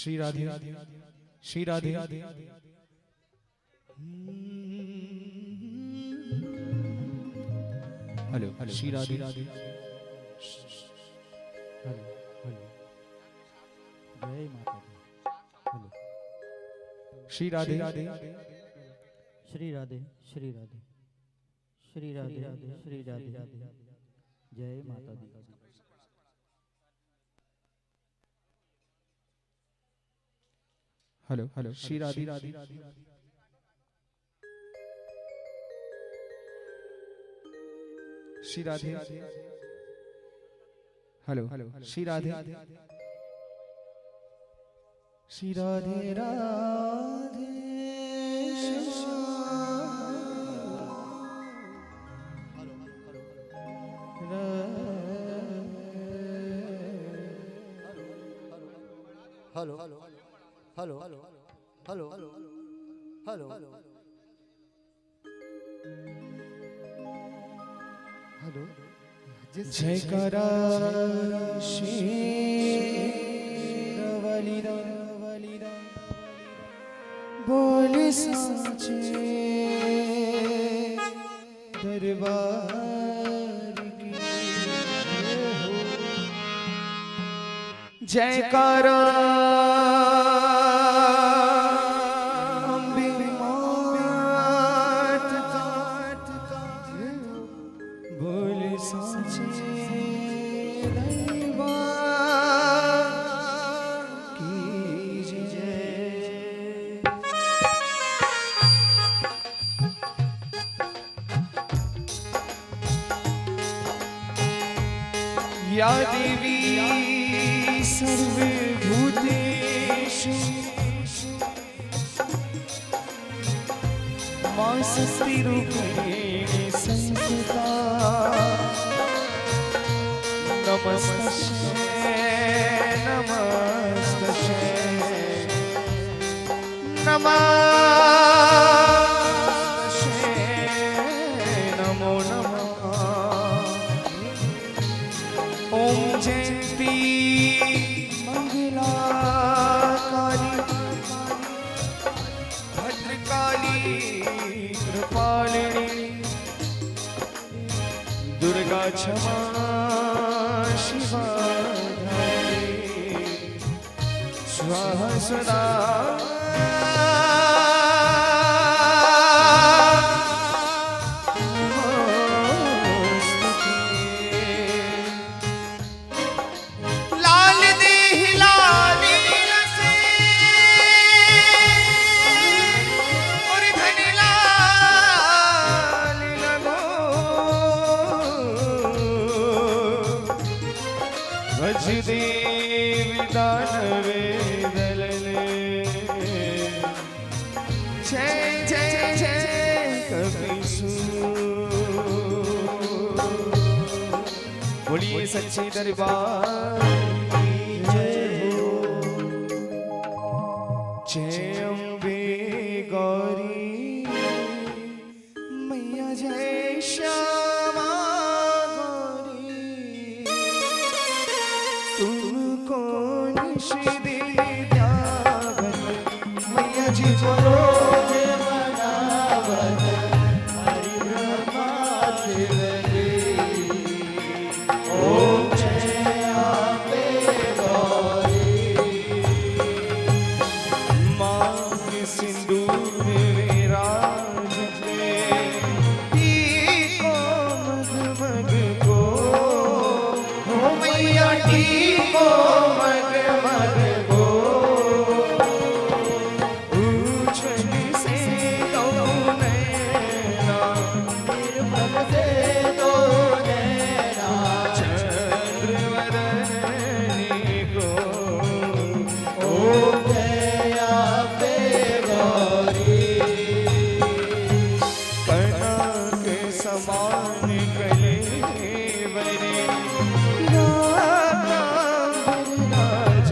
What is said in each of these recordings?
Shri Radhe Shri Radhe hello Shri Radhe hello hello जय माता दी। हेलो श्री राधे श्री राधे श्री राधे श्री राधे श्री राधे जय माता दी। Hello hello Shri Radhe Shri Radhe hello hello Shri Radhe Shri Radhe Radhe hello hello hello hello hello hello hello जयकारा शेरवालीदा बोल साचे दरबार की जयकारा या देवी सर्वभूतेषु मां शक्तिरूपेण संस्थिता नमस्तस्यै नमस्तस्यै नमस्तस्यै नमो नमः। ओम जयंती मंगलाकाली भद्रकाली कृपालिनी दुर्गा क्षमा शिवा धात्री स्वाहा सदा देवी दानवे दलले जय जय जय कबीसू। बोलिए सच्चे दरबार की जय हो। जय अम्बे गौरी मैया जय श्यामा गौरी तुमको निषेधे ध्यावत मैया जी बोलो जय मनावत हरि ब्रह्मा शिवजी। ओम जय अम्बे गौरी मां के सिंदूर में विराजते टीको मग को हो मैया टीको मग को उछली से दो नैना निर्मल से दो नैना चंद्रवदनी को ओम जय अम्बे गौरी कनक समान कले वरे राज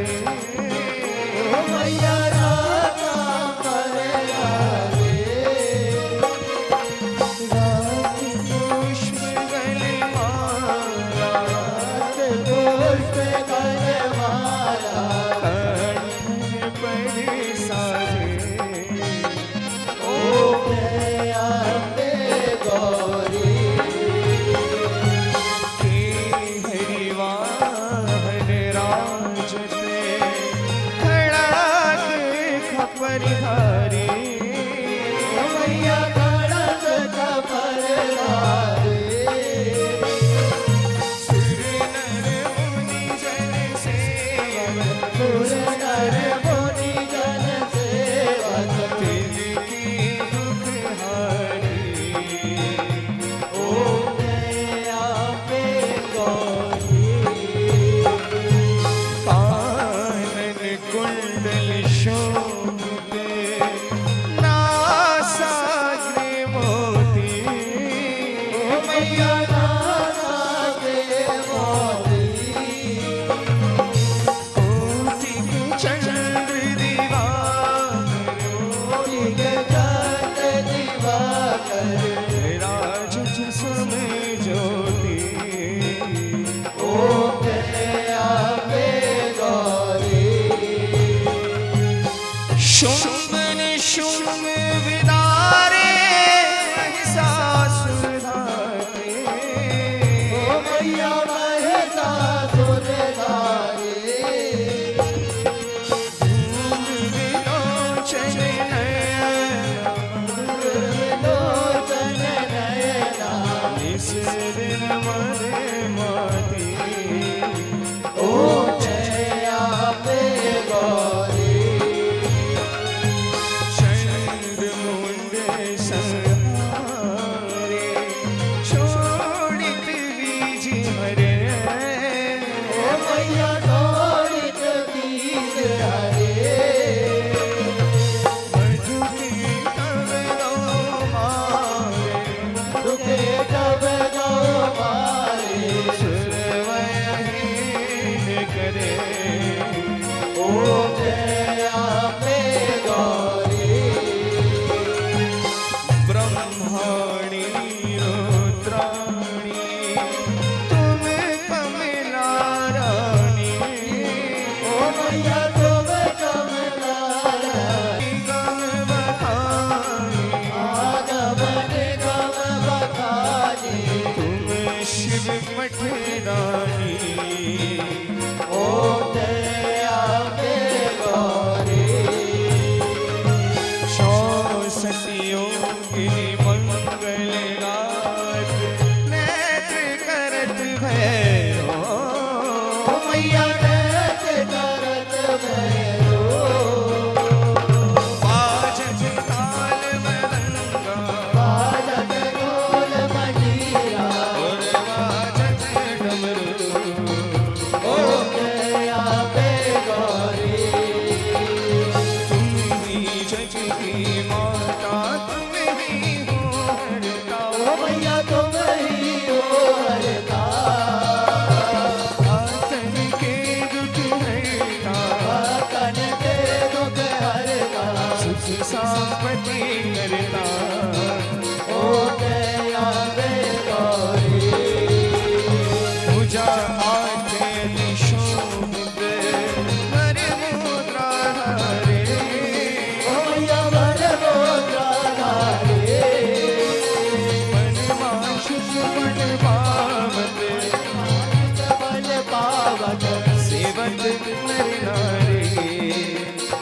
मैया करत करत भैरो बाजत ताल मृदंगा बाजत ढोल मंजीरा और बाजत डमरू ओ गया पे गौरी तुम ही जग की माता तुम ही हो हरता ओ मैया तुम ही हो हरता आतन के दुख हरता तन के दुख हरता सुख संपत्ति करता ओ गया पे गौरी पूजा आते निशोभित हर मुद्रा हरे ओ मैया वर मोद्रा धारे मन शुभ मन पावत बल पावत सेवत नर नारी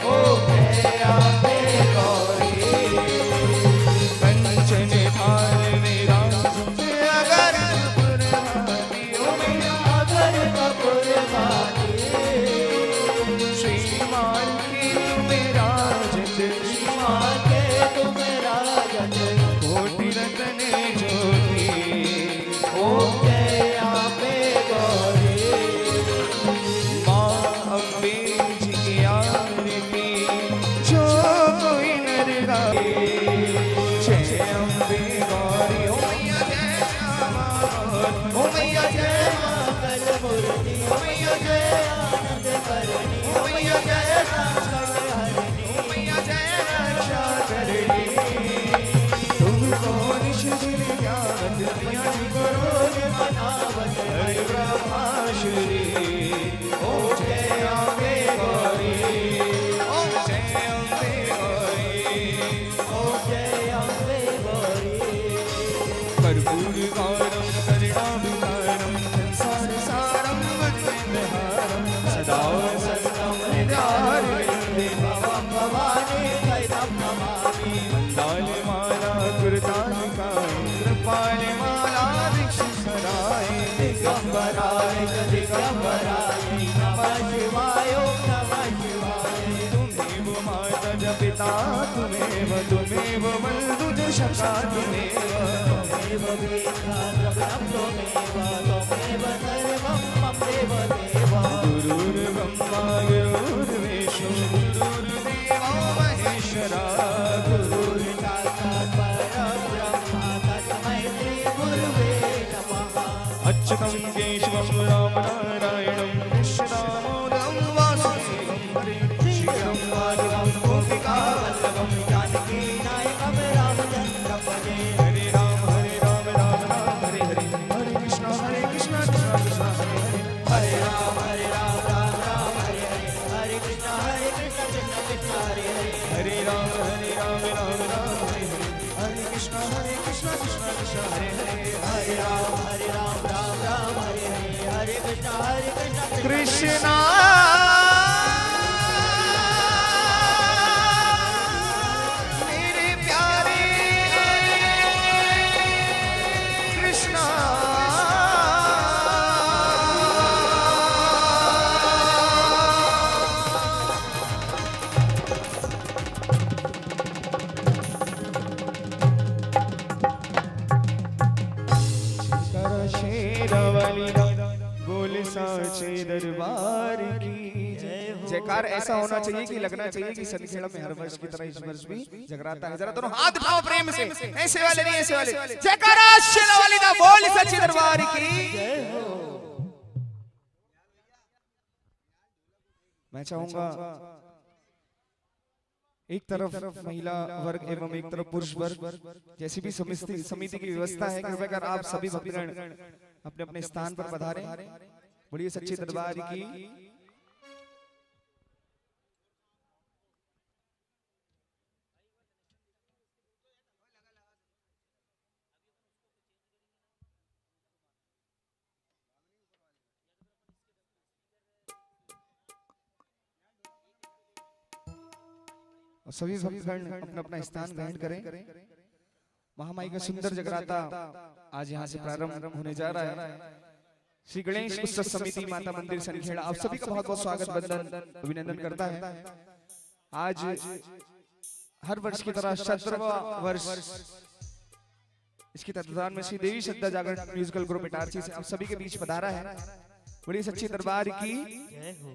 ओ गया पे गौरी कंचन थाल विराज अगर पुरवाती ओ मैया अगर कपूर बाती श्रीमान की तुम राजत माँ के तुम राजत कोटि रतन ज्योति ओ गया पे गौरी माँ अम्बे जी की आरती जो कोई नर गाए जय अम्बे गौरी ओ मैया जय श्यामा ओ मैया जय मंगल मूर्ति ओ मैया जय आनंद करणी ओ मैया जय संकट हरणी ओ मैया जय रक्षा करणी तुमको निश दिन ज्ञान दिया रोज मनावत हरि ब्रह्मा श्री ओ जय अम्बे गौरी ओ जय अम्बे गौरी ओ जय अम्बे गौरी कर्पूर गौरम करुणाभितारम संसार सारम बुद्धिमहारम सदा सततम हृदयारविंदे भवं भवानी कैदं नमामि मंदाल माला कुरतालिका कृपाल माला दीक्षितराय दिगंबराय दिगंबराय नमः शिवाय ओम नमः शिवाय तुम्हें माता च पिता तुम्हें तुम्हें बंधु च सखा तुम्हें त्वमेव वेदा द्रविणं त्वमेव त्वमेव सर्वं मम देव देव गुरुर्ब्रह्मा गुरुर्विष्णु गुरुर्देवो महेश्वरा गुरुर्साक्षात् परब्रह्म तस्मै श्री गुरुवे नमः अच्युतं केशवं रामनारायणं कृष्णदामोदरं वासुदेवं श्रीराम माधवं गोपिकावल्लभं जानकी नायकं रामचन्द्रं भजे हरे राम राम राम हरे हरे हरे कृष्ण कृष्ण कृष्ण हरे हरे राम राम राम हरे हरे हरे कृष्ण कृष्ण कृष्ण हरे हरे हरे राम राम राम हरे हरे हरे कृष्ण कृष्ण कृष्ण हरे हरे हरे राम राम हरे हरे हरे कृष्ण कृष्णा मेरे प्यारे कृष्णा कर शेरावाली बोल साचे दरबार की जयकार ऐसा होना चाहिए कि लगना चाहिए कि सनखेड़ा में हर वर्ष की तरह इस वर्ष भी जगराता है। जरा दोनों हाथ उठाओ प्रेम से, ऐसे वाले नहीं ऐसे वाले। जयकार शेरावाली दा बोल साचे दरबार की। मैं चाहूंगा एक तरफ महिला वर्ग एवं एक तरफ पुरुष वर्ग, जैसी भी समिति की व्यवस्था है, कृपया कर आप सभी भक्तगण अपने अपने स्थान पर पधारें। बड़ी सच्ची दरबार की। और सभी भक्तगण अपना अपना स्थान ग्रहण करें। महामाई का सुंदर जगराता आज यहाँ से प्रारंभ होने जा रहा है। श्री गणेश उत्सव समिति माता मंदिर सनखेड़ा आप सभी का बहुत बहुत स्वागत वंदन अभिनंदन करता है। आज हर वर्ष की तरह 17वां वर्ष इसके तत्वधान में श्री देवी श्रद्धा जागरण म्यूजिकल ग्रुप इटारसी से आप सभी के बीच पधारा है। बड़ी सच्ची दरबार की जय हो।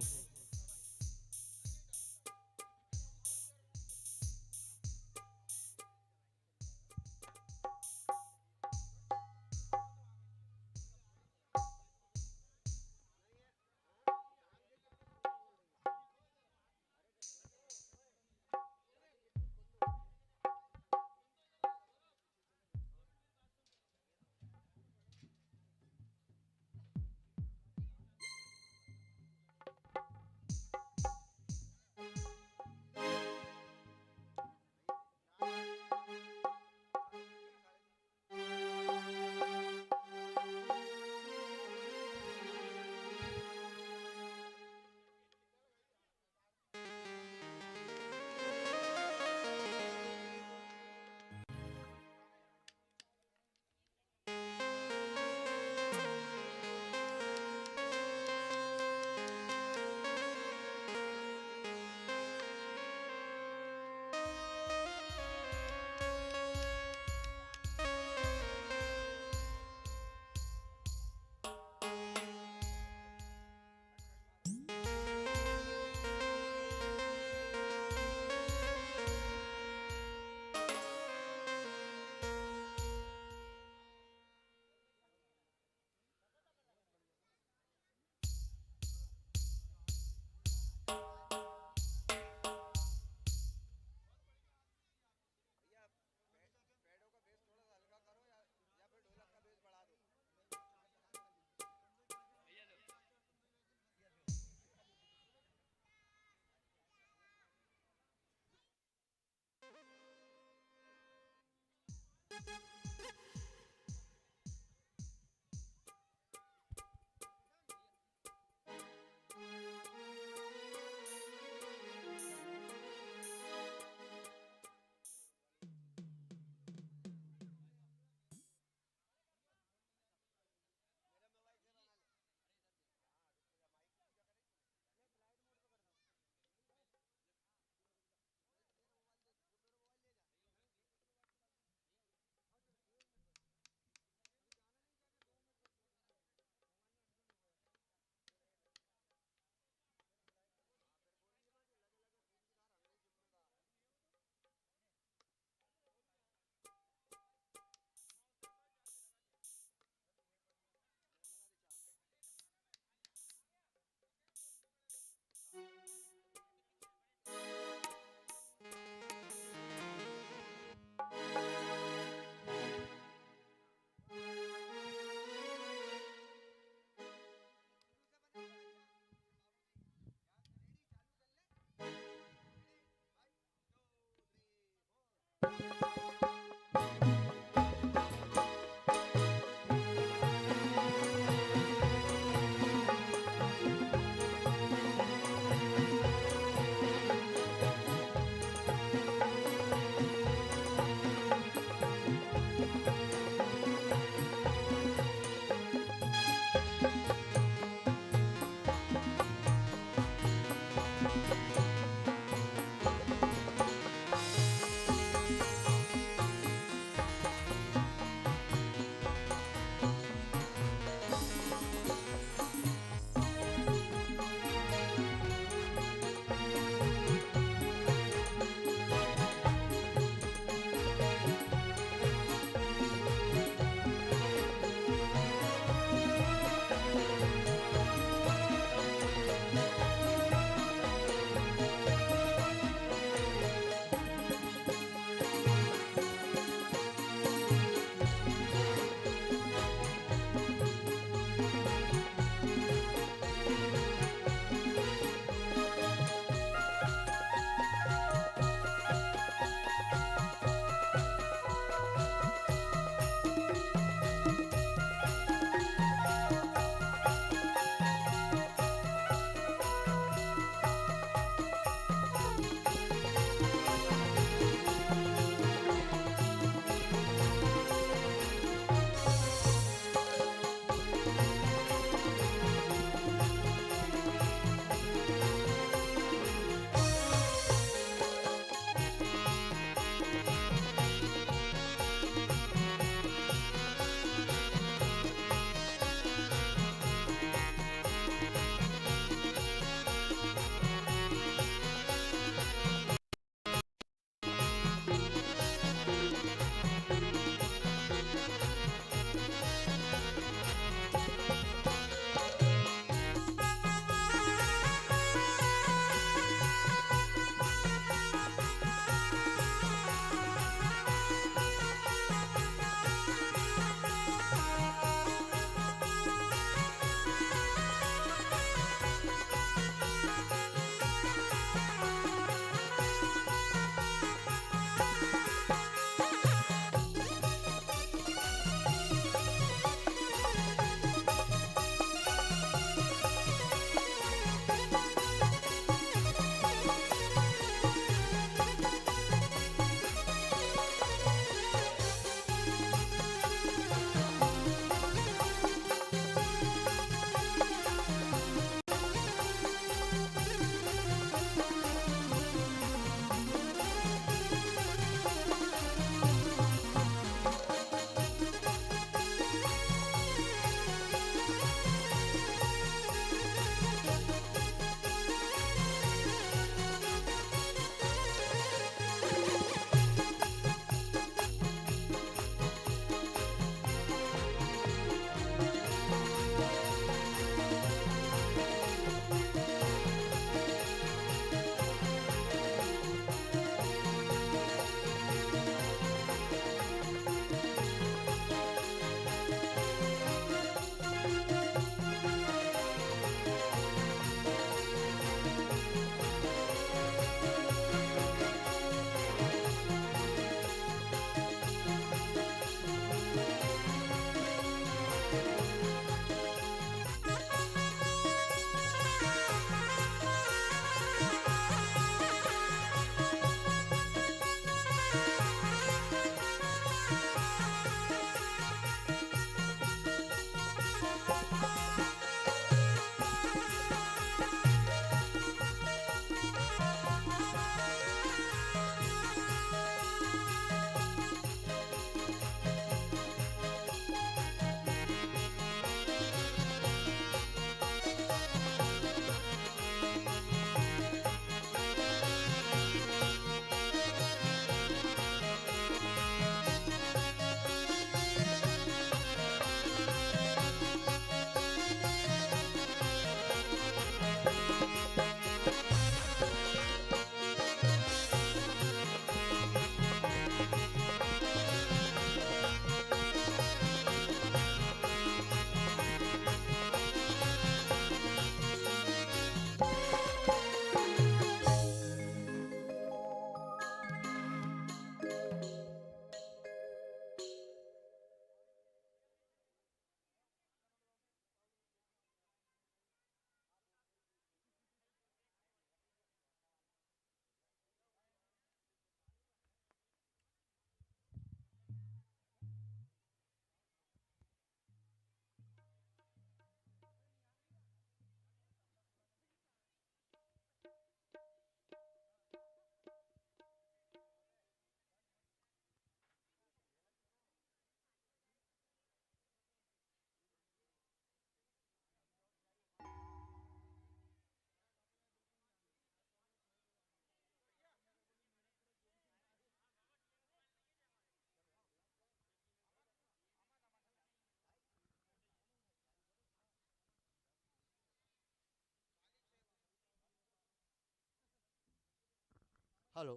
हेलो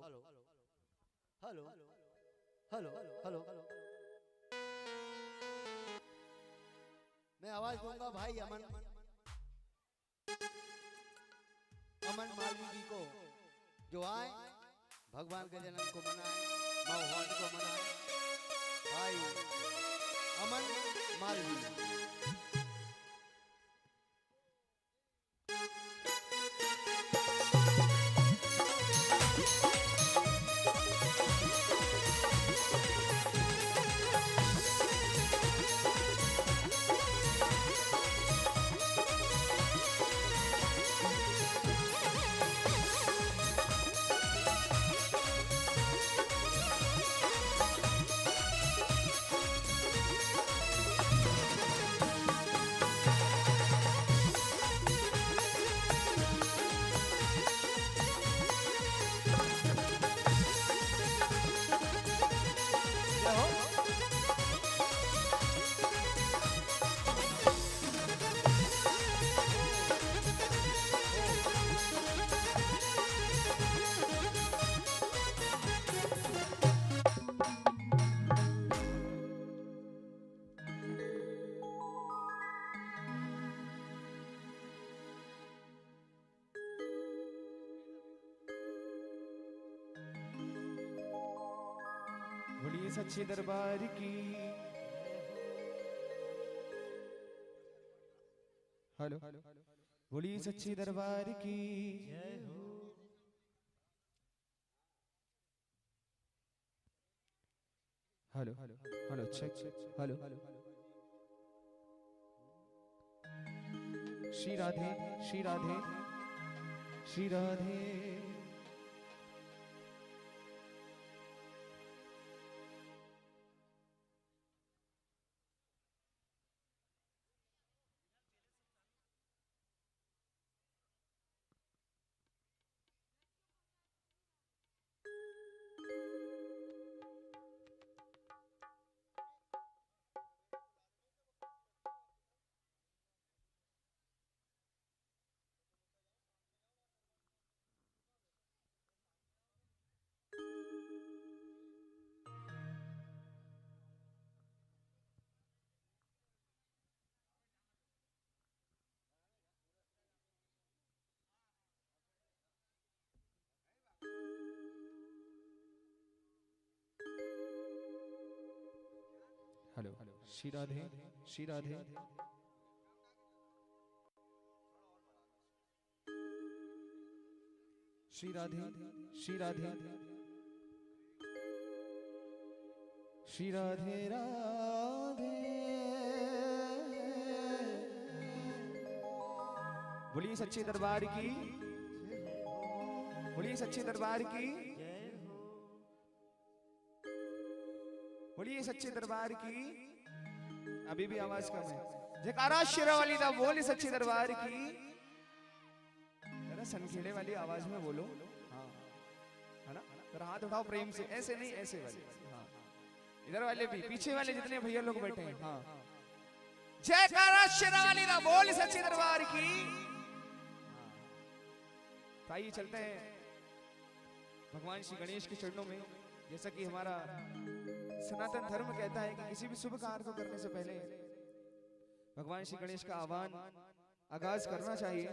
हेलो हेलो हेलो मैं आवाज दूंगा भाई अमन अमन मालवीय जी को जो आए भगवान के जन्म को मनाए माँ भवानी को मनाए भाई अमन मालवीय बोलिए सच्चे दरबार की। हेलो बोलिए सच्चे दरबार की। Hello hello check hello Shri Radhe Shri Radhe Shri Radhe. Hello Shri Radhe Shri Radhe. Shri Radhe Shri Radhe Shri Radhe Radhe. बोलिए सच्चे दरबार की। बोलिए सच्चे दरबार की। बोलिए सच्चे दरबार की। अभी भी आवाज कम है। जयकारा शेरावाली दा बोल सच्चे दरबार की। जरा सनखेड़े वाली आवाज में बोलो। हाँ है ना। जरा हाथ उठाओ प्रेम से। ऐसे नहीं ऐसे वाले। हाँ इधर वाले भी पीछे वाले जितने भैया लोग बैठे हैं। हाँ जयकारा शेरावाली दा बोल सच्चे दरबार की। तो आइए चलते हैं भगवान श्री गणेश के चरणों में। जैसा कि हमारा सनातन धर्म कहता है कि किसी भी शुभ कार्य को करने से पहले भगवान श्री गणेश का आह्वान आगाज करना चाहिए।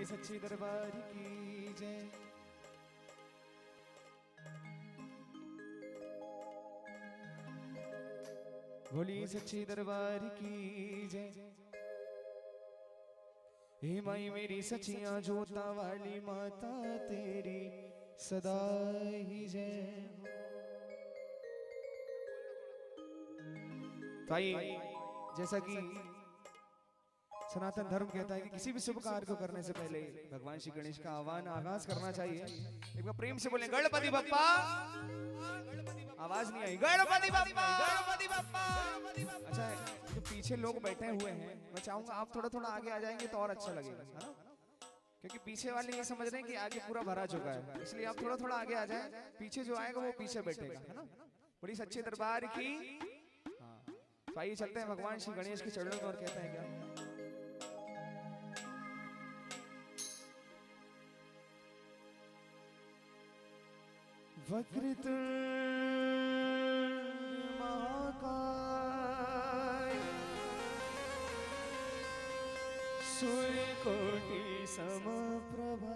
बोलिए सच्चे दरबार की जय। बोलिए सच्चे दरबार की जय। हे माई मेरी सचिया जोता वाली माता तेरी सदा ही जय। भाई जैसा कि सनातन धर्म कहता है कि किसी भी शुभ कार्य को करने से पहले भगवान श्री गणेश का आह्वान आगाज करना चाहिए। एक बार प्रेम से बोले गणपति बप्पा। आवाज नहीं आई गणपति बप्पा गणपति बप्पा। अच्छा जो पीछे लोग बैठे हुए हैं मैं चाहूंगा आप थोड़ा थोड़ा आगे आ जाएंगे तो और अच्छा लगेगा, है ना? क्योंकि पीछे वाले ये समझ रहे हैं कि आगे पूरा भरा चुका है, इसलिए आप थोड़ा थोड़ा आगे आ जाए। पीछे जो आएगा वो पीछे बैठेगा, है ना? बड़ी सच्चे दरबार की। हाँ तो आइए चलते हैं भगवान श्री गणेश के चरणों में और कहते हैं क्या वक्रतुंड महाकाय सूर्यकोटि समप्रभा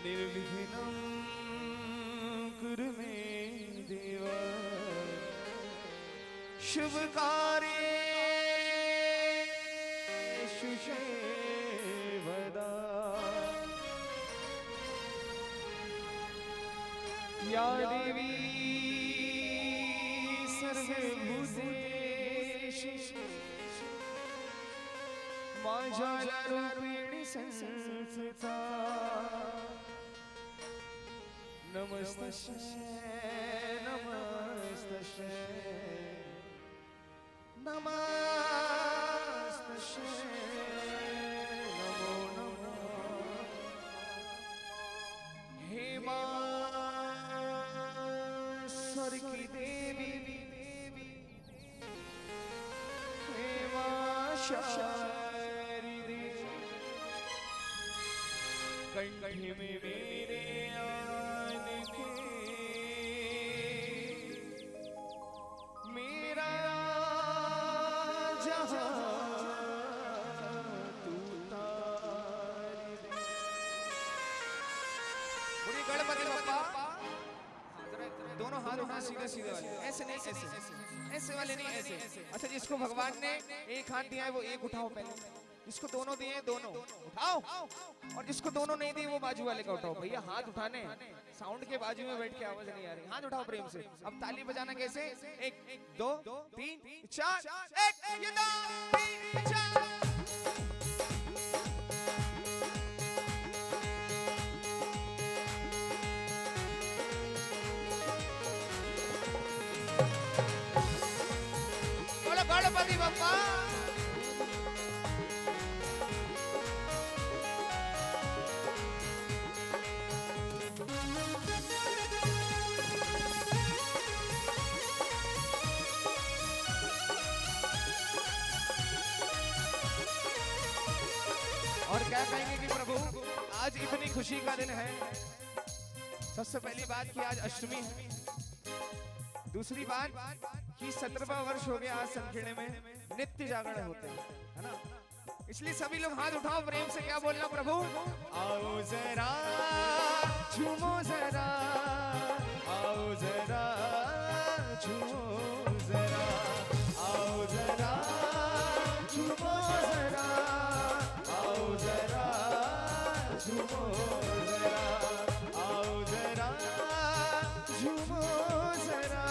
निर्विघ्नं कुरु मे देव शुभ कार्येषु सर्वदा या देवी सर्वभूतेषु मां ज्वालारूपिणी संस्थिता नमस्तस्यै नमस्तस्यै नमस्तस्यै नमो नमः। हे मां की देवी हे मां शारदे कंठ में मेरे आन के मेरा जहां तू तार दे। बोलिए गणपति बप्पा। दोनों हाथ उठा सीधे सीधे वाले, ऐसे नहीं ऐसे ऐसे वाले नहीं ऐसे। अच्छा जिसको भगवान ने एक हाथ दिया है वो एक उठाओ पहले, जिसको दोनों दिए हैं दोनों उठाओ, और जिसको दोनों नहीं दिए वो बाजू वाले का उठाओ। भैया हाथ उठाने साउंड के बाजू में बैठ के आवाज नहीं आ रही, हाथ उठाओ प्रेम से। अब ताली बजाना कैसे? 1 2 3 4 1 ये 2 3 4। गणपति बप्पा। और क्या कहेंगे कि प्रभु आज इतनी खुशी का दिन है। सबसे पहली बात कि आज अष्टमी है, दूसरी बात कि 17वां वर्ष हो गया आज संकीर्ण में नित्य जागरण होते हैं, है ना? इसलिए सभी लोग हाथ उठाओ प्रेम से। क्या बोलना प्रभु? आओ जरा झूमो जरा, आओ जरा झूमो जरा, आओ जरा झूमो जरा, आओ जरा झूमो जरा, आओ जरा झूमो जरा,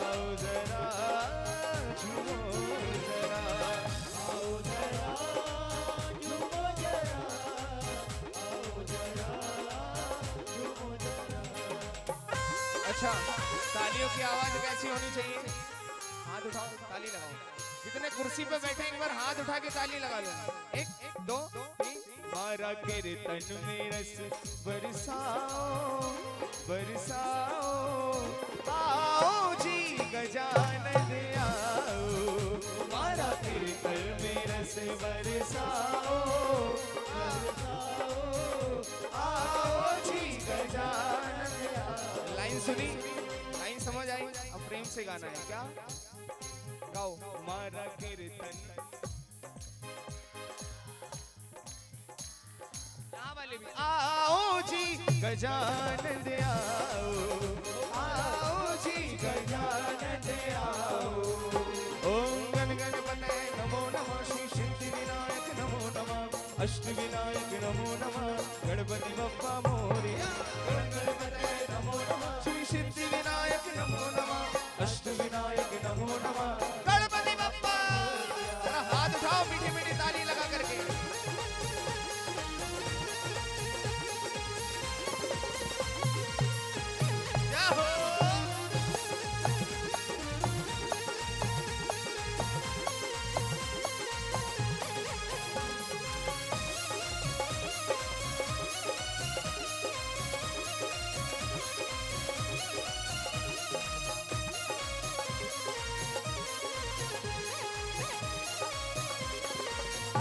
आओ जरा झूमो जरा, आओ जरा झूमो जरा, आओ जरा झूमो जरा। अच्छा तालियों की आवाज कैसी होनी चाहिए? हाथ उठाओ ताली लगाओ। जितने कुर्सी पे बैठे एक बार हाथ उठा के ताली लगा लो। 1 2 3। मारा कीर्तन में रस बरसाओ बरसाओ, आओ जी गजानन आओ। मारा कीर्तन में रस बरसाओ बरसाओ, आओ जी गजानन आओ। लाइन सुनी? लाइन समझ आई? अब प्रेम से गाना है क्या? गाओ। मारा कीर्तन वाले भी आओ जी गजानन आओ जी गजानन आओ। ओम गण गणपते नमो नमः, श्री सिद्धि विनायक नमो नमः, अष्ट विनायक नमो नमः, गणपति बप्पा मोरया। गण गणपते नमो नमः, श्री सिद्धि विनायक नमो नमः, अष्ट विनायक नमो नमः, गणपति बप्पा। जरा हाथ उठाओ मीठी मीठी ताली लगा करके।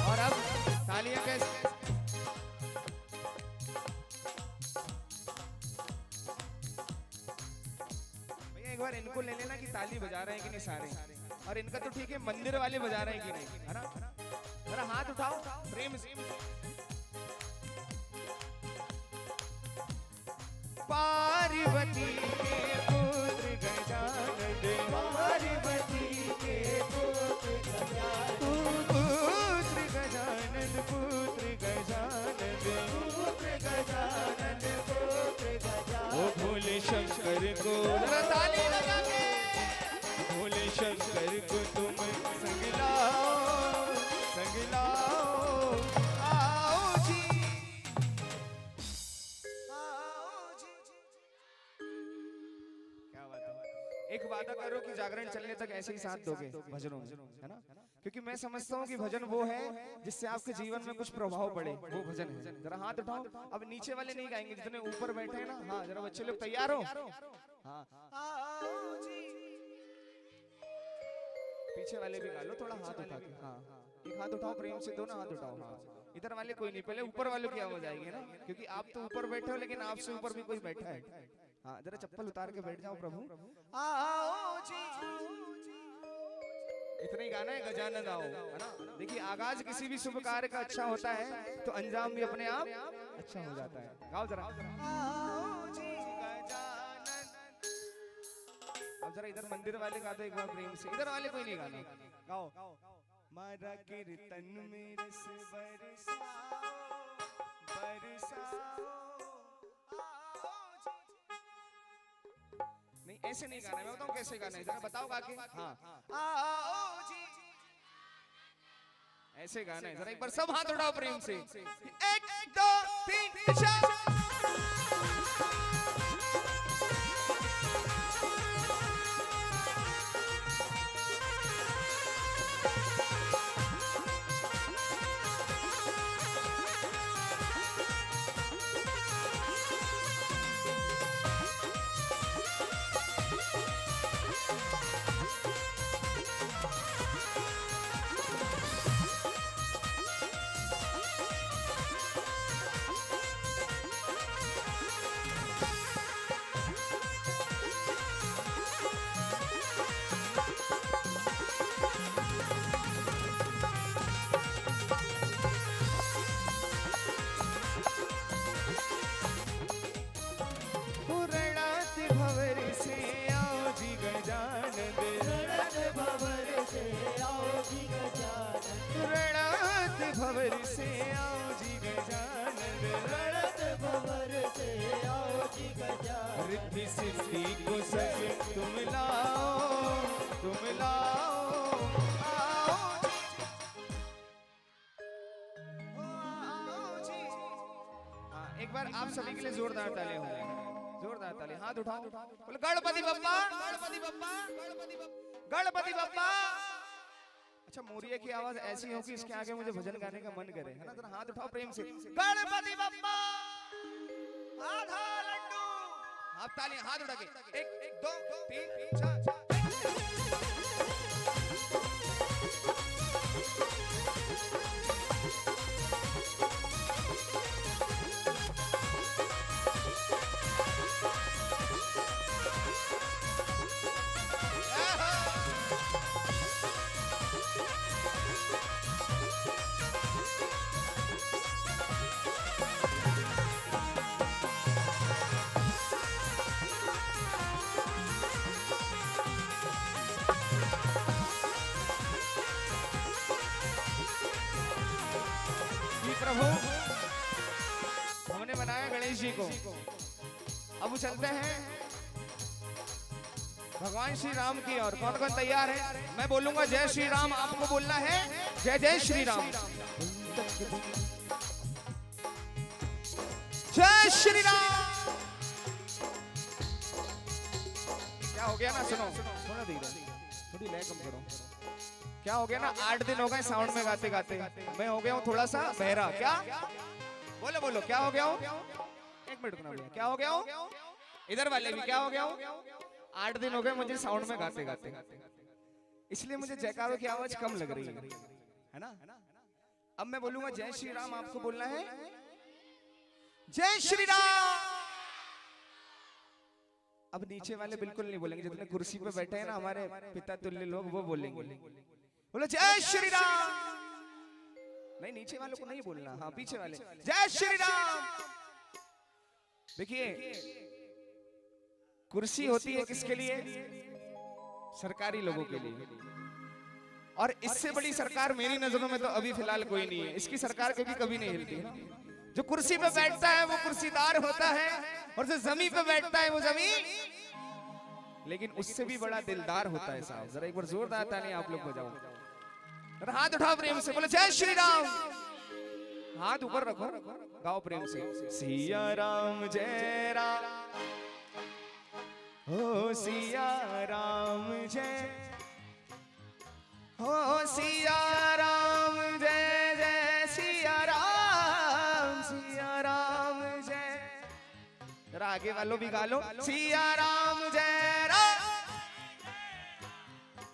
और अब तालियां कैसे? भैया एक बार इनको ले लेना कि ताली बजा रहे हैं कि नहीं सारे, और इनका तो ठीक है, मंदिर वाले बजा रहे हैं कि नहीं, है ना? जरा हाथ उठाओ प्रेम से। पार्वती के पुत्र गजानन, पार्वती के पुत्र गजानन, पुत्र गजानन, पुत्र गजानन, पुत्र गजानन, पुत्र गजानन। ओ भोले शंकर को जरा ताली लगा के, भोले शंकर को तुम संग लाओ आओ जी, आओ जी। क्या बात है। एक वादा करो कि जागरण चलने तक ऐसे ही साथ दोगे भजनों में, है ना? क्योंकि मैं समझता हूँ कि भजन वो है जिससे आपके जीवन में कुछ प्रभाव पड़े, वो भजन है। जरा हाथ उठाओ। अब नीचे वाले नहीं गाएंगे, जितने ऊपर बैठे हैं ना। हाँ जरा बच्चे लोग तैयार हो? हाँ आओ जी। पीछे वाले भी गा लो थोड़ा हाथ उठा के। हाँ एक हाथ उठाओ प्रेम से, दोनों हाथ उठाओ। हाँ इधर वाले कोई नहीं, पहले ऊपर वालों की आवाज आएगी ना, क्योंकि आप तो ऊपर बैठे हो लेकिन आपसे ऊपर भी कोई बैठा है। हाँ जरा चप्पल उतार के बैठ जाओ प्रभु। आओ जी, इतना ही गाना है, गजानन आओ, है ना? देखिए आगाज किसी भी शुभ कार्य का अच्छा होता है तो अंजाम भी अपने आप अच्छा हो जाता है। गाओ जरा। आओ जी गजानन। अब जरा इधर मंदिर वाले गा दो एक बार प्रेम से, इधर वाले कोई नहीं गाना। गाओ। मारा कीर्तन में रस बरसाओ, बरसाओ, आओ जी। नहीं ऐसे नहीं गाना है, मैं बताऊं कैसे गाना है, जरा बताओ गा के। हाँ आओ जी, ऐसे गाना है। जरा एक बार सब हाथ उठाओ प्रेम से। 1 2 3 इशारा। भवर से आओ जी गजानन, रणत भवर से आओ जी गजानन। रिद्धि सिद्धि को सब तुम लाओ, तुम लाओ, आओ जी। हाँ एक बार आप सभी के लिए जोरदार ताली हो जाए, जोरदार ताली। हाथ उठाओ, बोले गणपति बप्पा, गणपति बप्पा, गणपति बप्पा, गणपति बप्पा। अच्छा मोरिया की आवाज ऐसी हो कि इसके आगे मुझे भजन गाने का मन करे, है ना? जरा हाथ उठाओ प्रेम से। गणपति बप्पा आधा लड्डू। आप ताली हाथ उठा के 1 2 3 4 प्रभु हमने बनाया गणेश जी को। अब चलते हैं भगवान श्री राम की और। कौन कौन तैयार है? मैं बोलूंगा जय श्री राम, आपको बोलना है जय जय श्री राम। जय श्री राम। क्या हो गया ना, सुनो थोड़ा धीरे, थोड़ी लय कम करो। क्या हो गया ना, 8 दिन हो गए साउंड में गाते गाते, मैं हो गया हूँ थोड़ा सा बहरा। क्या बोलो बोलो, क्या हो गया हूँ? 1 मिनट रुकना भैया, क्या हो गया हूँ? इधर वाले भी क्या हो गया हूँ? 8 दिन हो गए मुझे साउंड में गाते गाते, इसलिए मुझे जयकारों की आवाज कम लग रही है ना। अब मैं बोलूंगा जय श्री राम, आपको बोलना है जय श्री राम। अब नीचे वाले बिल्कुल नहीं बोलेंगे, जितने कुर्सी पे बैठे हैं ना हमारे पिता तुल्य लोग, वो बोलेंगे। बोलो जय श्री राम। नहीं, नीचे वालों को नहीं बोलना, हाँ पीछे वाले जय श्री राम। देखिए कुर्सी होती है किसके लिए? सरकारी लोगों के लिए। और इससे बड़ी सरकार मेरी नजरों में तो अभी फिलहाल कोई नहीं है। इसकी सरकार कभी कभी नहीं हिलती है। जो कुर्सी पे बैठता है वो कुर्सीदार होता है, और जो जमीन पे बैठता है वो जमीन, लेकिन उससे भी बड़ा दिलदार होता है साहब। जरा एक बार जोरदार ताली आप लोग बजाओ, हाथ उठाओ प्रेम से, बोलो जय श्री राम। हाथ ऊपर रखो, गाओ प्रेम से। सिया राम जय राम, हो सिया राम जय, हो सिया राम जय जय सिया राम, सिया राम जय। जरा आगे वालों भी गा लो, सिया राम जय राम,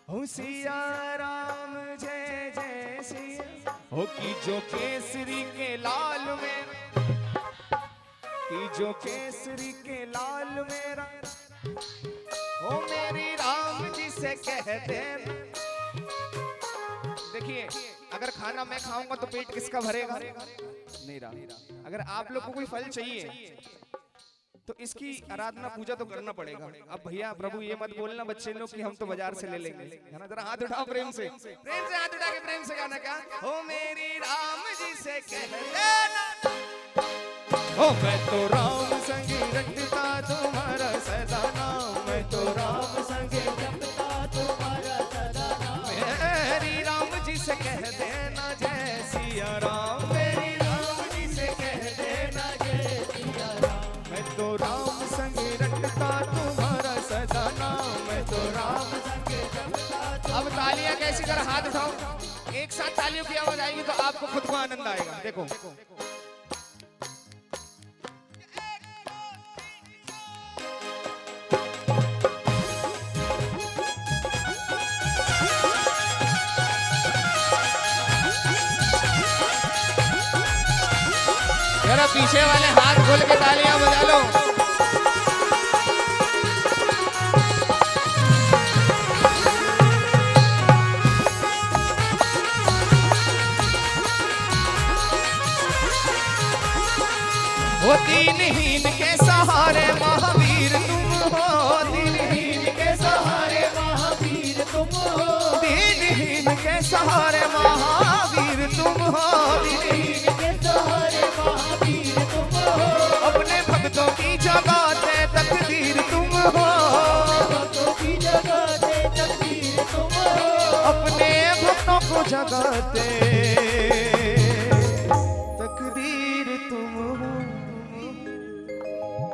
हो सिया राम जय जय सिया। हो की जो केसरी के लाल में, की जो केसरी के लाल मेरा, हो मेरी राम जी से कह दे। देखिए अगर खाना मैं खाऊंगा तो पेट किसका भरेगा? मेरा। अगर आप लोग को कोई फल चाहिए तो इसकी आराधना पूजा तो करना पड़ेगा। अब भैया प्रभु ये मत बोलना बच्चे लोग कि हम तो बाजार से ले लेंगे, है ना। जरा हाथ उठाओ प्रेम से, प्रेम से हाथ उठा के प्रेम से गाना। क्या हो मेरी राम जी से कह देना, ओ मैं तो राम संग रखता तुम्हारा सदा नाम, मैं तो राम संग रखता तुम्हारा सदा नाम। मेरी राम जी से कह देना जय सिया राम, मेरी राम जी से कह देना जय सिया राम। मैं तो राम संग रखता तुम्हारा सदा नाम, मैं तो राम संग रखता। अब तालियां कैसी कर, हाथ उठाओ, एक साथ तालियों की आवाज आएगी तो आपको खुद को आनंद आएगा। देखो जरा पीछे वाले हाथ खोल के तालियां बजा लो। वो दीनहीन के सहारे महावीर तुम हो, दीनहीन के सहारे महावीर तुम हो, दीनहीन के सहारे महावीर तुम हो, दीनहीन के सहारे महावीर तुम हो। अपने भक्तों की जगाते तकदीर तुम हो, भक्तों की जगाते तकदीर तुम हो। अपने भक्तों को जगाते तकदीर तुम हो।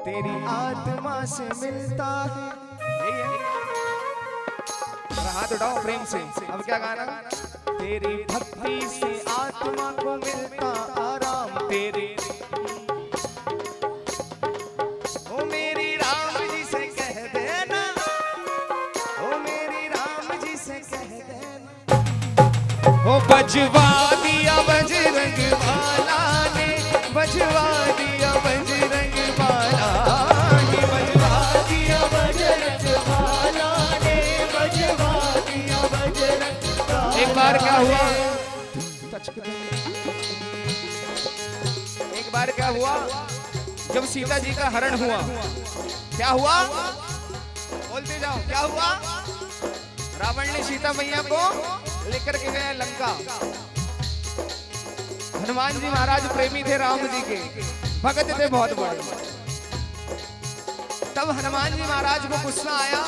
तेरी आत्मा से मिलता है, हाथ उठाओ प्रेम से। अब क्या गाना? तेरी भक्ति से आत्मा को मिलता आराम, तेरे ओ मेरी राम जी से कह देना, ओ मेरी राम जी से कह देना। ओ बजवा दिया बजरंग वाला ने, बजवा दिया बजरंग वाला ने, बजवा दिया बजरंग वाला ने, बजवा दिया बजरंग वाला। एक बार क्या हुआ, एक बार क्या हुआ, जब सीता जी का हरण हुआ, क्या हुआ? बोलते जाओ, क्या हुआ? रावण ने सीता मैया को लेकर के गया लंका। हनुमान जी महाराज प्रेमी थे राम जी के, भगत थे बहुत बड़े। तब हनुमान जी महाराज को गुस्सा आया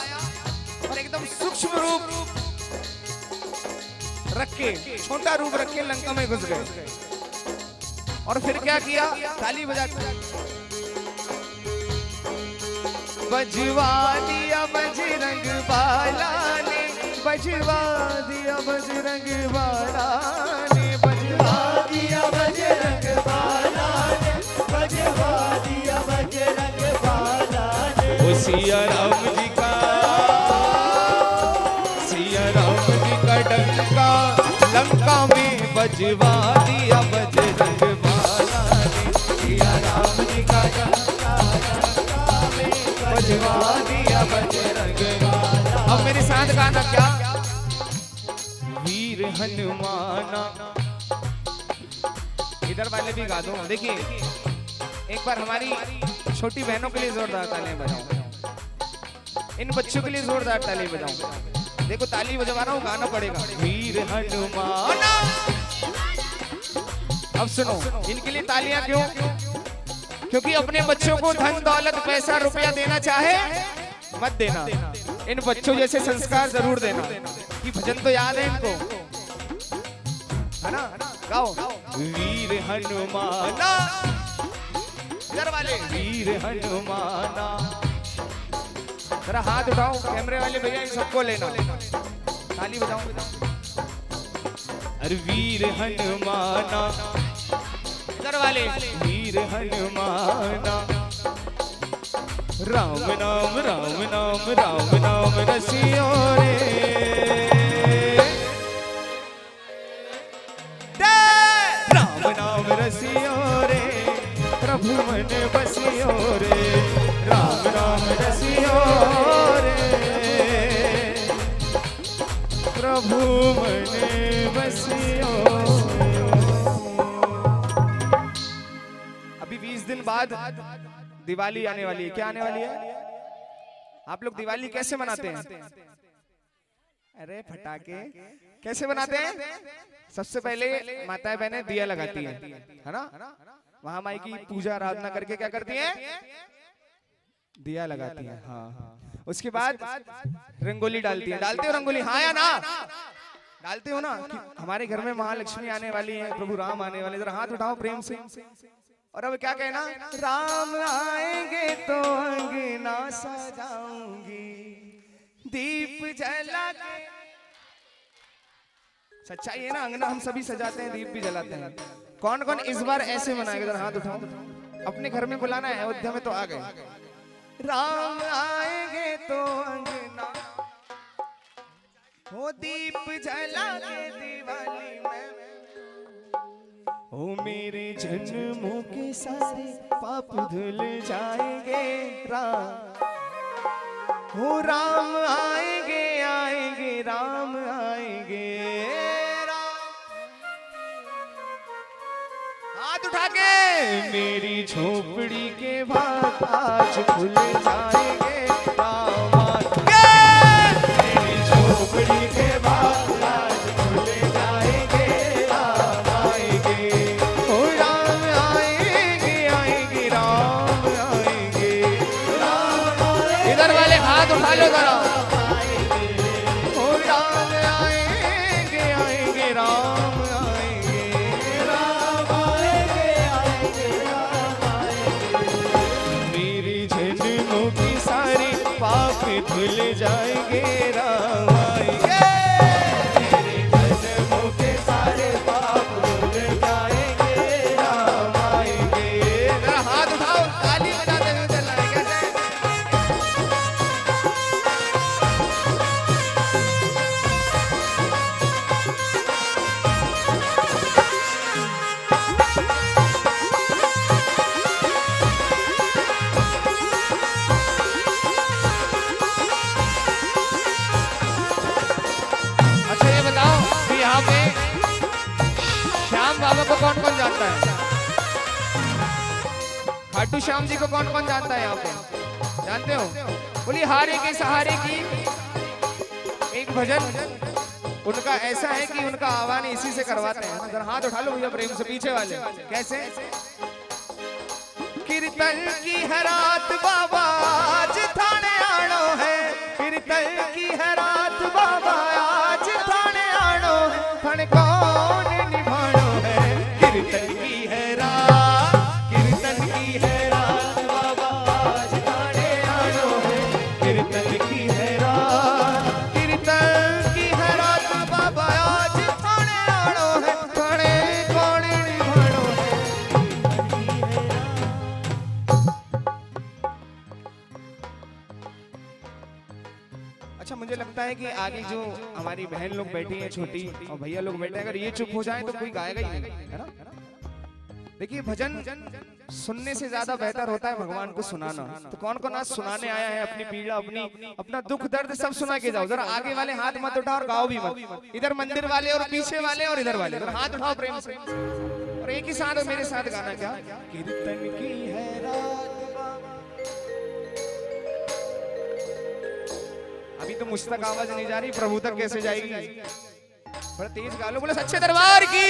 और एकदम सूक्ष्म रूप रख के, छोटा रूप रख के लंका में घुस गए। और फिर क्या किया? ताली बजा बजवा दिया बजरंग बाला ने, बजवा दिया बजरंग बाला ने, बजवा दिया बजरंग बाला ने, बजवा दिया बजरंग बाला ने। सिया राम जी का, सिया राम जी का डंका लंका में बजवा दिया बजरंग बाला ने, सिया राम जी का डंका लंका में बजवा दिया बजरंग बाला। अब मेरे साथ गाना क्या? वीर हनुमाना, इधर वाले भी गा दो। देखिए एक बार हमारी छोटी बहनों के लिए जोरदार तालियां बजाओ, इन बच्चों के लिए जोरदार ताली बजाओ। देखो ताली बजवा रहा हूँ, गाना पड़ेगा। वीर हनुमाना। अब सुनो, इनके लिए तालियां क्यों? क्योंकि अपने बच्चों को धन दौलत पैसा रुपया देना चाहे मत देना, इन बच्चों जैसे संस्कार जरूर देना। कि भजन तो याद है इनको, है ना? गाओ वीर हनुमाना, इधर वाले वीर हनुमाना। जरा हाथ उठाओ, कैमरे वाले भैया इन सबको लेना, ताली बजाओ। अरे वीर हनुमाना, इधर वाले वीर हनुमाना। राम नाम राम नाम राम नाम रसियो रे, राम नाम रसियो रे, प्रभु मन बसियो रे, राम नाम रसियो रे, प्रभु मन बसियो। अभी 20 दिन बाद दिवाली आने वाली है। क्या आने वाली है? आप लोग दिवाली कैसे मनाते हैं? अरे फटाके कैसे बनाते हैं? सबसे पहले माताएं बहनें दिया लगाती है ना? वहां माई की पूजा आराधना करके क्या करती हैं? दिया लगाती हैं। हाँ, उसके बाद रंगोली डालती है। डालते हो रंगोली? हाँ या ना? डालते हो ना? कि हमारे घर में महालक्ष्मी आने वाली है, प्रभु राम आने वाले। जरा हाथ उठाओ प्रेम से। और अब क्या कहना? राम आएंगे तो अंगना सजाऊंगी, दीप जला के। सच्चाई है ना, अंगना हम सभी सजाते हैं, दीप भी जलाते हैं। कौन कौन इस बार ऐसे मनाएगा? जरा हाथ उठाओ। अपने घर में बुलाना है, अयोध्या में तो आ गए। राम आएंगे तो अंगना हो, दीप जला के दिवाली में। ओ मेरे जन्मों के सारे पाप धुल जाएंगे, राम हो, राम आएंगे आएंगे राम आएंगे। हाथ उठा के। मेरी झोपड़ी के भाग आज खुल जाएंगे, राम आएंगे। मेरी झोपड़ी के भाग आज खुल जाएंगे, राम आएंगे। ओ राम आएंगे आएंगे राम आएंगे, राम आएंगे। इधर वाले हाथ उठा लो जरा। ओ राम आएंगे आएंगे राम आएंगे, राम आएंगे आएंगे राम आएंगे। मेरी जन्मों की सारी पाप धुल जाएंगे, राम आएंगे। मेरे जन्मों के सारे पाप धुल जाएंगे, राम आएंगे। जरा हाथ उठाओ, ताली बजाते हुए चलना है। कैसे? अच्छा ये बताओ कि यहाँ पे श्याम बाबा को कौन कौन जानता है? खाटू श्याम जी को कौन कौन जानता है यहाँ पे? जानते हो? बोलिए हारे के सहारे की एक भजन। उनका ऐसा है कि उनका आह्वान इसी से करवाते हैं। अगर हाथ उठा लो भैया प्रेम से, पीछे वाले कैसे? कीर्तन की है रात बाबा आज थाने आनो है, कीर्तन की है रात बाबा आज थाने आनो है, थाने कौन निभानो है। कीर्तन की है रात, कीर्तन की है रात बाबा आज थाने आनो है, कीर्तन की है रात, कीर्तन की है रात बाबा आज थाने आनो है, थाने कौन निभानो है। अच्छा मुझे लगता है कि आगे जो हमारी बहन लोग बैठी हैं छोटी और भैया लोग बैठे हैं, अगर ये चुप हो जाए तो कोई गाएगा ही नहीं, है ना? देखिए भजन सुनने से ज्यादा बेहतर होता है भगवान को सुनाना। तो कौन कौन आज सुनाने आया है अपनी पीड़ा, अपना दुख दर्द सब सुना के जाओ। जरा आगे वाले हाथ मत उठाओ और गाओ भी मत। इधर मंदिर वाले और पीछे वाले और इधर वाले हाथ उठाओ प्रेम से और एक ही साथ मेरे साथ गाना। क्या? कीर्तन की है रात। अभी तो मुझ तक आवाज नहीं जा रही, प्रभु तक कैसे जाएगी? थोड़ा तेज गा लो, बोले सच्चे दरबार की।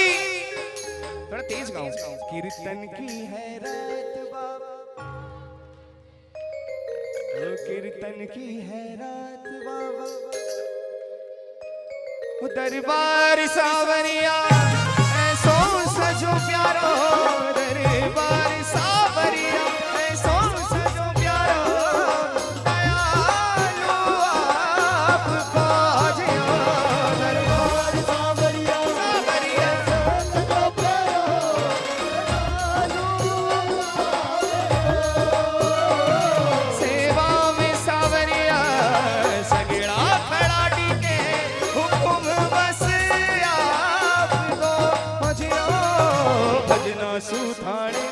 थोड़ा तेज गाओ। कीर्तन की है रात बाबा, ओ कीर्तन की है रात बाबा, ओ दरबार सावरिया ऐसो सजो प्यारो, दरबार सावरिया ऐसो सजो प्यारो, दयालु आपको जियो, दरबार सावरिया सावरिया सजो प्यारो, सेवा में सावरिया सगड़ा खड़ा टीके, हुकुम बस आपको भजियो, भजना सुथाने।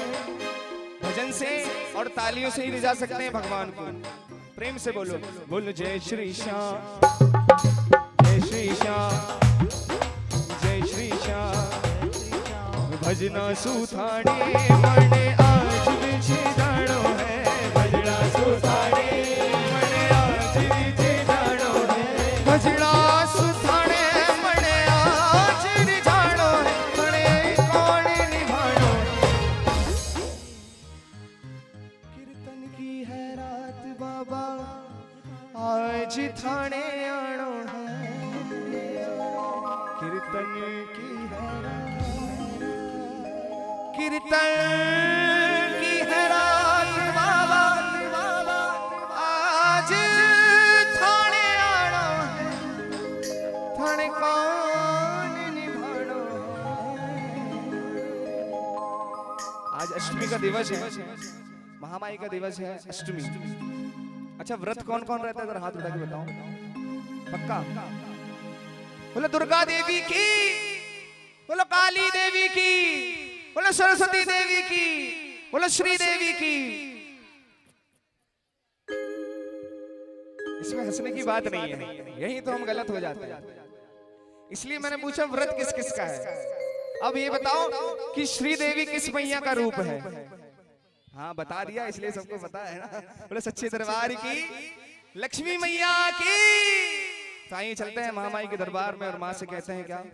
भजन से और तालियों से ही ले जा सकते हैं भगवान को। प्रेम से बोलो, बोलो जय श्री श्याम, जय श्री श्याम, जय श्री श्याम। भजना सुथाने मने आज बिछे जानो है, भजना सुथाने मने आज बिछे जानो है, भजना सुथाने मने आज रिझानो है, मने कौन निभानो। कीर्तन की है रात बाबा आज थाने आनो है, कीर्तन की है रात, कीर्तन की है रात बाबा आज थाने आना है, थाने कौन निभाना है। आज अष्टमी का दिवस है, महामाई का दिवस है अष्टमी। अच्छा व्रत कौन कौन रहता है, जरा हाथ उठा के बताओ। पक्का? बोलो दुर्गा देवी की, बोलो काली देवी की, बोलो सरस्वती देवी की, बोलो श्री देवी की। इसमें हंसने की बात नहीं है, यही तो हम गलत हो जाते हैं। इसलिए मैंने पूछा व्रत किस किस का है। अब ये बताओ कि श्री देवी किस मैया का रूप है? हाँ बता दिया, इसलिए सबको पता है ना। बोले सच्चे दरबार की, लक्ष्मी मैया की। साईं चलते हैं महामाई के दरबार में और माँ से कहते हैं क्या?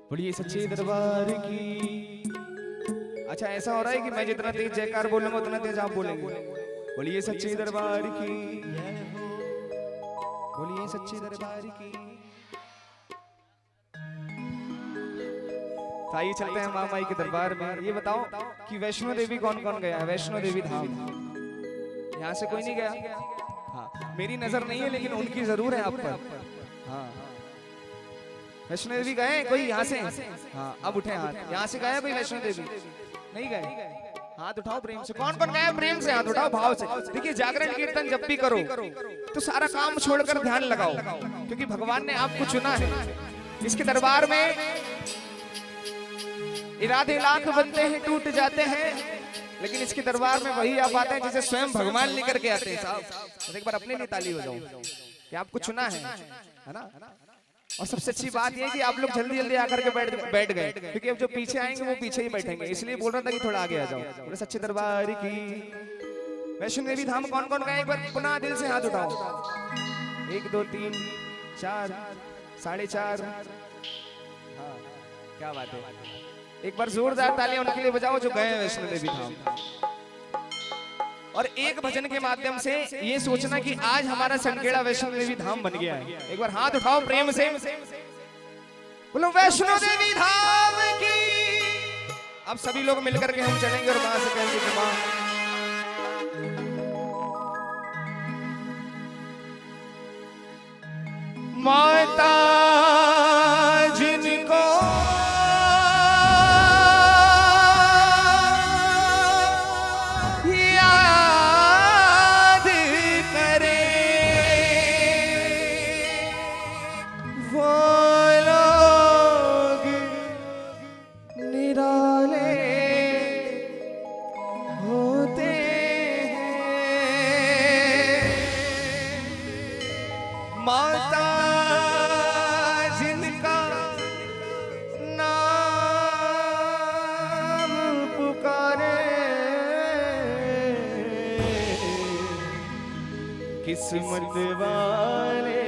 बोलिए सच्चे दरबार की। अच्छा ऐसा हो रहा है कि मैं जितना तेज जयकार बोलूंगा उतना तेज आप बोलेंगे। बोलिए सच्चे दरबार की, बोलिए सच्चे दरबार की। तो आइए चलते हैं माँ माई के दरबार में। ये बताओ कि वैष्णो देवी कौन कौन गया है? वैष्णो देवी धाम यहाँ से कोई नहीं गया? हाँ मेरी नजर नहीं है लेकिन उनकी जरूर है आप पर। हाँ वैष्णो देवी गए कोई यहाँ से? हाँ अब उठे हाथ। यहाँ से गए कोई वैष्णो देवी? नहीं गए? हाथ उठाओ प्रेम से। कौन कौन गया प्रेम से हाथ उठाओ भाव से। देखिए जागरण कीर्तन जब भी करो तो सारा काम छोड़कर ध्यान लगाओ, क्योंकि भगवान ने आपको चुना है। इसके दरबार में इरादे लाख बनते हैं, टूट जाते हैं, लेकिन इसके दरबार में वही आ पाते हैं जिसे स्वयं भगवान लेकर के आते हैं। साहब एक बार अपने लिए ताली हो जाओ कि आपको चुना है ना। और सबसे अच्छी बात यह कि आप लोग जल्दी जल्दी आकर के बैठ गए, क्योंकि अब जो पीछे आएंगे वो पीछे ही बैठेंगे, इसलिए बोल रहा था कि थोड़ा आगे आ जाओ। बोले सच्चे दरबार की वैष्णो देवी धाम कौन कौन गए एक बार पुनः दिल से हाथ उठाओ। 1 2 3 4 4.5। हाँ क्या बात है। एक बार जोरदार तालियां उनके लिए बजाओ जो गए वैष्णो देवी धाम। और एक भजन के माध्यम से ये सोचना कि आज हमारा संकेड़ा वैष्णो देवी धाम बन गया है। एक बार हाथ उठाओ प्रेम से, बोलो वैष्णो देवी धाम की। अब सभी लोग मिलकर के हम चलेंगे और वहां से कहेंगे कि मां माता जिनको माता जिनका नाम पुकारे किस्मत वाले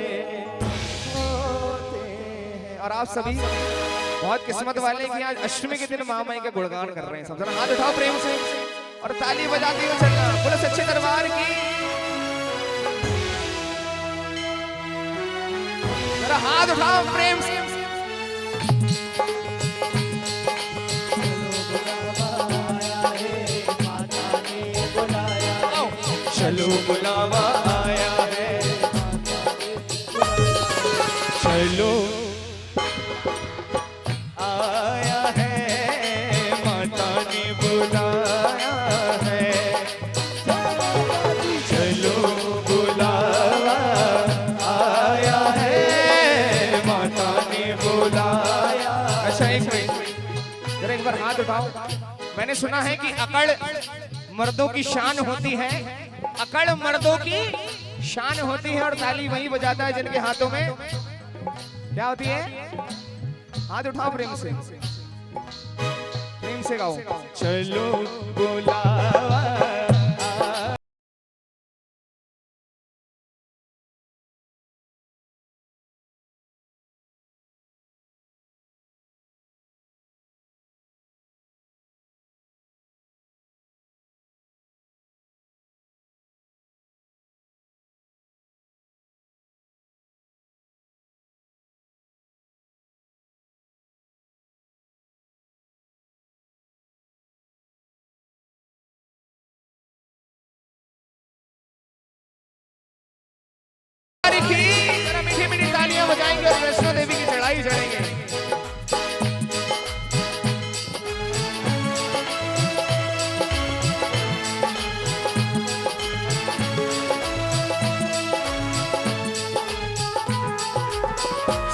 होते हैं। और आप सभी बहुत किस्मत वाले कि आज अष्टमी के दिन महामाई का गुणगान कर रहे हैं। सब जरा हाथ उठाओ प्रेम से और ताली बजाते हुए चलना। बोलो सच्चे दरबार की। जरा हाथ उठाओ प्रेम से। चलो बुलावा आया है, चलो आया है, माता ने बुलाया है, चलो बुलावा आया है, माता ने बुलाया। अच्छा एक मिनट जरा एक बार हाथ उठाओ। मैंने सुना है कि अकड़ मर्दों की शान होती है, अकड़ मर्दों की शान होती है, और ताली वही बजाता है जिनके हाथों में क्या होती है। हाथ उठाओ प्रेम से, प्रेम से गाओ। चलो बुलावा जरा मीठी मीठी तालियां बजाएंगे और वैष्णो देवी की चढ़ाई चढ़ेंगे।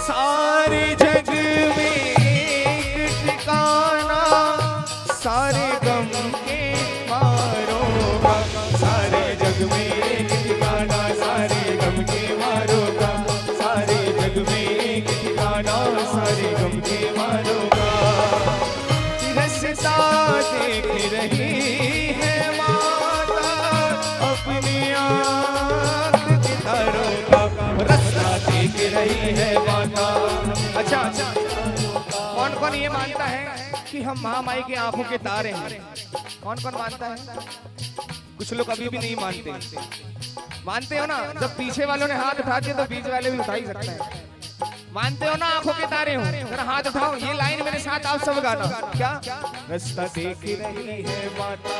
सारे जग में एक ठिकाना, सारे गम के मारो, सारे जग में एक ठिकाना, सारे गम के मारो का, सारे जग में एक ठिकाना, सारे गम के मारो का। रास्ता देख रही है माता अपनी आँख सितारों का, रास्ता देख रही है माता। अच्छा अच्छा, कौन कौन ये मानता है कि हम महामाई की आंखों के तारे हैं? कौन कौन मानता है? कुछ लोग अभी भी नहीं मानते। मानते हो ना? जब पीछे वालों ने हाथ उठा दिया तो बीच वाले भी उठा ही सकते हैं। मानते हो ना आंखों के तारे हो? जरा हाथ उठाओ। ये लाइन मेरे साथ आप सब गाना। क्या? रास्ता देख रही है माता,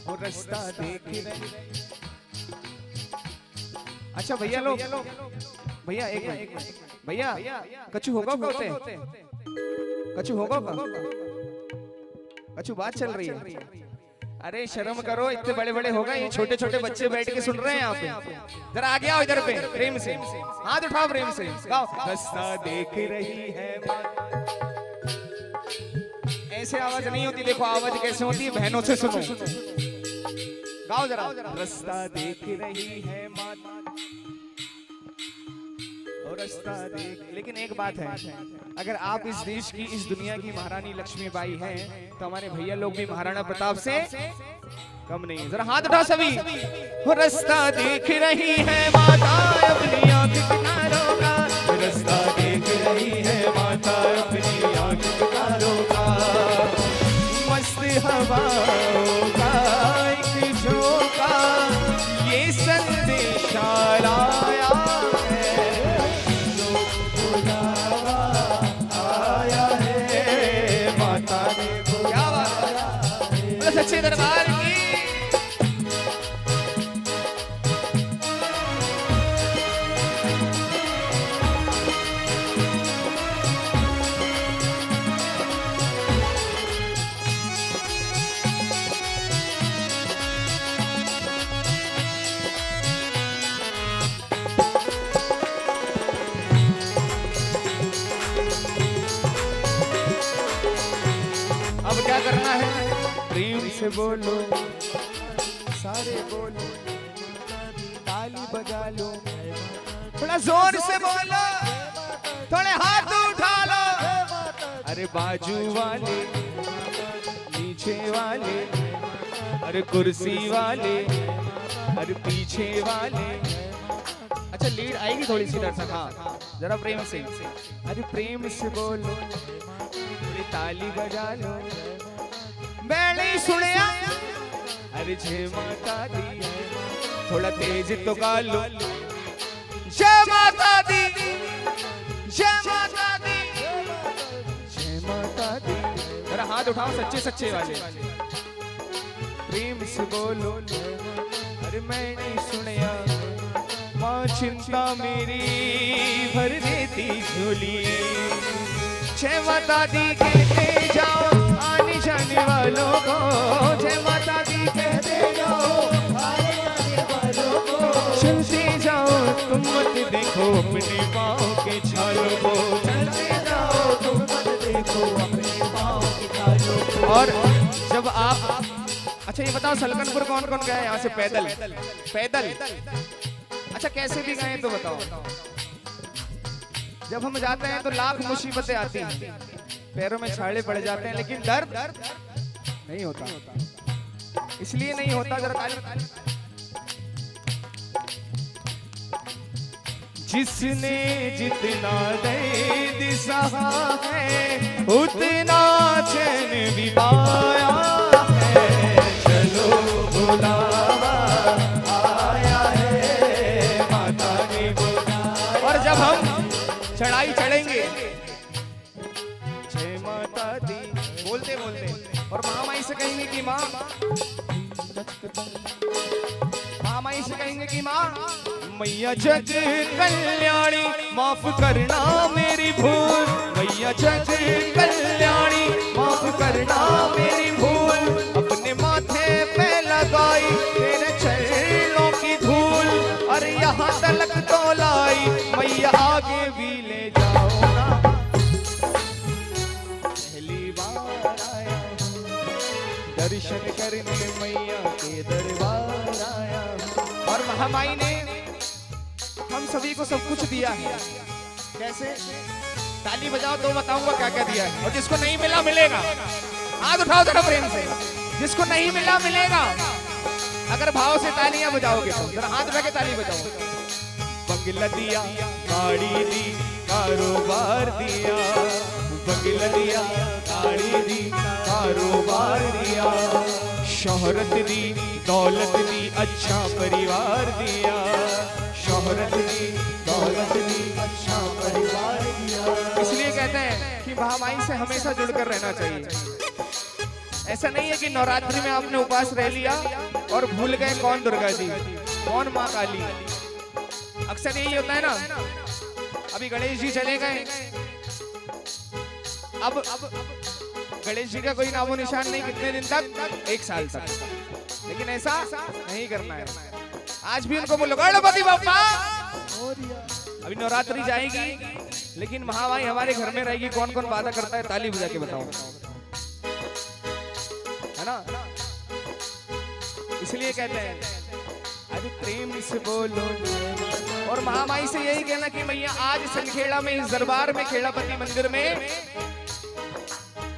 वो रास्ता देख रही। अच्छा भैया लोग, भैया एक मिनट, भैया कछु होगा होते? कछु होगा? अच्छी बात चल रही है। अरे शर्म करो, इतने बड़े बड़े हो गए, ये छोटे छोटे बच्चे बैठ के सुन रहे हैं यहाँ पे। जरा आगे आओ इधर पे, प्रेम से हाथ उठाओ, प्रेम से गाओ। रास्ता देख रही है माँ। ऐसे आवाज नहीं होती, देखो आवाज कैसे होती है, बहनों से सुनो। गाओ जरा। रास्ता देख रही है माँ, और रास्ता देख। लेकिन एक बात है, अगर आप इस देश की, इस दुनिया की महारानी लक्ष्मीबाई हैं, तो हमारे भैया लोग भी महाराणा प्रताप से कम नहीं है। जरा हाथ उठाओ सभी। वो रास्ता देख रही है माता अपनी आंख किनारों का, रास्ता देख रही है माता अपनी आंख किनारों का। मस्त हवाओं का एक झोंका ये संदेशा लाया है, बुलावा आया है माता ने। क्या बात है, सच्चे दरबार की। अब क्या करना है, प्रेम से बोलो, सारे बोलो, ताली बजा लो, थोड़ा जोर से बोलो, थोड़े हाथ उठा लो। अरे बाजू वाले, नीचे वाले, अरे कुर्सी वाले, अरे पीछे वाले। अच्छा लीड आएगी थोड़ी सी दर्शक, हाँ जरा प्रेम से। अरे प्रेम से बोलो, ताली बजा लो, मैं नहीं सुनिया। अरे जय माता दी, थोड़ा तेज तो गा लो। जय माता दी, जय माता दी, जय माता दी। जरा हाथ उठाओ सच्चे सच्चे वाले, प्रेम से बोलो। अरे मैं नहीं सुनिया, माँ चिंता मेरी भर देती झोली। जय माता दी कहते जाओ आने जाने वालों को, जय माता दी कहते जाओ आने जाने वालों को। चलते जाओ तुम मत देखो अपने पाँव के छालों को, चलते जाओ तुम मत देखो अपने पाँव के छालों को। और जब आप, अच्छा ये बताओ सलकनपुर कौन कौन गया यहाँ से पैदल? पैदल। अच्छा कैसे भी गए तो बताओ। जब हम जाते हैं तो लाख मुसीबतें आती हैं, पैरों में छाले पड़ जाते हैं, लेकिन दर्द नहीं होता। इसलिए नहीं होता, जरा जिसने जितना दर्द सहा है उतना चैन भी पाया है। चलो बुलावा आया है माता ने बुलाया। और जब हम चढ़ाई चढ़ेंगे, जय माता दी बोलते बोलते, और महामाई से कहेंगे कि माँ, महामाई से कहेंगे कि माँ मैया जग कल्याणी माफ करना मेरी भूल। मैया जग कल्याणी माफ करना मेरी भूल। अपने माथे पे लगाई तेरे चरणों की धूल, अरे यहाँ तलक तो लाई मैया आगे भी ले जाओ ना। पहली बार आया दर्शन करने मैया के दरबार आया। और महामाई ने हम सभी को सब कुछ दिया है। कैसे? ताली बजाओ तो बताऊंगा क्या क्या दिया है। और जिसको नहीं मिला मिलेगा, हाथ उठाओ जरा प्रेम से। जिसको नहीं मिला मिलेगा, अगर भाव से तालियां बजाओगे तो जरा हाथ उठा के ताली बजाओ। बंगला दिया, गाड़ी दी, कारोबार दिया। बंगला दिया, गाड़ी दी, कारोबार दिया। शोहरत दी, दौलत दी, अच्छा परिवार दिया। शोहरत दी, दौलत दी, अच्छा परिवार दिया। इसलिए कहते हैं कि महामाई से हमेशा जुड़कर रहना चाहिए। ऐसा नहीं है कि नवरात्रि में आपने उपवास रह लिया और भूल गए कौन दुर्गा जी, कौन माँ काली। अक्सर यही होता है ना। अभी गणेश जी चले गए, अब गणेश जी का कोई नामो निशान नहीं, कितने दिन तक? 1 साल तक। लेकिन ऐसा नहीं करना है। आज भी उनको बोलो गणपति बप्पा। अभी नवरात्रि जाएगी, लेकिन महामाई हमारे घर में रहेगी। कौन कौन वादा करता है? ताली बजा के बताओ, है ना? इसलिए कहते हैं अरे प्रेम से बोलो। और महामाई से यही कहना कि मैया आज सनखेड़ा में, इस दरबार में, खेड़ापति मंदिर में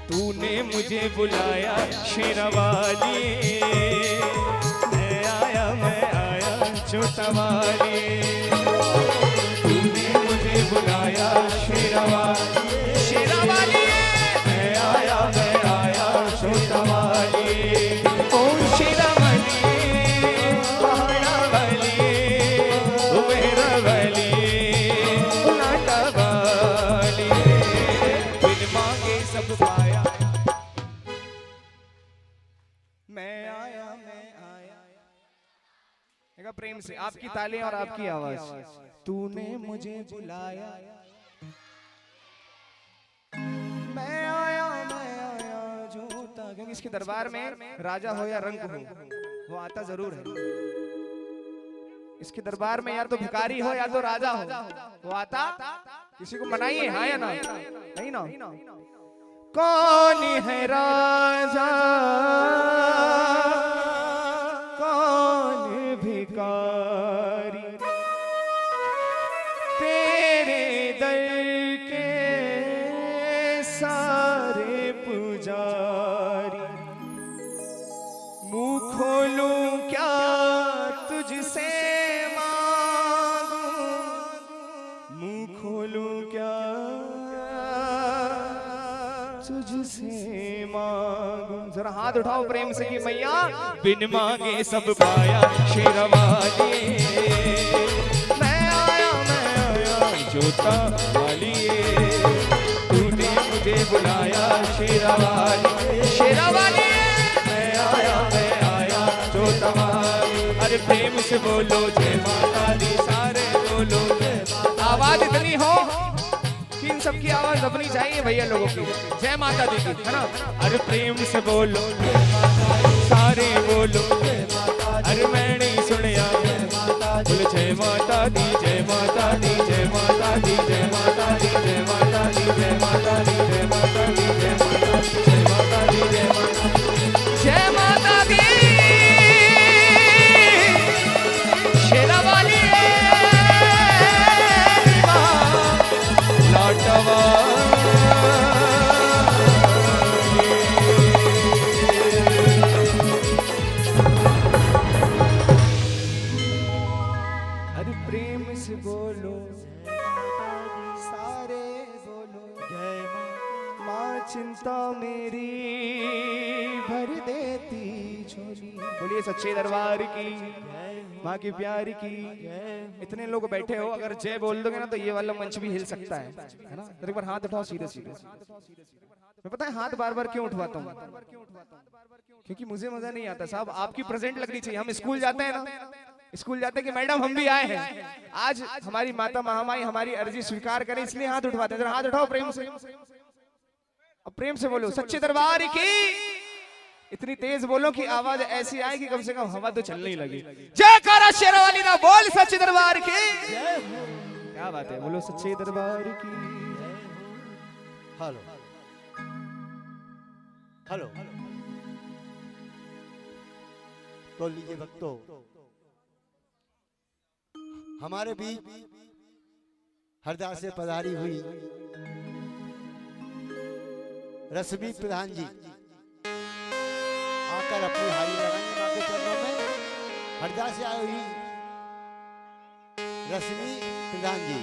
तूने मुझे बुलाया शेरावाली, मैं आया चोटावाली। तूने मुझे बुलाया शेरावाली, शेरावाली, मैं आया चोटावाली। ओ शेरावाली, पहाड़ावाली, उमेरावाली, नाटावाली, बिन मांगे सब पाया, मैं आया। देखा प्रेम से, आपकी तालियां और आपकी आवाज। तूने मुझे बुलाया, मैं आया जोता। क्योंकि इसके दरबार में राजा हो या रंक हो, वो आता जरूर है। इसके दरबार में या तो भिखारी हो या तो राजा हो, वो आता। किसी को मनाइए, हाँ या ना? नहीं ना? कौन है राजा, कौन भिखारी, तेरे दर के सारे पुजारी। मुंह खोलूं क्या तुझसे मांगूं, मुंह खोलूं क्या तुझसे मांगूं। जरा हाथ उठाओ प्रेम से कि मैया बिन मांगे सब पाया शेरावाली, मैं आया जोता वाली। तूने मुझे बुलाया शेरावाली, शेरावाली, मैं आया जोता वाली। अरे प्रेम से बोलो जय माता दी, सारे बोलो जय माता। आवाज इतनी हो कि इन सबकी आवाज दबनी चाहिए भैया लोगों की। जय माता दी की, है ना? अरे प्रेम से बोलो सारे बोलो, अरे मैं नहीं सुनिया बोलो जय माता दी, जय माता दी, जय माता दी, जय माता दी, जय माता दी, जय माता दी, जय माता दी, जय माता दी, जय माता दी, जय माता दी, जय माता दी। शेरावाली लाटवा, अरे प्रेम से बोलो सारे बोलो जय माँ, चिंता मेरी भर देती झोली। बोलिए सच्चे दरबार की, माँ की प्यार की। इतने लोग बैठे हो, अगर जय बोल दोगे ना तो ये वाला मंच भी हिल सकता है ना? तो एक बार हाथ उठाओ सीधे सीधे। मैं पता है हाथ बार बार क्यों उठवाता हूँ? क्योंकि मुझे मजा नहीं आता साहब, आपकी प्रेजेंट लगनी चाहिए। हम स्कूल जाते हैं ना, स्कूल जाते हैं कि मैडम हम भी आए हैं, आज हमारी माता महामाई हमारी अर्जी स्वीकार करें, इसलिए हाथ उठवाते हैं। जरा हाथ उठाओ प्रेम से, अब प्रेम से बोलो सच्चे दरबार की। इतनी तेज बोलो कि आवाज ऐसी आए कि कम से कम हवा तो चलने ही लगी। जयकारा शेरावाली ना बोल सच्चे दरबार की। क्या बात है, बोलो सच्चे दरबार की। हेलो हेलो, तो लीजिए भक्तों, हमारे बीच हरदा से पधारी हुई रश्मि प्रधान जी आकर अपनी हारी लगाएंगे मां के चरणों में। हरदा से आई हुई रश्मि प्रधान जी।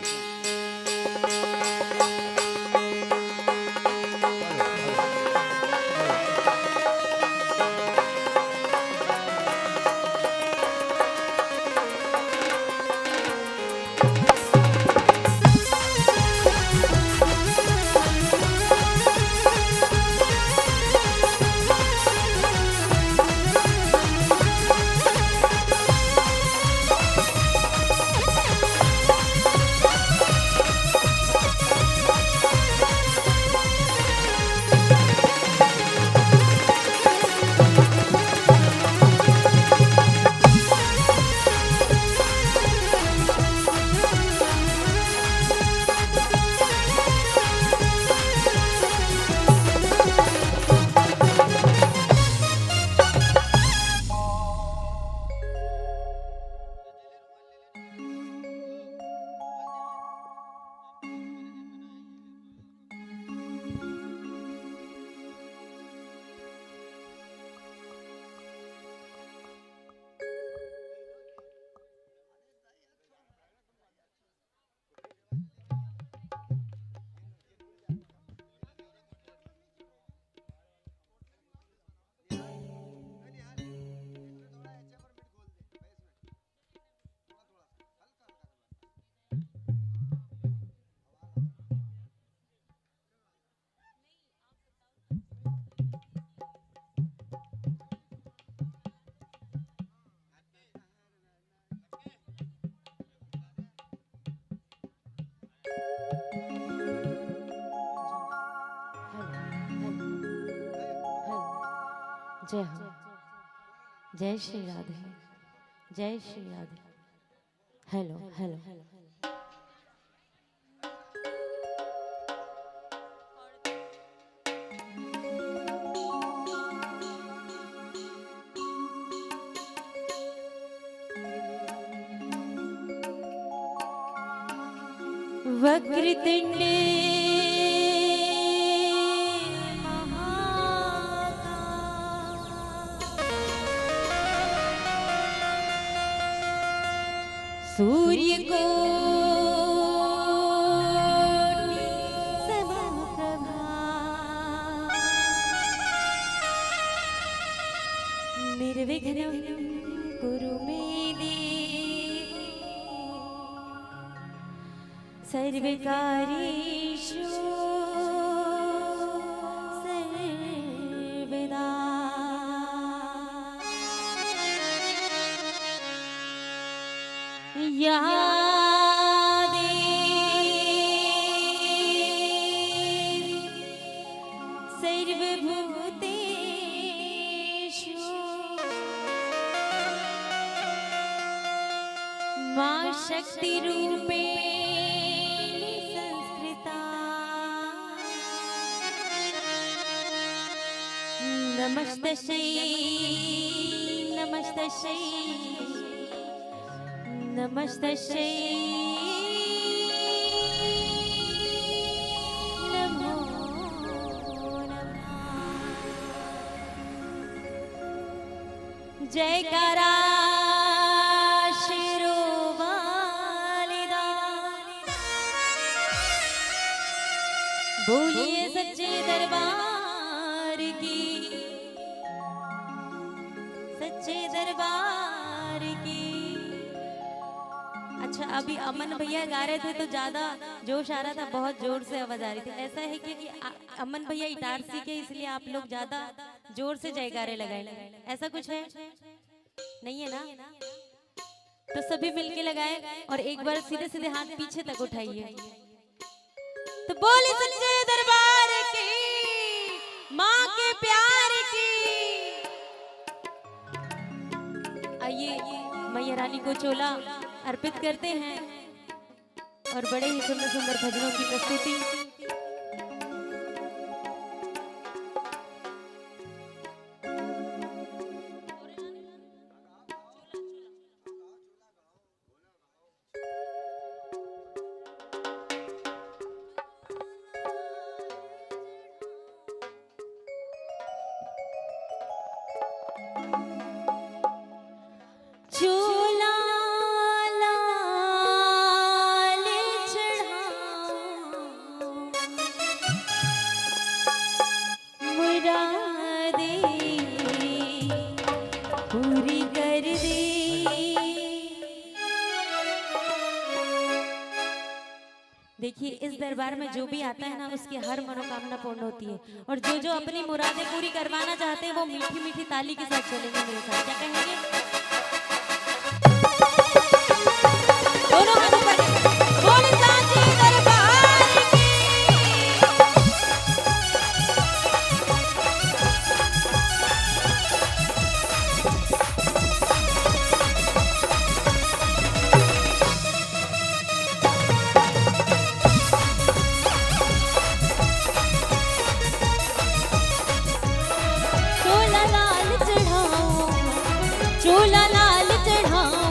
जय हो, जय श्री राधे, जय श्री राधे। हेलो हेलो वक्रतुंड सूर्य को समप्रभा निर्विघ्नं कुरु मे देव सर्वकार्येषु सर्वदा। या देवी सर्वभूतेषु मा शक्तिरूपेण संस्कृता। नमस्तस्यै नमस्तस्यै नमस्तस्यै नमो नमः। जयकारा शिरोवालिदा बोलिए सच्चे दरबार की, सच्चे दरबार की। अच्छा, अभी अमन भैया गा रहे थे तो ज्यादा जोश आ रहा था, बहुत जोर से आवाज आ रही थी। ऐसा है क्योंकि अमन भैया गिटार सीखे इसलिए आप लोग ज्यादा जोर से जयकारे लगाए, ऐसा कुछ है? नहीं है ना? तो सभी मिलके लगाए और एक बार सीधे सीधे हाथ पीछे तक उठाइए। तो बोले सच्चे दरबार की, माँ के प्यार की। आइए मैया रानी को चोला अर्पित करते हैं और बड़े ही सुंदर सुंदर भजनों की प्रस्तुति। चोला लाल चढ़ाओ, मुरादे पूरी कर दे। देखिए, इस दरबार में जो भी आता है ना, उसकी हर मनोकामना पूर्ण होती है। और जो जो अपनी मुरादें पूरी करवाना चाहते हैं वो मीठी मीठी ताली के साथ चलेंगे मेरे साथ। क्या कहेंगे? दोनों हाथ ऊपर करके बोले साचे दरबार की। चोला लाल चढ़ाओ, चोला लाल चढ़ाओ,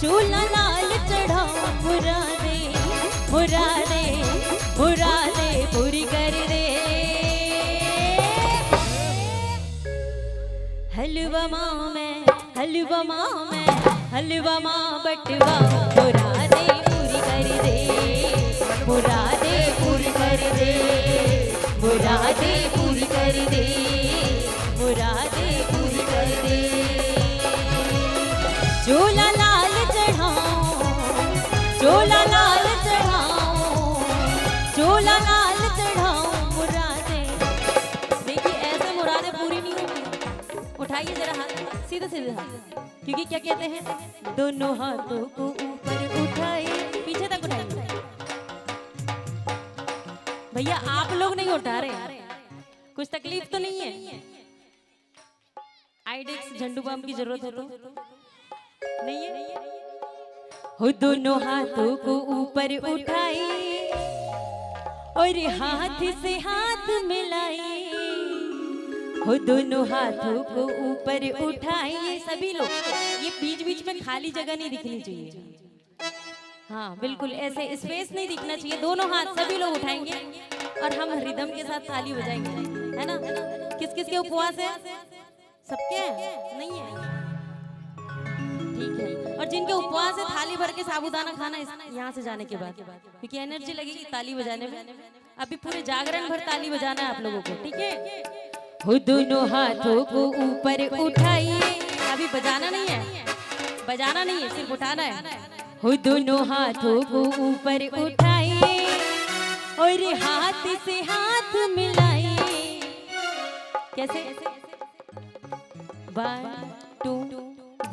चोला लाल चढ़ाओ, मुरादे मुरादे मुरादे पूरी कर दे। हलवा माँ में, हलवा माँ में, हलवा माँ बटवा, मुरादे पूरी कर दे, मुरादे पूरी कर दे, मुरादे पूरी कर दे, मुरादे पूरी कर दे। चोला लाल चढ़ाओ, चोला लाल चढ़ाओ, चोला लाल चढ़ाओ, मुरादे। देखिए, ऐसे मुरादे पूरी नहीं होती। उठाइए जरा हाथ, सीधे सीधे हाथ, क्योंकि क्या कहते हैं, दोनों हाथों को ऊपर उठाए, पीछे तक उठाइए। भैया आप लोग नहीं उठा रहे, कुछ तकलीफ तो नहीं है? आइडेक्स झंडू बम की जरूरत है तो नहीं है? हो दोनों हाथों को ऊपर उठाई और हाथ से हाथ मिलाई, हो दोनों हाथों को ऊपर उठाइए सभी लोग। ये बीच बीच में खाली जगह नहीं दिखनी चाहिए, हाँ बिल्कुल ऐसे स्पेस नहीं दिखना चाहिए। दोनों हाथ सभी लोग उठाएंगे और हम रिदम के साथ ताली बजाएंगे, है ना? किस किस के उपवास है? सबके हैं? नहीं है? ठीक है। और जिनके उपवास है थाली भर के साबूदाना खाना यहाँ से जाने के बाद, क्योंकि एनर्जी लगेगी ताली बजाने में। अभी पूरे जागरण भर ताली बजाना है आप लोगों को, ठीक है? हो दोनों हाथों को ऊपर उठाइए, अभी बजाना नहीं है, बजाना नहीं है, सिर्फ उठाना है। हो दोनों हाथों को ऊपर उठाइए और हाथ से हाथ मिलाइए। कैसे? 1 2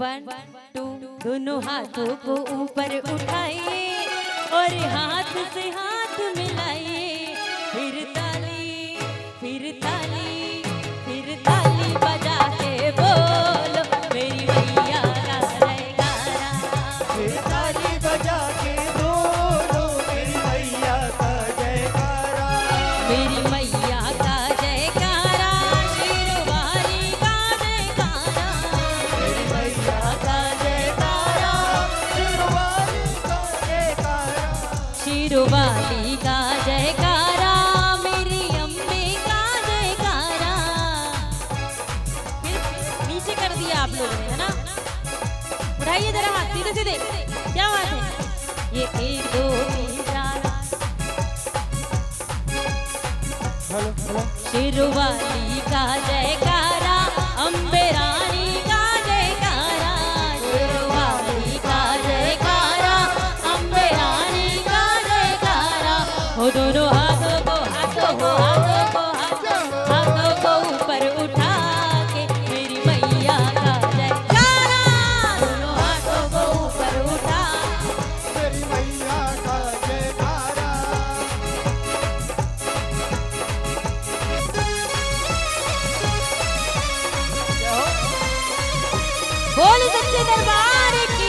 1 2, दोनों हाथों को ऊपर उठाइए और हाथ से हाथ मिलाइए। फिर ताली, फिर ताली, फिर ताली बजा के बोलो मेरी मैया का जयकारा। फिर ताली बजा के बोलो मेरी मैया का जयकारा। मेरी मैया का जयकारा, शेरवाली का जयकारा। मेरी मैया का जयकारा, शेरवाली का जयकारा। शेरवाली का जयकारा, मेरी अम्बे का जयकारा। फिर नीचे कर दिया आप लोगों ने, है ना? उठाइए जरा हाथ सीधे सीधे, क्या बात है? ये 1 2 3 4। शेरवाली का जयकारा, अम्बे रानी का जयकारा। शेरवाली का जयकारा, अम्बे रानी का जयकारा। हो दोनों हाथों को, हाथों को, हाथों को, हाथों को ऊपर उठा के मेरी मैया का जयकारा। दोनों हाथों को ऊपर उठा, मेरी मैया का जयकारा। बोल सच्चे दरबार की।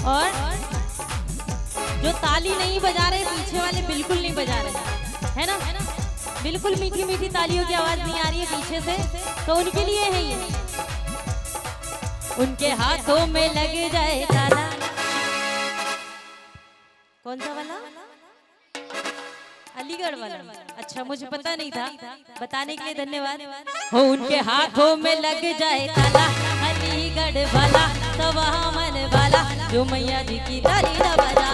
और जो ताली नहीं बजा रहे पीछे वाले, बिल्कुल नहीं बजा रहे, है ना? बिल्कुल मीठी मीठी तालियों की आवाज नहीं आ रही है पीछे से, तो उनके लिए है ये। उनके हाथों में लग जाए ताला। कौन सा वाला? अलीगढ़ वाला। अच्छा, मुझे पता नहीं था, बताने के लिए धन्यवाद। हो उनके हाथों में लग जाए ताला, अलीगढ़ वाला, सवामन वाला, जो मैया जी की ताली न बजा।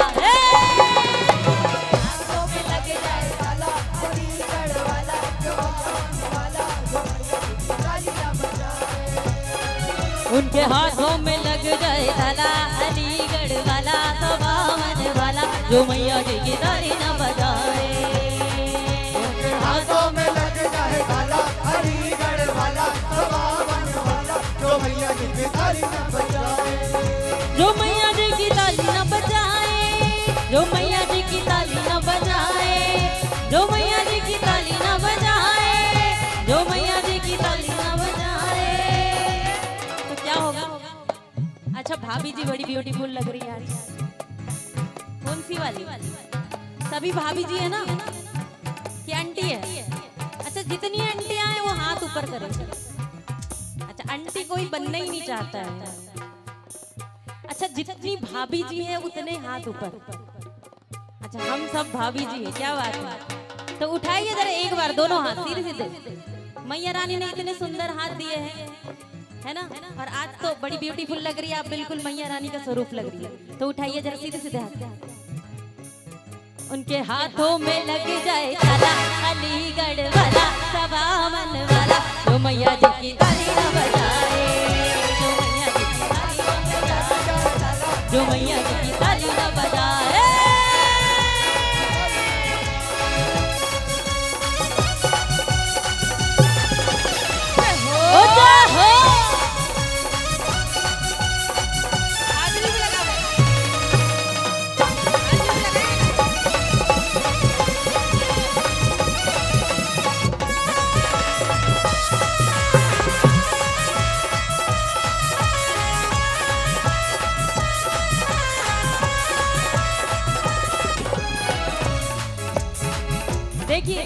हाथों में लग जाए ताला, अलीगढ़ वाला, सवामन वाला, जो मैया जी की ताली न बजा। उनके हाथों में लग जाए ताला, अलीगढ़ वाला, सवामन वाला, जो मैया जी की ताली न बजाए। हाथों में लग जाए ताला, अलीगढ़ वाला, सवामन वाला, जो मैया जी की ताली न बजाए। जो मैया जी की ताली न बजाए, जो मैया जी की ताली न बजाए, जो मैया जी की ताली न बजाए, जो मैया जी की ताली न बजाए, तो क्या होगा? अच्छा, भाभी जी बड़ी ब्यूटीफुल लग रही है आज। कौन सी वाली? सभी भाभी जी है ना कि आंटी है? अच्छा, जितनी आंटियां हैं वो हाथ ऊपर करें। अच्छा, आंटी कोई बनना ही नहीं चाहता है। अच्छा, जितनी भाभी जी है उतने हाथ ऊपर। अच्छा, हम सब भाभी जी है, क्या बात है? तो उठाइए जरा एक बार दोनों हाथ सीधे सीधे। मैया रानी ने इतने सुंदर हाथ दिए हैं, है ना? और आज तो बड़ी ब्यूटीफुल लग रही है आप, बिल्कुल मैया रानी का स्वरूप लग रही है। तो उठाइए जरा सीधे सीधे हाथ। उनके हाथों में लग जाए ताला, अलीगढ़ वाला सवा मन वाला, जो मैया जी की ताली न बजाए, जो मैया जी की ताली न बजाए, जो मैया जी की ताली न बजाए। देखिए,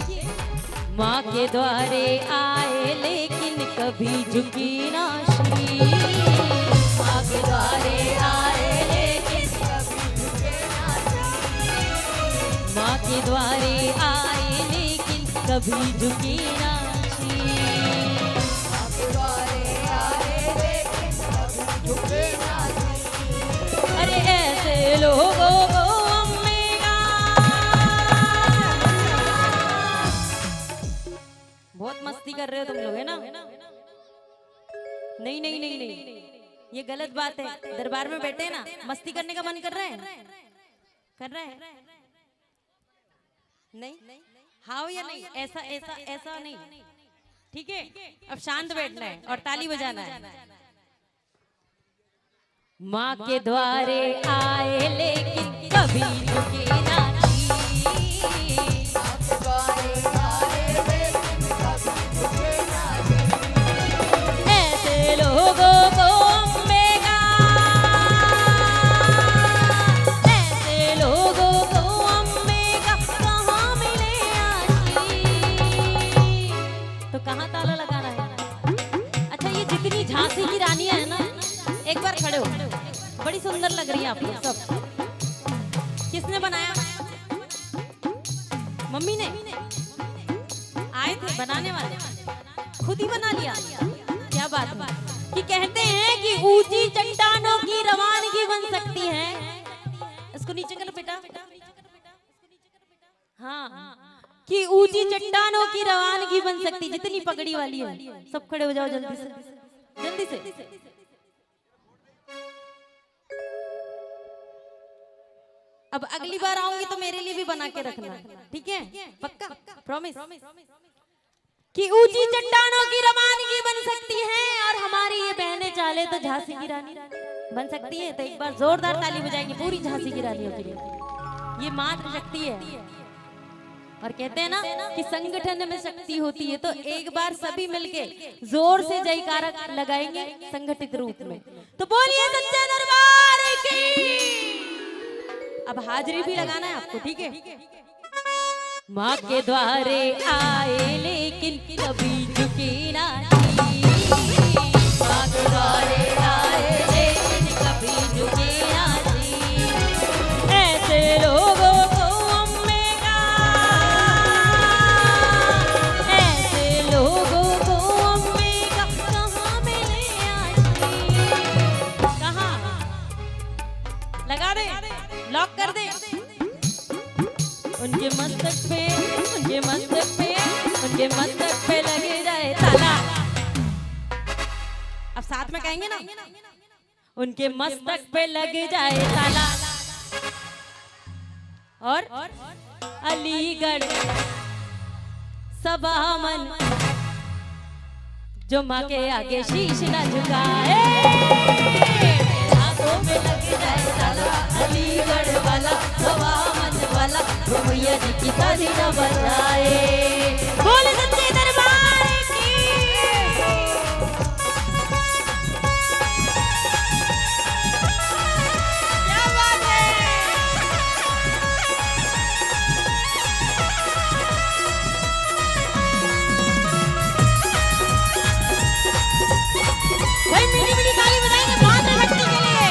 माँ के द्वारे आए लेकिन कभी झुकी ना श्री, माँ के द्वारे आए लेकिन कभी झुके ना श्री, माँ के द्वारे आए लेकिन कभी झुकी ना श्री, माँ के द्वारे आए लेकिन कभी झुके ना श्री। अरे ऐसे लोगों को बहुत मस्ती कर रहे हो तुम लोग, है ना? नहीं नहीं नहीं नहीं, ये गलत बात है। दरबार में बैठे ना, मस्ती करने का मन कर रहा है? कर रहा है? नहीं? हाँ या नहीं? ऐसा ऐसा ऐसा नहीं, ठीक है? अब शांत बैठना है और ताली बजाना है। माँ के द्वारे आए लेकिन कभी झुके ना, बड़ी सुंदर लग रही है आप लोग सब। किसने बनाया? मम्मी ने? आए थे बनाने वाले, खुद ही बना लिया? क्या बात है। कि कहते हैं कि ऊंची चट्टानों की रवानगी बन सकती है। इसको नीचे कर लो बेटा। हाँ, कि ऊंची चट्टानों की रवानगी बन सकती, जितनी पगड़ी वाली है। सब खड़े हो जाओ जल्दी से, जल्दी से। अब अगली बार आऊंगी तो मेरे लिए भी बना के रखना, ठीक है? पक्का? प्रॉमिस? कि ऊंची चट्टानों की रवानगी बन सकती है और हमारी ये बहनें चाले तो झांसी की रानी बन सकती है। तो एक बार जोरदार ताली बजाएंगे पूरी झांसी की रानियों के लिए। ये मात्र शक्ति है। और कहते हैं ना कि संगठन में शक्ति होती है। तो एक बार सभी मिलके जोर से जयकारा लगाएंगे संगठित रूप में। तो बोलिए सच्चे दरबार की। अब हाजिरी भी लगाना है आपको, ठीक है? माँ के द्वारे आए लेकिन कभी झुकी ना, माँ के द्वारे आए लेकिन कभी झुकी ना। ऐसे लोगों को अम्मे का, ऐसे लोगों को अम्मे का कहाँ मिले आशी। कहाँ लगा दे, लॉक कर दे। उनके मस्तक पे, उनके मस्तक पे, उनके मस्तक पे लगे जाए ताला। अब साथ में कहेंगे ना, उनके मस्तक पे लगे जाए ताला। और अलीगढ़ सवा मन, जो माँ के आगे शीश न झुकाए, हाथों में लगे जाए ताला। अलीगढ़ वाला सवा मन वाला, जो मैया जी की ताली न बजाए। बोल सच्चे दरबार की। क्या बात है। भाई मीठी मीठी ताली बजाएंगे मात्र शक्ति के लिए।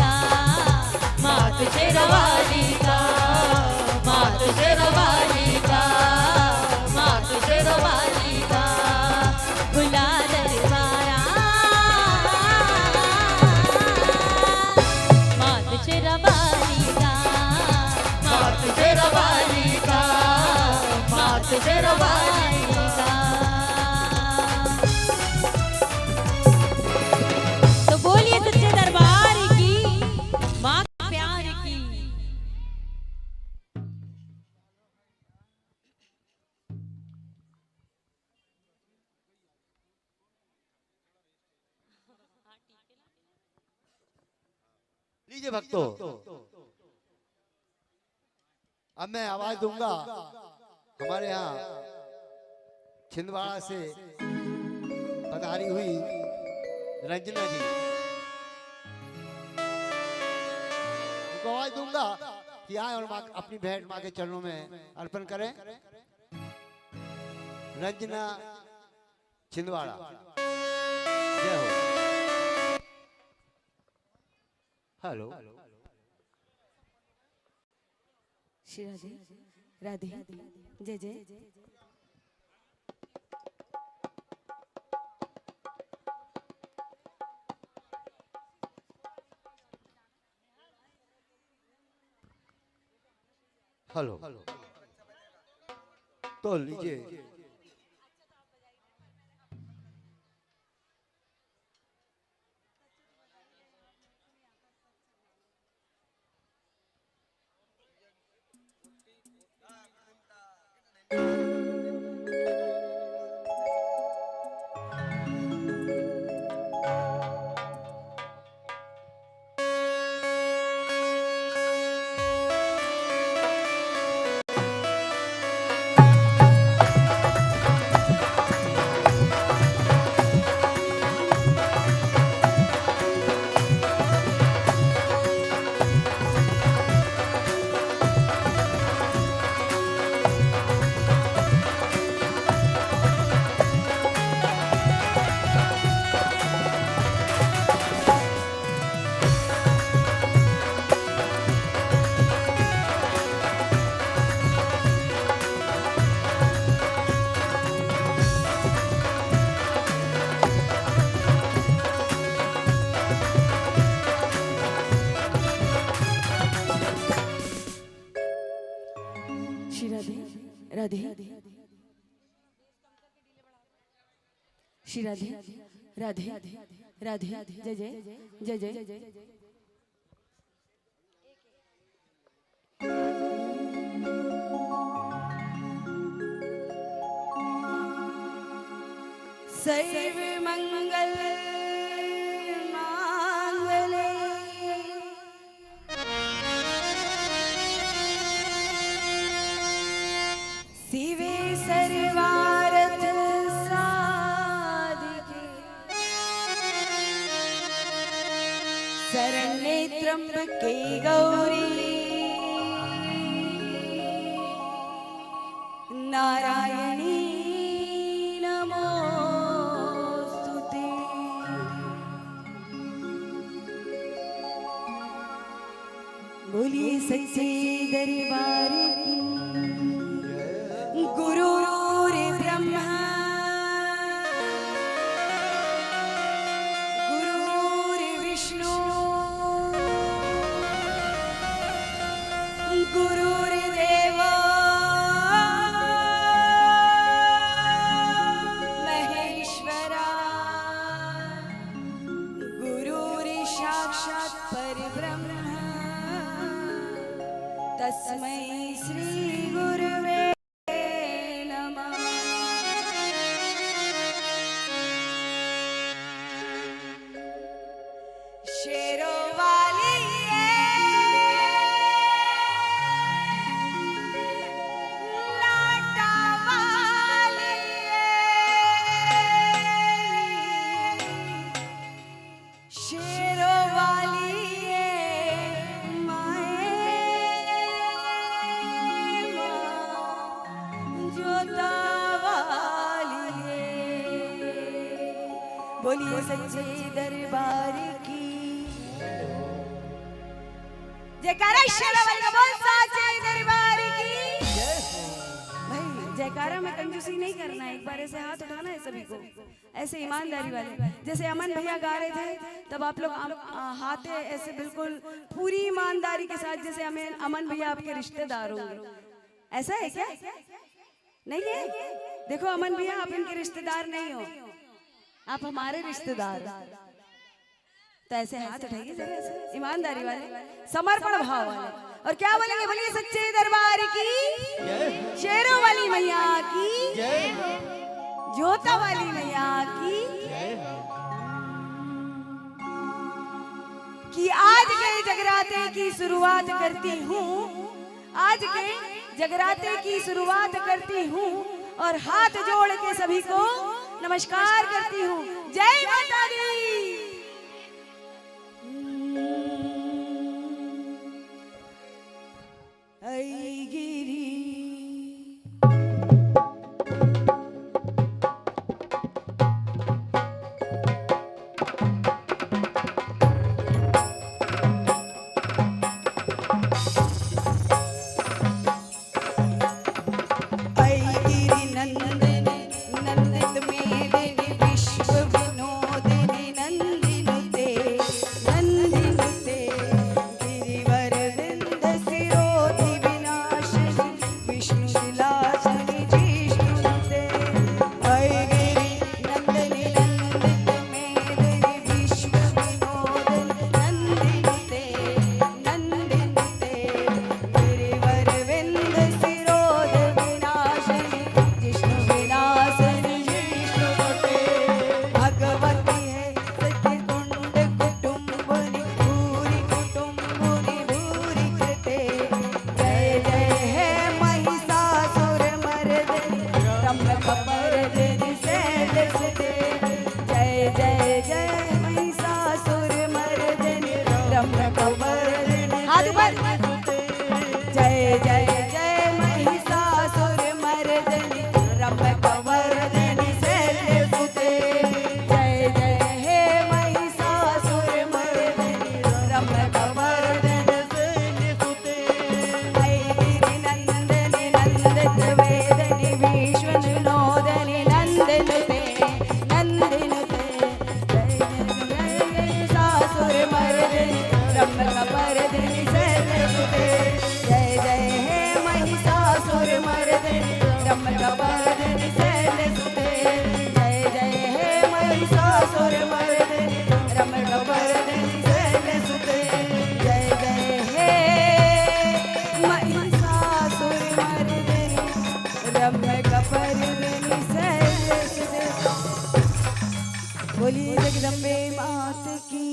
लीजिए भक्तों, अब मैं आवाज दूंगा हमारे यहाँ छिंदवाड़ा से पधारी हुई रंजना जी, उनको आवाज दूंगा कि आए और अपनी भेंट माँ के चरणों में अर्पण करें। रंजना छिंदवाड़ा, जय हो। हेलो, श्री राधे राधे जय जय। हेलो, तो लीजिए राधे श्री राधे राधे राधे जय जय जय जय जय। सर्व मंगल मांगले शिवे सर्वार्थ साधिके शरण्ये त्र्यंबके गौरी नारायणी नमोस्तुते। बोलिए सच्चे दरबार की गुरुर ब्रह्मा गुरुर विष्णु गुरुर्देव महेश्वरा गुरुर साक्षात् परब्रह्म तस्मै श्री गुरुवे नमः। शेरों वाली लाटा वाली शेरों वाली बोलिए सच्चे दरबार की जयकारा शेरावाली का बोल सच्चे दरबार की। भाई जयकारा में कंजूसी नहीं करना है, एक बार ऐसे हाथ उठाना है सभी को, ऐसे ईमानदारी वाले। जैसे अमन भैया गा रहे थे तब आप लोग हाथ ऐसे बिल्कुल पूरी ईमानदारी के साथ, जैसे हमें अमन भैया आपके रिश्तेदार होंगे। ऐसा है क्या? नहीं है? देखो अमन भैया आप इनके रिश्तेदार नहीं हो, आप हमारे रिश्तेदार। तो ऐसे हाथ उठाइए जरा, ऐसे ईमानदारी वाले, समर्पण भाव वाले। और क्या बोलेंगे? बोलिए सच्चे दरबार की, शेरों वाली मैया की, जोता वाली मैया की। कि आज के के जगराते की शुरुआत करती हूँ, आज के जगराते की शुरुआत करती हूँ और हाथ जोड़ के सभी को नमस्कार करती हूँ। जय माता दी। ऐ गिरी हाथ ऊपर। जय जय जय महिषासुर मर्दनी रम्यकवर्धिनी शैलसुते। जय जय हे महिषासुर मर्दनी रम्यकवर्धिनी शैलसुते। ऐगिरि नंदनी नंदित वेदनी विश्वविनोदनी नंदिनुते नंदिनुते। जय जय जय महिषासुर मर्दनी रम्यकवर्धिनी शैलसुते। जय जय हे महिषासुर मर्दनी रम्यकवर्धिनी शैलसुते। जय जय हे महिषासुर मर्दनी रम्यकवर्धिनी शैलसुते। जय जय हे महिषासुर मर्दनी रम्यकवर्धिनी शैलसुते। बोलिए जगदम्बे मात की।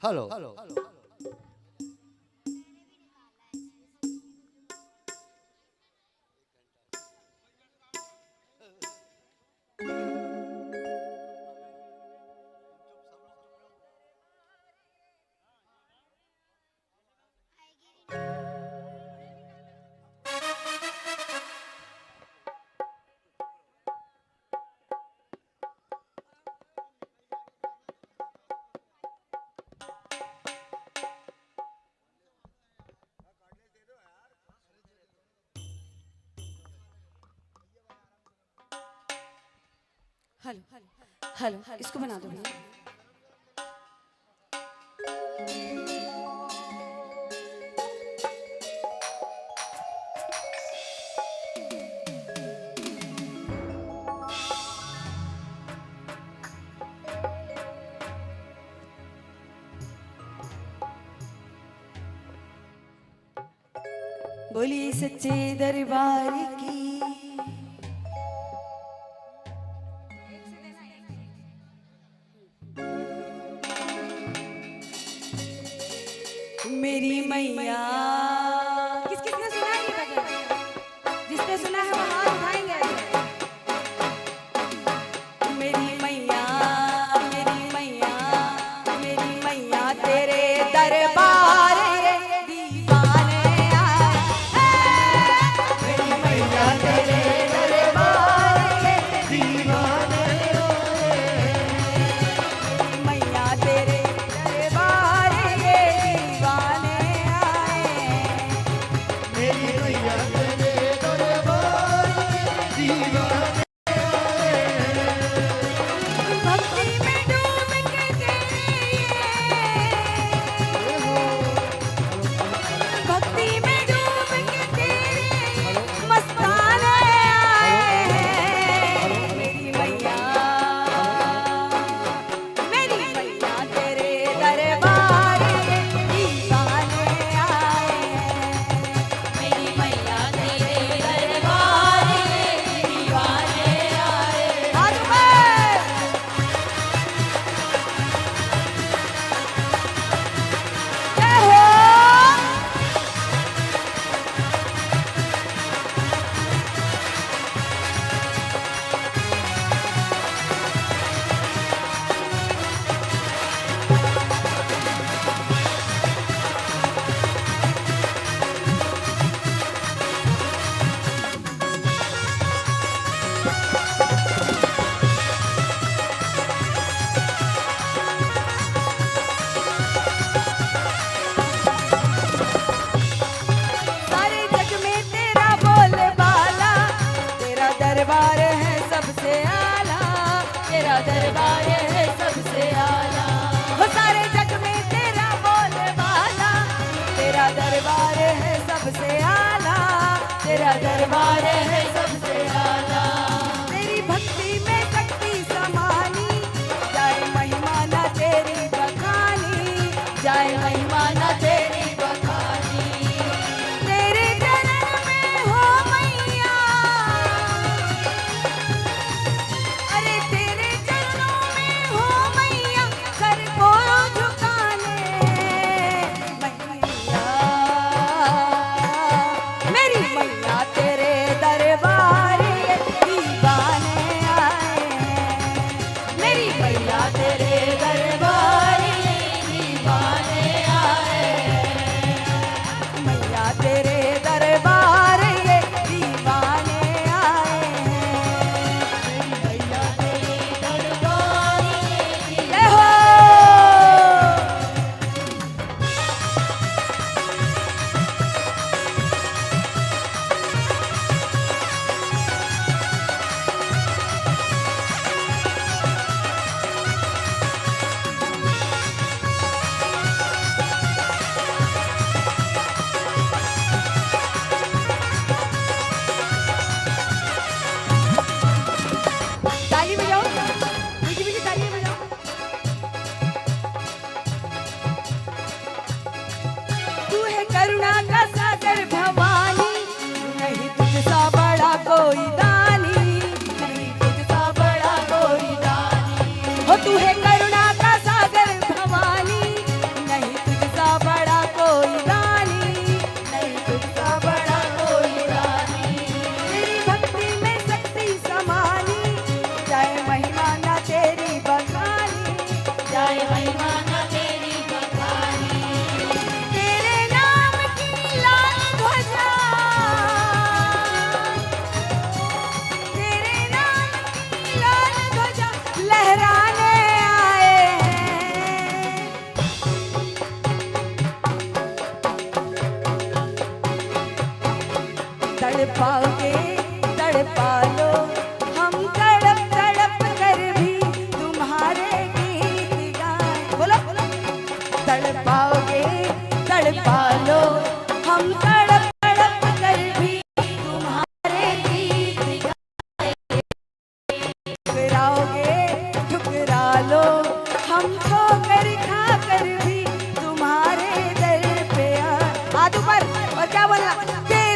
हेलो हेलो हेलो इसको बना दो भैया। बोलिए सच्चे दरबार की। मेरी मैया, किस किसने सुना है ये भजन? जिसने सुना है वो हाथ उठाएंगे। मेरी मैया, मेरी मैया, मेरी मैया तेरे दरबार दीवाने आए हैं। मेरी मैया तेरे दरबार दीवाने आए हैं। मेरी मैया तेरे दरबार दीवाने आए हैं। मेरी मैया तेरे दरबार दीवाने भक्ति में डूब के भक्ति में डूब के तेरे मस्ताने आए हैं। मेरी मैया, मेरी मैया तेरे दरबार दीवाने आए हैं। मेरी मैया तेरे दरबार दीवाने आए। हाथ ऊपर। जय हो। सारे जग में तेरा बोलबाला, तेरा दरबार है सबसे आला, तेरा दरबार है सबसे आला। हो सारे जग में तेरा बोलबाला, तेरा दरबार है सबसे आला, तेरा दरबार है सबसे आला। तेरी भक्ति में शक्ति समानी, जाए महिमा ना तेरी बखानी, जाए महिमा ना तेरी बखानी। तेरे चरण में हो मैया, अरे तेरे चरणों में हो मैया, सर को झुकाने। मैया, मेरी मैया तेरे दरबार दीवाने आए हैं। मेरी मैया तेरे दरबार दीवाने आए हैं। मैया तेरे दरबार ये दीवाने आए हैं। मैया तेरे दरबार ये जय हो। ताली बजाओ, मीठी मीठी ताली बजाओ। तू है करुणा का सागर भवानी, नहीं तुझसा बड़ा कोई दानी, नहीं तुझसा बड़ा कोई दानी। हो तू है करुणा का सागर भवानी, नहीं तुझसा बड़ा कोई दानी, नहीं तुझसा बड़ा कोई दानी। तेरी भक्ति में शक्ति समानी, जाए महिमा ना तेरी बखानी, जाए महिमा ना तेरी बखानी। तेरे नाम की लाल ध्वजा, तेरे नाम की लाल ध्वजा लहराने आए हैं। तड़पाओगे तड़पा लो, हम तड़प तड़प कर भी तुम्हारे गीत गाएं। बोलो तड़पाओगे तड़पा लो, हम तड़प तड़प कर भी तुम्हारे गीत गाएं। ठुकराओगे ठुकरा लो, हम ठोकर खा कर भी तुम्हारे दर पे हाथ ऊपर। और क्या बोलना? तेरे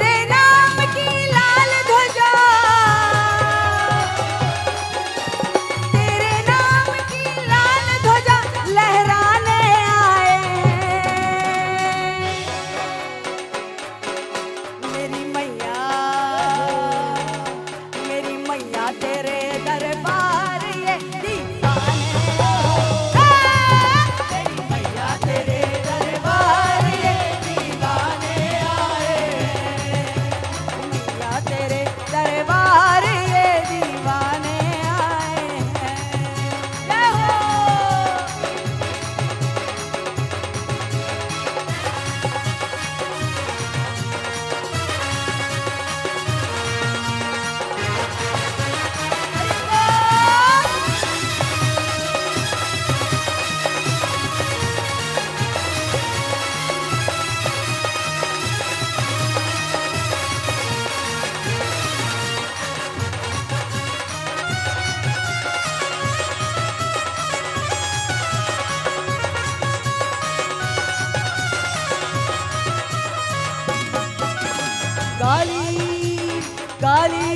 काली काली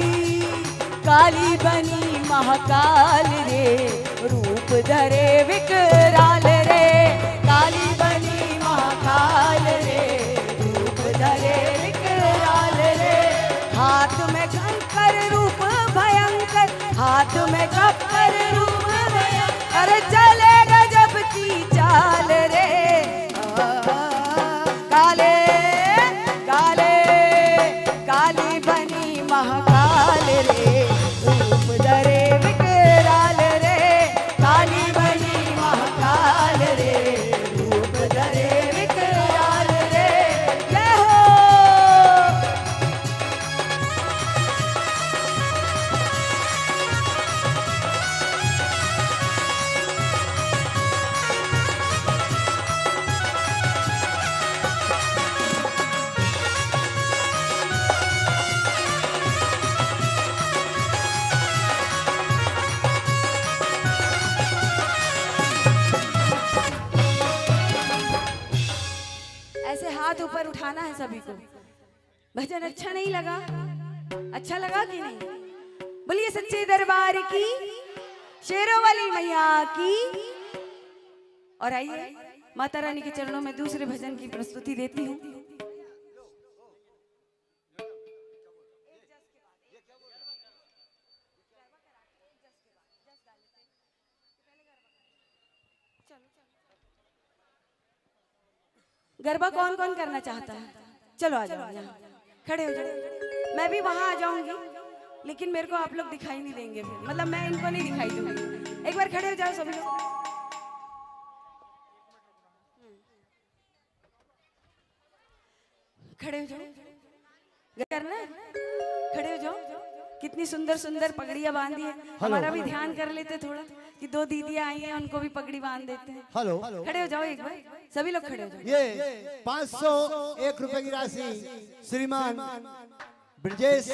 काली बनी महाकाल रे, रूप धरे विकराल रे, काली बनी महाकाल रे, रूप धरे विकराल रे, हाथ में कंकर रूप भयंकर, हाथ में कंकर रूप भयंकर, अरे चले गजब की चाल रे, काले काले काली बनी महाकाल रे, रूप धरे विकराल रे, काली बनी महाकाल रे, रूप धरे विकराल रे, जय हो। ऐसे हाथ ऊपर उठाना है सभी को। भजन अच्छा नहीं लगा? अच्छा लगा कि नहीं? बोलिए सच्चे दरबार की, शेरों वाली मैया की। और आइए माता रानी के चरणों में दूसरे भजन की प्रस्तुति देती हूँ। गरबा कौन कौन करना चाहता है? चलो आ जाओ यहाँ, खड़े हो जाओ। मैं भी वहां आ जाऊंगी, लेकिन मेरे को आप लोग दिखाई नहीं देंगे फिर, मतलब मैं इनको नहीं दिखाई दूंगी। एक बार खड़े हो जाओ सभी लोग, खड़े हो जाओ। करना है? खड़े हो जाओ। कितनी सुंदर सुंदर पगड़ियां बांधी है। हमारा भी ध्यान कर लेते थोड़ा कि दो दीदियां आई हैं, उनको भी पगड़ी बांध देते हैं। हेलो, खड़े हो जाओ एक बार, सभी लोग खड़े हो जाओ। ये 501 रुपए की राशि श्रीमान ब्रजेश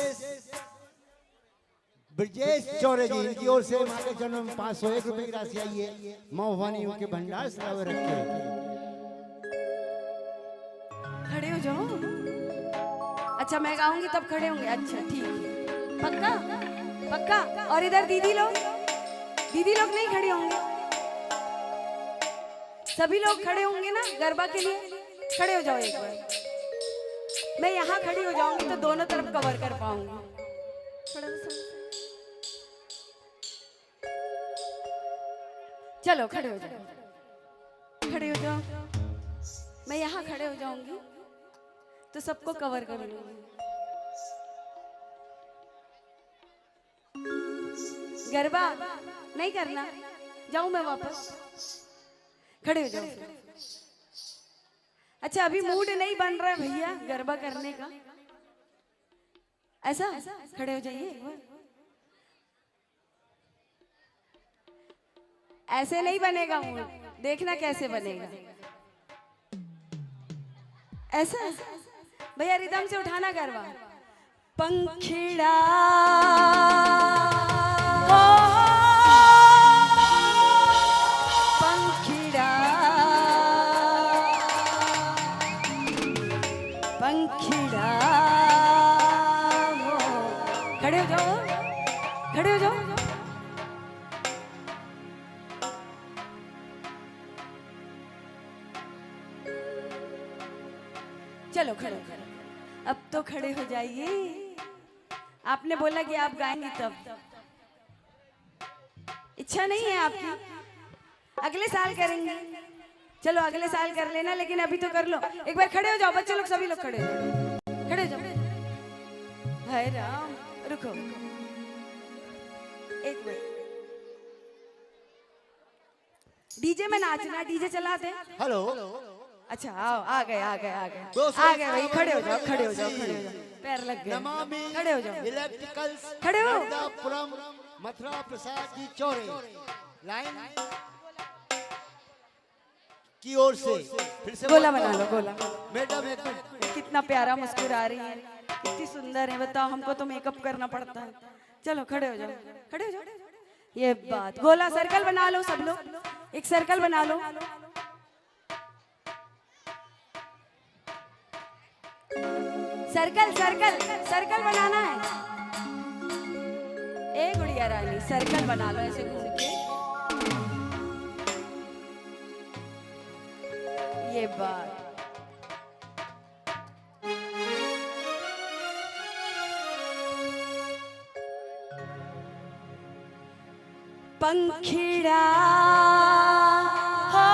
चौरे जी, इनकी ओर से मां के चरणों में 501 रुपए की राशि आई है। मां भवानी उनके भंडार से लावे रखे। खड़े हो जाओ। अच्छा मैं गाऊंगी तब खड़े होंगे? अच्छा ठीक है, पक्का पक्का। और इधर दीदी लोग नहीं खड़े होंगे? सभी लोग खड़े होंगे ना गरबा के लिए? खड़े हो जाओ एक बार। मैं यहाँ खड़ी हो जाऊंगी तो दोनों तरफ कवर कर पाऊंगी। खड़े हो सब? चलो खड़े हो जाओ, खड़े हो जाओ। मैं यहाँ खड़े हो जाऊंगी तो सबको कवर कर लूंगी। गरबा नहीं करना? जाऊं मैं वापस? खड़े हो जाओ। अच्छा अभी मूड नहीं बन रहा है भैया गरबा करने का, ऐसा? खड़े हो जाइए एक बार। ऐसे नहीं बनेगा मूड, देखना कैसे बनेगा। ऐसा भैया रिदम से उठाना गरबा। पंखिड़ा पंखिड़ा पंखिड़ा। खड़े हो जाओ, खड़े हो जाओ। चलो खड़े, अब तो खड़े हो जाइए। आपने बोला कि आप गाएंगे तब, इच्छा नहीं है आपकी? अगले साल करेंगे। चलो अगले साल कर लेना, लेकिन अभी तो कर लो। एक बार खड़े हो जाओ बच्चे लोग, सभी लोग खड़े हो जाओ, खड़े हो जाओ। हाय राम, रुको एक मिनट। डीजे में नाचना, डीजे चला दे। हेलो, अच्छा आओ, आ गए आ गए आ गए आ गए भाई। खड़े हो जाओ, खड़े हो जाओ, खड़े हो जाओ। पैर लग गए, खड़े हो जाओ। इलेक्ट्रिकल्स खड़े हो। पुरम मथुरा प्रसाद जी चौरे लाइन की ओर से फिर से गोला बना लो, गोला। मैडम एक मिनट। कितना प्यारा मुस्कुरा रही है, कितनी सुंदर है। बताओ, हमको तो मेकअप करना पड़ता है। चलो खड़े हो जाओ, खड़े हो जाओ। ये बात, गोला सर्कल बना लो सब लोग, एक सर्कल बना लो। सर्कल सर्कल सर्कल बनाना है। ए गुड़िया रानी सर्कल बना लो ऐसे घूम के। ये बात पंखिड़ा हो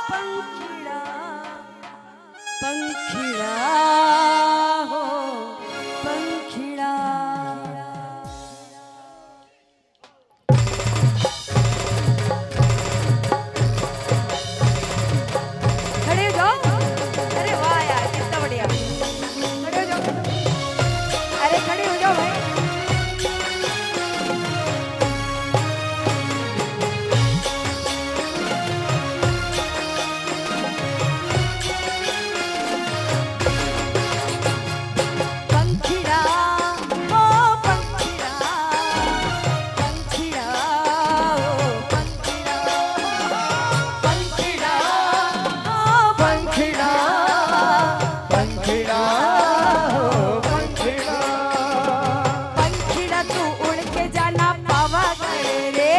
पंखिड़ा पंखिड़ा हो पंखिड़ा। खड़े हो जाओ। अरे वाह यार कितना बढ़िया। खड़े हो जाओ। अरे खड़े हो जाओ भाई। पंखिड़ा हो पंखिड़ा पंखिड़ा हो पंखिड़ा पंखिड़ा हो पंखिड़ा पंखिड़ा हो पंखिड़ा। पंखिड़ा तू उड़ के जाना पावागढ़ रे।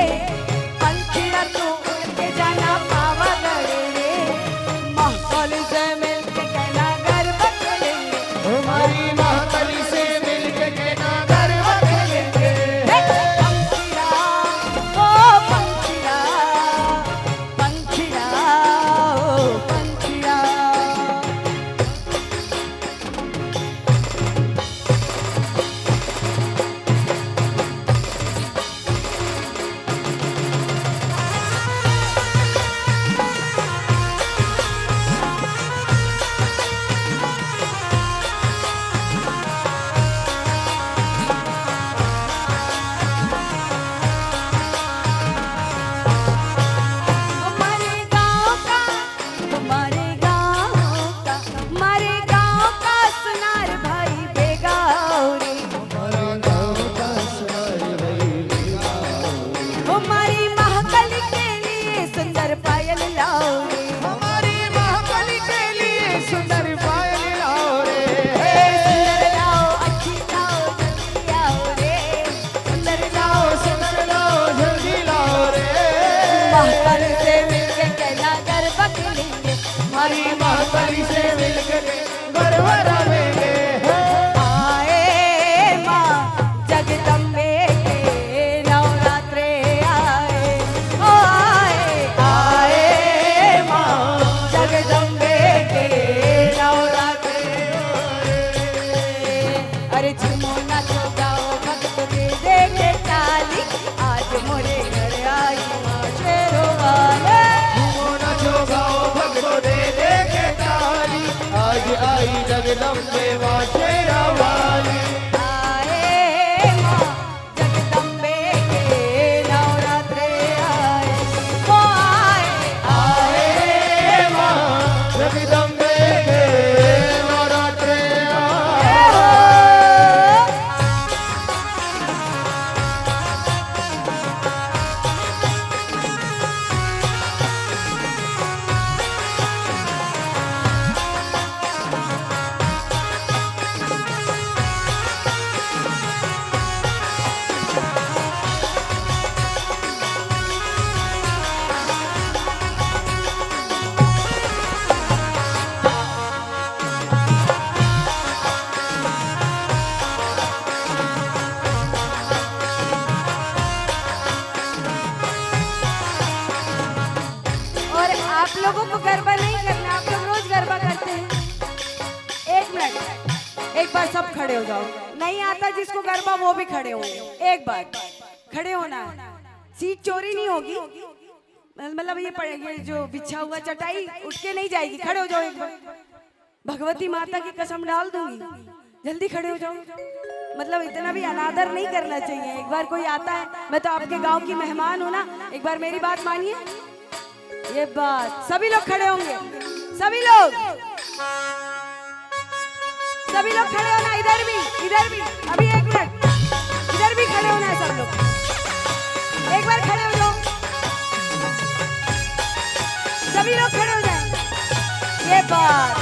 पंखिड़ा तू उड़ के जाना पावागढ़ रे। महाकाली से मिलके कहना गर्व करेंगे। हमारी महाकाली से मिलके कहना गर्व करेंगे। पंखिड़ा हो पंखिड़ा पंखिड़ा हो पंखिड़ा। हमारे गाँव का तुम्हारे गाँव का हमारे गाँव का सुनार भाई बेगाओ रे। हमारा गाँव का सुनार भाई हमारी महाकाली के लिए सुंदर पायल लाओ रे। हमारी महाकाली के लिए सुंदर पायल लाओ रे। सुंदर लाओ अच्छी लाओ जल्दी आओ रे। सुंदर लाओ सुंदर लाओ जल्दी लाओ रे। महाकाली से मिलके कहना गर्व करेंगे। हमारी महाकाली से मिलकर गर्व रवेंगे। आए माँ जगदम्बे के नवरात्रे आए। ओ आए माँ जगदम्बे के नवरात्रे आए। अरे झूमो नाचो गाओ भक्त दे दे के ताली। आज मोरे घर आई माँ शेरों वाले। झूमो नाचो गाओ भक्तों दे दे के ताली। आज आई जगदम्बे माँ शेरा वाली। आए माँ जगदम्बे के नवरात्रे आए। ओ आए माँ जगदम्बे के नवरात्रे आए। और आप लोगों को गरबा नहीं करना। आप लोग रोज गरबा करते हैं। एक मिनट एक बार सब खड़े हो जाओ। नहीं आता जिसको गरबा वो भी खड़े हो। एक बार खड़े होना है। सीट चोरी नहीं होगी। मतलब ये जो बिछा हुआ चटाई उठ के नहीं जाएगी। खड़े हो जाओ एक बार। भगवती माता की कसम डाल दूंगी। जल्दी खड़े हो जाओ। मतलब इतना भी अनादर नहीं करना चाहिए। एक बार कोई आता है, मैं तो आपके गांव की मेहमान हूं ना। एक बार मेरी बात मानिए। ये बात सभी लोग खड़े होंगे। सभी लोग खड़े होना। इधर भी अभी एक मिनट। इधर भी खड़े होना है सब लोग। एक बार खड़े हो जाओ। सभी लोग खड़े हो जाए। ये बात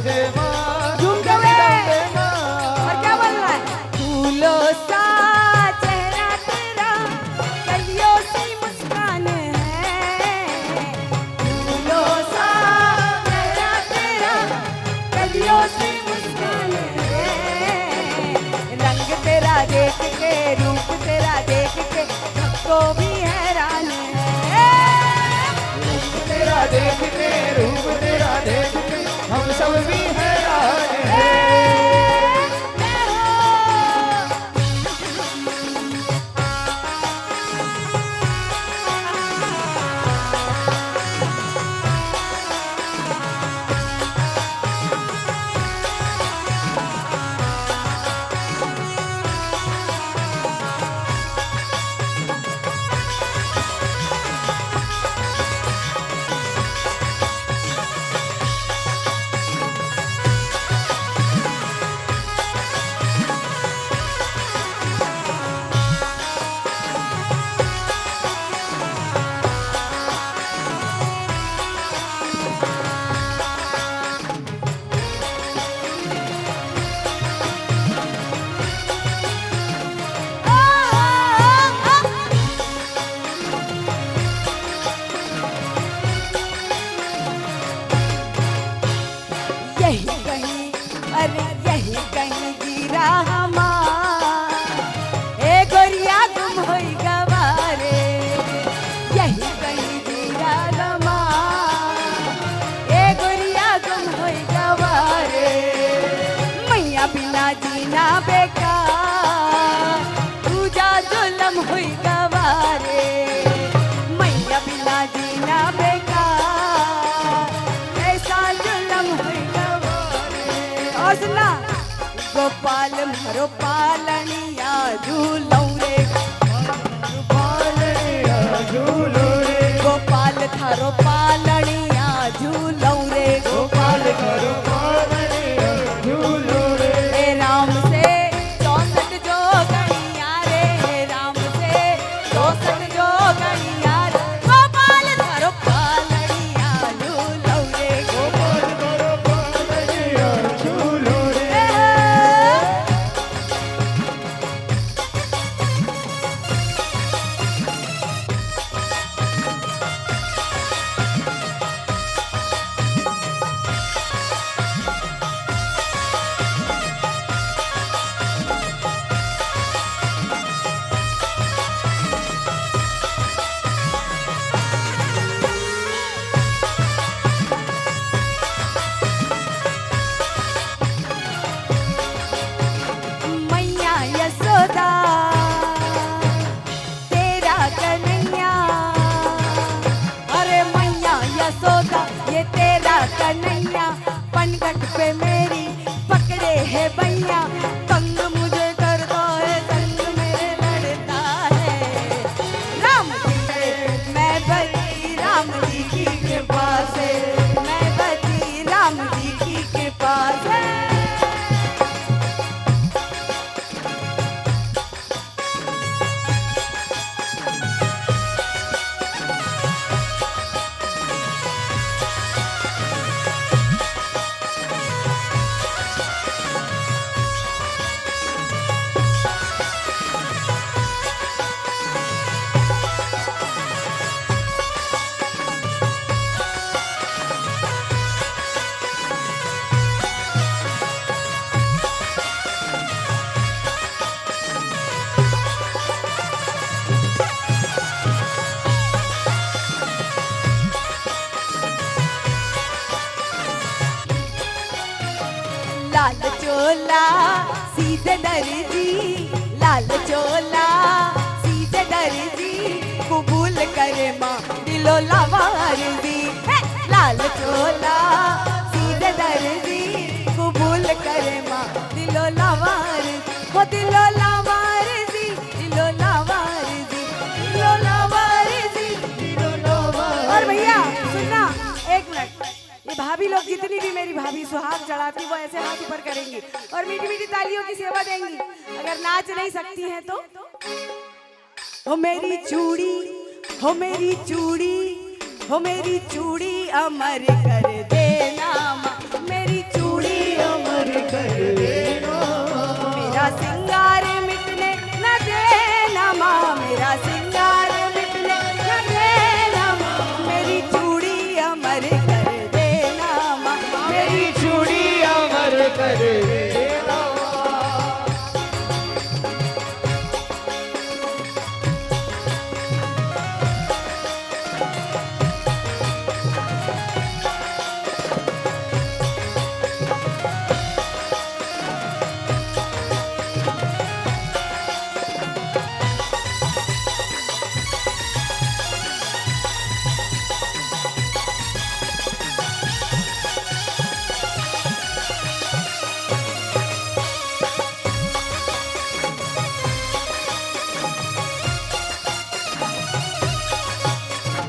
जय माँ झूम के जगदम्बे माँ। और क्या बोल रहा है? फूलों सा चेहरा तेरा, कलियों सी मुस्कान है। फूलों सा चेहरा तेरा, कलियों सी मुस्कान है। रंग तेरा देख के, रूप तेरा देख के, सबको भी हैरान है। रूप तेरा देख के, रूप तेरा देख के, हम सब भी हैरान हैं। यही कहीं, अरे यही कहीं गिरा हमार, ए गोरिया गुम होई गवारे। यही कहीं गिरा हमार, ए गोरिया गुम होई गवारे। मैया बिना जीना बेकार, तू जा जुलम होई गवारे। मैया बिना जीना बेकार, ऐसा जुलम होई गवारे। और सुनना, गोपाल मारो पालनिया झूलौ रे, पालनिया झूलो रे, गोपाल थारो पालनिया झूलौ रे। गोपाल करो पालनिया झूलो रे। हे राम से 64 जो गणिया रे, हे राम से 64 जो गणिया रे। गोपाल थारो पालनिया झूलौ रे, गोपाल करो पालनिया झूलो रे। मैया यशोदा तेरा कन्हैया, अरे मैया यशोदा ये तेरा कन्हैया, पनघट पे मेरी पकड़े है भैया। तंग मुझे करता है, तंग मेरे लड़ता है। राम जी से मैं बची राम जी की कृपा से, मैं बची राम जी की कृपा से। लाल चोला सीधे दर्जी, लाल चोला सीधे दर्जी, कबूल करे माँ दिलो लावारजी। लाल चोला सीधे दर्जी, कबूल करे माँ दिलो लावारजी। हो दिलो लावारजी, दिलो लावारजी, दिलो लावारजी, दिलो लावारजी। और भैया सुनना, एक मिनट, ये भाभी लोग जितनी भी मेरी भाभी सुहाग चढ़ाती वो ऐसे हाथ ऊपर करेंगी और मीठी मीठी तालियों की सेवा देंगी। अगर नाच नहीं सकती हैं तो हो मेरी चूड़ी, हो मेरी चूड़ी, हो मेरी चूड़ी अमर कर देना माँ, मेरी चूड़ी करे रवा।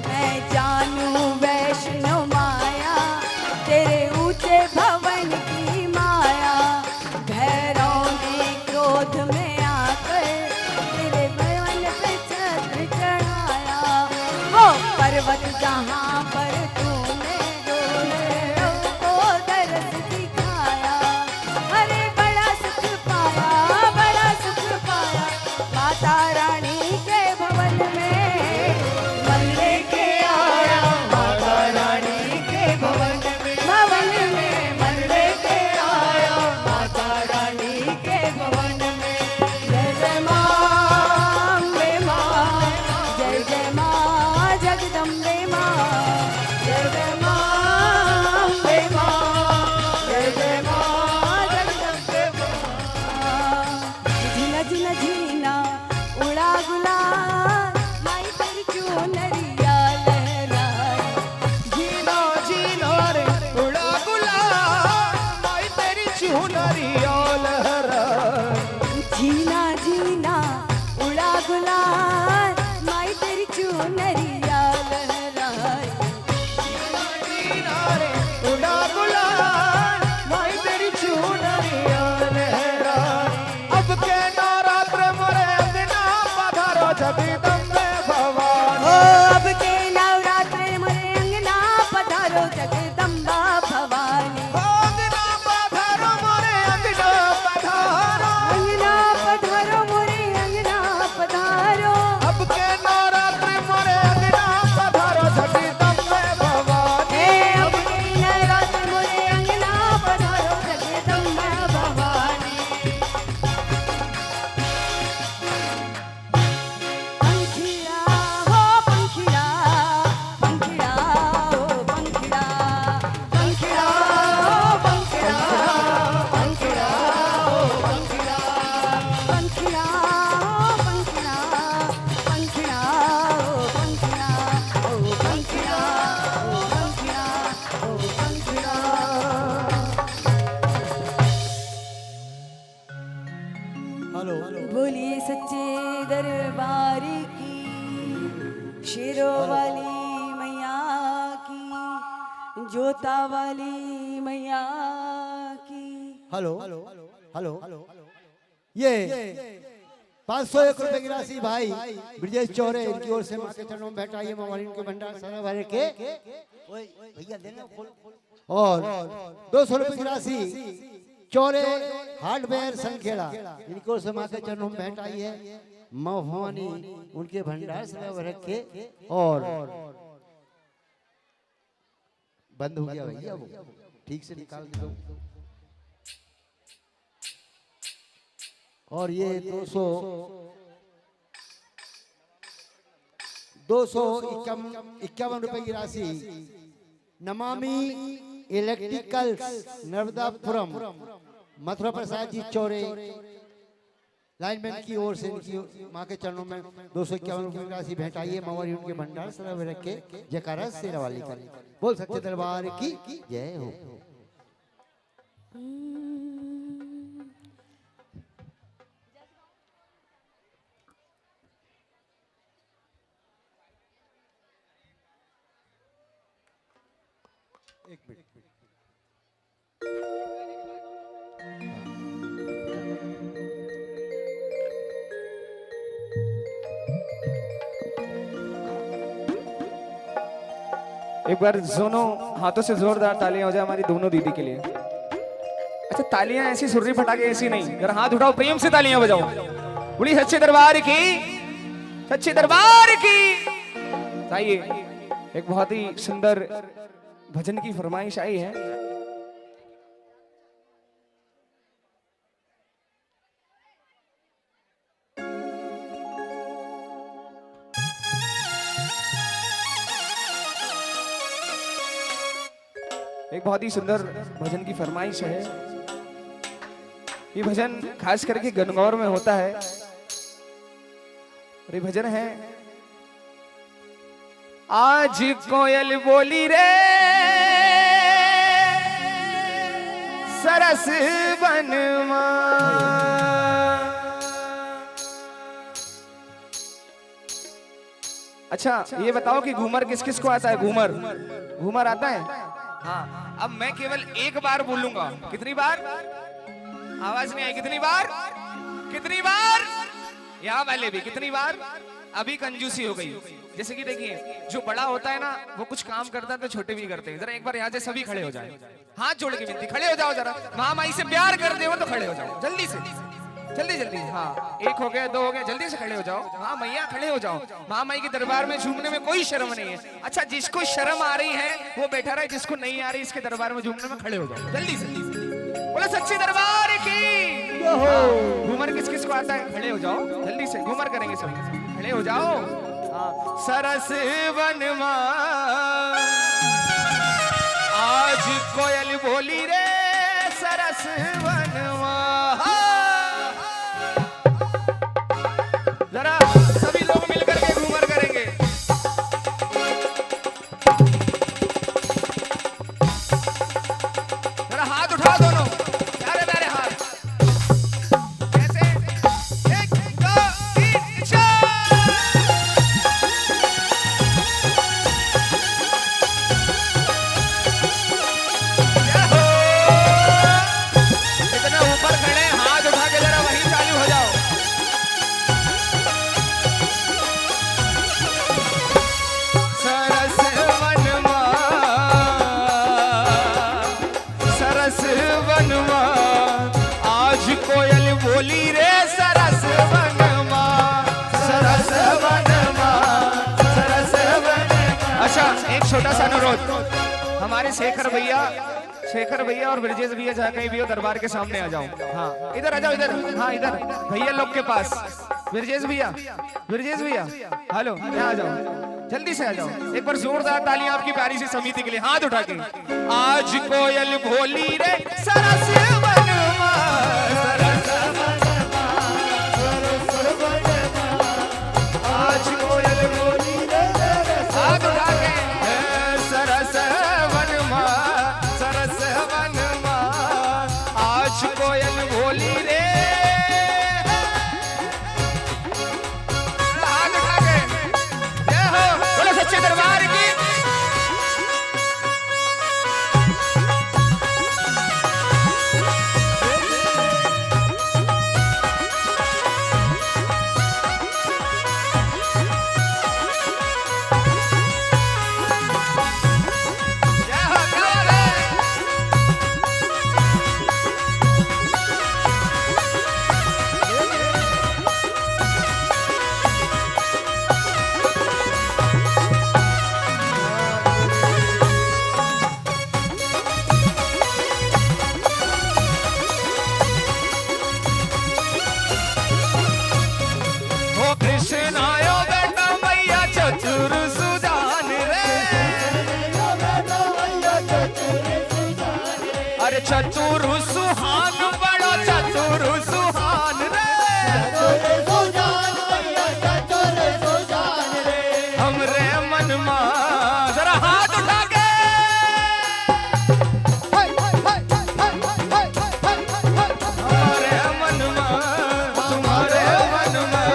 मैं जानू वैष्णो माया तेरे ऊंचे भवन की माया। भैरव ने क्रोध में आकर तेरे भवन पे छत्र चढ़ाया। वो पर्वत जहाँ पर तूने डोलरों को दर्द दिखाया। अरे बड़ा सुख पाया, बड़ा सुख पाया माता रानी के भवन में। मन लेके आया माता रानी के भवन में, भवन में मन लेके आया माता रानी के भवन में। जय जय माँ अम्बे माँ, जय जय माँ जगदम्बे माँ, जय जय माँ अम्बे माँ, जय जय माँ जगदम्बे माँ। झीना झीना झीना उड़ा गुलाल माई पर क्यों नरिया लहराए। जीना जीना रे उड़ा गुलाल माई तेरी चुनरिया लहराए। जीना जीना उड़ा गुलाल माई तेरी चुनरिया लहराए। जीना रे उड़ा गुलाल माई तेरी चुनरिया लहराए। अब के नवरात्र मोरे अंगना पधारो जगदम्बे भवानी। ओ अब के नवरात्रे मोरे अंगना पधारो जगदम्बा भवानी। अंगना पधारो मोरे अंगना पधारो। अंगना पधारो मोरे अंगना पधारो। अब के नवरात्र मोरे अंगना पधारो जगदम्बे भवानी। ए अब के नवरात्रे मोरे अंगना पधारो जगदम्बा भवानी। पंखिड़ा हो पंखिड़ा, पंखिड़ा हो पंखिड़ा, पंखिड़ा हो पंखिड़ा, पंखिड़ा हो पंखिड़ा, पंखिड़ा हो पंखिड़ा, पंखिड़ा हो पंखिड़ा, ओ पंखिड़ा हो पंखिड़ा, ओ पंखिड़ा। हेलो बोलिए सच्चे दरबार की, शेरों वाली मैया की, जोता वाली मैया की। हेलो हेलो ये 501 रुपए की राशि भाई ब्रजेश चौरे इनकी ओर से मां के चरणों में बैठाइए। मोबाइल के भंडार सारा भरे के भैया देना खोल। और 200 रुपए की राशि चौरे हार्डवेयर संखेड़ा इनकी ओर से मां के चरणों में बैठाइए। मां भवानी उनके भंडार सारा भरे के। और बंद हो गया भैया वो ठीक से निकाल के दो। और ये 251 रुपए की राशि नमामि इलेक्ट्रिकल्स नर्मदापुरम मथुरा प्रसाद जी चौरे लाइनमैन की ओर से इनकी मां के चरणों में 251 रुपए की राशि भेंटाइए। मवारी उनके भंडार सदा में रखे जयकारा शेरा वाली का बोल सकते दरबार की जय हो। एक मिनट एक बार दोनों हाथों से जोरदार तालियां हो जाए हमारी दोनों दीदी के लिए। अच्छा तालियां ऐसी सुर्री फटाके ऐसी नहीं, अगर हाथ उठाओ प्रेम से तालियां बजाओ। बड़ी सच्चे दरबार की, सच्चे दरबार की। आइए एक बहुत ही सुंदर भजन की फरमाइश आई है। एक बहुत ही सुंदर भजन की फरमाइश है। ये भजन खास करके गणगौर में होता है और ये भजन है, आज कोयल बोली रे सरस वनमा। अच्छा ये बताओ कि घूमर किस किस को आता है? घूमर, घूमर आता है? हाँ। अब मैं केवल एक बार बोलूंगा। कितनी बार? आवाज नहीं आई। कितनी बार? कितनी बार? यहाँ वाले भी कितनी बार? अभी कंजूसी हो गई। जैसे कि देखिए, जो बड़ा होता है ना वो कुछ काम करता है तो छोटे भी करते हैं। जरा एक बार यहाँ से सभी खड़े हो जाए, हाथ जोड़ के विनती, खड़े हो जाओ जरा। महामाई से प्यार करते हो तो खड़े हो जाओ जल्दी से, जल्दी जल्दी। हाँ, एक हो गया, दो हो गया, जल्दी से खड़े हो जाओ। हाँ मैया खड़े हो जाओ। महामाई के दरबार में झूमने में कोई शर्म नहीं है। अच्छा जिसको शर्म आ रही है वो बैठा रहे, जिसको नहीं आ रही इसके दरबार में झूमने में खड़े हो जाओ जल्दी से। बोलो सच्ची दरबार की। घूमर किस किस को आता है? खड़े हो जाओ जल्दी से, घूमर करेंगे सभी, खड़े हो जाओ। सरस वनमा आज कोयल बोली रे सरस वनमा। जरा सभी लोग मिलकर के घूमर करेंगे। जरा हाथ उठाओ दोनों, प्यारे प्यारे हाथ। कैसे? 1 2 3 4। इतना ऊपर खड़े, हाथ उठा के जरा वहीं चालू हो जाओ। सरस वनमा, सरस वनमा आज कोयल बोली रे सरस वनमा, सरस वनमा, सरस वनमा। अच्छा एक छोटा सा अनुरोध, हमारे शेखर भैया और ब्रजेश भैया जहाँ कहीं भी हो दरबार के सामने आ जाओ। हाँ इधर आ जाओ, इधर। हाँ इधर भैया लोग के पास। ब्रजेश भैया, हेलो यहाँ आ जाओ, जल्दी से आ जाओ। एक बार जोरदार तालियां आपकी प्यारी सी समिति के लिए, हाथ उठा के। आज कोयल बोली रे सरस वनमा, सरस वनमा, सरस वनमा। आज कोयल बोली रे, हाथ उठा के। सरस वनमा, सरस वनमा आज कोयल बोली रे। हाथ उठा के। जय हो, बोलो सच्चे दरबार की। जय हो, क्या बात है? ओ कृष्ण आयो बेटा मैया चतुर सुजान रे। अरे चतुर सुहान, बड़ो चतुर सुहान रे। हमरे मन मा जरा हाथ उठा के। हमारे मन मा, तुम्हारे मन में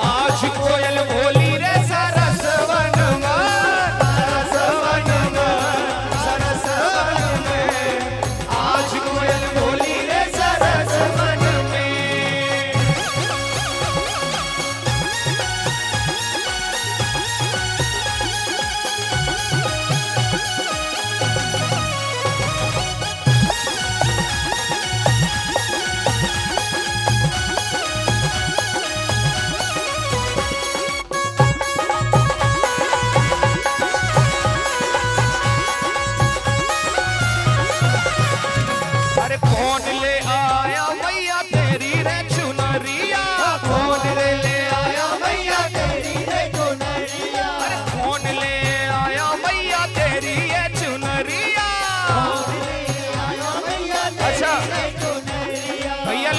आज कोयल बोली रे सरस वनमा, सरस वनमा, सरस वनमा आज कोयल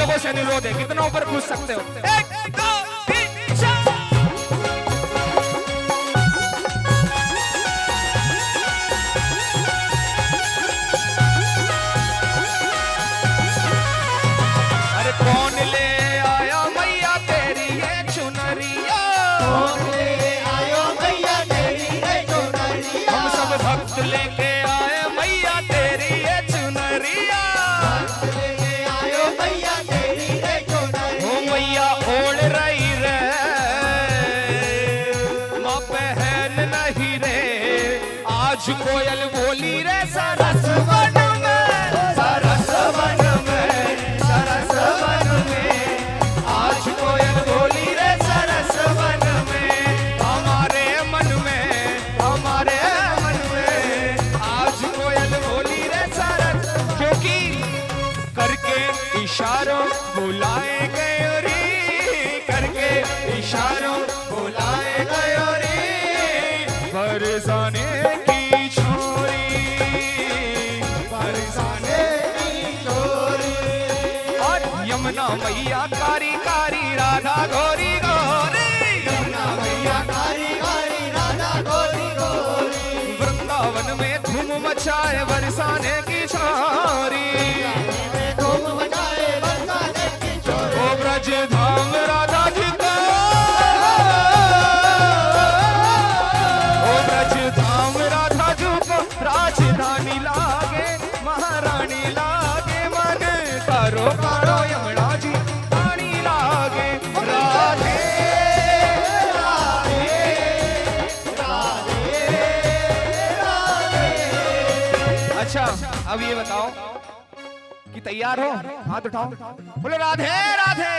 लोगों से अनुरोध है, कितना ऊपर कूद सकते हो? 1 2 3 4। अरे कौन ले आया मैया तेरी ये चुनरिया, कौन ले आयो मैया तेरी ये चुनरिया, हम सब भक्त लेके आए मैया तेरी ये चुनरिया। लेके आयो मैया तेरी ये चुनरिया, ओ मैया ओढ़ रही रे, माँ पहन नहीं रे, आज कोयल बोली रे सरस वन में, सरस वन में, सरस वन में, आज कोयल बोली रे सरस वन में, हमारे मन में, हमारे मन में, आज कोयल बोली रे सरस, क्योंकि करके इशारों बुलाए गए रे, करके इशारों बुलाए गए रे, बरसाने की छोरी, बरसाने की छोरी। और यमुना मैया कारी कारी राधा गोरी गोरी, यमुना मैया कारी कारी राधा गोरी गोरी, वृंदावन में धूम मचाए बरसाने की छोरी, धूम मचाए बरसाने की छोरी, ओ ब्रज धाम राधा जी का, ओ ब्रज धाम राधा जी को राजधानी लागे, महारानी लागे, मन करो करो यमुना जी रानी लागे, राधे राधे राधे राधे। अच्छा अब ये बताओ कि तैयार हो? हाथ उठाओ, बोलो राधे राधे,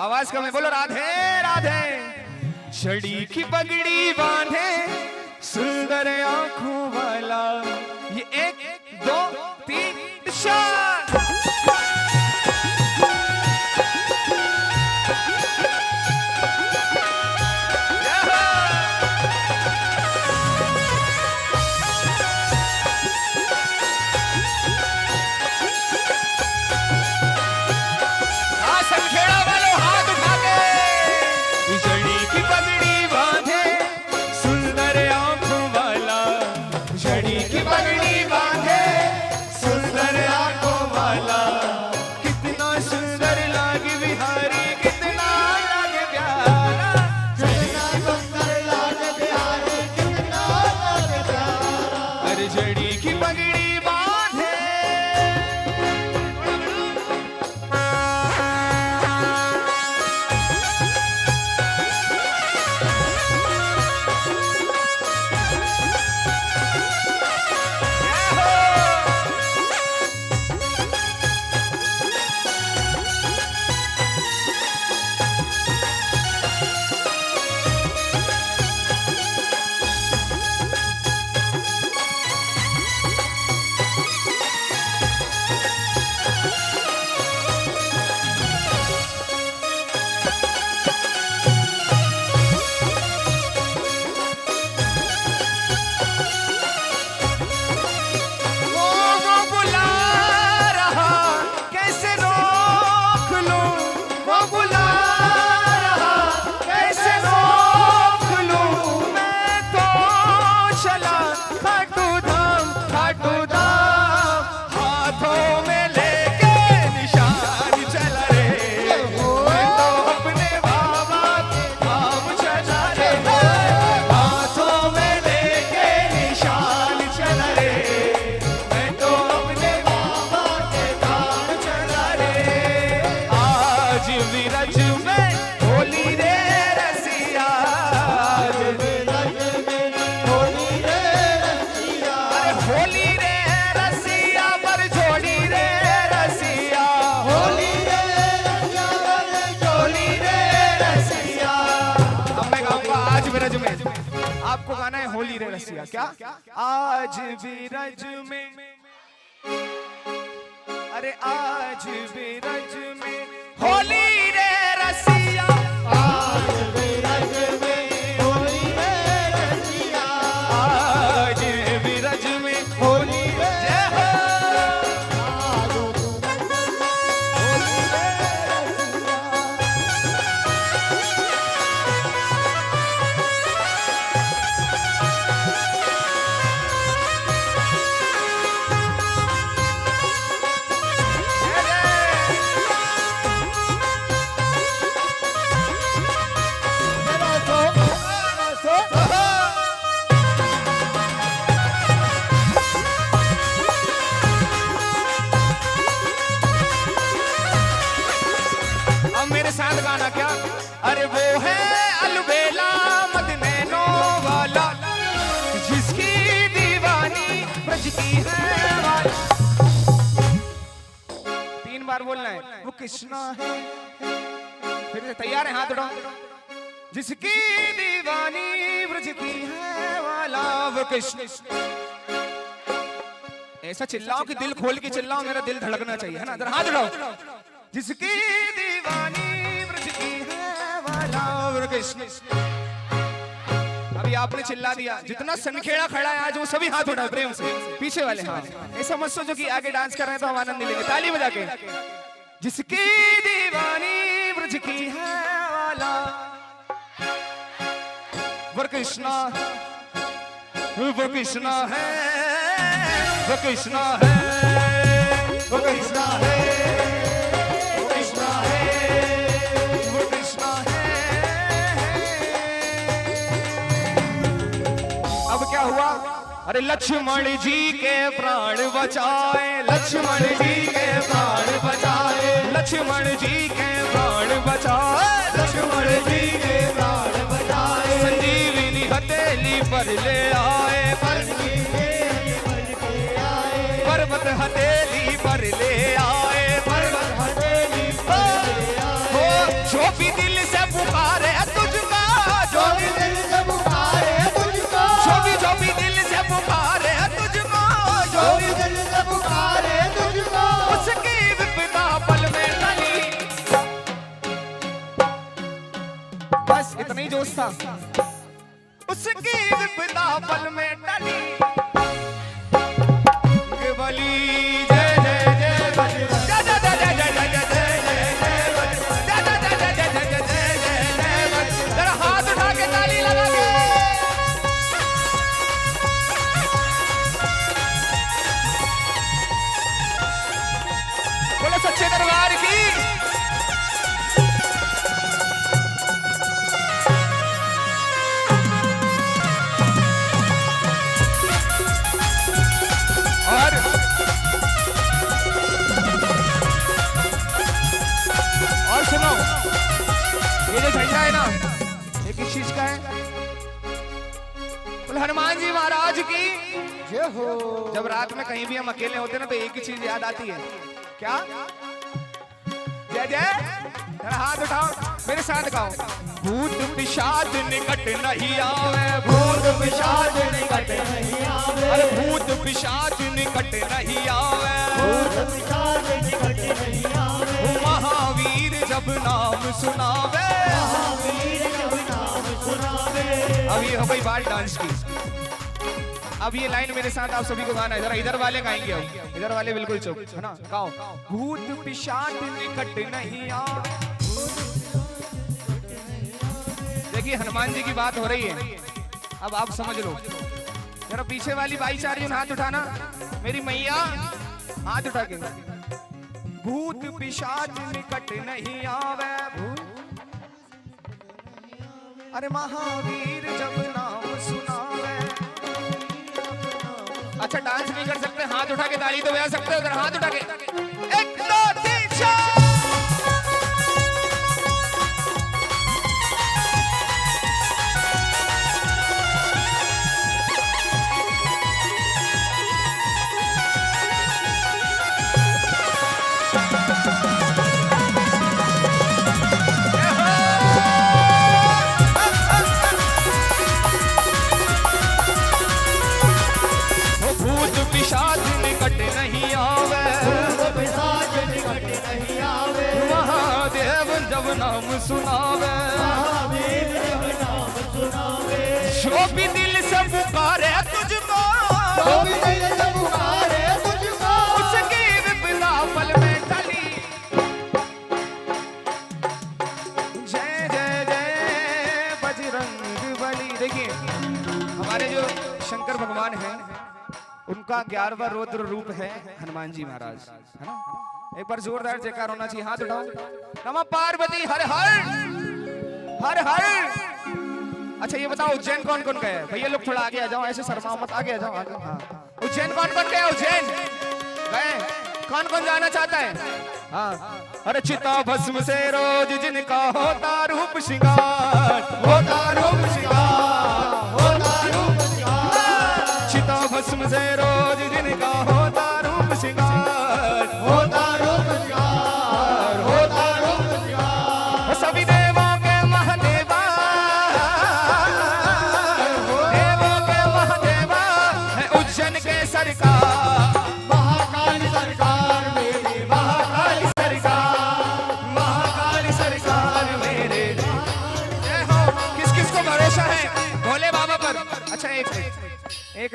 आवाज कम है, बोलो राधे राधे। छड़ी की पगड़ी बांधे सुंदर आंखों वाला, ये 1 2 3 4। संखेड़ा वालों हाथ उठा के, जड़ी की पगड़ी बांधे सुंदर आंखों वाला, जड़ी की पगड़ी बांधे सुंदर आंखों वाला, कितना सुंदर लागे बिहारी, कितना लागे प्यारा, कितना सुंदर लागे बिहारी, कितना लागे प्यारा, अरे जड़ी की पगड़ी बांधे। वो बुला रहा कैसे रोक लूं, वो बुला रहा कैसे रोक लूं, मैं तो चला खाटू धाम, खाटू धाम, हाथों में लेके निशान चला रे, मैं तो अपने बाबा के धाम चला रे, हाथों में लेके निशान चला रे, मैं तो अपने बाबा के धाम चला रे। आज विरज में होली रे रसिया, आज विरज में होली रे रसिया, अरे होली रे रसिया पर जोड़ी रे रसिया, होली रे रसिया पर जोड़ी रे रसिया। अब मैं गाऊंगा आज विरज में, आपको गाना है होली रे रसिया। क्या? आज विरज में, अरे आज विरज में होली रे रसिया, आज विरज में होली रे रसिया, आज विरज में होली रे, जय हो। आज बार बोलना है, वो कृष्णा है। फिर से तैयार है, हाथ उठाओ। जिसकी दीवानी ब्रज की है वाला वो कृष्ण। ऐसा चिल्लाओ कि दिल खोल के चिल्लाओ, मेरा दिल धड़कना चाहिए, है ना? जरा हाथ उठाओ। जिसकी दीवानी ब्रज की है वाला वो कृष्ण। अभी आपने चिल्ला दिया, जितना सनखेड़ा खड़ा है आज वो सभी हाथ उठाए प्रेम से, पीछे वाले हाथ। ऐसा मत सोचो कि आगे डांस कर रहे हैं तो हम आनंद लेंगे, ताली बजा के। जिसकी दीवानी ब्रज की है वाला वो कृष्णा, वो कृष्णा है, वो कृष्णा है, वो कृष्णा है, वो कृष्णा है, वो कृष्णा है। अब क्या हुआ? अरे लक्ष्मण जी के प्राण बचाए, लक्ष्मण जी के प्राण बचाए, लक्ष्मण जी के प्राण बचाए, लक्ष्मण जी के प्राण बचाए। संजीवनी हथेली पर ले आए, पर्वत हथेली पर ले आए, पर्वत हथेली पर ले आए। जो भी दिल से पुकारे तुझको, जो भी दिल से पुकारे तुझको, जो भी दिल से पुकारे तुझको, जो भी दिल से पुकारे तुझको, उसकी विपदा पल में टली। बस इतना ही जोश था। उसकी विपदा पल में टली। बली जय जय जय बजरंग, जय जय जय जय जय जय जय जय बजरंग, जय जय जय जय जय जय जय जय बजरंग। जरा हाथ उठा के ताली लगा के। बोलो सच्चे दरबार की। और सुनो, ये जो झंडा है ना, ये किस चीज का है? बोले हनुमान जी महाराज की जय हो। जब रात में कहीं भी हम अकेले होते ना तो एक ही चीज याद आती है, क्या? जय जय। हाथ उठाओ, मेरे साथ गाओ। भूत पिशाच निकट नहीं आवे, भूत पिशाच निकट नहीं आवे, अरे भूत पिशाच निकट नहीं आवे, भूत पिशाच निकट नहीं आवे। महावीर जब नाम सुनावे, महावीर जब नाम सुनावे। अब ये हो गई बात डांस की। अब ये लाइन मेरे साथ आप सभी को गाना है। जरा इधर वाले गाएंगे, अब इधर वाले बिल्कुल चुप, है ना? गाओ। भूत पिशाच निकट नहीं आवे। देखिए हनुमान जी की बात हो रही है, अब आप समझ लो। जरा पीछे वाली बाई चार हाथ उठाना, मेरी मैया हाथ उठा के। भूत पिशाच निकट नहीं आवे, अरे महावीर जब नाम सुनावे। अच्छा डांस नहीं कर सकते, हाथ उठा के ताली तो बजा सकते हो। जरा हाथ उठा के 1 2 3 4। पिशाच निकट नहीं आवे, पिशाच निकट नहीं आवे। महादेव जब नाम सुनावे, महादेव जब नाम सुनावे। जो भी दिल से पुकारे तुझको, जो भी दिल से पुकारे तुझको, उसकी विपदा पल में टली। जय जय जय बजरंग बली। देखिए हमारे जो शंकर भगवान हैं, उनका 11वां रुद्र रूप है हनुमान जी महाराज, है ना? एक बार जोरदार जयकार होना चाहिए। हाथ उठाओ। नमः पार्वती हर हर हर हर। अच्छा ये बताओ उज्जैन कौन कौन गए? भैया लोग थोड़ा आगे आ जाओ, ऐसे शर्माओ मत, आगे आ जाओ आगे। हाँ उज्जैन कौन कौन गए? उज्जैन गए? कौन कौन जाना चाहता है? हाँ। अरे चिता भस्म से रोज जिनका होता रूप श्रृंगार, होता रूप श्रृंगार, होता रूप श्रृंगार। चिता भस्म से रोज जिनका होता रूप श्रृंगार, होता रूप श्रृंगार।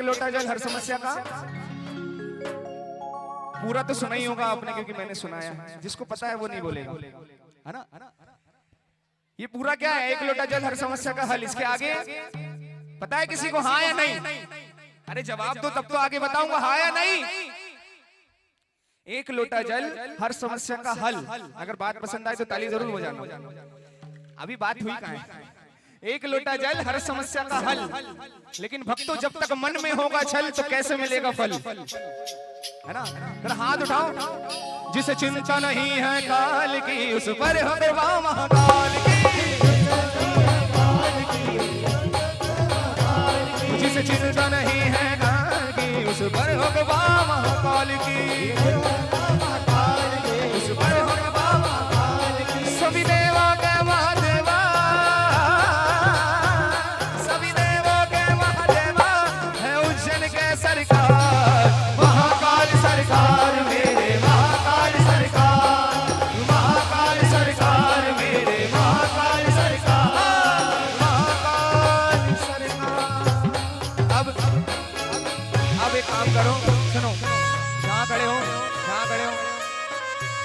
एक लोटा जल हर समस्या का। पूरा तो सुना ही होगा आपने, क्योंकि मैंने सुनाया है। जिसको पता है वो नहीं बोलेगा, है ना। ये पूरा क्या है? एक लोटा जल हर समस्या का हल। इसके आगे पता है किसी को, हाँ या नहीं? अरे जवाब दो तब तो आगे बताऊंगा, हाँ या नहीं। एक लोटा जल हर समस्या का हल। अगर बात पसंद आए तो ताली जरूर बजाना। अभी बात हुई कहाँ है? एक लोटा जल हर समस्या का हल, लेकिन भक्तों जब तक मन में होगा छल तो कैसे मिलेगा फल, है ना। फिर हाथ उठाओ। जिसे चिंता नहीं है काल की, उस पर हो कृपा महाकाल की। जिसे चिंता नहीं है काल की, उस पर हो कृपा महाकाल की। उस पर हो कृपा महाकाल की। सभी देवा के महादेवा, सभी देवों के महादेवा है उज्जैन के सरकार। महाकाल सरकार मेरे महाकाल सरकार, महाकाल सरकार मेरे महाकाल सरकार, महाकाल सरकार। अब एक काम करो, सुनो, जहाँ खड़े हो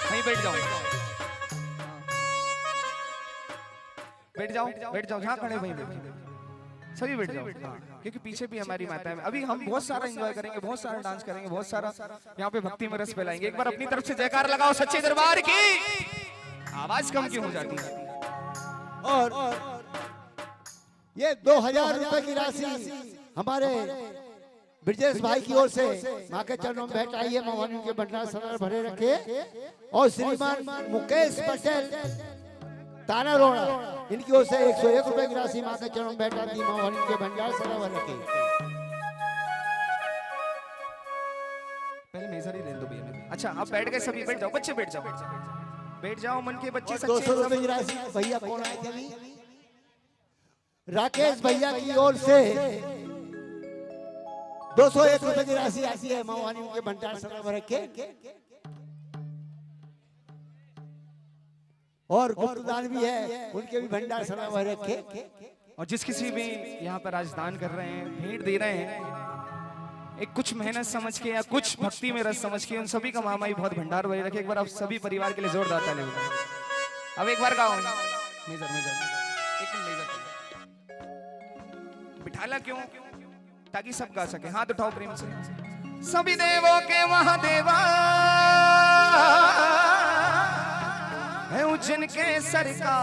वहीं बैठ जाओ, बैठ जाओ, जहाँ खड़े वहीं बैठ जाओ, सभी बैठ जाओ। हाँ, क्योंकि पीछे भी हमारी माता है। अभी हम बहुत सारा एंजॉय करेंगे, बहुत सारा डांस करेंगे, बहुत सारा यहाँ पे भक्ति में रस फैलाएंगे। एक बार अपनी तरफ से जयकार लगाओ सच्चे दरबार की। आवाज कम क्यों हो जाती है? और ये 2000 रुपए की राशि हमारे ब्रजेश भाई की ओर से माँ के चरणों में भेंट आई है। मोहन के भंडार सदर भरे रखे। और श्रीमान मुकेश पटेल ताना रोड़ा, इनकी ओर से 101 रुपए की राशि माँ के चरणों में भेंट आती है। मोहन के भंडार सदर भरे रखे। पहले मेजर ही ले दो भैया। अच्छा आप बैठ गए, सभी बैठ जाओ, बच्चे बैठ जाओ, बैठ जाओ, मन के बच्चे। 200 रुपए की राशि भैया कौन आए थे अभी? राकेश भैया की ओर से 201 रुपए की राशि आती है। मोहन के भंडार सदर भरे रखे। और गुप्तदान भी है, उनके भी भंडार सदा भर रखे। और जिस किसी भी यहाँ पर राजदान कर रहे हैं, भेंट दे रहे हैं, एक कुछ मेहनत समझ के या कुछ भक्ति में रस समझ के, उन सभी का मामाई बहुत भंडार भरे रखे। एक बार आप सभी परिवार के लिए जोरदार ताली बजाएं। अब एक बार गाओ मेजर एक मेजर बिठाला क्यों? ताकि सब गा सके। हाथ उठाओ प्रेम से। सभी देवों के महादेवा है उज्जैन के सरकार।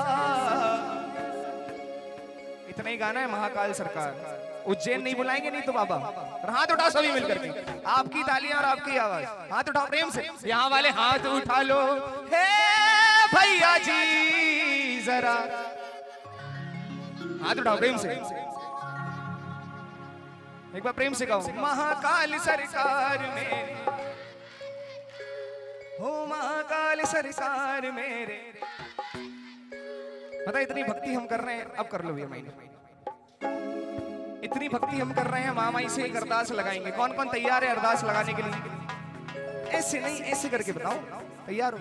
इतना ही गाना है, महाकाल सरकार। उज्जैन नहीं बुलाएंगे नहीं तो बाबा। और हाथ उठाओ सभी मिलकर के, आपकी तालियां और आपकी आवाज। हाथ उठाओ प्रेम से, यहाँ वाले हाथ उठा लो। हे भैया जी जरा हाथ उठाओ प्रेम से, एक बार प्रेम से गाओ। महाकाल सरकार मेरे, हो महाकाल सरकार मेरे। पता इतनी भक्ति हम कर रहे हैं, अब कर लो भैया मैंने। इतनी भक्ति हम कर रहे हैं, मामाई से एक अरदास लगाएंगे। कौन कौन तैयार है अरदास लगाने के लिए? ऐसे नहीं, ऐसे करके बताओ। तैयार हो?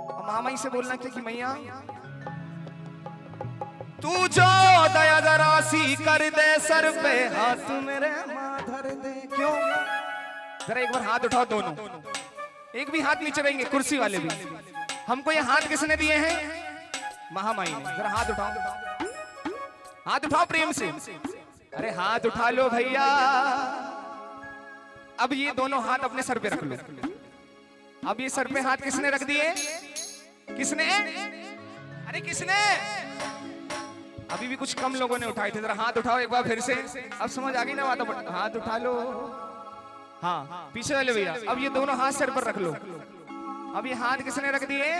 और मामाई से बोलना कि मैया तू जो दया जरा सी कर दे, सर पे हाथ मेरे माधर दे। क्यों? जरा एक बार हाथ उठाओ दोनों, एक भी हाथ नीचे रहेंगे, कुर्सी वाले भी। हमको ये हाथ किसने दिए हैं? महामाई ने। जरा हाथ उठाओ, हाथ उठाओ प्रेम से। अरे हाथ उठा लो भैया। अब ये दोनों हाथ अपने सर पे रख लो। अब ये सर पे हाथ किसने रख दिए? किसने? अरे किसने? अभी भी कुछ कम लोगों ने उठाए थे। जरा हाथ उठाओ एक बार फिर से। अब समझ आ गई ना बात? हाथ उठा लो। हाँ पीछे वाले भैया, अब ये दोनों हाथ सर पर रख लो। अब ये हाथ किसने रख दिए?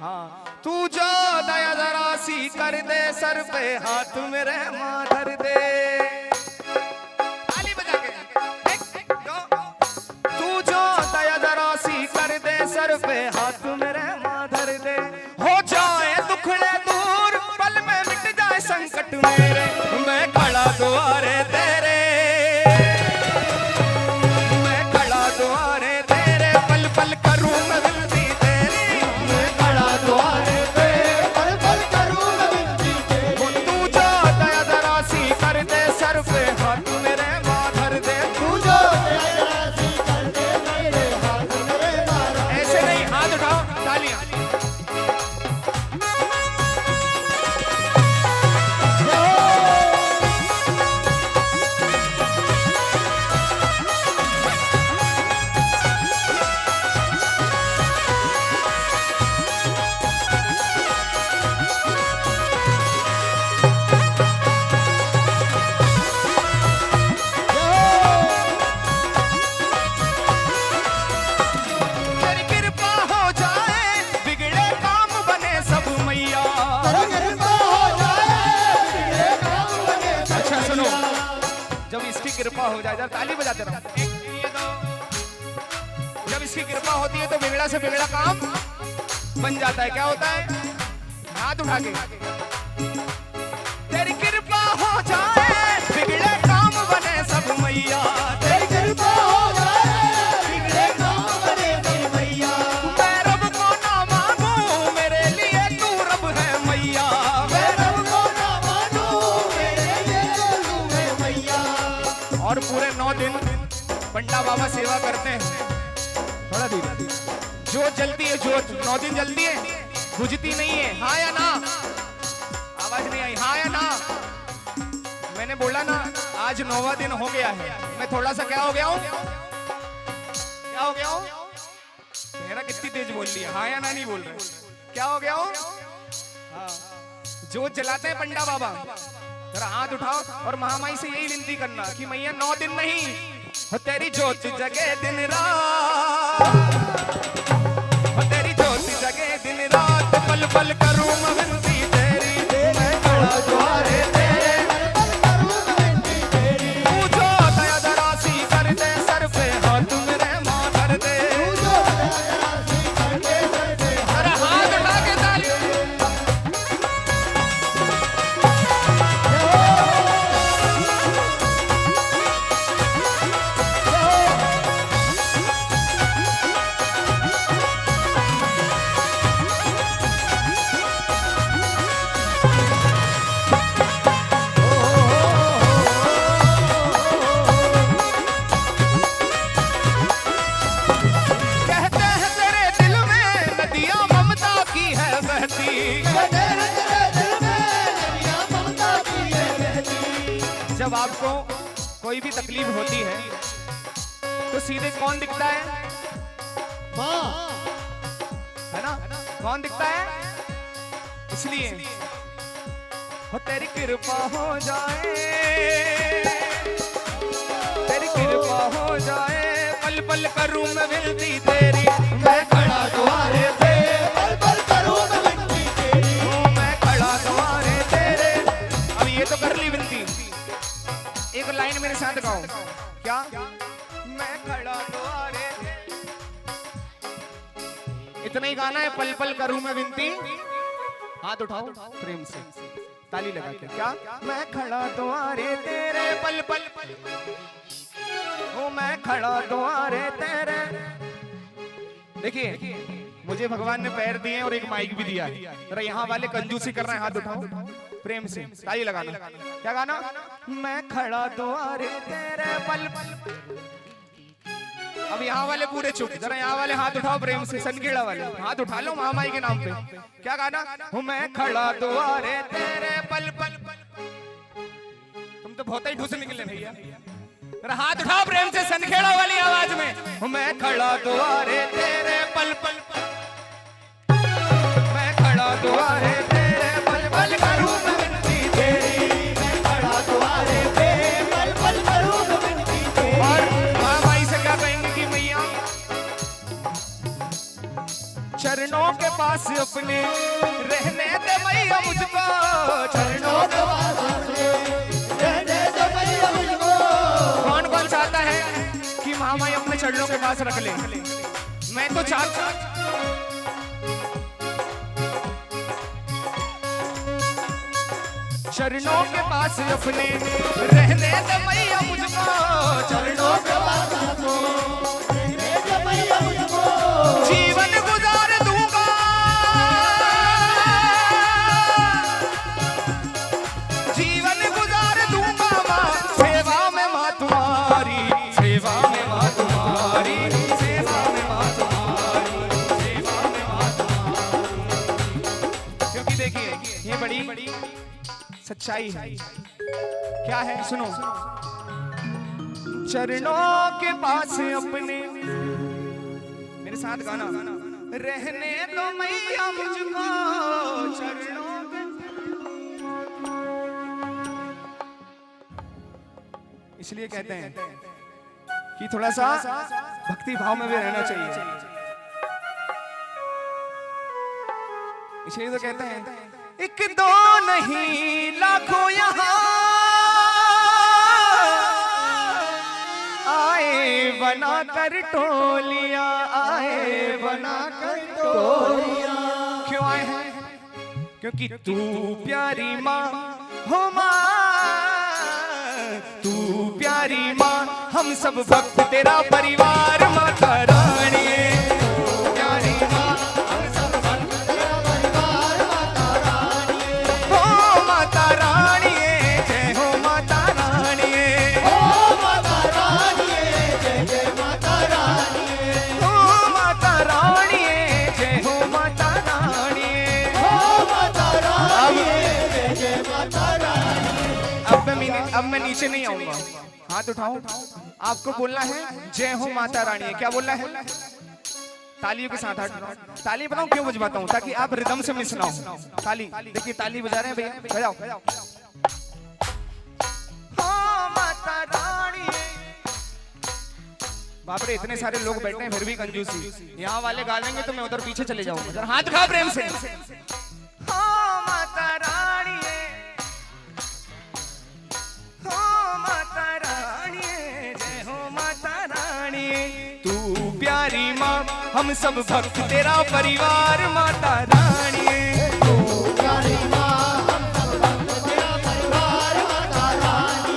हाँ। तू जो दया जरा सी कर दे, सर पे हाथ मेरे माधर दे। ताली बजा के। एक, दो। तू जो दया जरा सी कर दे, सर पे हाथ मेरे माधर दे। हो जाए दुखड़े दूर, पल में मिट जाए संकट मेरे। मैं खड़ा द्वारे तेरे, मैं खड़ा द्वारे तेरे, पल पल करूं मैं विनती तेरी। मैं खड़ा द्वारे तेरे, पल पल करूं मैं विनती तेरी। तू जो दया जरा सी कर दे, सर पे हाथ मेरे माधर कृपा हो जाए। जरा ताली बजाते रहो। ये तो जब इसकी कृपा होती है तो बिगड़ा से बिगड़ा काम बन जाता है। क्या होता है? हाथ उठा के तेरी कृपा हो जाए बिगड़े काम बने सब मैया। तेरी कृपा हो जाए बिगड़े काम बने सब मैया। मैं रब को ना मांगू मेरे लिए तू रब है मैया। मैं रब को ना मांगू मेरे लिए तू है मैया। और पूरे 9 दिन पंडा बाबा सेवा करते हैं। थोड़ा धीरे। जोत जलती है, जोत 9 दिन जलती है, बुझती नहीं है। हाँ या ना? आवाज नहीं आई। हाँ या ना? मैंने बोला ना आज 9वां दिन हो गया है। मैं थोड़ा सा क्या हो गया हूँ? क्या हो गया हूँ? मेरा कितनी तेज बोल लिया। हाँ या ना नहीं बोल रहे? क्या हो गया हूँ? हाँ। जोत जलाते हैं पंडा बाबा। जरा हाथ उठाओ और महामाई से यही विनती करना कि मैया 9 दिन नहीं हो तेरी ज्योति जगे दिन रात। हो तेरी ज्योति जगे दिन रात। पल पल करूं मैं विनती तेरी। मैं खड़ा द्वारे तेरे। पूछो दया दरासी कर दे सर पे हाथ मेरे मां कर दे। जरा हाथ उठा के ताली। जब आपको कोई भी तकलीफ होती है तो सीधे कौन दिखता है? माँ, है ना? कौन दिखता है? इसलिए हो तेरी कृपा हो जाए, तेरी कृपा हो जाए। पल पल करूं मैं विनती तेरी। मैं खड़ा द्वारे तेरे। पल पल करूं मैं विनती तेरी। मैं खड़ा द्वारे तेरे। अब ये तो कर ली विनती। एक लाइन मेरे साथ गाओ। क्या? मैं खड़ा द्वारे। इतना ही गाना है। पल पल करूं मैं विनती। हाथ उठाओ प्रेम से, ताली लगा के। क्या? मैं खड़ा द्वारे तेरे। पल पल ओ मैं खड़ा द्वारे तेरे। देखिए मुझे भगवान ने पैर दिए और एक माइक भी दिया है। जरा यहाँ वाले कंजूसी कर रहे हैं, हाथ उठाओ प्रेम से, ताली लगाना। क्या गाना? मैं खड़ा द्वारे तेरे पल पल। अब यहाँ वाले पूरे चुप। जरा यहाँ वाले हाथ उठाओ प्रेम से, सनखेड़ा वाले हाथ उठा लो महामाई के नाम पे। क्या गाना? मैं खड़ा द्वारे तेरे पल पल। तुम तो बहुत ही ठुस निकले भैया। जरा हाथ उठाओ प्रेम से सनखेड़ा वाली आवाज में। मैं खड़ा द्वारे तेरे पल पल। मैं खड़ा द्वारे तेरे पल पल करूं मैं विनती तेरी। मैं खड़ा द्वारे तेरे पल पल करूं मैं विनती तेरी। और महामाई से क्या कहेंगे कि मैया चरणों के पास अपने रहने दे मैया मुझको। चरणों के पास अपने रहने दे मैया मुझको। कौन कौन चाहता है कि महामाई अपने चरणों के पास रख ले? मैं तो चाहता। चरणों के पास अपने रहने दे मैया मुझको। चरणों के पास रहने दे मैया मुझको। जीवन गुजार दूंगा, जीवन गुजार दूंगा माँ सेवा में माँ तुम्हारी। सेवा में माँ तुम्हारी। सेवा में माँ तुम्हारी। सेवा में माँ तुम्हारी। क्योंकि देखिए ये बड़ी सच्चाई है। क्या है? सुनो। चरणों के पास अपने, मेरे साथ गाना, रहने दो मैया मुझको चरणों के। इसलिए कहते हैं कि थोड़ा सा भक्ति भाव में भी रहना चाहिए। इसलिए तो कहते हैं एक दो नहीं लाखों यहाँ बनाकर टोलियां, आए बनाकर टोलियां। क्यों आए हैं? क्योंकि तू प्यारी माँ हो माँ, तू प्यारी माँ, हम सब भक्त तेरा परिवार माता रानी। प्यारी माँ, हम सब भक्त तेरा परिवार माता रानी। हो माता रानी, जय हो माता रानी। हो माता रानी, जय जय माता रानी। हो माता रानी, जय हो माता रानी। हो माता रानी, जय जय माता रानी। अब मैं नीचे नहीं आऊंगा, हाथ उठाऊं, आपको बोलना है जय हो माता रानी। क्या बोलना है? तालियों के साथ हाथ उठाओ। ताली बताऊं क्यों बजवाता हूं? ताकि आप रिदम से मिस ना हो। ताली देखिए, ताली बजा रहे हैं भैया, बजाओ। हो माता रानी। बाप रे, इतने सारे लोग बैठे हैं फिर भी कंजूसी। यहाँ वाले गा लेंगे तो मैं उधर पीछे चले जाऊंगा। जरा हाथ उठाओ प्रेम से। हो माता रानी, हो माता रानी, जय हो माता रानी। तू प्यारी माँ, हम सब भक्त तेरा परिवार माता रानी। तू प्यारी माँ, हम सब भक्त तेरा परिवार माता रानी।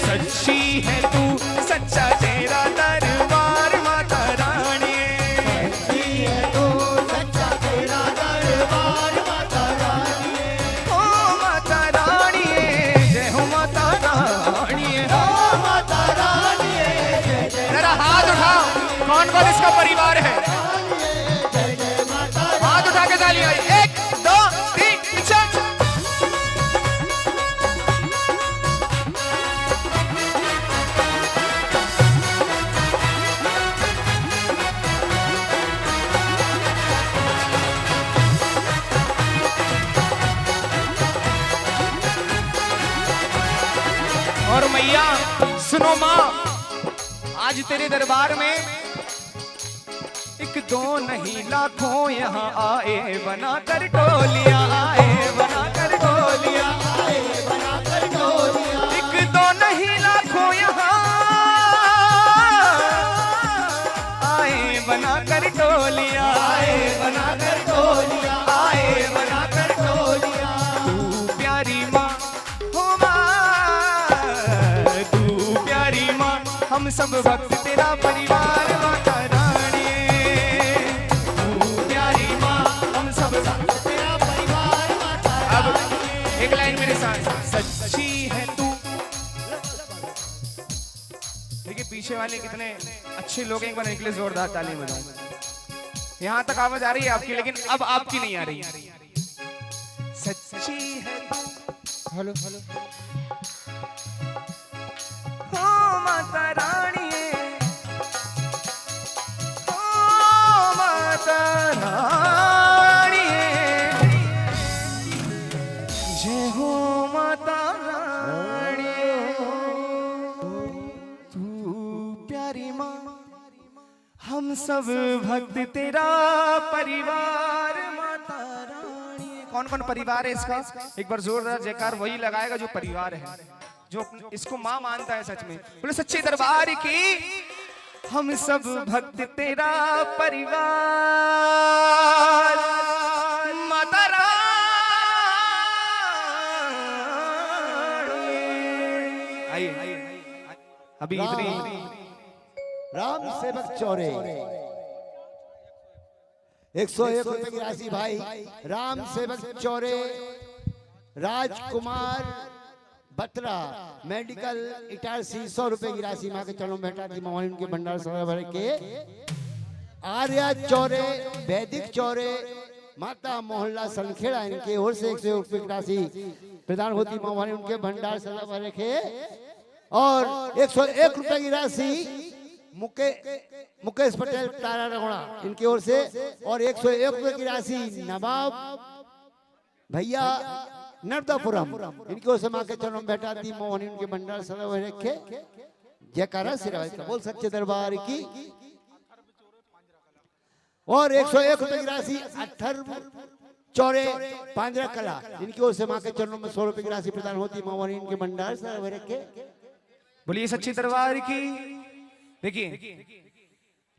सच्ची है तू, सच्चा तेरा दरबार माता रानी। सच्ची है तू, सच्चा तेरा दरबार माता रानी। ओ माता रानी, जय हो माता रानी। हो माता रानी, जय जय। जरा हाथ उठाओ, कौन कौन इसका परिवार है? हाथ उठा के ताली आई। 1 2 3 4। और मैया सुनो माँ, आज तेरे दरबार में एक दो नहीं लाखों यहाँ आए बनाकर टोलियां, आए बनाकर टोलियां, आए बनाकर टोलियां। एक दो नहीं लाखों यहाँ आए बनाकर टोलियां, आए बनाकर टोलियां, आए बनाकर टोलियां। तू प्यारी माँ हो माँ, तू प्यारी माँ, हम सब भक्त तेरा परिवार माता रानी। तू प्यारी माँ, हम सब भक्त तेरा परिवार माता रानी। अब एक लाइन मेरे साथ। सच्ची है तू। देखिए पीछे वाले कितने अच्छे लोग हैं, एक बार निकले जोरदार ताली बजाओ। यहाँ तक आवाज आ रही है आपकी, लेकिन अब आपकी नहीं आ रही। सच्ची है तू। Hello hello. हो माता रानी, हो माता रानी, जय हो माता रानी। तू प्यारी माँ, हम सब भक्त तेरा परिवार माता रानी। कौन कौन परिवार है इसका? एक बार जोरदार जयकार वही लगाएगा जो परिवार है, जो इसको माँ मानता है सच में। बोले सच्चे दरबार की, हम सब भक्त तेरा परिवार माता रानी। आइए अभी इतनी। राम सेवक चौरे 101 रुपए की राशि भाई राम सेवक चौरे राजकुमार बत्रा मेडिकल इटारसी 100 रुपए की राशि माँ के चरणों में बैठा दी। मोहन उनके भंडार सभा भर के आर्या चौरे वैदिक चौरे माता मोहल्ला सनखेड़ा इनके ओर से 101 रुपए की राशि प्रदान होती। मोहन उनके भंडार सभा भर के और 101 रुपए की राशि मुकेश पटेल तारा रघोड़ा इनकी ओर से और 101 रुपए की राशि नवाब भैया नर्मदापुरम इनकी ओर से मां के चरणों में बैठा दी। मोहन उनके भंडार सदा रखे जयकारा सिराज का बोल सच्चे दरबार की। और 101 रुपए की राशि 18 चौरे पांजरा कला इनकी ओर से मां के चरणों में 100 रुपए की राशि प्रदान होती। मोहन इनके भंडार सदा रखे। बोलिए सच्चे दरबार की। देखिए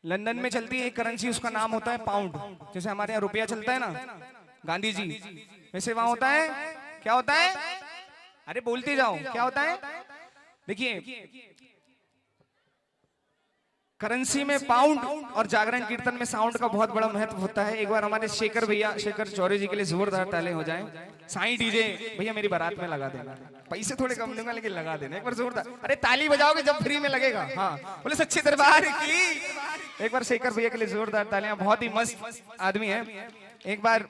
लंदन में चलती है एक करेंसी, उसका नाम होता है पाउंड। जैसे हमारे यहाँ रुपया चलता है ना, गांधी जी, वैसे वहां होता है, क्या होता है? अरे बोलते जाओ, क्या होता है? देखिए करेंसी में पाउंड और जागरण कीर्तन में साउंड का बहुत बड़ा महत्व होता है। एक बार हमारे शेखर भैया, शेखर चौरे जी के लिए जोरदार ताली हो जाए। साईं डीजे भैया मेरी बारात में लगा देना, पैसे थोड़े कम दूंगा लेकिन लगा देना एक बार जोरदार। अरे ताली बजाओगे जब फ्री में लगेगा। हाँ बोले सच्चे दरबार की। एक बार शेखर भैया के लिए जोरदार तालियां, बहुत ही मस्त आदमी है। एक बार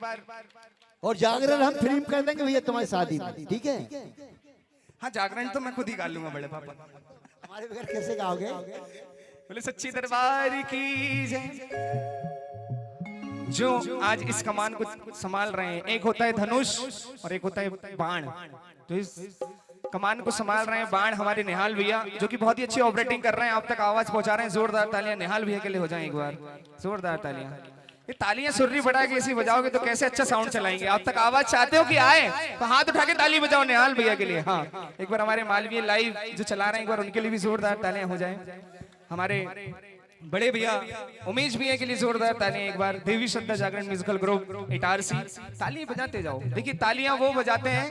और जागरण हम फ्री में कर देंगे भैया तुम्हारी शादी में, ठीक है? हाँ जागरण तो मैं खुद ही गा लूंगा बड़े पापा। हमारे बगैर कैसे गाओगे? बोले सच्ची दरबार की जय। जो आज इस कमान को संभाल रहे हैं, एक होता है धनुष और एक होता है बाण। तो इस कमान को संभाल रहे हैं बाण हमारे निहाल भैया, जो कि बहुत ही अच्छी ऑपरेटिंग कर रहे हैं, आप तक आवाज पहुंचा रहे हैं। जोरदार तालियां निहाल भैया के लिए हो जाए एक बार, जोरदार तालियां। ये तालियां सुर्री बढ़ा के ऐसी बजाओगे तो कैसे अच्छा साउंड चलाएंगे। आप तक आवाज चाहते हो कि आए तो हाथ उठा के ताली बजाओ निहाल भैया के लिए। हाँ एक बार हमारे मालवीय लाइव जो चला रहे हैं, एक बार उनके लिए भी जोरदार तालियां हो जाए। हमारे बड़े भैया उमेश भैया के लिए जोरदार तालियां एक बार। देवी श्रद्धा जागरण म्यूजिकल ग्रुप इटारसी, तालियां बजाते जाओ। देखिए तालियां वो बजाते हैं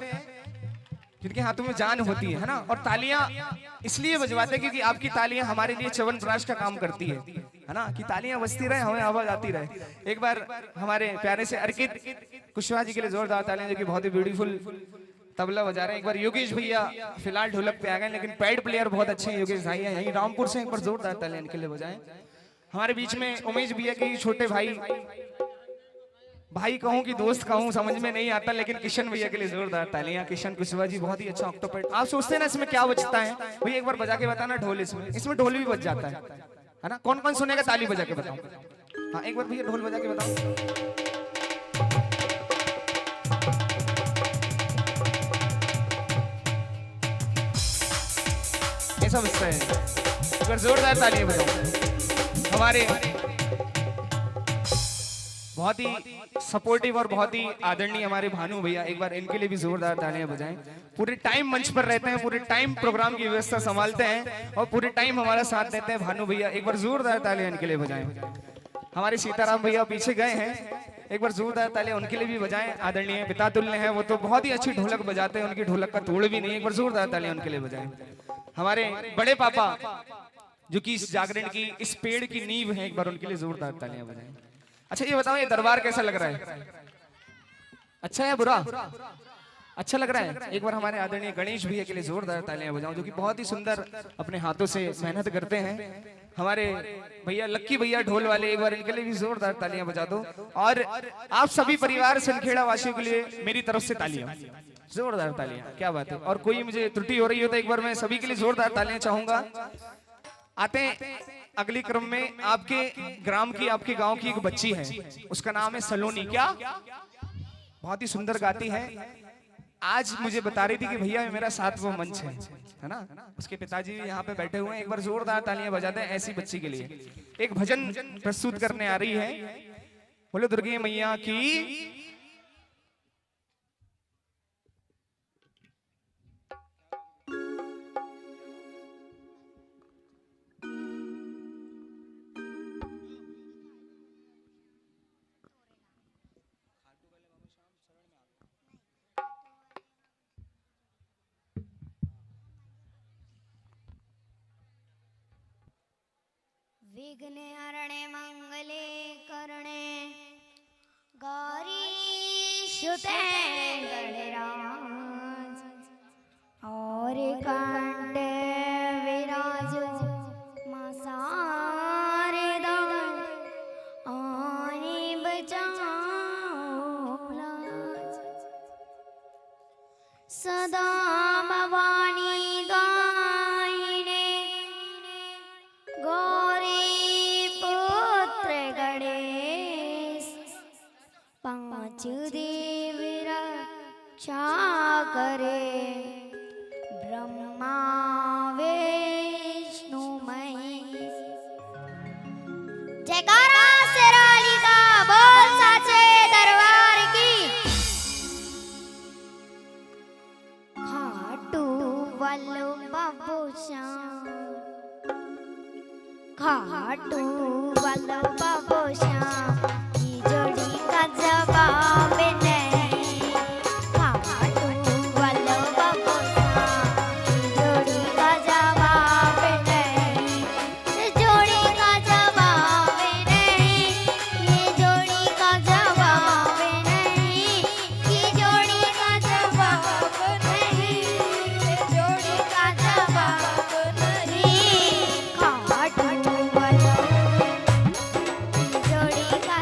जिनके हाथों में जान होती है ना। और तालियां इसलिए बजवाते हैं क्योंकि आपकी तालियां हमारे लिए च्यवनप्राश का काम करती है ना, कि तालियां बजती रहे, हमें आवाज आती रहे। एक बार हमारे प्यारे से अर्कित कुशवाहा जी के लिए जोरदार तालियां, जो कि बहुत ही ब्यूटीफुल तबला बजा रहे हैं। एक बार योगेश भैया फिलहाल ढोलक पे आ गए, लेकिन पैड प्लेयर बहुत अच्छे हैं योगेश भाई हैं, यहीं रामपुर से। एक बार जोरदार तालियां इनके लिए बजाएं। हमारे बीच में उमेश भैया के छोटे भाई कहूं कि दोस्त कहूं समझ में नहीं आता, लेकिन किशन भैया के लिए जोरदार तालियां। किशन कुशवाहा जी बहुत ही अच्छा ऑक्टोपैड। आप सोचते हैं ना इसमें क्या बजता है, भैया एक बार बजा के बताना ढोल। इसमें ढोल भी बज जाता है ना। कौन कौन सुनेगा ताली बजा के बताओ। हाँ एक बार भैया ढोल बजा के बताओ। ऐसा बजता है, एक बार जोरदार तालियां बजाओ। हमारे बहुत ही सपोर्टिव और बहुत ही आदरणीय हमारे भानु भैया, एक बार इनके लिए भी जोरदार तालियां बजाएं। पूरे टाइम मंच पर रहते हैं, पूरे टाइम प्रोग्राम की व्यवस्था संभालते हैं और पूरे टाइम हमारा साथ देते हैं भानु भैया। एक बार जोरदार तालियां इनके लिए बजाएं। हमारे सीताराम भैया पीछे गए हैं, एक बार जोरदार तालियां उनके लिए भी बजाएं। आदरणीय पिता तुल्य हैं वो, तो बहुत ही अच्छी ढोलक बजाते हैं, उनकी ढोलक का तोड़ भी नहीं। एक बार जोरदार तालियां उनके लिए बजाएं। हमारे बड़े पापा जो कि इस जागरण की, इस पेड़ की नींव है, एक बार उनके लिए जोरदार तालियां बजाएं। अच्छा ये बताओ, ये दरबार कैसा लग रहा है? अच्छा है बुरा? अच्छा लग रहा है? एक बार हमारे आदरणीय गणेश भैया के लिए जोरदार तालियां बजाओ, जो कि बहुत ही सुंदर अपने हाथों से मेहनत करते हैं। हमारे भैया लक्की भैया ढोल वाले, एक बार इनके लिए भी जोरदार तालियां बजा दो। और आप सभी परिवार सनखेड़ा वासियों के लिए मेरी तरफ से तालियां, जोरदार तालियां। क्या बात है। और कोई मुझे त्रुटि हो रही हो तो एक बार मैं सभी के लिए जोरदार तालियां चाहूंगा। आते हैं अगली क्रम में, आपके ग्राम की, आपके गांव की एक बच्ची है, उसका नाम है सलोनी। क्या बहुत ही सुंदर गाती है। आज मुझे बता रही थी कि भैया मेरा 7वां मंच है ना। उसके पिताजी भी यहाँ पे बैठे हुए हैं, एक बार जोरदार तालियां बजाते हैं ऐसी बच्ची के लिए। एक भजन प्रस्तुत करने आ रही है, बोलो दुर्गे मैया की। विघ्न हरणे मंगले करणे गौरी सुते गणराज और कंठ विराज मसारे दान आने बचाओ लाज सदा भवानी दायिने गौरी पुत्र गणेश पांच देव रक्षा करे ब्रह्मा विष्णु महेश। जयकारा शेराली का बोल साचे दरबार की। खाटू वालो बाबू श्याम खाटू वाला बाबू श्याम की जोड़ी का जवाब नहीं। खाटू वाला बाबू श्याम की जोड़ी का जवाब नहीं। जोड़ी का जवाब नहीं, ये जोड़ी का जवाब नहीं, ये जोड़ी का जवाब नहीं, ये जोड़ी का जवाब नहीं। खाटू वाला की जोड़ी का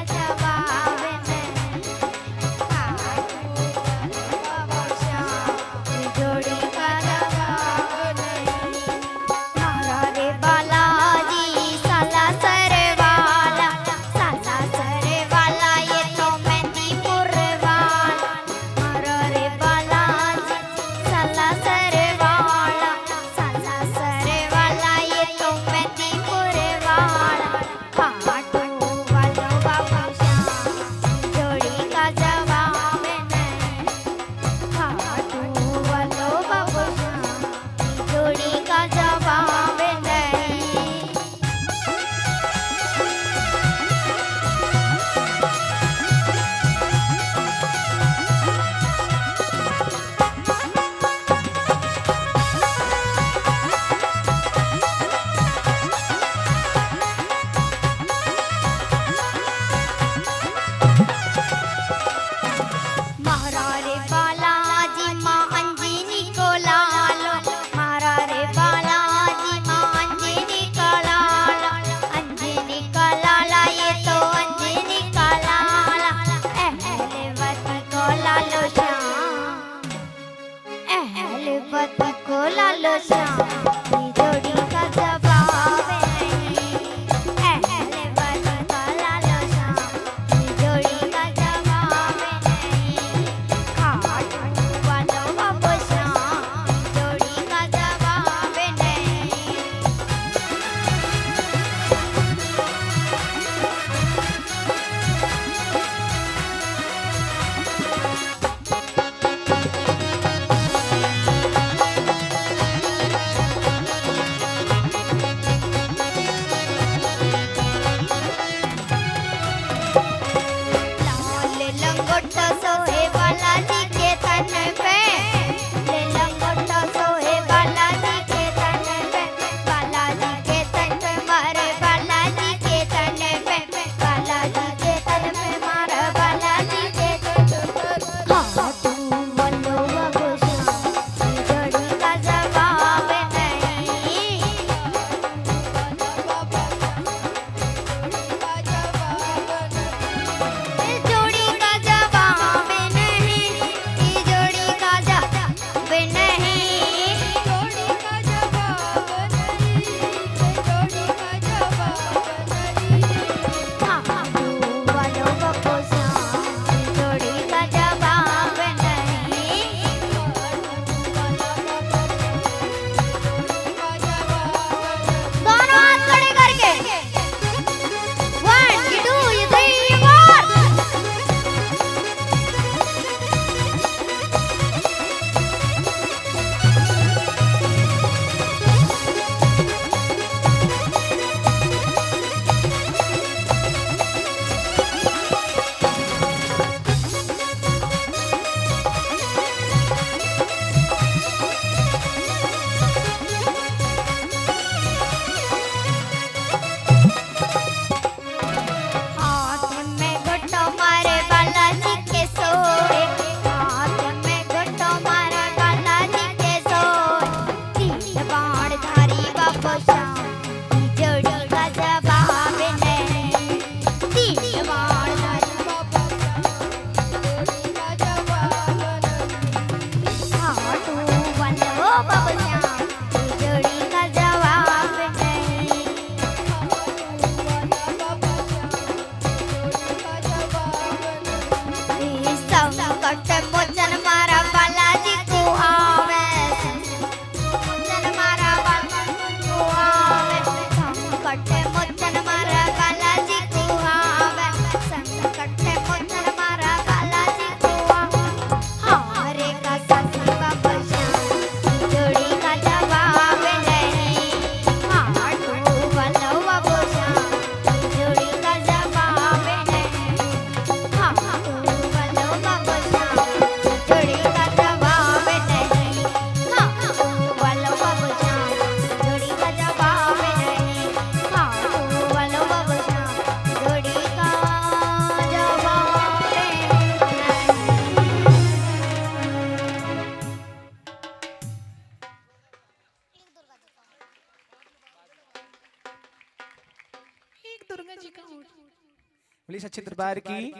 बोली सच्चे दरबार की।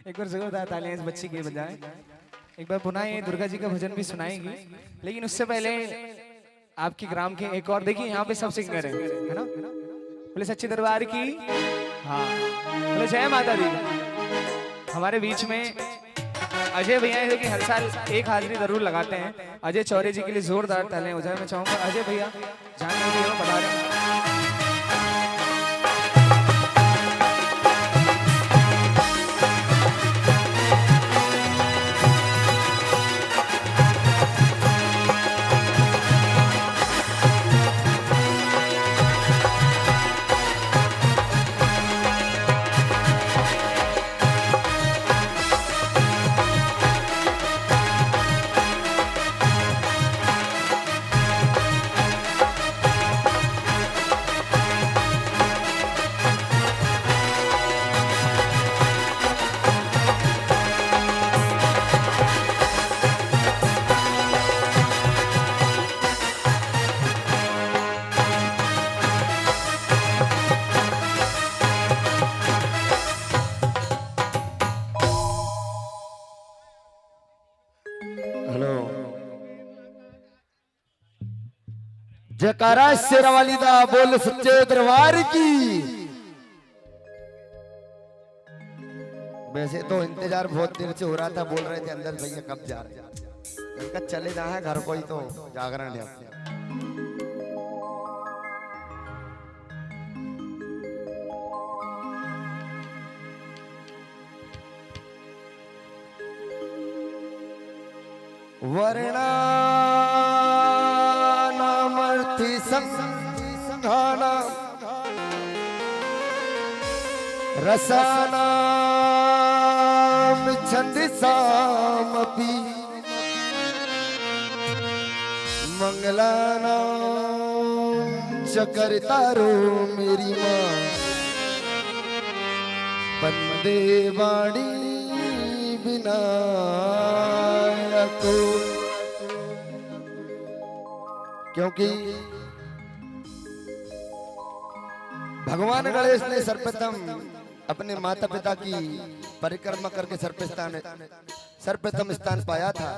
एक बार जोरदार तालियां इस बच्ची के बजाएं। एक बार पुनः ये दुर्गा जी का भजन भी सुनाएगी, लेकिन उससे पहले आपके ग्राम के एक और देखिए यहाँ पे सब सिंगर है ना। बोले सच्चे दरबार की। हाँ बोले जय माता दी। हमारे बीच में अजय भैया है जो कि हर साल एक हाजिरी जरूर लगाते हैं। अजय चौरे जी के लिए जोरदार तालियां हो जाए। मैं चाहूंगा अजय भैया जान लीजिए बता रहे हैं। जयकारा शेरावाली दा बोल सच्चे दरबार की। वैसे तो इंतजार बहुत देर से हो रहा था, बोल रहे थे अंदर भैया कब जा रहे हैं। इनका चले जाए घर को ही तो जागरण है। वर्णा संघाना रसानां छंदसामपि मंगलानां च करतारो मेरी माँ वंदे वाणी विनायको। क्योंकि भगवान गणेश ने सर्वप्रथम अपने माता पिता की परिक्रमा करके सर्वप्रथम स्थान पाया था।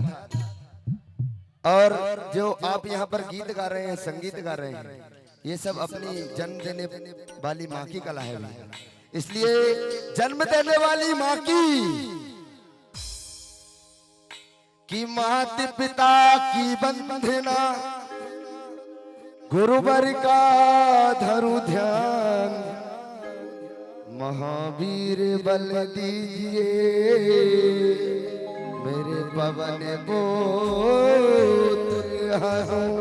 और जो आप यहाँ पर गीत गा रहे हैं, संगीत गा रहे हैं, ये सब अपनी जन्म देने वाली माँ की कला है। इसलिए जन्म देने वाली माँ की माता पिता की वंदना, गुरुवर का धरु ध्यान, महावीर बल दीजिए मेरे पवन पुत्र हूँ।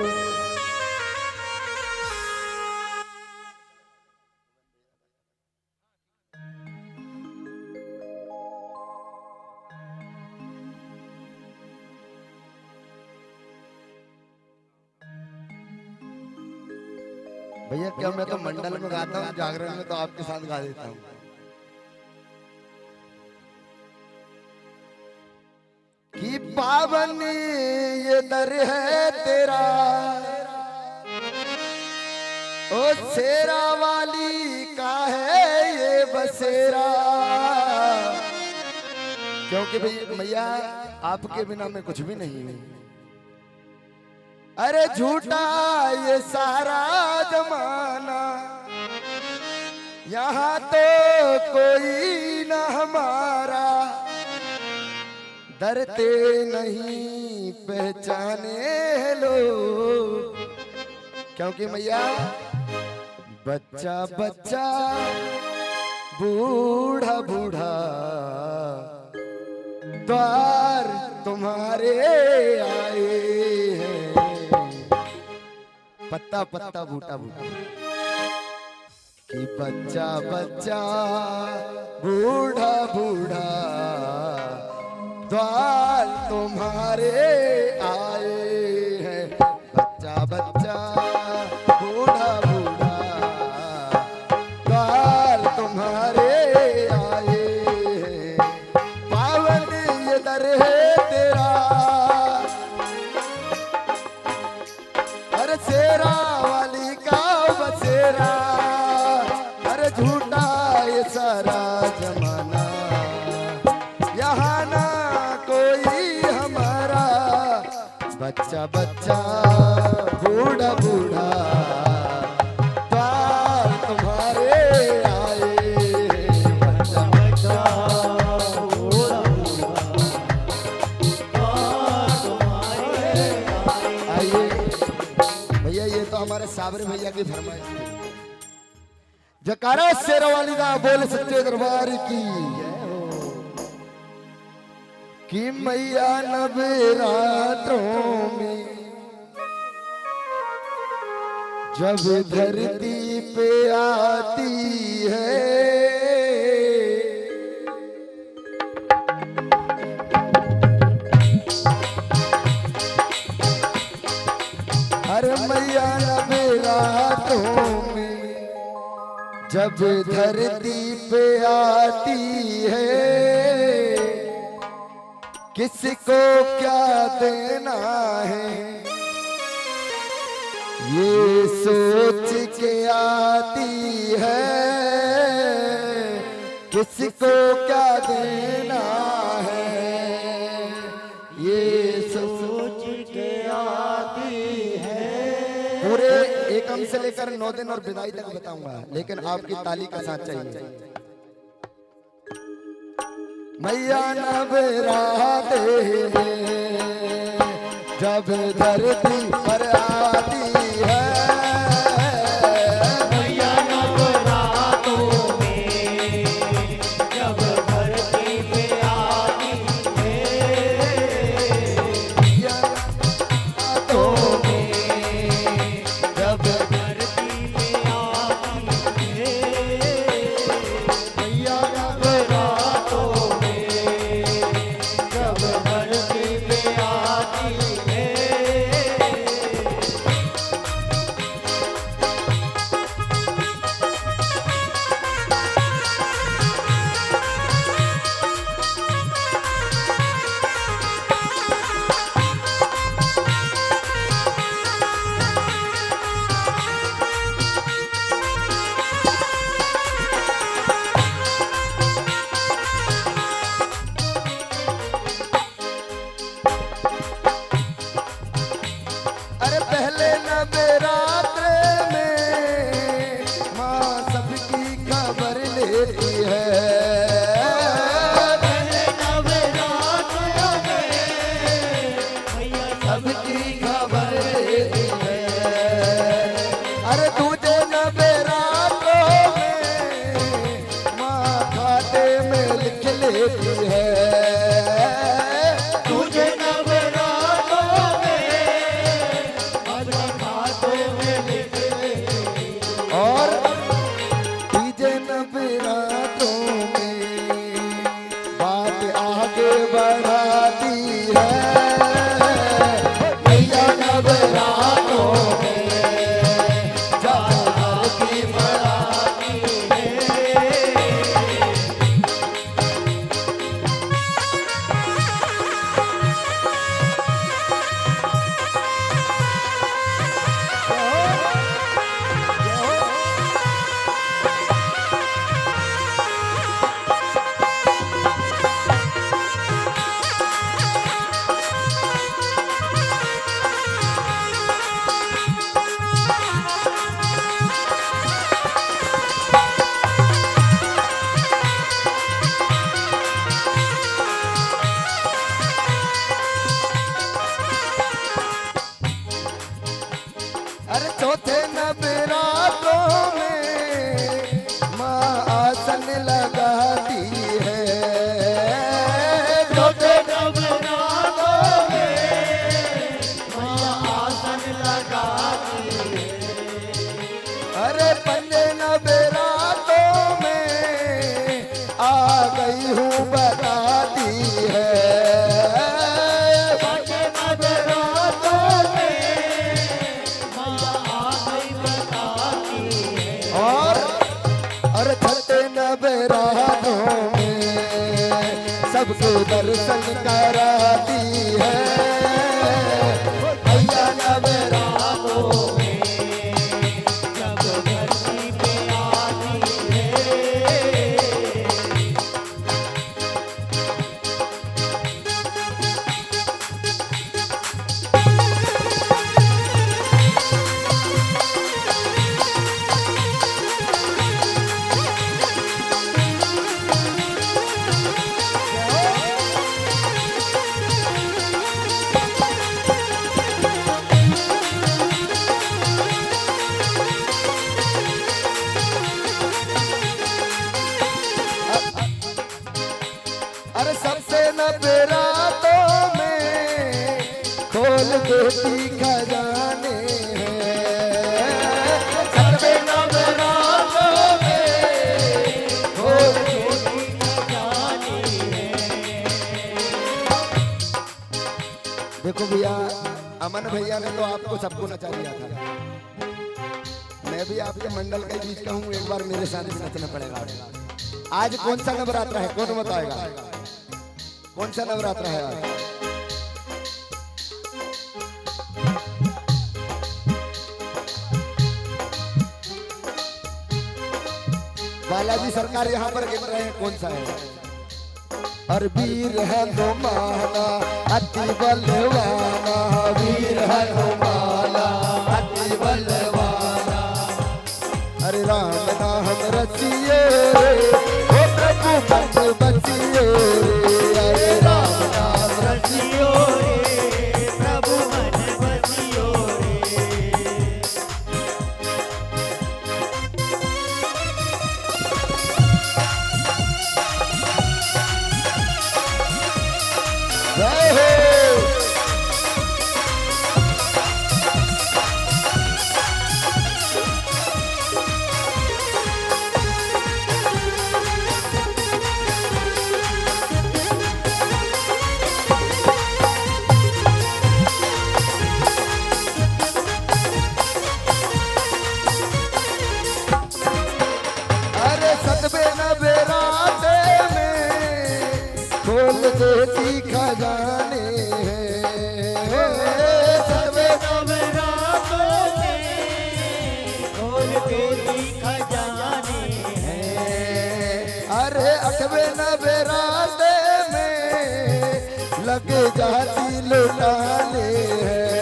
भैया क्या मैं तो मंडल में गाता हूँ, जागरण में तो आपके साथ गा देता हूँ। कि पावन ये दर है तेरा ओ शेरा वाली का है ये बसेरा। क्योंकि भैया मैया आपके बिना मैं कुछ भी नहीं हूँ। अरे झूठा ये सारा जमाना, यहाँ तो कोई ना हमारा, डरते नहीं पहचाने लोग। क्योंकि मैया बच्चा बच्चा बूढ़ा बूढ़ा द्वार तुम्हारे आए हैं। पत्ता पत्ता बूटा बूटा कि बच्चा बच्चा बूढ़ा बूढ़ा द्वार तुम्हारे आए हैं। बच्चा बच्चा बूढ़ा बूढ़ा द्वार तुम्हारे आए हैं। पावन ये दर है तेरा, अरे शेरा वाली का बसेरा, अरे झूठा ये सारा जमा बच्चा बच्चा बूढ़ा बूढ़ा द्वार तुम्हारे आए। बच्चा बच्चा बूढ़ा बूढ़ा द्वार तुम्हारे आए। भैया ये तो हमारे साबरे भैया की फरमाइश थी। जकारा शेरवाली दा बोल सच्चे दरबार की कि मैया नवरात्रों में जब धरती पे आती है अरे मैया नवरात्रों में जब धरती पे आती है किसको क्या देना है ये सोच के आती है किसको क्या देना है ये सोच के आती है। पूरे एकम से लेकर 9 दिन और विदाई तक बताऊंगा लेकिन आपकी ताली का साथ चाहिए। मैया नवराते जब धरती पर आती है मैया नवरातों में जब धरती पे आती है मैया नवरातों में जब धरती पे आती है मैया नवरातों सबको दर्शन कराती है मैया नवरात्रों में जब धरती पे आती है। सबसे नब्बे रातों में खोल देती खजाने हैं, सबसे नब्बे रातों में खोल देती खजाने हैं। देखो भैया, अमन भैया ने तो आपको सबको नचा दिया था, मैं भी आपके मंडल के बीच का हूँ, एक बार मेरे साथ भी नचना पड़ेगा। आज कौन सा नवरात्र है, कौन बताएगा? कौन सा नवरात्र है आज? बालाजी सरकार यहाँ पर गिन रहे हैं, कौन सा है? और वीर है तुम्हारा अति बलवाना, वीर है तुम्हारा अति बलवाना। अरे राम नाम रचिए ओ प्रभु मन बचिए, अरे राम नाम रचियो रे प्रभु मन बचियो रे। जय हो। अरे सतबे नबे राते में खोल देती खजाने हैं, सतबे नबे रातों में खोल देती खजाने हैं। अरे अठवे नबे राते में लग जाती लुटाने हैं,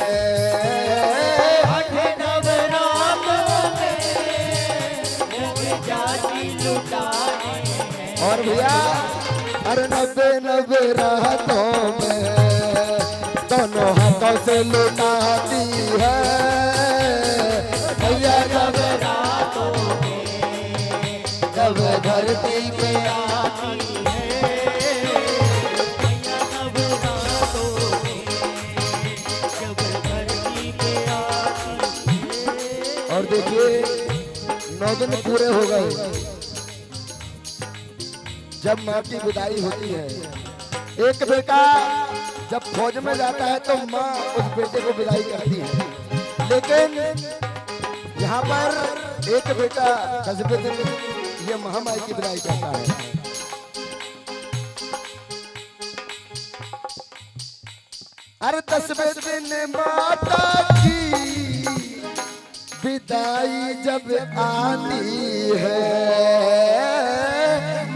अठवे नबे रातों में लग जाती लुटाने हैं। और भैया अरे नब्बे रातों में दोनों हाथों से लुटाती है भैया, जब रातों में जब धरती पे आती है भैया, जब रातों में जब धरती पे आती है। और देखिए 9 दिन पूरे हो गए जब माँ की विदाई होती है। एक बेटा जब फौज में जाता है तो माँ उस बेटे को विदाई करती है, लेकिन यहाँ पर एक बेटा 10वें दिन ये महामाई की विदाई करता है। अरे 10वें दिन माता की विदाई जब आती है,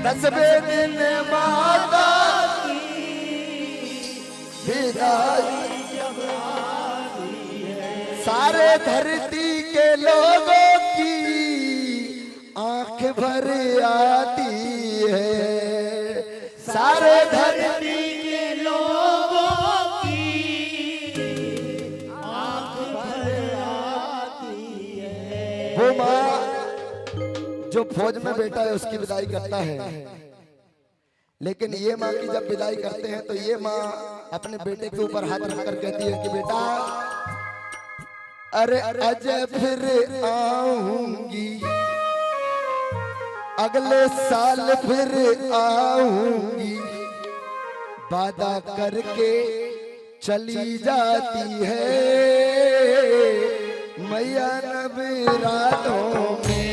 10वें दिन माता की विदाई जब आती है, सारे धरती के लोगों की आंख भर आती है, सारे धरती के लोगों की आंख भर आती है। वो माँ जो फौज में बेटा है उसकी विदाई करता है, लेकिन ये माँ की जब विदाई करते हैं तो ये माँ अपने बेटे के ऊपर हाथ रखकर कहती है कि बेटा अरे अजय फिर आऊंगी, अगले साल फिर आऊंगी, वादा करके चली जाती है मैया नवरात्रों में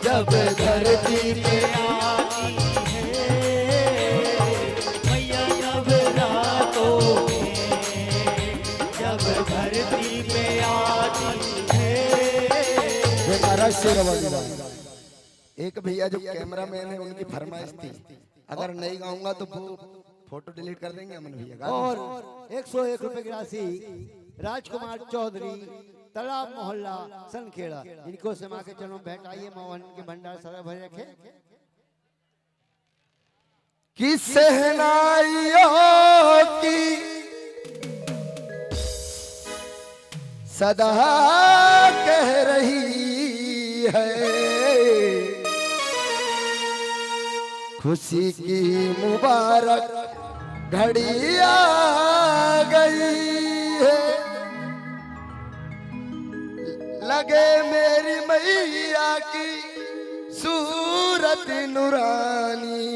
जब धरती पे आती है मैया नवरात्रों में जब धरती पे आती है। हमारा शेरवानी एक भैया जो कैमरामैन है उनकी फरमाइश थी, अगर नहीं गाऊंगा तो वो फोटो डिलीट कर देंगे अमन भैया। और 101 रुपए की राशि राजकुमार चौधरी तालाब मोहल्ला सनखेड़ा, इनको से मां के चरणों में भेंटाइए, मोहन के भंडार सदा भरे रखे। कि सहनाइयों की सदा कह रही है खुशी की मुबारक घड़ी आ गई है, लगे मेरी मैया की सूरत नूरानी।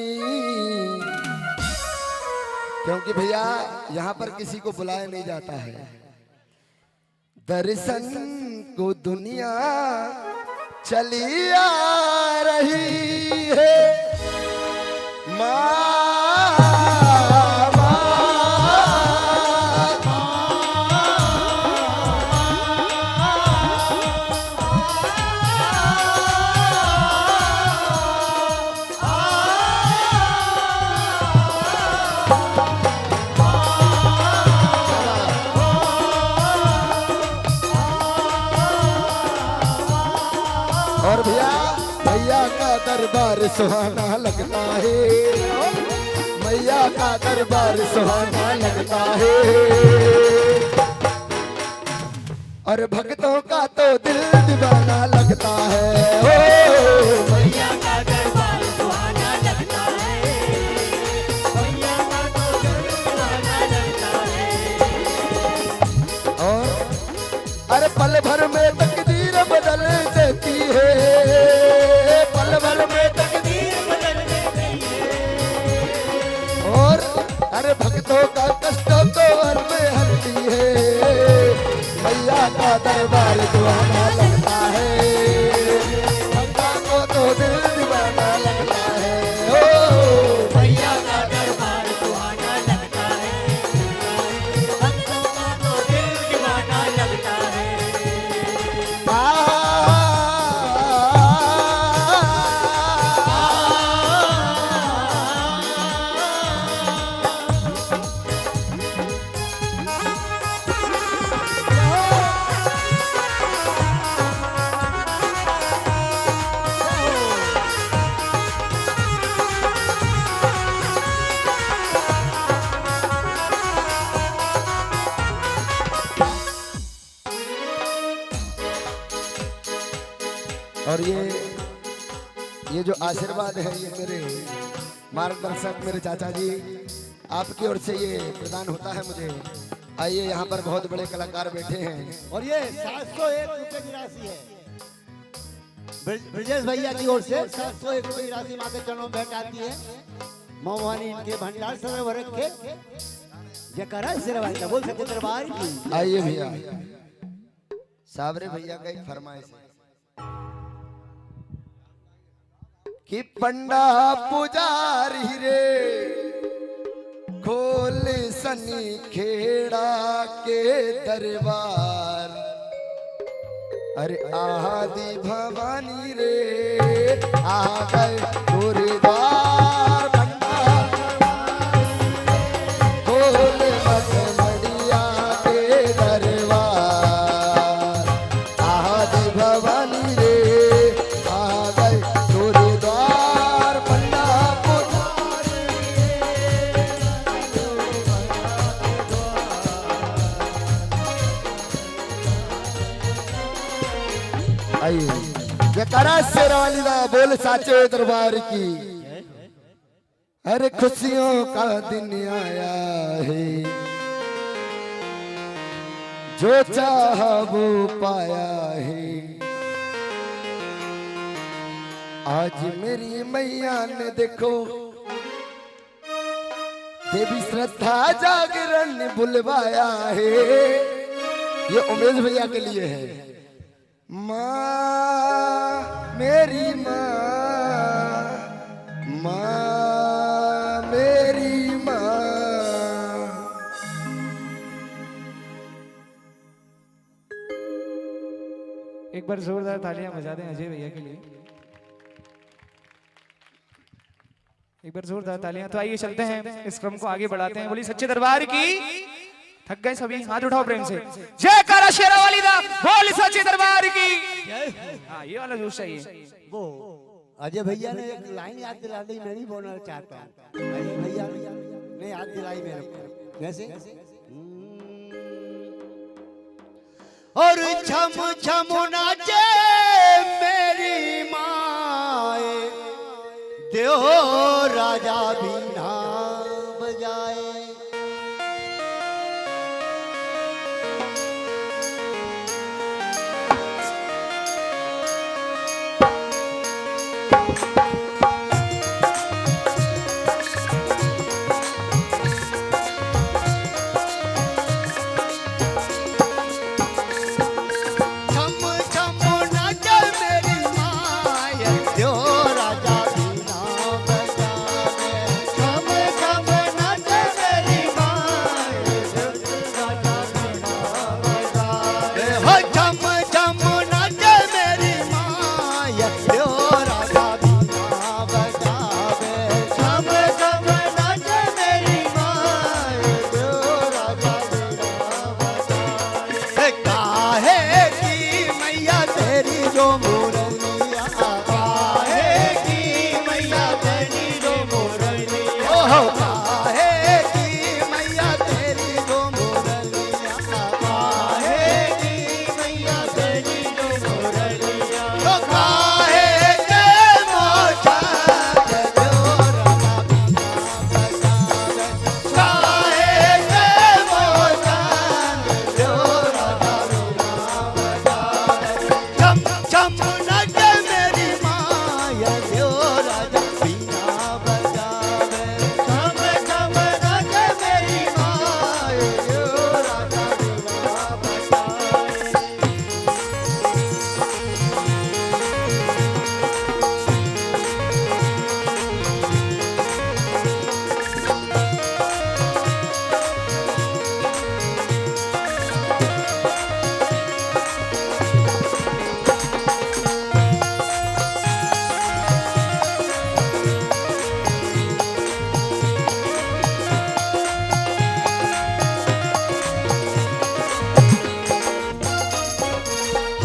क्योंकि भैया यहाँ पर किसी को बुलाया नहीं जाता है, दर्शन को दुनिया चली आ रही है। माँ और भैया मैया का दरबार सुहाना लगता है, मैया का दरबार सुहाना लगता है। और भक्तों का तो दिल दीवाना लगता है। ओ मैया का दरबार सुहाना लगता है, मैया का तो दिल दीवाना लगता है। और अरे पल भर में तकदीर बदल देती है, पल भर में तकदीर बदल देती है। और अरे भक्तों का कष्टों को हर में हरती है, मैया का दरबार सुहाना लगता है, भक्तों को तो दिल दीवाना लगता है। ओ मैया का दरबार सुहाना लगता है, भक्तों को तो दिल दीवाना लगता है। और ये जो आशीर्वाद है ये मेरे मार्गदर्शक मेरे चाचा जी आपकी ओर से ये प्रदान होता है मुझे। आइए यहाँ पर बहुत बड़े कलाकार बैठे हैं। और ये 701 रुपए की राशि है ब्रजेश भैया की ओर से। 701 रुपए की राशि माँ के चरणों में भेंट आती है। माँ भवानी इनके भंडार सदैव रखे जयकारा सिरवाई का बोल सके दरबार की। आइए भैया, सावरे भैया का एक फरमाइश है कि पंडा पुजारी रे खोल सनी खेड़ा के दरबार। अरे आदि भवानी रे आ गए गुरुद्वार। पंडा खोल मत मड़िया के दरबार। आदि भवानी रे आ गए गुरुद्वार। पंडा आइए जयकारा शेरवाली दा बोल साचे दरबार की। अरे खुशियों का दिन आया है, जो चाहा वो पाया है। आज मेरी मैया ने देखो देवी श्रद्धा जागरण बुलवाया है। ये उमेश भैया के लिए है। माँ मेरी माँ, माँ मेरी माँ। एक बार जोरदार तालियां बजा दें अजय भैया के लिए। एक बार जोरदार तालियां। तो आइए चलते हैं, इस क्रम को आगे बढ़ाते हैं। बोली सच्चे दरबार की। थक गए सभी, हाथ उठाओ प्रेम से। जयकारा शेरावाली दा बोल सच्चे दरबार की। हाँ ये वाला जोश चाहिए। वो अजय भैया ने एक लाइन याद दिला दी, मैं नहीं बोलना चाहता। अजय भैया ने याद दिलाई मेरे को। कैसे? और छम छम नाचे मेरी माए, देव देव राजा बीना बजाए।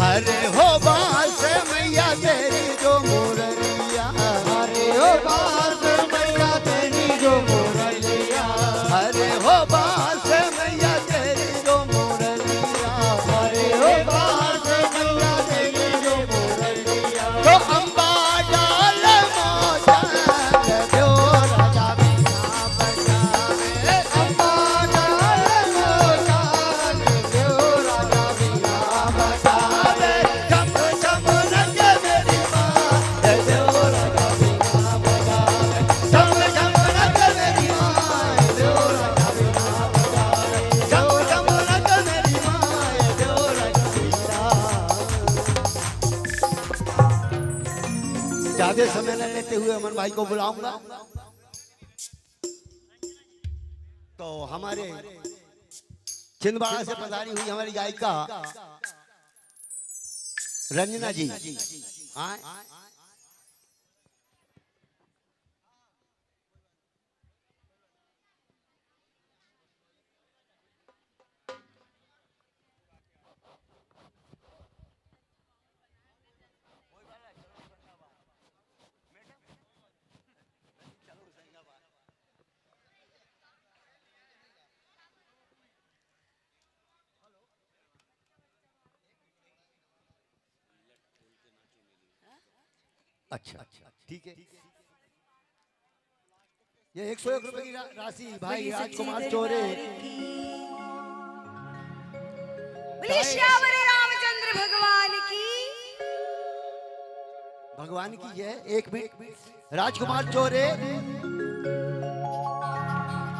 हरे हो बास मैया तेरी जो मुरलिया, हरे हो बास मैया तेरी जो मुरलिया, हरे हो बास मैया तेरी जो मुरलिया, हरे हो बास मैया तेरी जो मुरलिया। तो अम्बा डाल मोचन जो राजा बीना बजावे, अम्बा डाल मोचन जो राजा बीना बजावे। ज्यादा समय न लेते हुए अमन भाई को बुलाऊंगा। तो हमारे छिंदवाड़ा से पधारी हुई हमारी गायिका रंजना जी, हाँ अच्छा ठीक है। ये 101 रुपए की राशि भाई राजकुमार चोरे। बोलिए श्यावर रामचंद्र भगवान की। भगवान की जय। एक मिनट, राजकुमार चोरे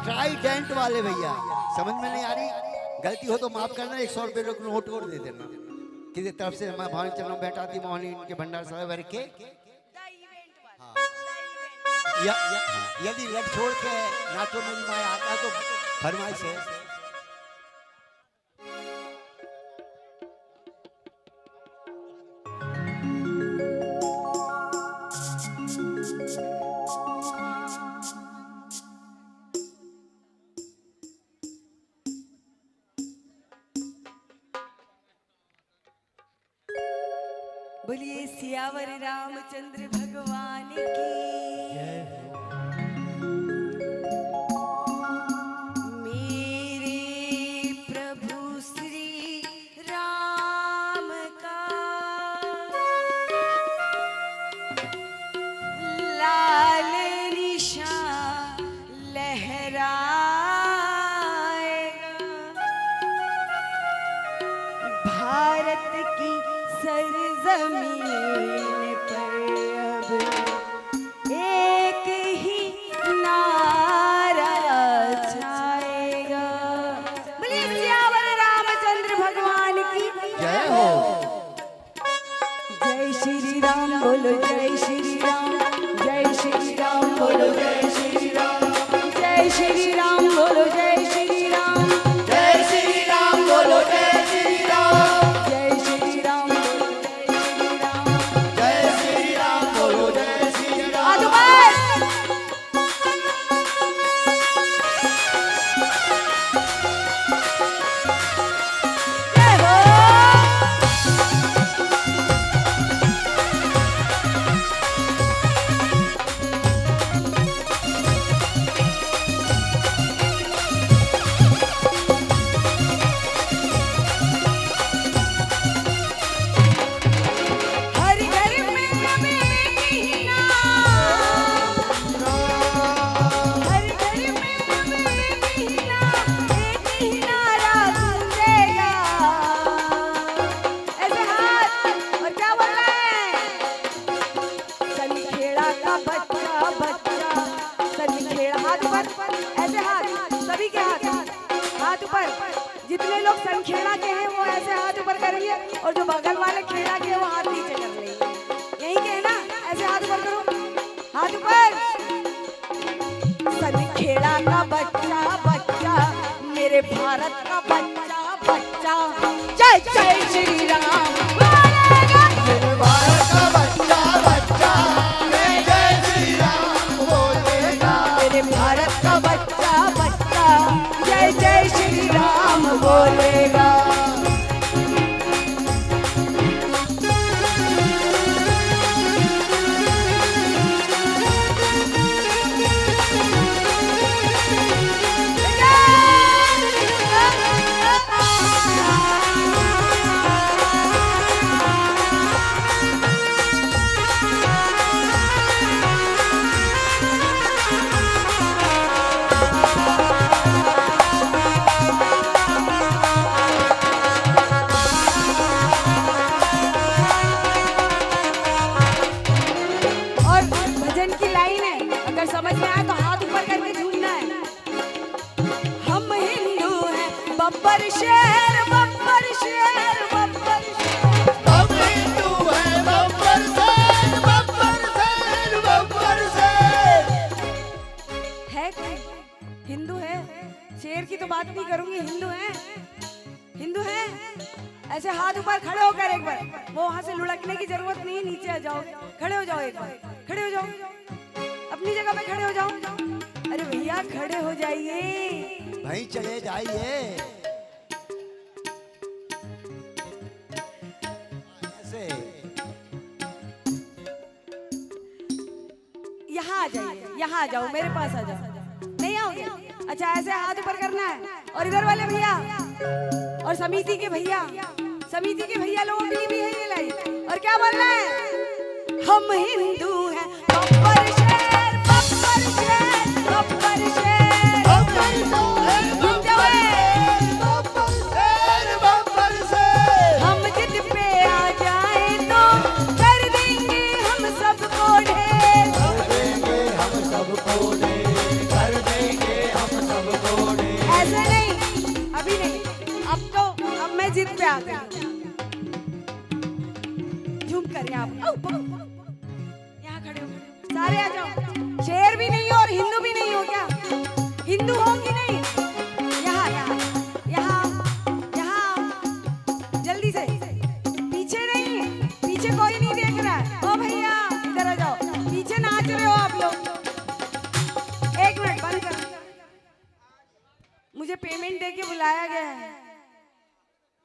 ट्राइडेंट वाले भैया, समझ में नहीं आ रही, गलती हो तो माफ करना। 100 रुपए नोट और दे देना। किसी तरफ से मैं भवानी चरण बैठा थी मोहनी इनके भंडार साहब के। यदि लट छोड़ के नाचो मेरी माया आता तो फरमाइश है। बोलिए सियावर रामचंद्र भगवान की। मेरे प्रभु श्री राम का लाल लहराएगा। भारत की सरजमीन पर अब एक ही नारा छाएगा। बोलिए सियावर रामचंद्र भगवान की जय हो। जय श्री राम बोलो, जय श्री राम, जय श्री राम बोलो, जय श्री राम, जय श्री राम बोलो, जय श्री राम, जय श्री राम बोलो, जय श्री राम, जय श्री राम बोलो, जय श्री राम। जय श्री राम बोलो, जय श्री राम। हाथ ऊपर। जय हो। हर घर में अब एक ही नाम, हर घर में अब एक ही नाम, एक ही नारा गूंजेगा। ऐसे हाथ, और क्या बोल रहे हैं? सनखेड़ा का बच्चा बच्चा, सनखेड़ा, हाथ ऊपर, ऐसे हाथ, सभी के हाथ, हाथ ऊपर। जितने लोग सनखेड़ा के हैं वो ऐसे हाथ ऊपर करेंगे, और जो बगल वाले खेड़ा के हैं वो हाथ नीचे कर लेंगे। यही के है ना? ऐसे हाथ ऊपर करो, हाथ ऊपर। सनखेड़ा का बच्चा बच्चा, मेरे भारत का बच्चा बच्चा, जय जय श्री राम बोलेगा। भारत का बच्चा बच्चा, जय जय श्री राम बोलेगा। मेरे भारत का बच्चा बच्चा, जय जय श्री राम बोलेगा। और भजन की लाइन है, अगर समझ में आए तो हाथ ऊपर करके झूमना है। हम हिंदू हैं, बब्बर शेर, बब्बर शेर, बब्बर शेर। हम हिंदू हैं, बब्बर शेर, बब्बर शेर, बब्बर शेर। है कोई हिंदू है? शेर की तो बात नहीं करूंगी, हिंदू है, हिंदू है। ऐसे हाथ ऊपर खड़े होकर एक बार, वो वहां से लुढ़कने की जरूरत नहीं है, नीचे आ जाओ, खड़े हो जाओ एक बार, खड़े हो जाओ, अपनी जगह पे खड़े हो जाओ। अरे भैया खड़े हो जाइए। भाई चले जाइए। ऐसे यहाँ आ जाइए, यहाँ आ जाओ, मेरे पास आ जाओ। नहीं आओगे? अच्छा ऐसे हाथ ऊपर करना है। और इधर वाले भैया और समिति के भैया, समिति के भैया लोगों के लिए भी है ये लाइन। और क्या बोल रहे हैं? हम हिंदू हैं, बब्बर शेर, बब्बर शेर, बब्बर शेर। हम हिंदू हैं, बब्बर शेर, बब्बर शेर, बब्बर शेर। हम जिद पे आ जाए तो कर देंगे हम सबको ढेर। कर देंगे हम सबको ढेर, कर देंगे हम सबको ढेर। ऐसे नहीं, अभी नहीं, अब तो, अब मैं जिद पे आ गई। झुक कर यहाँ खड़े हो, सारे आ जाओ। शेर भी नहीं हो और हिंदू भी नहीं हो क्या? हिंदू हो कि नहीं? यहाँ यहाँ यहाँ यहाँ, जल्दी से। पीछे नहीं, पीछे कोई नहीं देख रहा है। ओ भैया इधर आ जाओ, पीछे नाच रहे हो आप लोग। एक मिनट बंद करो, मुझे पेमेंट दे के बुलाया गया है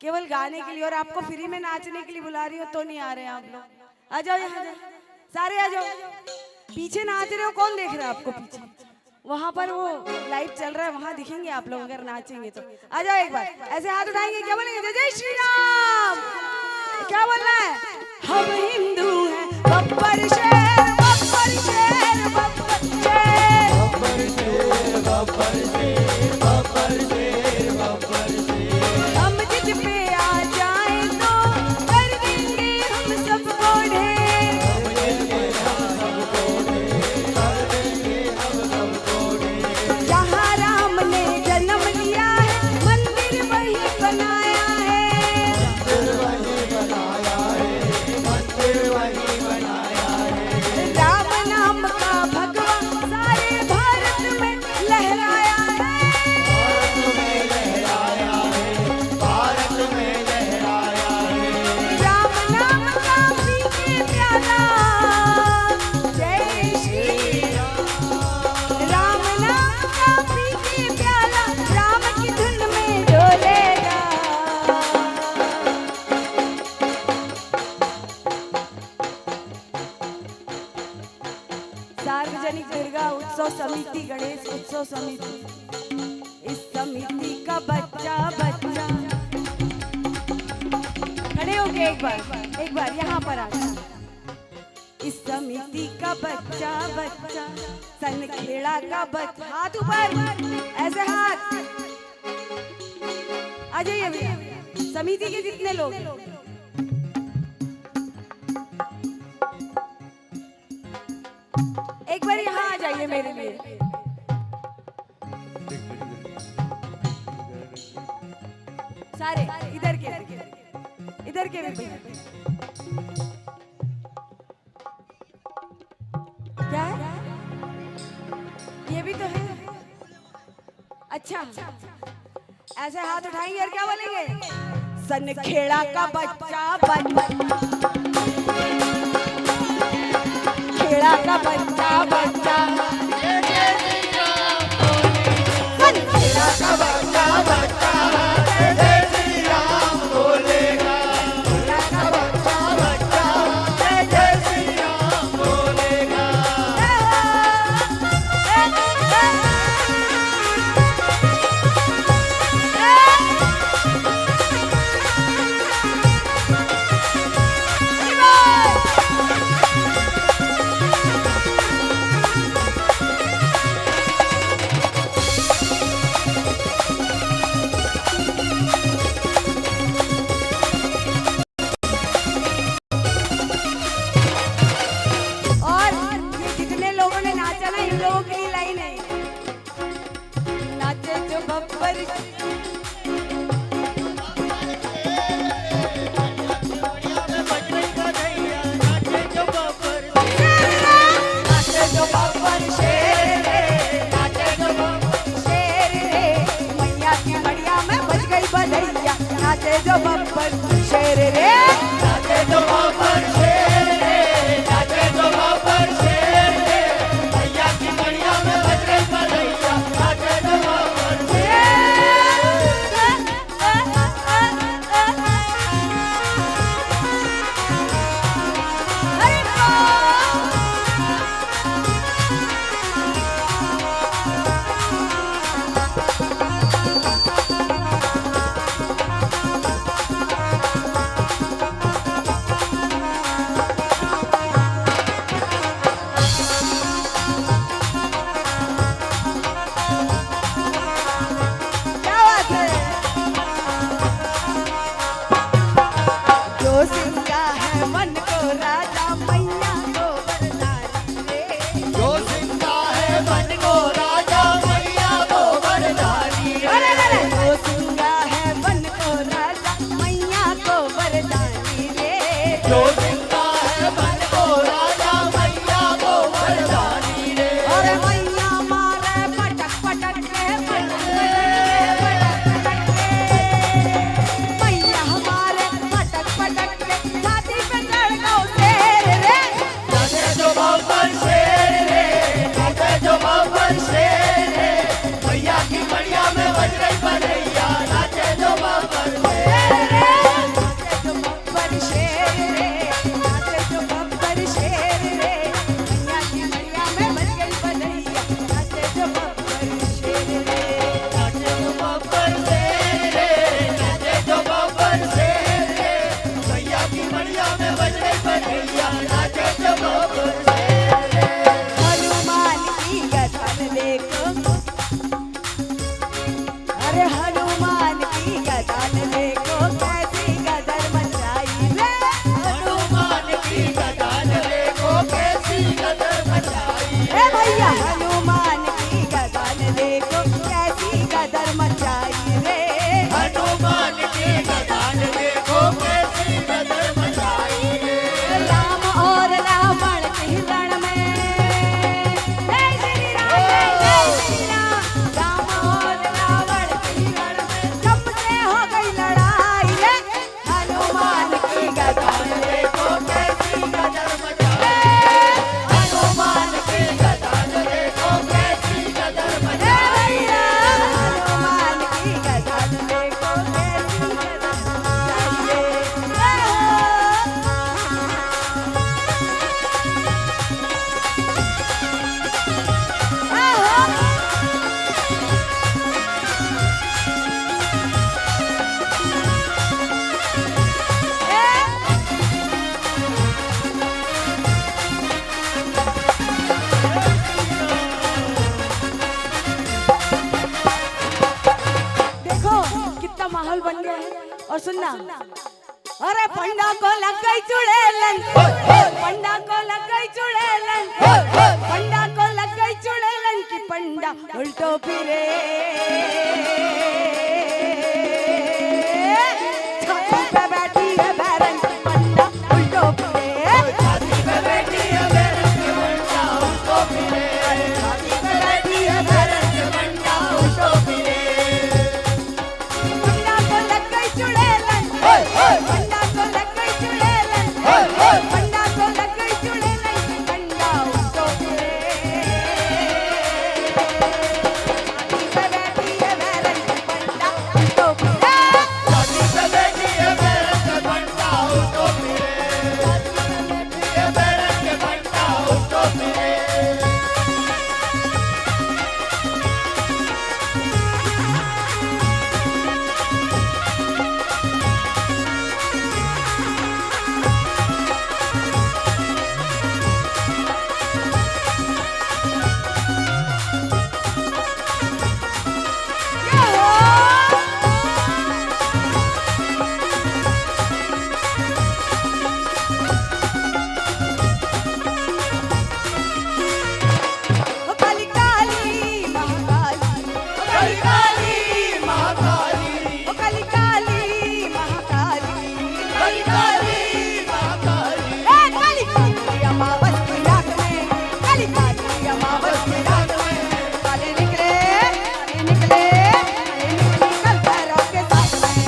केवल गाने के लिए, और आपको फ्री में नाचने के लिए बुला रही हो तो नहीं आ रहे हैं आप लोग। आ जाओ यहाँ, सारे आ जाओ। पीछे नाच रहे हो, कौन देख रहा है आपको पीछे? वहां पर वो लाइव चल रहा है, वहां दिखेंगे आप लोग अगर नाचेंगे तो। आ जाओ एक बार, ऐसे हाथ उठाएंगे, क्या बोलेंगे? जय जय श्री राम। क्या बोलना है? हम हिंदू हैं, बब्बर शेर, बब्बर शेर, बब्बर शेर। बब्बर शेर, हम जिद पे आ जाए तो कर देंगे हम सबको ढेर। जहाँ राम ने जन्म लिया है मंदिर वही बनाया है। राम नाम का भगवा सारे भारत में लहराया है। राम नाम का पी के प्याला जय श्री राम। राम नाम का पी के प्याला राम की धुन में डोलेगा। सार्वजनिक दुर्गा उत्सव समिति, गणेश उत्सव समिति, इस समिति का बच्चा बच्चा खड़े हो गए एक बार यहाँ पर आ जाओ। इस समिति का बच्चा बच्चा सनखेड़ा का बच्चा, हाथ ऊपर ऐसे हाथ। आ जाइए भैया, समिति के जितने लोग एक बार यहाँ आ जाइए मेरे लिए। सारे इधर के भी भैया। क्या है? ये भी तो है। अच्छा, ऐसे हाथ उठाएंगे और क्या बोलेंगे? सनखेड़ा का बच्चा खेड़ा का बच्चा बच्चा सनखेड़ा का बच्चा बच्चा जय श्री राम बोलेगा। खेड़ा का बच्चा बच्चा जय श्री राम बोलेगा। नाचे जो बब्बर शेर रे, नाचे जो बब्बर शेर रे, नाचे जो बब्बर शेर रे, भैया की बढ़िया में बज गई बधैया, नाचे जो बब्बर अरे हनुमान की गदन देखो कैसी गदर मचाई रे, हनुमान की गदन देखो कैसी गदर मचाई ए भैया हनुमान की गदन देखो कैसी गदर मचाई रे, हनुमान की गदन देखो कैसी गदर मचाई रे। राम और रावण के रण में, जय श्री राम जय श्री राम, राम और रावण के रण में जब से हो गई लड़ाई रे, हनुमान की गदन देखो कैसी गदर मचाई हनुमान की गदन देखो कैसी गदर ए मचाई भैया हनुमान की गदन देखो कैसी गदर मचाई रे, देखो कितना माहौल बन गया है। और सुनना, अरे पंडा को लग गई चुड़ैलन, पंडा को लग गई चुड़ैलन, पंडा को लग गई चुड़ैलन की पंडा उल्टो फिरे, छाती पे बैठी है बैरन की पंडा उल्टो फिरे, छाती पे बैठी है बैरन की पंडा उसको फिरे, छाती पे बैठी है बैरन की पंडा उसको फिरे। पंडा को लग गई चुड़ैलन, पंडा को लग गई चुड़ैलन, पंडा को लग गई चुड़ैलन की पंडा उल्टो फिरे, छाती पे बैठी है बैरन की पंडा उल्टो फिरे, छाती पे बैठी है बैरन की पंडा उसको फिरे, छाती पे बैठी है बैरन की पंडा उसको फिरे। ओ काली काली महाकाली, काली काली महाकाली, ओ काली काली महाकाली, काली काली महाकाली, ए काली काली अमावस की रात में, काली काली अमावस की रात में काले निकले काले निकले काले निकली कल भैरव के साथ में,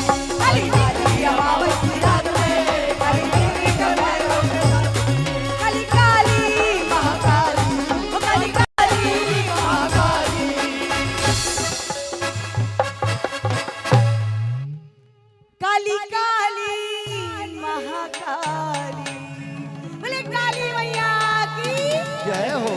काली काली अमावस की रात में काले निकली कल भैरव के साथ में, काली काली महाकाली, ओ काली काली महाकाली। काली काली महाकाली, बोले काली मैया की जय हो।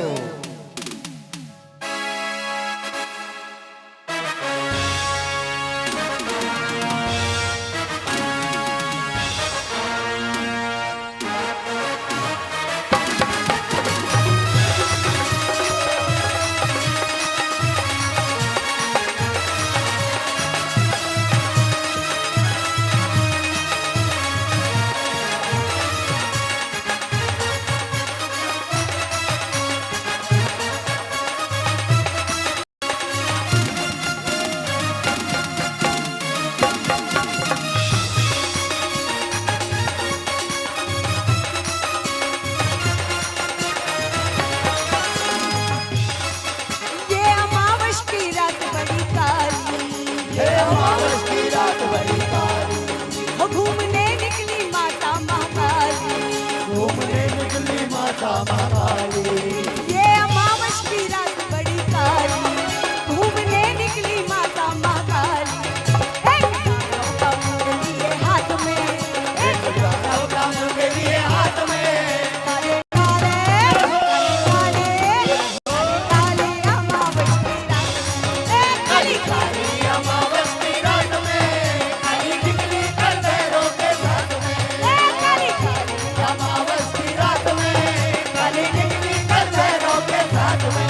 ये अमावस की रात बड़ी काली, अमावस की रात बड़ी काली, वो घूमने निकली माता महाकाली, घूमने निकली माता महाकाली। ये अमावस की रात बड़ी काली, घूमने निकली माता महाकाली, एक दानव का मुंह लिए हाथ में, एक दानव का मुंह लिए हाथ में, काले काले काले काले अमावस की रात में, एक काली काली अमावस की रात में काली निकली कल भैरव के साथ में, एक काली काली अमावस की रात में काली निकली कल भैरव के साथ में।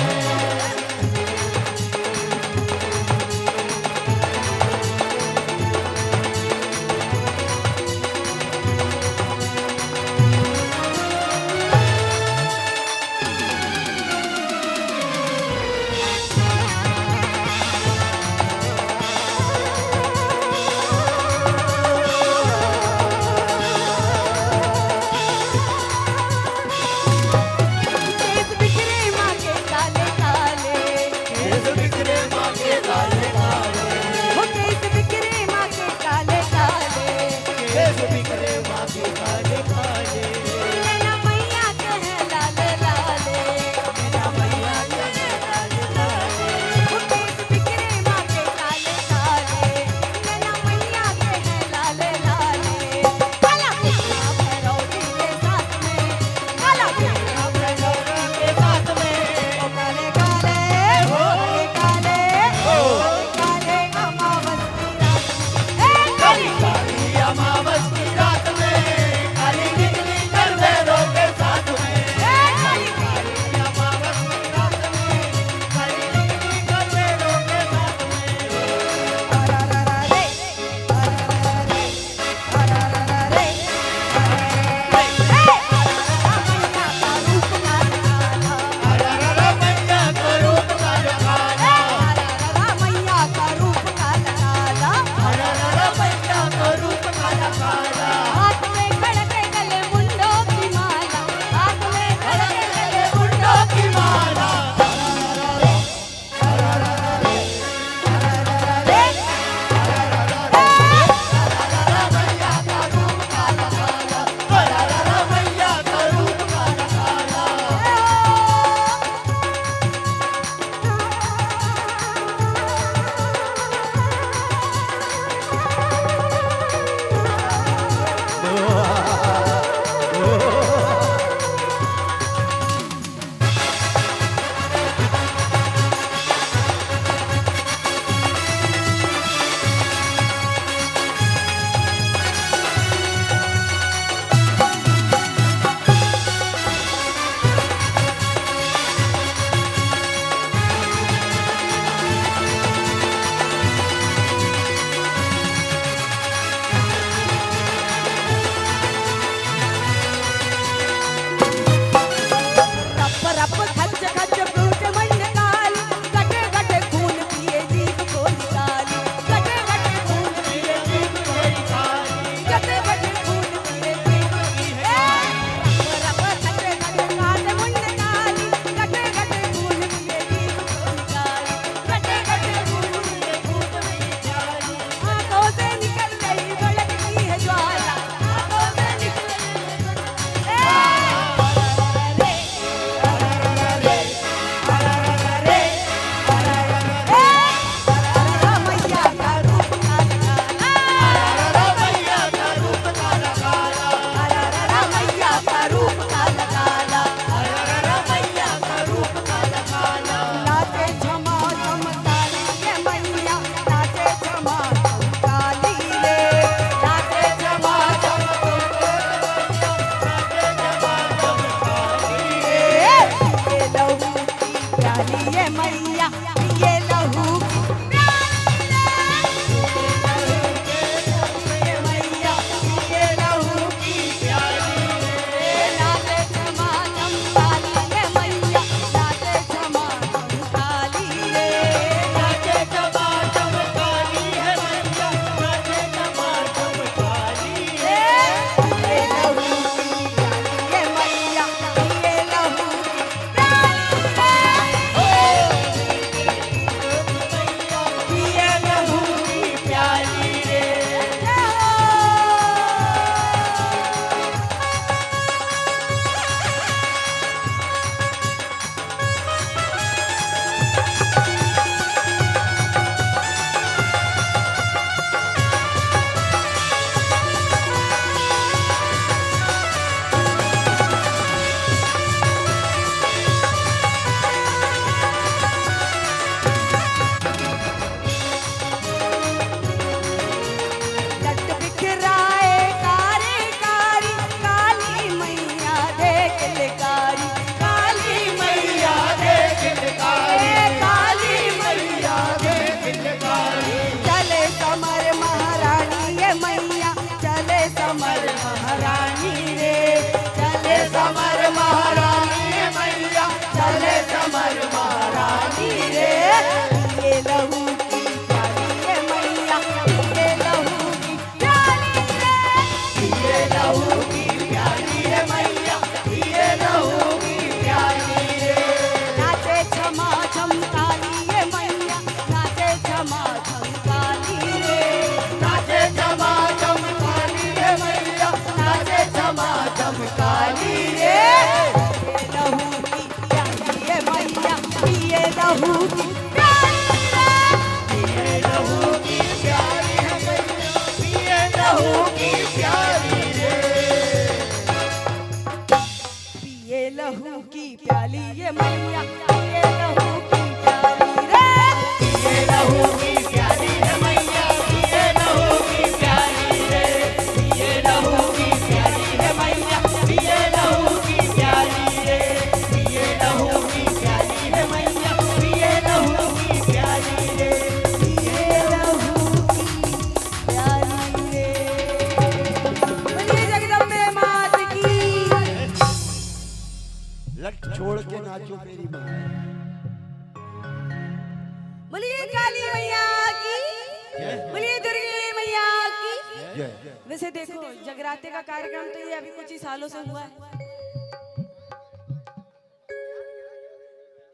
जैसे देखो जगराते का कार्यक्रम तो ये अभी कुछ ही सालों से हुआ है,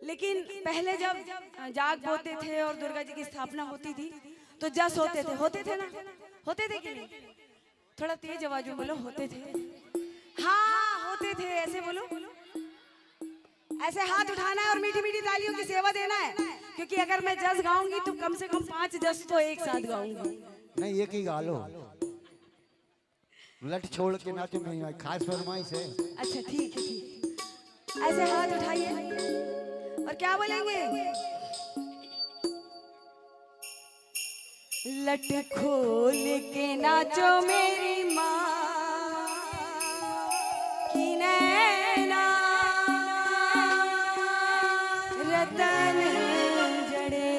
लेकिन पहले जब जाग बोते थे और दुर्गा जी की स्थापना होती थी तो जस होते थे ना, होते थे कि नहीं? थोड़ा तेज आवाज में बोलो, होते थे? हाँ होते थे, ऐसे बोलो, ऐसे हाथ उठाना है और मीठी मीठी तालियों की सेवा देना है, क्योंकि अगर मैं जस गाऊंगी तो कम से कम 5 जस तो एक साथ गाऊंगी। नहीं एक ही गा लो, लट छोड़ के नाचो नहीं, खास फरमाइश है। अच्छा ठीक है, ठीक है। ऐसे हाथ उठाइए और क्या बोलेंगे? लट खोल के नाचो मेरी माँ की नैना, रतन जड़े।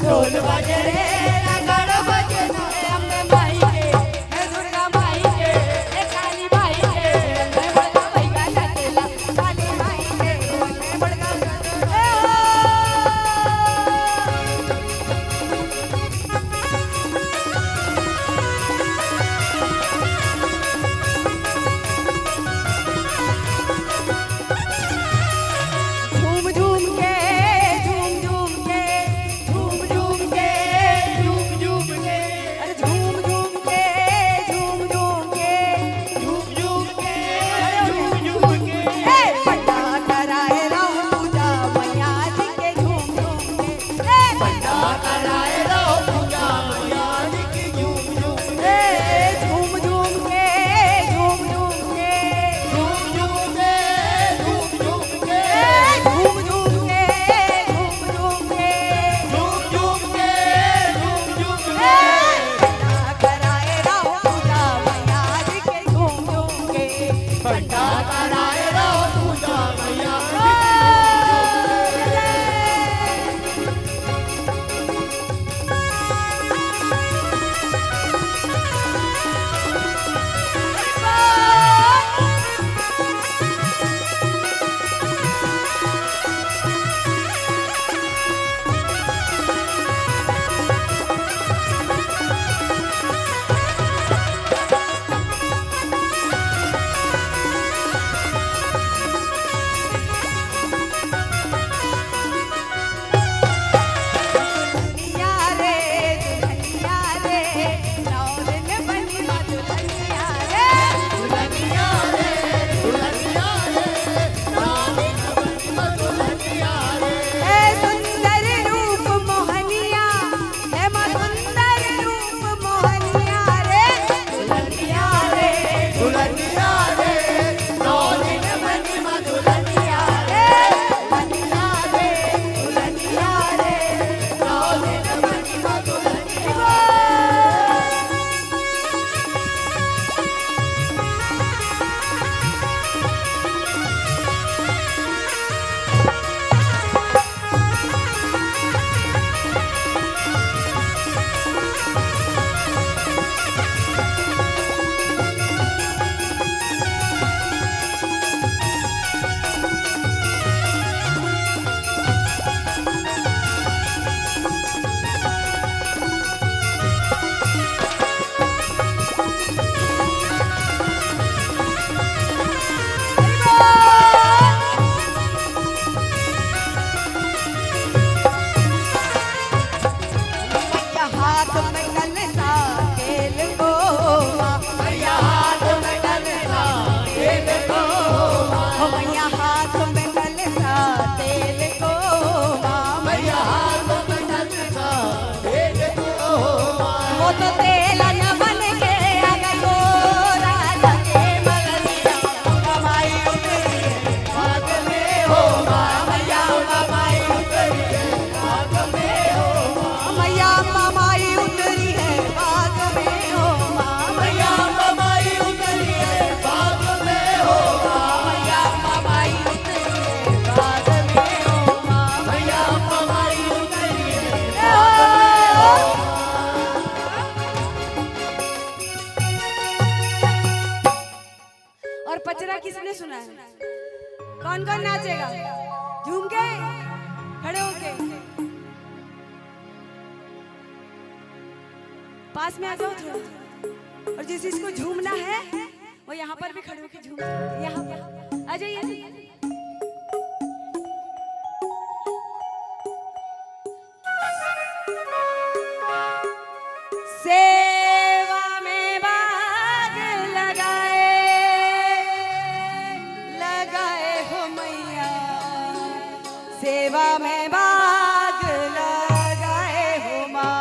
ढोल बजे रे नगाड़ा बजे ना अम्बे माई के हे दुर्गा माई के हे काली माई के अम्बे बड़का भैया चटेला काली माई के अम्बे बड़का चटेला झूम झूम के झूम झूम के झूम झूम के झूम झूम के अरे झूम झूम के झूम झूम के झूम झूम के झूम झूम के हे बड़ा कराए राम पूजा मैया जी के झूम झूम के हे बड़ा कराए राम पूजा मैया जी के झूम झूम के झूम झूम के झूम झूम के झूम झूम के झूम झूम के झूम झूम के झूम झूम के झूम झूम के झूम झूम के कराए राम पूजा मैया जी के झूम झूम के बड़ा कराए राम पूजा मैया जी के दुल्हनिया रे नौ दिन बनी माँ दुल्हनिया रे दुल्हनिया रे नौ दिन बनी माँ दुल्हनिया रे हे सुंदर रूप मोहनिया हे माँ सुंदर रूप मोहनिया रे दुल्हनिया रे नौ दिन बनी माँ दुल्हनिया रे दुल्हनिया रे नौ दिन बनी माँ दुल्हनिया मैया हाथ में कलसा तेल को मैया हाथ में कलसा तेल को मैया हाथ में कलसा तेल को मैया हाथ में कलसा तेल को वो तो तेल न बन के अगो राजा के मलनिया कमाई उतरी भाग में हो मैया कमाई उतरी भाग में हो मैया कमाई उतरी है बाग में हो मैया कमाई उतरी है बाग में हो मैया कमाई उतरी है बाग में हो मैया कमाई उतरी है बाग में हो। और पचरा किसने सुना है? कौन कौन नाचेगा? झूम के खड़े होके पास में आ जाओ थोड़ा। और जिस जिसको झूमना है वो यहाँ पर भी खड़े होके झूम सकते हैं। यहाँ आ जाइए। सेवा में बाग लगाए हो मैया सेवा में बाग लगाए हो माँ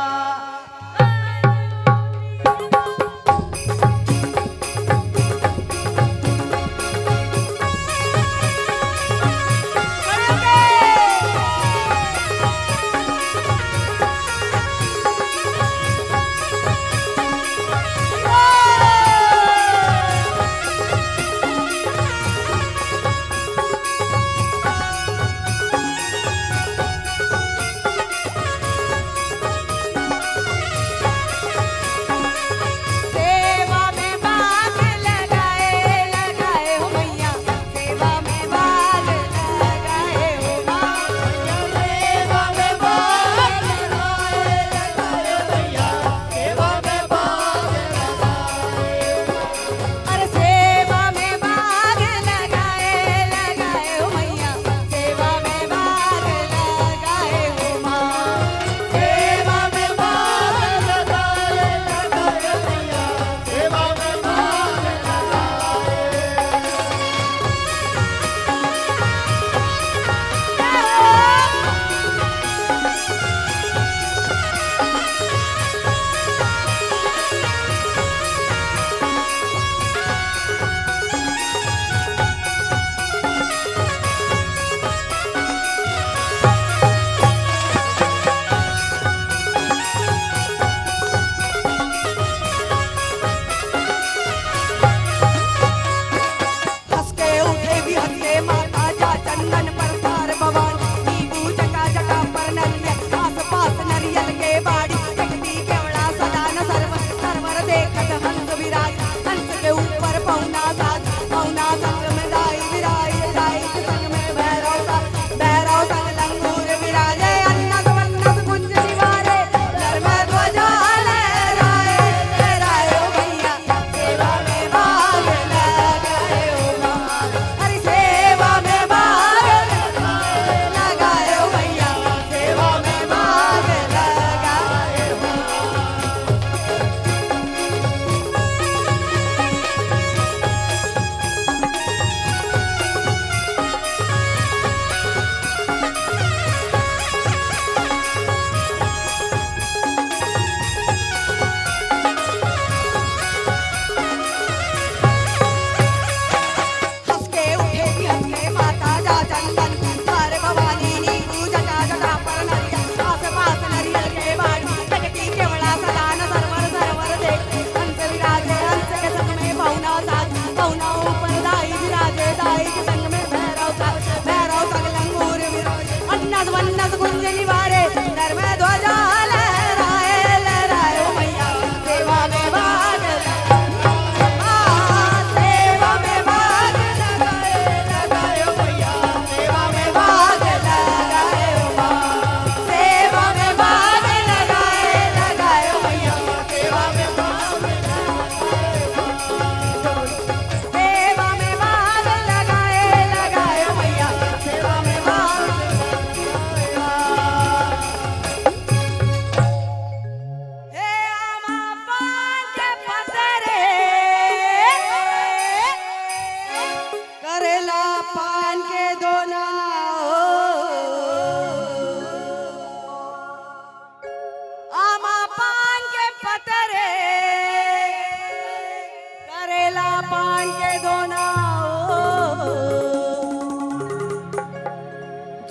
मान के दोना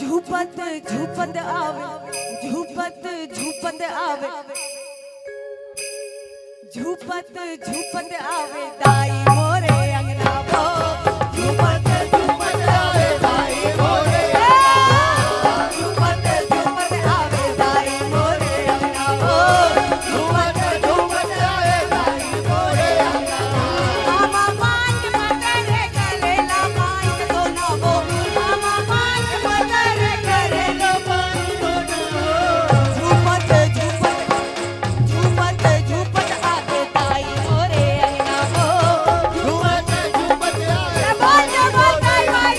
झूपत झूपत आवे झूपत झूपत आवे झूपत झूपत आवे दाई मोरे अंगना वो झूपत झूपत आवे दाई मोरे झूपत झूपत आवे दाई मोरे अंगना वो झूपत झूपत आवे दाई मोरे अंगना मामा मान के पकड़े गले ला मान के दोना वो मामा मान के पकड़े गले ला मान के दोना झूपत झूपत झूपत झूपत आवे दाई मोरे अंगना वो झूपत झूपत आवे बोल दाई भाई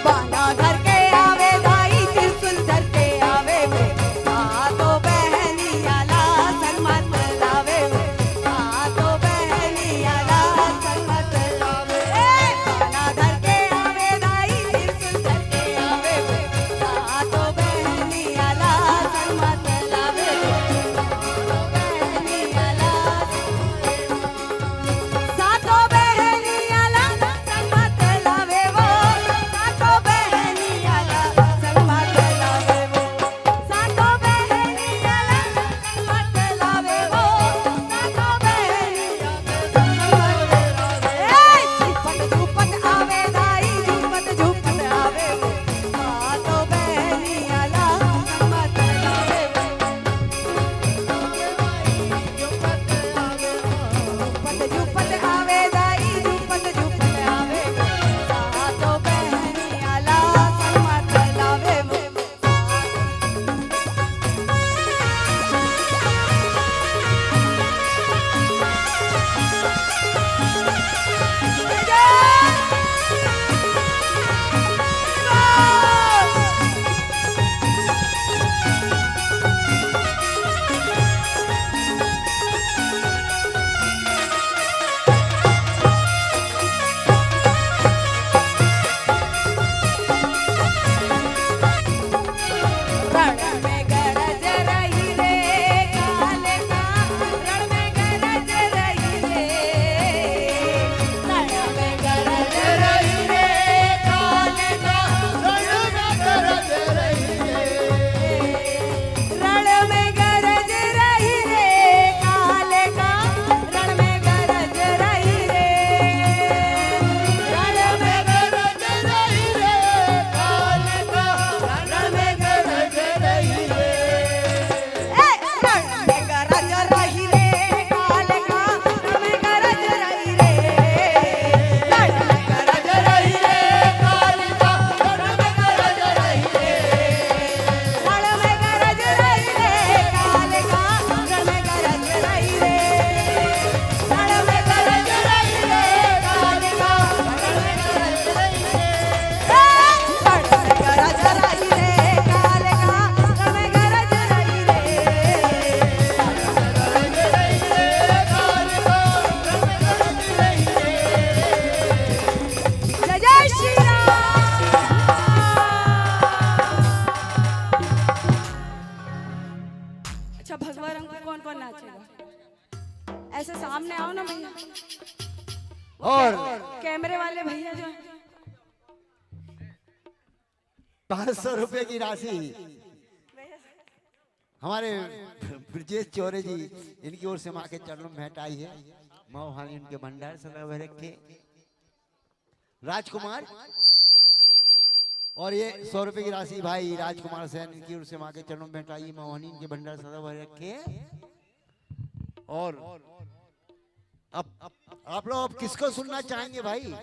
बाना धर के आवे दाई त्रिशूल धर के आवे वे तो बहनिया ला सन्मत लावे वे तो बहनिया ला सन्मत लावे बाना धर के आवे दाई त्रिशूल धर के आवे वे तो बहनिया ला सन्मत लावे बहनिया ला सातो बहनिया ला सन्मत लावे वो सातो बहनिया ला सन्मत लावे वो सातो बहनिया ला सन्मत लावे वो सातो बहनिया झूपत झूपत आवे दाई झूपत झूपत आवे वो सातो बहनिया ला सन्मत लावे वो झूपत झूपत आवे दाई झूपत झूपत आवे सातो बहनिया ला सन्मत लावे वो रण में गरज रही रे काले का रण में गरज रही रे रण में गरज रही रे काले का रण में गरज रही रे रण में गरज रही रे काले का रण में गरज रही रे रण में गरज रही रे काले का रण में गरज रही रे रण में गरज रही रे काले का रण में गरज रही रे रण में गरज रही रे काले का रण में गरज रही रे रण में गरज रही रे काले का रण में गरज रही रे रण में गरज रही रे काले का रण में गरज रही रे रण में गरज रही रे काले का रण में गरज रही रे जय जय श्री राम। अच्छा भगवा रंग को कौन कौन नाचेगा? ऐसे सामने आओ ना भैया। और कैमरे वाले भैया जो 500 रुपए की राशि हमारे ब्रजेश चौरे जी इनकी ओर से माँ के चरणों में भेंट आई है। माँ हानि उनके भंडार सदा हुए रखे। राजकुमार और ये 100 रुपए की राशि भाई राजकुमार सेन इनकी ओर से माँ के चरणों में भेंट आई है। माँ हानि इनके भंडार सदा हुए रखे। और अब आप लोग अब किसको सुनना चाहेंगे भाई?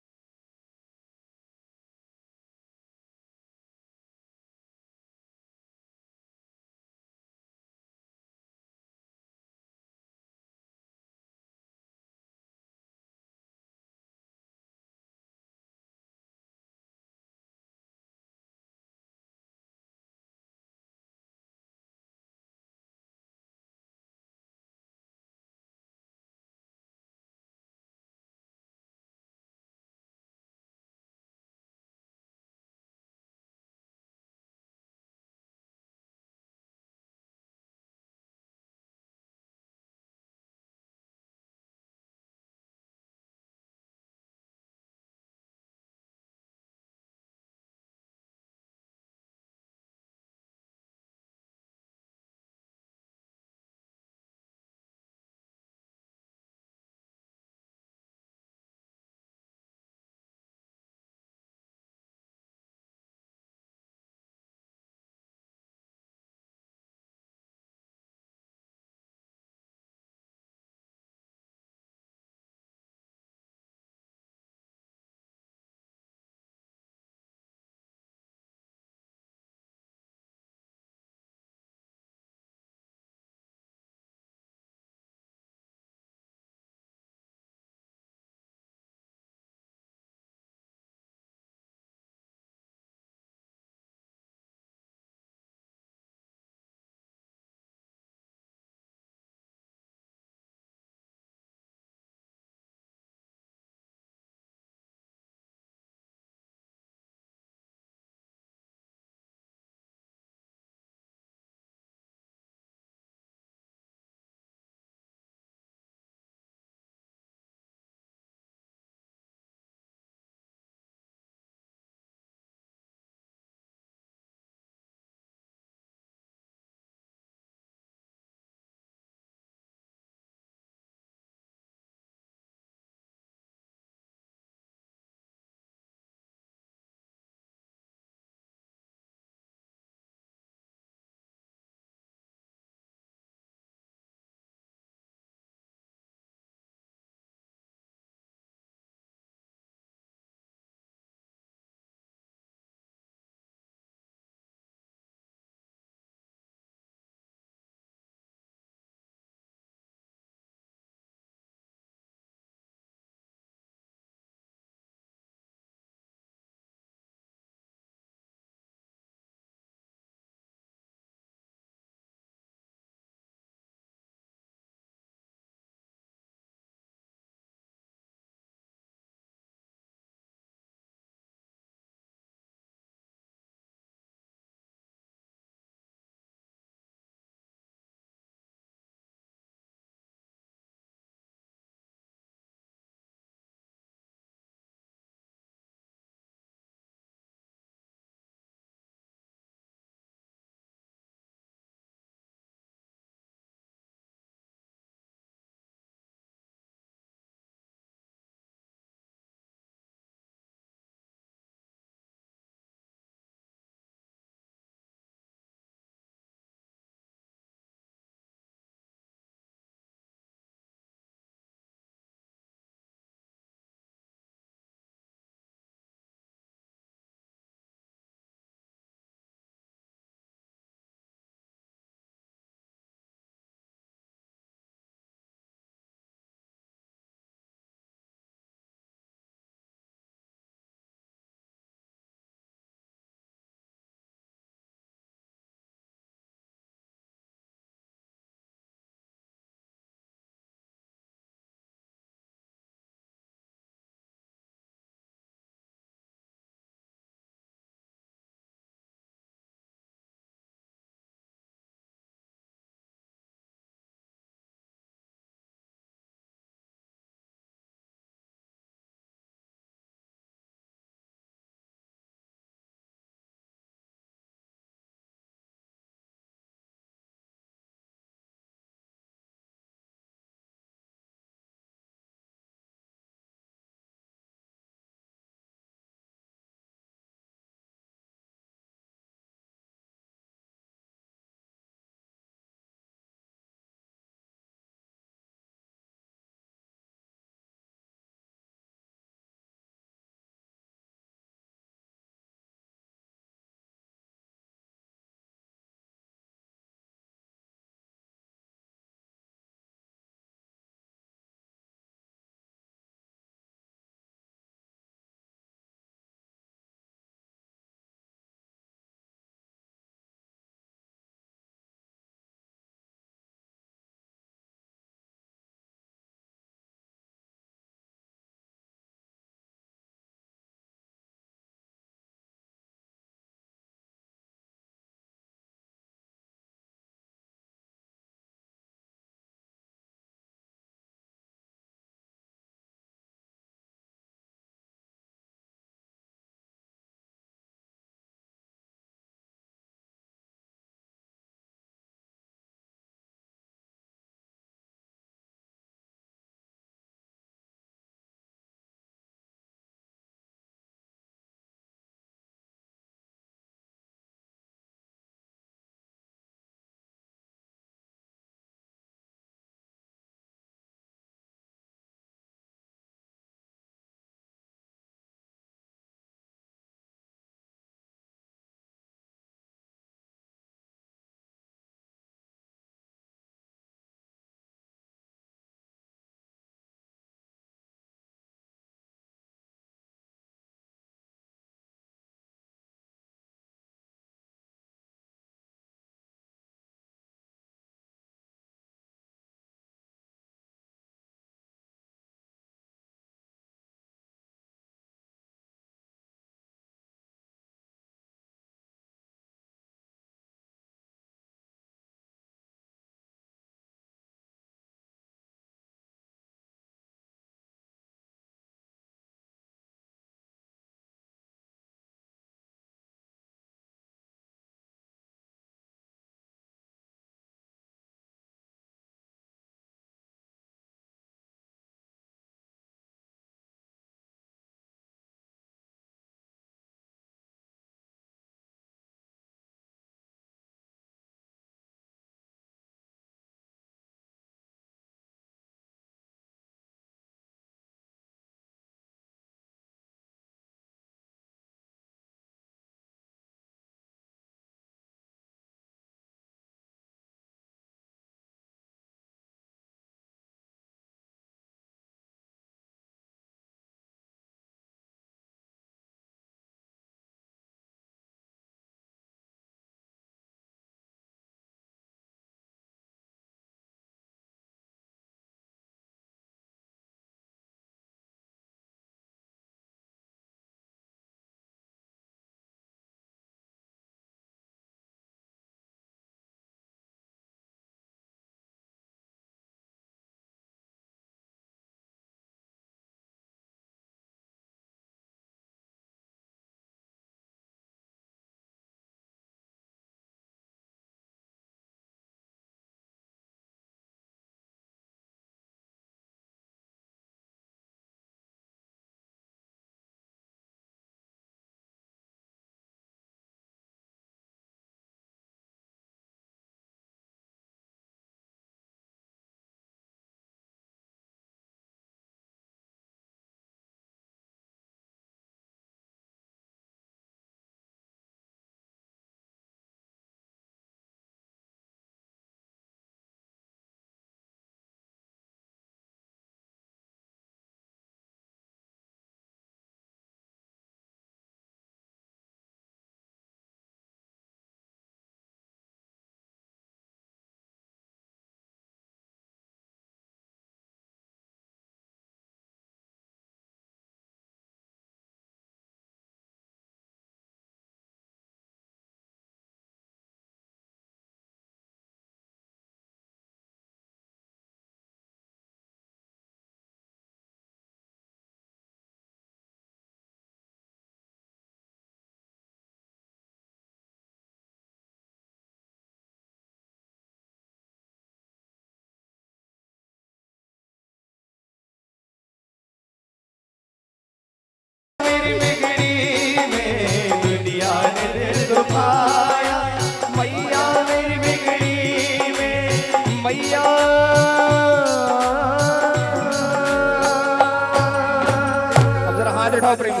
उठाओ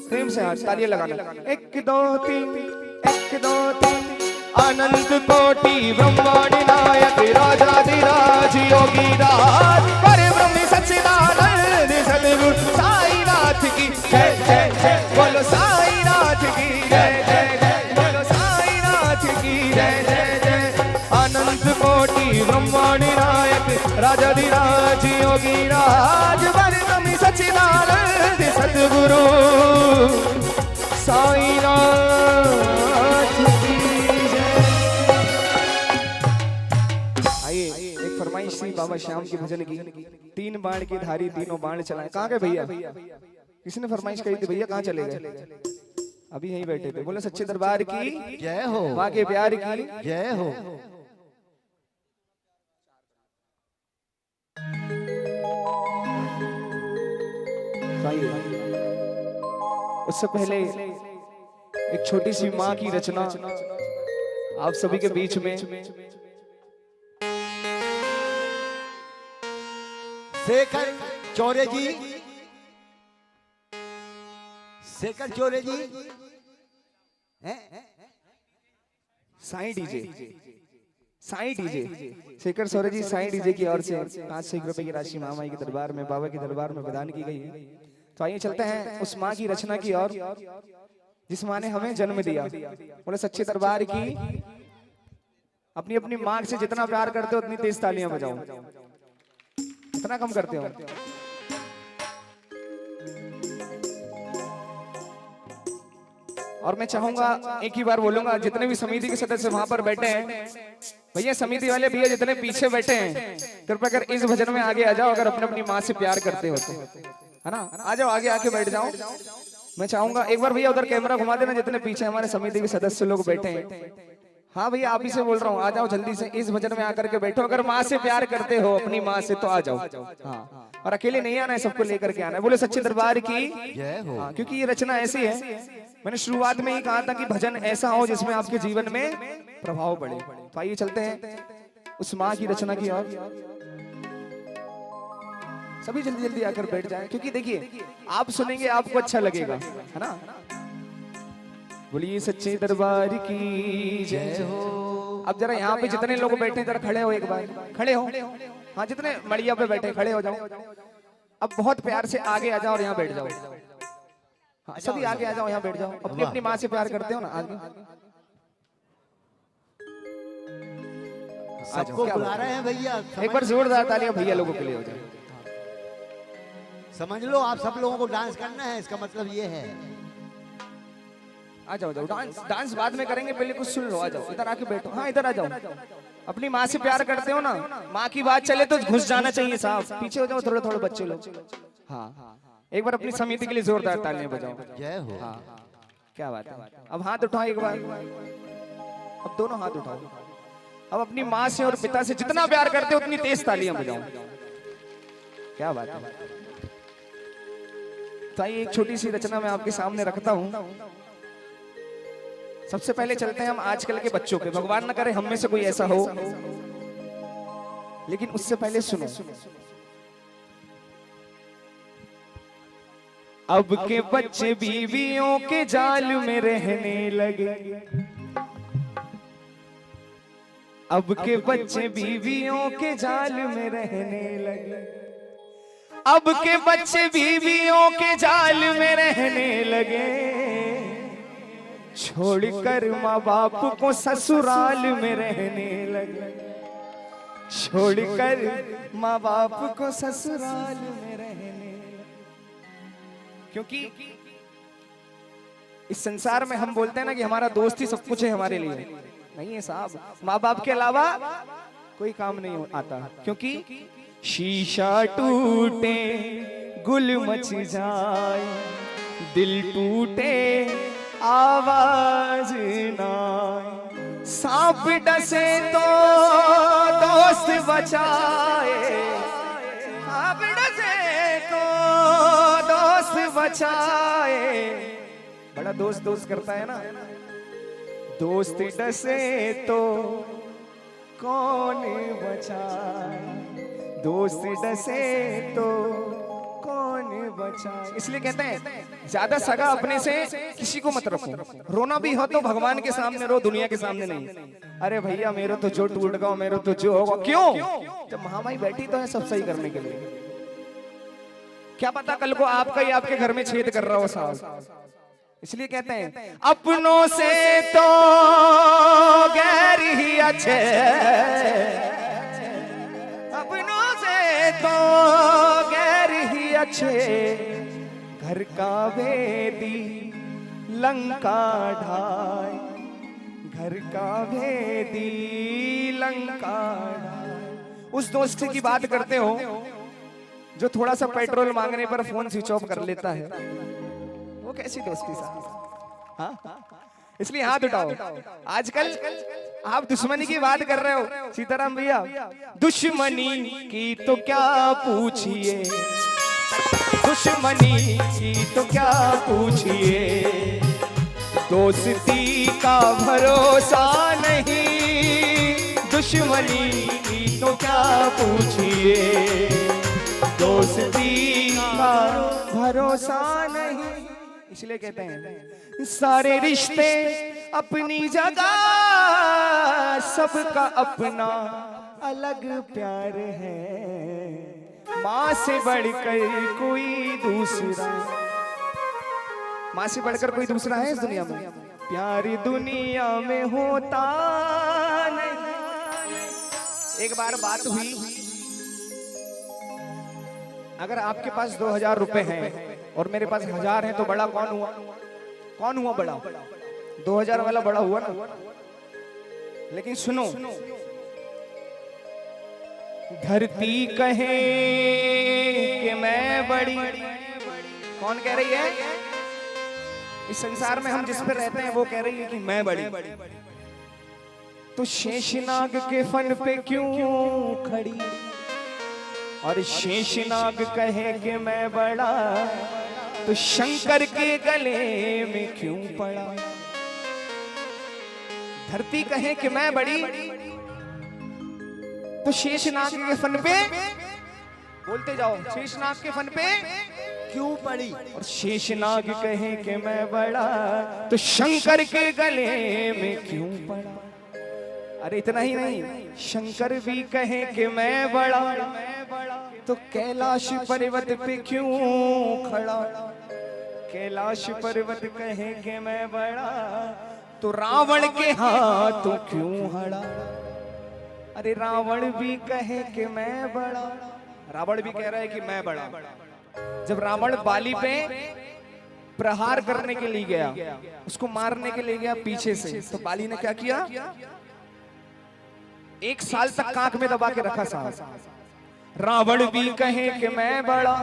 प्रेम से हाथ तालियां लगाना। 1 2 3 1 2 3 अनंत कोटि ब्रह्मांड नायक राजाधिराज योगी राज पर ब्रह्म सच्चिदानंद सद्गुरु साईनाथ की जय जय जय। बोलो साईनाथ की जय जय जय। बोलो साईनाथ की जय जय जय। अनंत कोटि ब्रह्मांड नायक राजाधिराज योगी राज पर ब्रह्म सच्चिदानंद सद्गुरु साईनाथ की जय। आइए एक फरमाइश थी बाबा श्याम के भजन की। 3 बाण की धारी तीनों बाण चलाए। कहाँ गए भैया? किसने फरमाइश करी थी भैया? कहाँ चले गए? अभी यहीं बैठे थे। बोले सच्चे दरबार की जय हो, माँ के प्यार की जय हो। उससे पहले एक छोटी सी माँ की रचना आप सभी के बीच में। शेखर चौरे जी, शेखर चौरे जी हैं? साईं डीजे, साईं डीजे, शेखर सौरे जी साईं डीजे की ओर से 500 रुपए की राशि महामाई के दरबार में, बाबा के दरबार में प्रदान की गई है। तो आइए चलते हैं उस माँ की रचना की ओर जिस माँ ने हमें जन्म दिया। बोले सच्चे दरबार की। अपनी अपनी माँ से जितना प्यार करते हो उतनी तेज तालियां बजाओ। इतना कम करते हो? और मैं चाहूंगा एक ही बार बोलूंगा, जितने भी समिति के सदस्य वहां पर बैठे हैं, भैया समिति वाले भैया जितने पीछे बैठे हैं, कृपया कर इस भजन में आगे आ जाओ। अगर अपने अपनी माँ से प्यार करते हो तो, है ना, आ जाओ आगे आके बैठ जाओ। मैं चाहूंगा एक बार भैया उधर कैमरा घुमा देना, जितने पीछे हमारे समिति के सदस्य लोग बैठे हैं। हाँ भैया आप ही से बोल रहा हूँ, आ जाओ जल्दी से इस भजन में आकर के बैठो। अगर माँ से प्यार करते हो अपनी माँ से तो आ जाओ। हाँ, और अकेले नहीं आना है, सबको लेकर के आना है। बोले सच्चे दरबार की जय हो। हाँ, क्योंकि ये रचना ऐसी है, मैंने शुरुआत में ही कहा था कि भजन ऐसा हो जिसमें आपके जीवन में प्रभाव पड़े। तो आइए चलते हैं उस माँ की रचना की ओर। सभी जल्दी जल्दी आकर बैठ जाएं, क्योंकि देखिए आप सुनेंगे आपको अच्छा लगेगा, है ना। बोलिए सच्चे दरबार की जय हो। अब जरा यहाँ पे जितने लोग बैठे जरा खड़े हो, एक बार खड़े हो। हाँ, जितने मड़िया पे बैठे खड़े हो जाओ। अब बहुत प्यार से आगे आ जाओ और यहाँ बैठ जाओ। हाँ, सभी आगे आ जाओ, यहाँ बैठ जाओ। अपनी अपनी माँ से प्यार करते हो ना, आगे सबको बुला रहे हैं भैया। एक बार जोरदार तालियां भैया लोगों के लिए हो जाए। समझ लो आप सब लोगों को डांस करना है, इसका मतलब ये है। आ जाओ जाओ, डांस बाद में करेंगे, पहले कुछ सुन लो। आ जाओ इधर आके बैठो। हाँ इधर आ जाओ। अपनी माँ से प्यार करते हो ना, माँ की बात चले तो घुस जाना चाहिए साहब। पीछे हो जाओ थोड़े थोड़े बच्चे लोग। हाँ, एक बार अपनी समिति के लिए जोरदार तालियां बजाओ। जय हो। हाँ, क्या बात है। अब हाथ उठाओ एक बार, अब दोनों हाथ उठाओ। अब अपनी माँ से और पिता से जितना प्यार करते हो उतनी तेज तालियां बजाओ। क्या बात है। तो आइए एक छोटी सी रचना मैं आपके सामने रखता हूं। सबसे पहले चलते हैं हम आजकल के बच्चों पे। भगवान न करे हम में से कोई ऐसा हो, लेकिन उससे पहले सुनो। अब के बच्चे बीवियों के जाल में रहने लगे। अब के बच्चे बीवियों के जाल में रहने लगे। अब के बच्चे बीवियों के जाल में रहने लगे। छोड़कर माँ बाप को ससुराल में रहने लगे। छोड़कर माँ बाप को ससुराल में रहने लगे। क्योंकि इस संसार में हम बोलते हैं ना कि हमारा दोस्त ही सब कुछ है हमारे लिए। नहीं है साहब, माँ बाप के अलावा कोई काम नहीं आता। क्योंकि शीशा टूटे गुल मच जाए, दिल टूटे आवाज ना, सांप डसे तो दोस्त बचाए, सांप डसे तो दोस्त बचाए। बड़ा दोस्त दोस्त करता है ना। दोस्त डसे तो कौन बचाए, दोस्त डसे तो कौन बचाए। इसलिए कहते हैं ज्यादा सगा अपने से किसी को मत रखो। रोना भी हो तो भगवान के सामने रो, दुनिया के सामने नहीं। अरे भैया मेरे तो जो टूट गया, मेरे तो जो होगा, क्यों? जब महामाई बैठी तो है सब सही करने के लिए। क्या पता कल को आपका ही आपके घर में छेद कर रहा हो साहब। इसलिए कहते हैं अपनों से तो गैर ही अच्छे, अपनों से तो गैर ही अच्छे, घर का भेदी लंका ढाई, घर का भेदी लंका ढाई। उस दोस्त की बात करते हो जो थोड़ा सा पेट्रोल मांगने पर फोन स्विच ऑफ कर लेता है, वो कैसी दोस्ती साहब? हाँ, इसलिए हाथ उठाओ। आजकल आप दुश्मनी की बात कर रहे हो सीताराम भैया, दुश्मनी की तो क्या पूछिए, दुश्मनी की तो क्या पूछिए, दोस्ती का भरोसा नहीं, दुश्मनी की तो क्या पूछिए, दोस्ती का भरोसा नहीं। इसलिए कहते हैं सारे रिश्ते अपनी जगह, सबका अपना अलग प्यार है, माँ से बढ़कर कोई दूसरा, माँ से बढ़कर कोई दूसरा है इस दुनिया में? प्यार दुनिया में होता नहीं। एक बार बात हुई, अगर आपके पास 2000 रुपए हैं और मेरे पास 1000 है तो बड़ा कौन हुआ? कौन हुआ बड़ा? 2000 वाला बड़ा हुआ ना। लेकिन सुनो, धरती कहे कि मैं बड़ी, कौन कह रही है? इस संसार में हम जिस पे रहते हैं वो कह रही है कि मैं बड़ी। तो शेषनाग के फन पे क्यों खड़ी? और शेषनाग कहे कि मैं बड़ा, तो शंकर के गले में क्यों पड़ा? धरती कहे कि मैं बड़ी, तो शेषनाग के फन पे, बोलते जाओ, शेषनाग के फन पे क्यों पड़ी? और शेषनाग कहे कि मैं बड़ा, तो शंकर के गले में क्यों पड़ा? अरे इतना ही नहीं, शंकर भी कहे कि मैं बड़ा, तो कैलाश पर्वत पे क्यों खड़ा? कैलाश पर्वत कहे कि मैं बड़ा, तो रावण के हाथों क्यों हड़ा? अरे रावण भी कहे कि मैं बड़ा, रावण भी कह रहा है कि मैं बड़ा। जब रावण बाली पे प्रहार करने के लिए गया, उसको मारने के लिए गया पीछे से, तो बाली ने क्या किया? 1 साल तक कांख में दबा के रखा साहब। रावण भी कहे कि मैं बड़ा,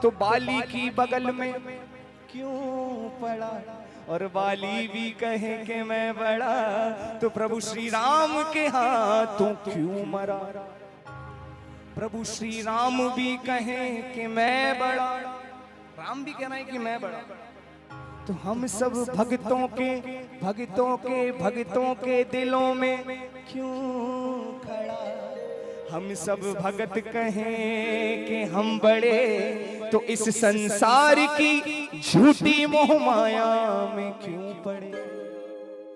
तो बाली की बगल में क्यों पड़ा? और बाली भी कहे कि मैं बड़ा, तो प्रभु श्री राम के हाथों क्यों मरा? प्रभु श्री राम भी कहे कि मैं बड़ा, राम भी कहना है कि मैं बड़ा, तो हम सब भक्तों के दिलों में क्यों खड़ा? हम सब भगत कहें कि हम बड़े, तो इस संसार की झूठी मोह माया में क्यों पड़े?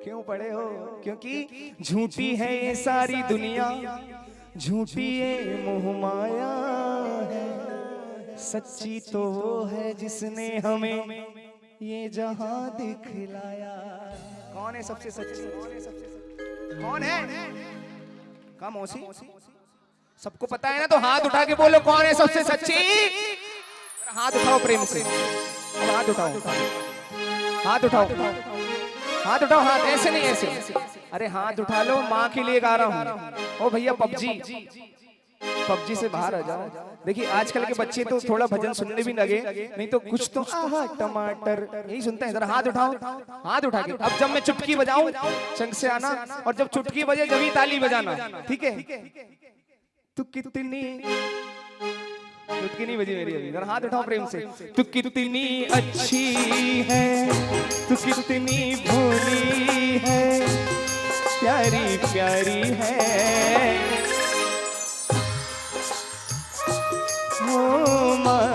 क्यों पड़े हो? क्योंकि झूठी है ये सारी दुनिया, झूठी ये मोह माया है, सच्ची तो वो है जिसने हमें ये जहां दिखलाया। कौन है सबसे सच्ची? कौन है? कम मौसी, सबको पता है ना, तो हाथ उठा के बोलो कौन है सबसे सच्ची? हाथ उठाओ प्रेम से, हाथ उठाओ, हाथ उठाओ, हाथ उठाओ, हाथ ऐसे नहीं, ऐसे। अरे हाथ उठा लो, माँ के लिए गा रहा हूँ। ओ भैया पबजी से बाहर आ जाओ। देखिए आजकल के बच्चे तो थोड़ा भजन सुनने भी लगे, नहीं तो कुछ तो आहा टमाटर यही सुनते हैं। जरा हाथ उठाओ, हाथ उठा के। अब जब मैं चुटकी बजाऊं चंग से आना, और जब चुटकी बजे जब ही ताली बजाना, ठीक है? तू कितनी, चुटकी नहीं बजी मेरी अभी। जरा हाथ उठाओ प्रेम से। तू कितनी अच्छी है, तू कितनी भोली है, प्यारी प्यारी है ओ माँ,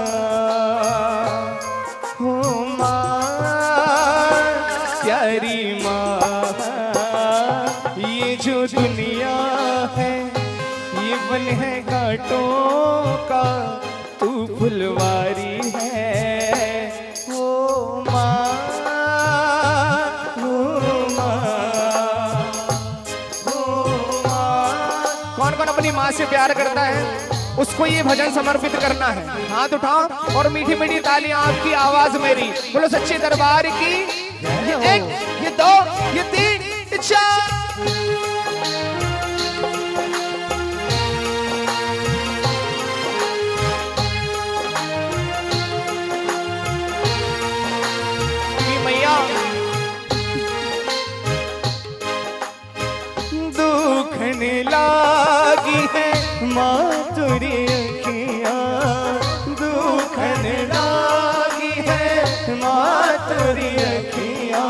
फुलवारी है ओ माँ, ओ माँ, ओ माँ। कौन कौन अपनी माँ से प्यार करता है उसको ये भजन समर्पित करना है। हाथ उठाओ और मीठी मीठी तालियां आपकी आवाज मेरी। बोलो सच्चे दरबार की। ये 1, ये 2, ये 3, ये 4। मैया दुखने लागी है मातुरी अखियाँ, दुखने लागी है मातुरी अखियाँ,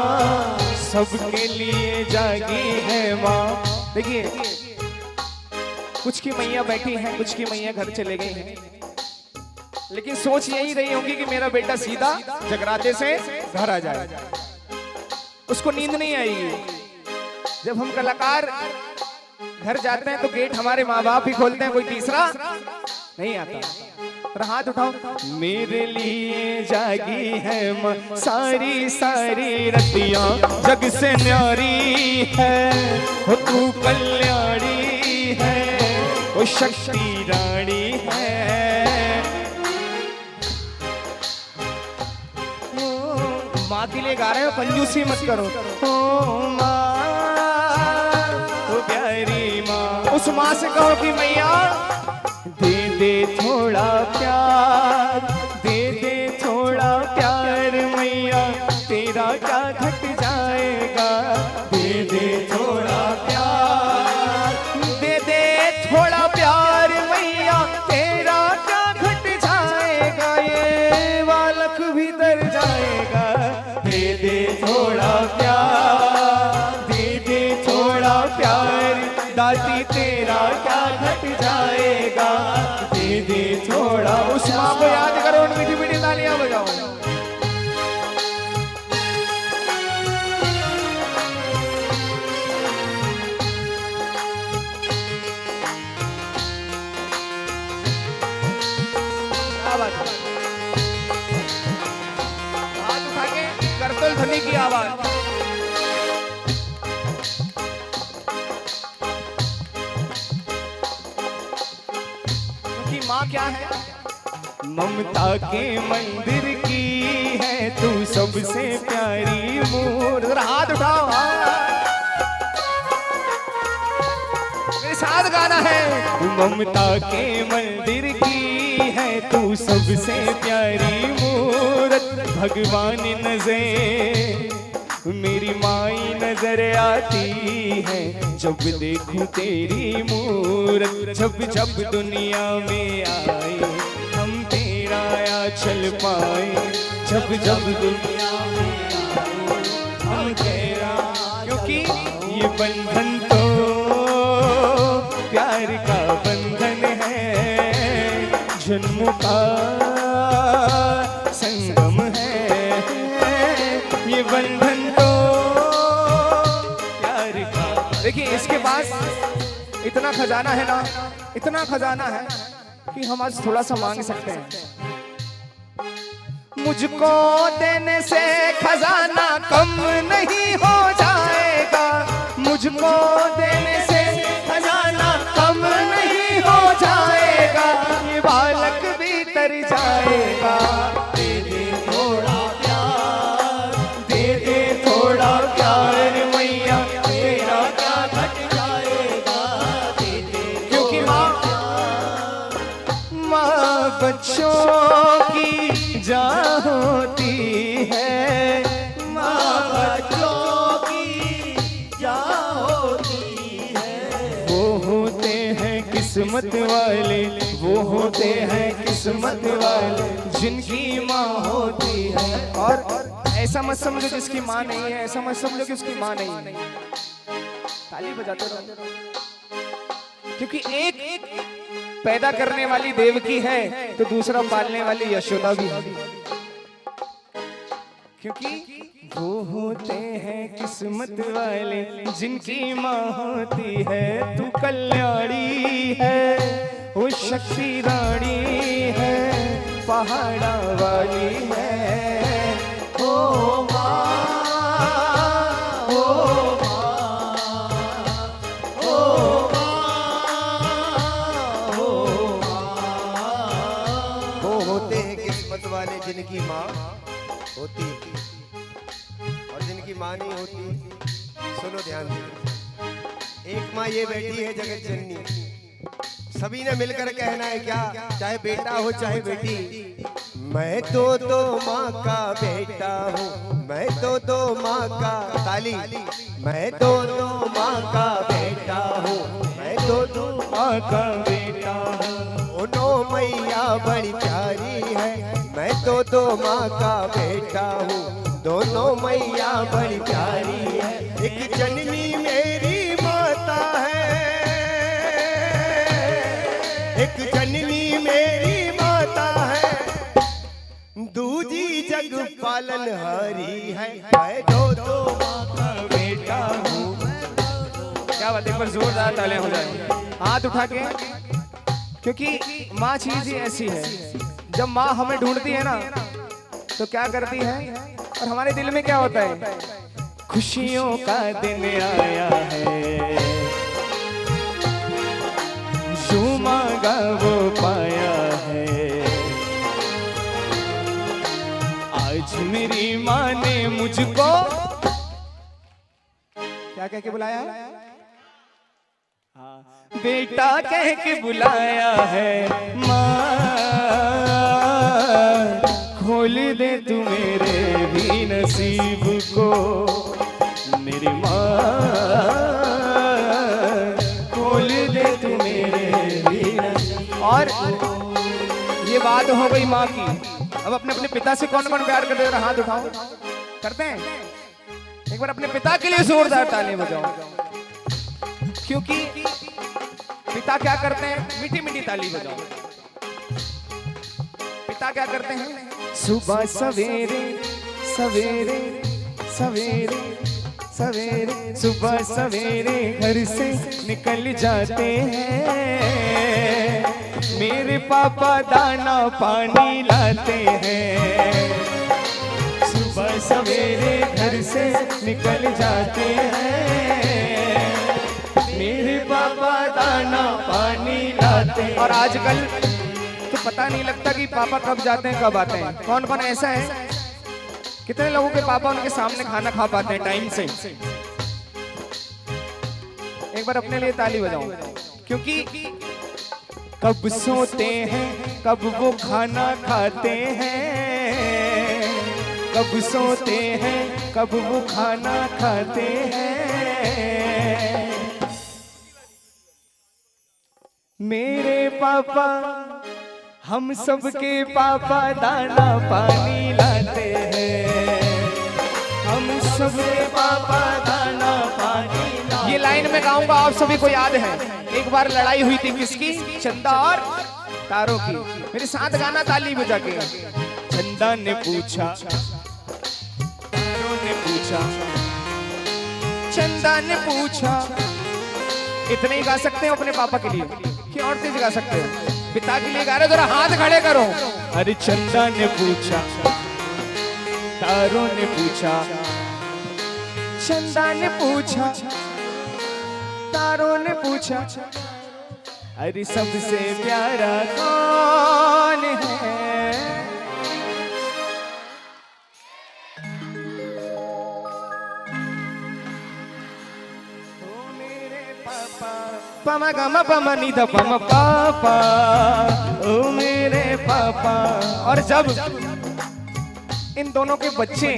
सबके लिए जागी है माँ। देखिए कुछ की मैया बैठी हैं, कुछ की मैया घर चले गई हैं, लेकिन सोच यही रही होगी कि मेरा बेटा सीधा जगराते से घर आ जाए। उसको नींद नहीं आएगी। जब हम कलाकार घर जाते हैं तो गेट हमारे माँ बाप ही खोलते हैं, कोई तीसरा नहीं आता। और हाथ उठाओ। मेरे लिए जागी है माँ सारी सारी रतियाँ, जग से न्यारी है हो तू कल्याणी है, वो शक्ति रानी है। माँ के लिए गा रहे हो, कंजूसी मत करो। ओ माँ, ओ प्यारी माँ। उस माँ से कहो कि मैया दे दे थोड़ा प्यार, दे दे थोड़ा प्यार मैया, तेरा क्या घट जाएगा। दे दे थोड़ा प्यार, दे दे थोड़ा प्यार मैया, तेरा क्या घट जाएगा। ये बालक भीतर जाएगा। दे दे थोड़ा प्यार, दे दे थोड़ा प्यार, दादी तेरा क्या घट जाएगा। दे दे थोड़ा। उस माँ को याद करो, उन मीठी मीठी तालियां बजाओ। हाथ उठा के करतल ध्वनि की आवाज। माँ क्या है? ममता के मंदिर की है तू सबसे प्यारी मूर्त। हाथ उठाओ, मेरे साथ गाना है। ममता के मंदिर की है तू सबसे प्यारी मूर्त, भगवान नजर मेरी माई नजर आती है, जब देखूं तेरी मूरत। जब जब दुनिया में आए हम तेरा आंचल पाए, जब जब दुनिया में आए हम तेरा। क्योंकि ये बंधन तो प्यार का बंधन है, जन्मों का संगम है। ये बंधन देखिए, इसके पास इतना खजाना है ना, इतना खजाना है कि हम आज थोड़ा सा मांग सकते हैं। मुझको देने से खजाना कम नहीं हो जाएगा, मुझको देने से खजाना कम नहीं हो जाएगा। ये बालक भी तर जाएगा। दे दे थोड़ा प्यार, दे दे थोड़ा प्यार मैया, तेरा क्या घट जाएगा। दे दे। क्योंकि माँ बच्चों की जान होती है, माँ बच्चों की जान होती है। वो होते हैं किस्मत वाले, वो होते हैं किस्मत वाले, जिनकी माँ होती है। और ऐसा मत समझो जिसकी माँ नहीं है, ऐसा मत समझो कि उसकी माँ नहीं है। ताली बजाते रहो। क्योंकि एक पैदा करने वाली देवकी है तो दूसरा पालने वाली यशोदा भी है। क्योंकि वो होते हैं किस्मत वाले, जिनकी माँ होती है। तू कल्याणी है, वो शक्ति रानी है, पहाड़ा वाली है। ओ माँ, ओ वो होते हैं किस्मत वाले जिनकी माँ होती है और जिनकी माँ नहीं होती। सुनो ध्यान से, एक माँ ये बैठी है जगत जननी, सभी ने मिलकर कहना है क्या, चाहे बेटा हो चाहे बेटी, मैं तो माँ का बेटा हूँ, मैं तो माँ का ताली, मैं तो माँ का बेटा हूँ, मैं तो माँ का बेटा हूँ। उनो मैया बड़ी प्यारी है, मैं तो माँ का बेटा हूँ, दोनों मैया बड़ी प्यारी है। एक जननी मेरी माता है, एक जननी मेरी माता है, दूजी जग पालनहारी है, मैं तो माँ का बेटा हूँ। क्या बात, एक बार जोरदार तालियां हो जाए हाथ उठा के, क्योंकि माँ चीज ही ऐसी है, जब माँ हमें ढूंढती है ना तो क्या करती है, और हमारे दिल में क्या होता है, खुशियों का दिन आया है, जो मांगा वो पाया है, आज मेरी माँ ने मुझको क्या कह के बुलाया है, बेटा कह के बुलाया है। माँ खोल दे तू मेरे भी नसीब को, मेरी माँ खोल दे तू मेरे भी नसीब। और ये बात हो गई माँ की। अब अपने अपने पिता से कौन कौन प्यार करते हैं, हाथ उठाओ। करते हैं? एक बार अपने पिता के लिए जोरदार ताली बजाओ, क्योंकि पिता क्या करते हैं, मीठी मीठी ताली बजाओ। पिता क्या करते हैं, सुबह सवेरे सवेरे सवेरे सवेरे, सुबह सवेरे घर से निकल जाते हैं, मेरे पापा दाना पानी लाते हैं। सुबह सवेरे घर से निकल जाते हैं, मेरे पापा दाना पानी लाते हैं। और आजकल तो पता नहीं लगता कि पापा कब जाते हैं कब आते हैं। कौन कौन ऐसा है, कितने लोगों के पापा उनके सामने खाना खा पाते हैं टाइम से। एक बार अपने लिए ताली बजाओ, क्योंकि कब सोते हैं कब वो खाना खाते हैं, कब सोते हैं कब वो खाना खाते हैं। मेरे पापा हम सबके पापा दाना पानी लाते हैं, हम सबके पापा दाना पानी लाते। ये लाइन में गाऊंगा, आप सभी को याद है, एक बार लड़ाई हुई थी किसकी, चंदा और तारों की। मेरे साथ गाना ताली बजा के। चंदा ने पूछा, तारों ने पूछा, चंदा ने पूछा। इतने ही गा सकते हो अपने पापा के लिए कि और तेज गा सकते हो? पिता के लिए गा रहे हो, जरा हाथ खड़े करो। अरे चंदा ने पूछा, तारों ने पूछा, चंदा ने पूछा, तारों ने पूछा, अरे सबसे प्यारा कौन है? पमा गमा पमा निधा पमा पापा, ओ मेरे पापा। और जब इन दोनों के बच्चे,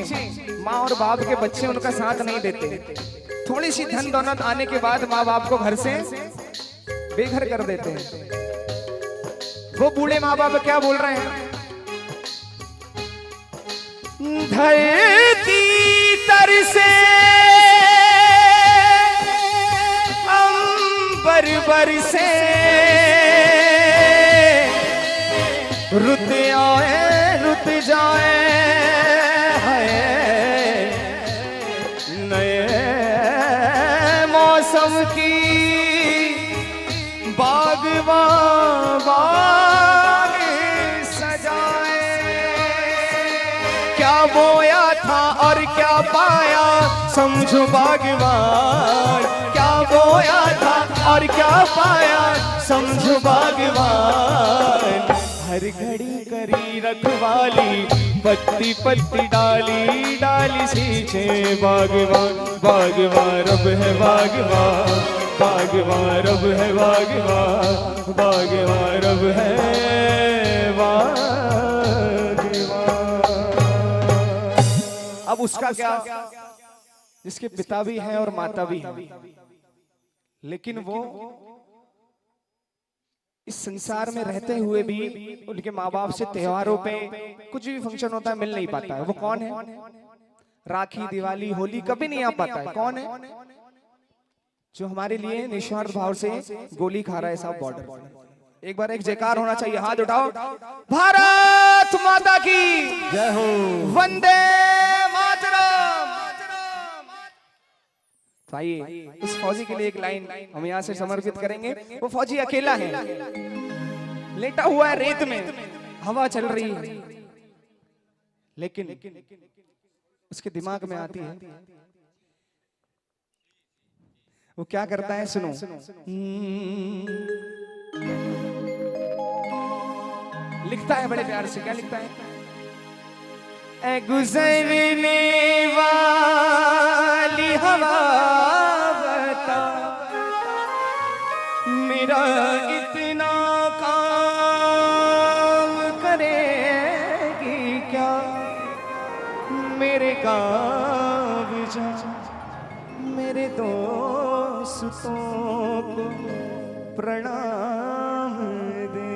माँ और बाप के बच्चे उनका साथ नहीं देते, थोड़ी सी धन दौलत आने के बाद माँ बाप को घर से बेघर कर देते हैं। वो बूढ़े माँ बाप क्या बोल रहे हैं, धरती तरसे अंबर से, रुत आए रुत जाए नए मौसम की बागवां बाग सजाए। पाया समझो बागवान, क्या बोया था और क्या पाया समझो बागवान। हर घड़ी करी रखवाली, पत्ती पत्ती डाली डाली सींचे बागवान। बागवान रब है बागवान, बागवान रब है बागवान, बागवान रब है बागवान। अब उसका क्या, जिसके पिता भी हैं और माता भी हैं, लेकिन वो इस संसार में रहते हुए भी उनके माँ बाप से त्योहारों पे कुछ भी फंक्शन होता है मिल नहीं पाता है। वो कौन है? राखी, दिवाली, होली कभी नहीं आ पाता है। कौन है? जो हमारे लिए निस्वार्थ भाव से गोली खा रहा है साहब बॉर्डर पर। एक बार एक जयकार होना चाहिए, हाथ उठाओ। भारत माता की जय हो। वंदे मातरम। तो आइए इस फौजी के लिए एक लाइन हम यहाँ से समर्पित करेंगे। वो फौजी अकेला है, लेटा हुआ है रेत में, हवा चल रही है, लेकिन उसके दिमाग में आती है, वो क्या करता है सुनो। लिखता है बड़े प्यार से, क्या लिखता है? ऐ गुजरने वाली हवा बता, मेरा इतना काम करेगी क्या, मेरे गाँव जा मेरे दोस्तों को प्रणाम दे।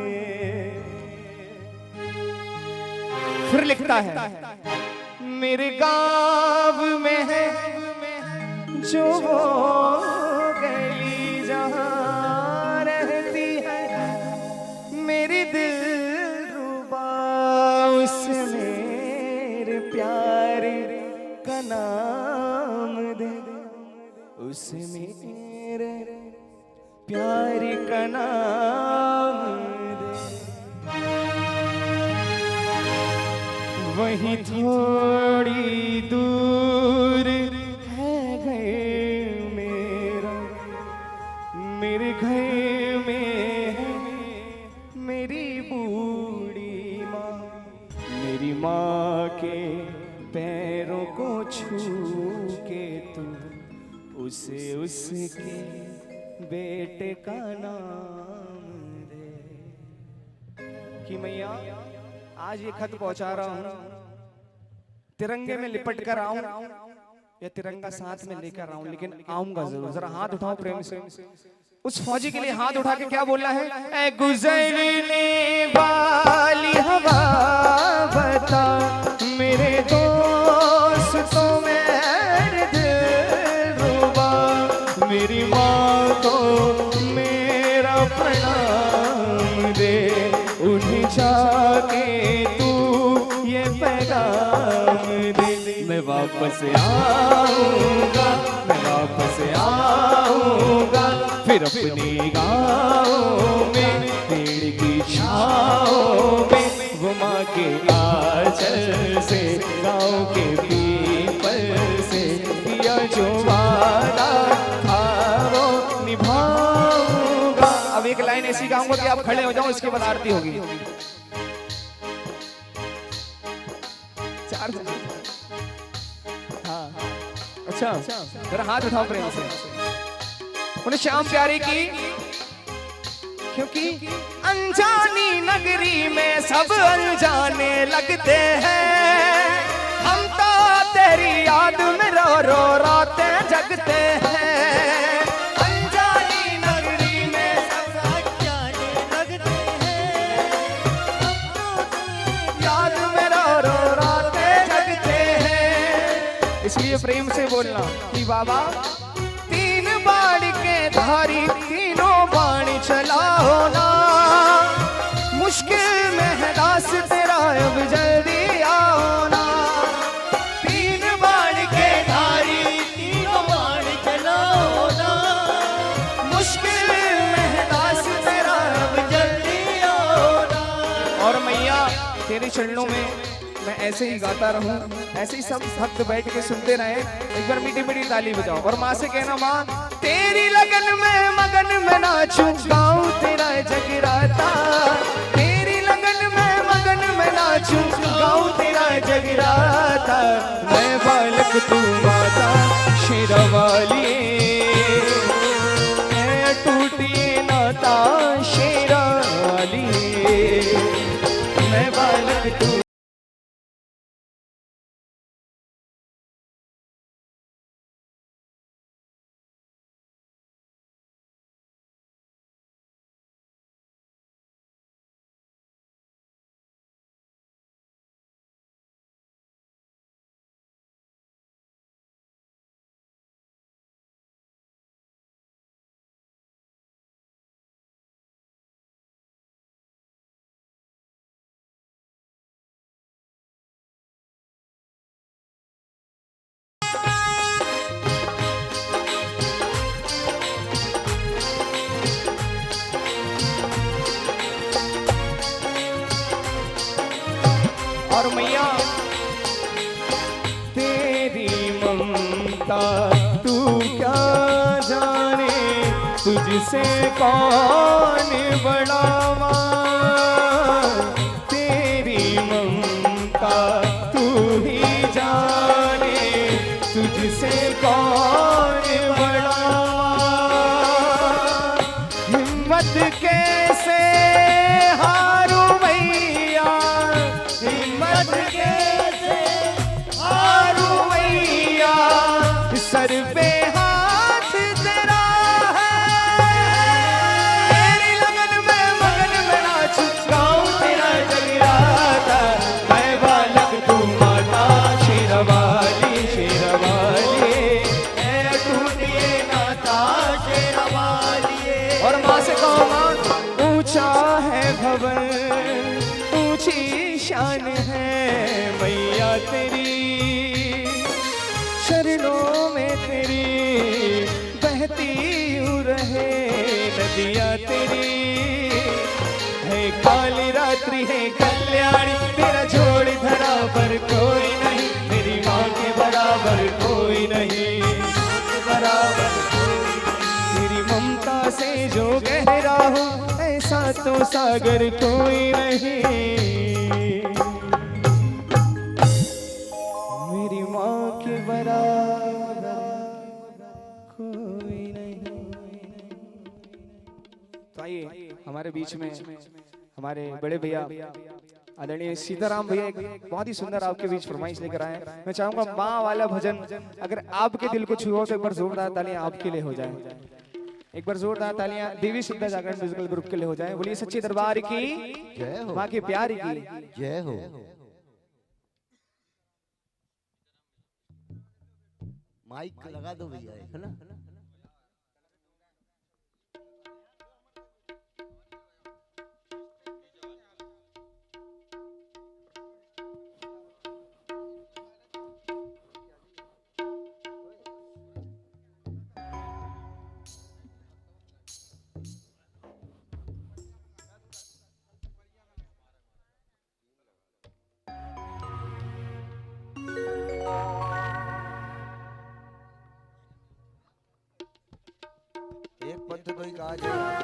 फिर लिखता है, मेरे गाँव में है जो वो गली जहाँ रहती है मेरी दिलरुबा, उसे मेरे प्यारे का नाम दे, उसे मेरे प्यारे का नाम दे। वहीं थोड़ी दूर है घर मेरा, मेरे घर में है मेरी बूढ़ी माँ, मेरी माँ के पैरों को छू के तू उसे उसके बेटे का नाम दे। कि मैया आज ये खत पहुंचा रहा हूं, तिरंगे में लिपट कर आऊं या तिरंगा साथ में लेकर आऊं, लेकिन आऊंगा जरूर। जरा हाथ उठाओ प्रेम से। उस फौजी के लिए हाथ उठा के क्या बोलना है? ऐ गुजरने वाली हवा बता, मेरे दोस्तों में दिलरुबा, मेरी माँ को मेरा प्रणाम दे, उन्हें जाके तू ये पैगाम दे। मैं वापस आऊंगा, मैं वापस आऊंगा, फिर अपने गाँव में पेड़ की छाँव में, वो माँ के आंचल से गाँव के पीपल से किया जो वादा था वो निभाऊंगा। अब एक लाइन ऐसी गाऊंगा कि आप खड़े हो जाओ, इसके बाद आरती होगी। हाँ अच्छा, जरा हाथ उठाओ प्रेम से। उन्हें श्याम प्यारे की, क्योंकि अनजानी नगरी में सब अनजाने लगते हैं, हम तो तेरी याद में रो रो रातें जगते हैं। अनजानी नगरी में सब अनजाने लगते हैं, हम तो तेरी याद में रो रो रातें जगते हैं। इसलिए प्रेम से बोलना कि बाबा तीन बाण के धारी तीनों बाण चलाओ ना, मुश्किल में है दास तेरा अब जल्दी आओ ना। तीन बाण के धारी तीनों बाण चलाओ ना, मुश्किल में है दास तेरा अब जल्दी आओ ना। और मैया तेरे चरणों में मैं ऐसे ही गाता रहूं, ऐसे ही सब भक्त बैठ के सुनते रहे। एक बार मीठी मीठी ताली बजाओ और माँ से कहना, माँ तेरी लगन में मगन में नाचूं, गाऊं तेरा जगराता। तेरी लगन में मगन में नाचूं, गाऊं तेरा जगराता। मैं बालक तू माता शेरावाली, मैं टूटी नाता शेरावाली। मैं बालक तू और मैया तेरी ममता तू क्या जाने, तुझसे कौन बड़ावा। तेरी ममता तू ही जाने, तुझसे कौन बड़ावा। हिम्मत कैसे हारूं मैया, हिम्मत कैसे हारूं मैया। सर पे हाथ तेरा है, तेरी लगन में मगन में नाचूं, गाऊं तेरा जगराता। मैं बालक तू माता शेरावाली, शेरावाली। मैं टूटिए नाता शेरावाली। और माँ से कहो, माँ ऊंचा है भवन, ऊंची शान है मैया तेरी। चरणों में तेरी बहती यूं रहे नदियाँ तेरी। है काली रात्रि है कल्याणी, तेरा जोड़ धरा पर कोई नहीं। मेरी माँ के बराबर कोई नहीं, बराबर कोई नहीं। तेरी ममता से जो गहरा हो, ऐसा तो सागर कोई नहीं। मेरी माँ के बराबर कोई नहीं। तो आइए हमारे बीच में हमारे बड़े भैया आदरणीय सीताराम भैया एक बहुत ही सुंदर आपके बीच फरमाइश लेकर आए। मैं चाहूंगा माँ वाला भजन अगर आपके दिल को छुओ तो एक बार जोरदार तालियां आपके लिए हो जाए। एक बार जोरदार तालियां देवी सिद्धा जागरण म्यूजिकल ग्रुप के लिए हो जाए। बोलिए सच्चे दरबार की जय हो, माँ के प्यार की जय हो। माइक लगा दो भैया, है ना। एक पंथ तो ही कहा जाए।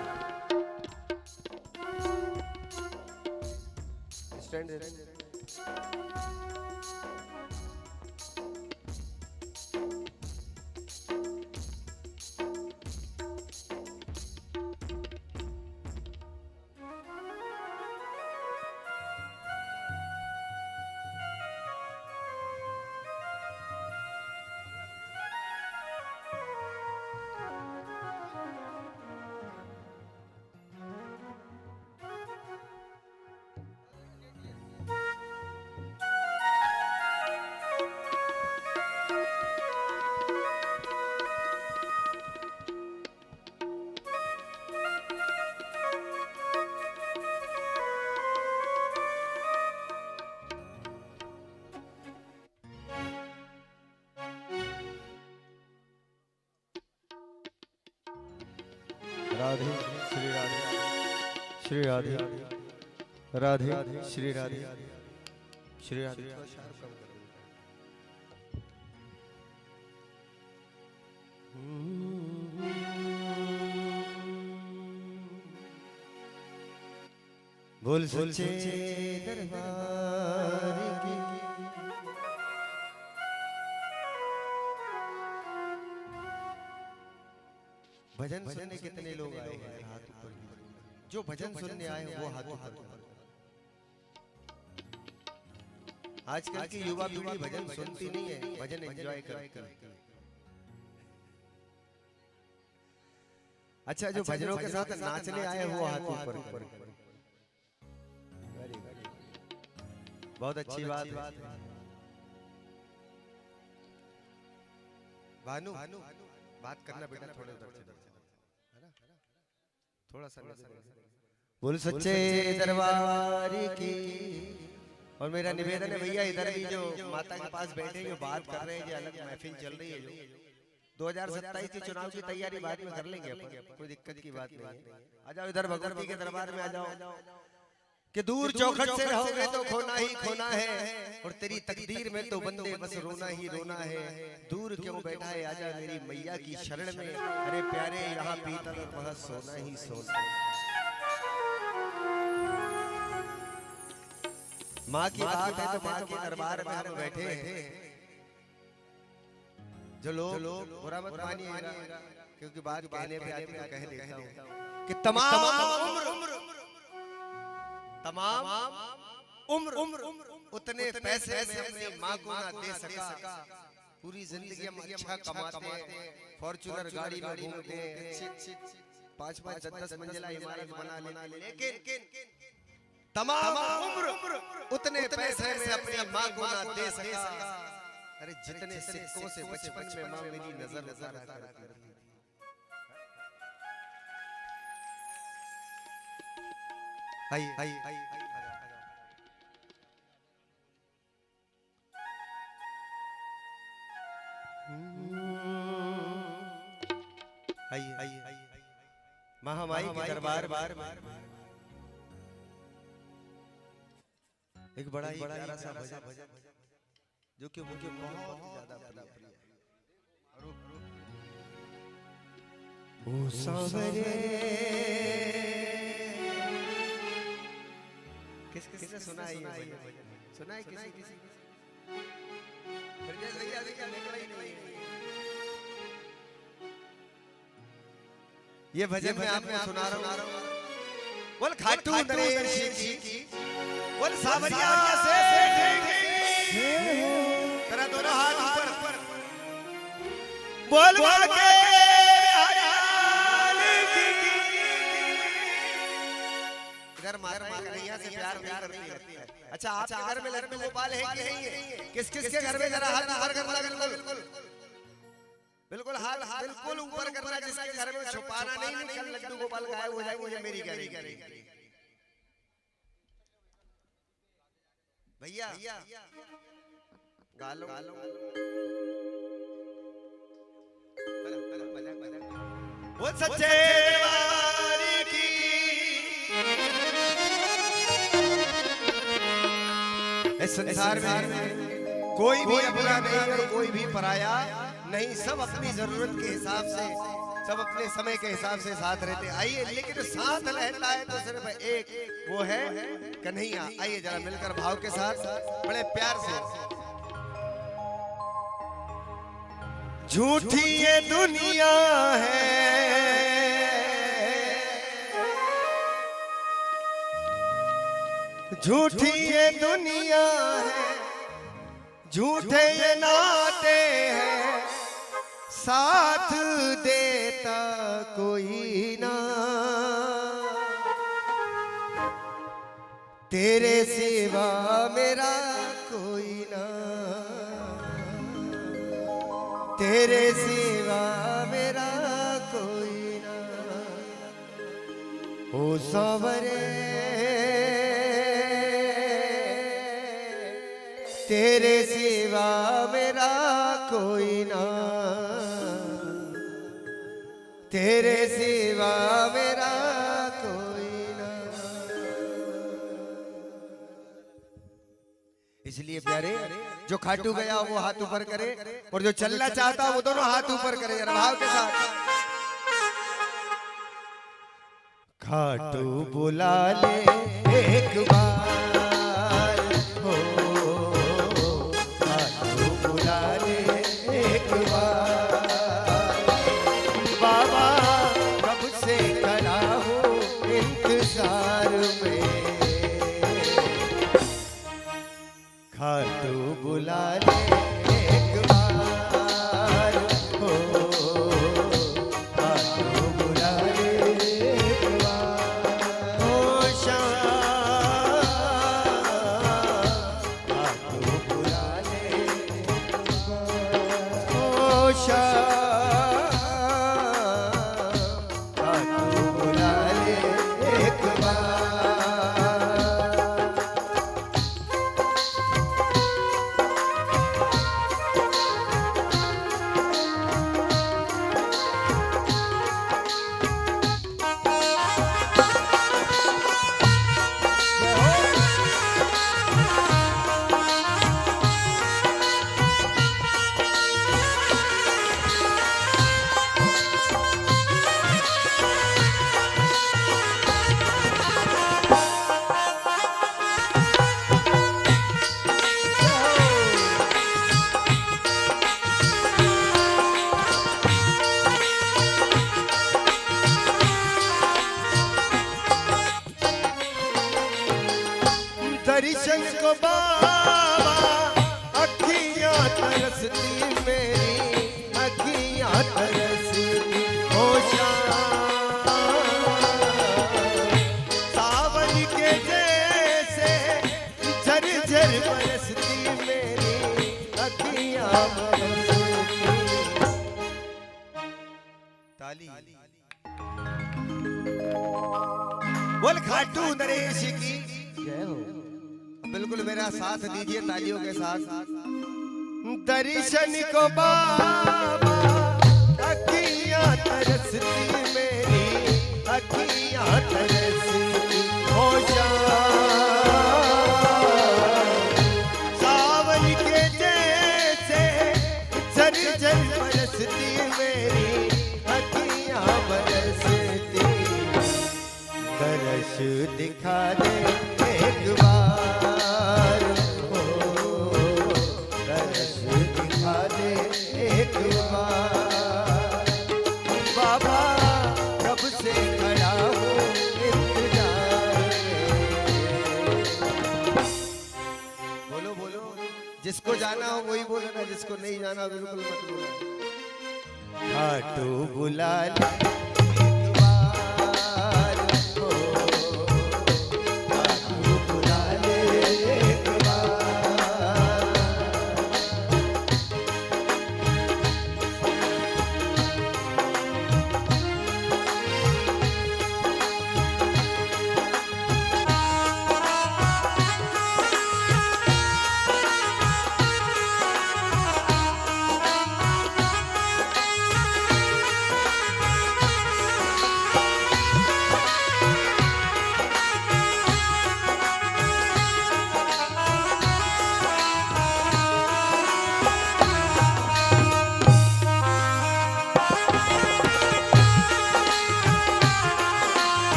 स्टैंड राधे श्री राधे श्री राधे राधे श्री राधे श्री राधे बोल सच्चे दरबार की भजन सुनने कितने लोग आए हैं हाथ ऊपर जो भजन सुनने आए हैं वो हाथ ऊपर आजकल की युवा पीढ़ी भजन सुनती नहीं है भजन एंजॉय करती है अच्छा जो भजनों के साथ नाचने आए वो हाथ ऊपर बहुत अच्छी बात है भानु बात करना बेटा थोड़े उधर से थोड़ा सा बोल सच्चे दरबार की और मेरा निवेदन है भैया इधर भी जो माता के पास बैठे जो बात कर रहे हैं जो अलग महफिल चल रही है जो 2027 की चुनाव की तैयारी बाद में कर लेंगे अपन कोई दिक्कत की बात नहीं है आ जाओ इधर भगवती के दरबार में आ जाओ कि दूर चौखट से रहोगे तो खोना ही खोना है और तेरी तकदीर में तो बंदे बस रोना ही रोना है दूर क्यों बैठा है आजा मेरी मैया की शरण में अरे प्यारे यहाँ पीतल और वहाँ सोना ही सोना माँ की बात है तो माँ के दरबार में हम बैठे हैं जो लोग बुरा मत मानिएगा क्योंकि बात कहने पे आती है कह देता हूँ कि तमाम उम्र उतने पैसे में अपनी माँ को ना दे सका पूरी जिंदगी हम अच्छा कमाते हैं फॉर्च्यूनर गाड़ी में घूमते हैं 5-5-10 मंजिला इमारत बना ले लेकिन तमाम उम्र उतने पैसे में अपनी माँ को ना दे सका अरे जितने सिक्कों से बचपन में माँ मेरी नजर रखा करती थी आई महामाई के दरबार एक बड़ा ही प्यारा सा भजन जो कि मुझे बहुत ज्यादा प्रिय है ओ सांवरे किसने सुना है ये सुना है किसी ब्रजेश भैया निकला ही नहीं ये भजन मैं आपको सुना रहा हूँ बोल खाटू नरेश की बोल सावरिया से तेरा दोनों हाथ ऊपर बोल बोल के इधर माता कन्हैया से प्यार करती है अच्छा आपके घर में लड्डू गोपाल है कि नहीं है किस किस के घर में जरा हाथ ऊपर करना बिल्कुल हाथ बिल्कुल ऊपर करना जिसके घर में छुपाना नहीं कल लड्डू गोपाल गायब हो जाएंगे मुझे मेरी गाड़ी भैया गालो वो सच्चे दरबार की इस संसार में कोई भी अपना नहीं और कोई भी पराया नहीं सब अपनी जरूरत के हिसाब से सब अपने समय के हिसाब से साथ रहते आइए लेकिन साथ रहता है तो सिर्फ एक वो है कन्हैया आइए जरा मिलकर भाव के साथ बड़े प्यार से झूठी ये दुनिया है झूठी ये दुनिया है झूठे ये नाते हैं साथ देता कोई ना तेरे सिवा मेरा कोई ना तेरे सिवा मेरा कोई ना ओ सांवरे तेरे सिवा मेरा कोई ना तेरे सिवा मेरा कोई ना इसलिए प्यारे जो खाटू गया वो हाथ ऊपर करे और जो चलना चाहता वो दोनों हाथ ऊपर करे जरा भाव के साथ। खाटू बुला ले एक बार हो, खाटू बुला ले एक बार, बाबा कब से खड़ा हो इंतजार में, खाटू बुला ले एक बार हो, खाटू बुला ले एक बार, ओ श्याम खाटू बुला ले एक बार, ओ श्याम खाटू बुला ले एक बार। दर्शन को बाबा अखियां तरसती मेरी, अखियां तरसती हो श्याम, सावन के जैसे झरझर बरसती मेरी अखियां बरसती। ताली बोल खाटू नरेश की जय हो। बिल्कुल मेरा साथ दीजिए तालियों के साथ। दर्शन को बाबा अखियां तरसती मेरी, अखियां तरसती हो श्याम, सावन के जैसे झरझर बरसती मेरी अखियां बरसती, दर्श दिखा दे एक बार हो, दर्श दिखा दे एक बार, बाबा कब से खड़ा हो इंतजार में। बोलो बोलो, जिसको जाना हो वही बोलो ना, जिसको नहीं जाना बिल्कुल मत बोलो। खाटू बुला ले एक बार हो, खाटू बुला ले एक बार,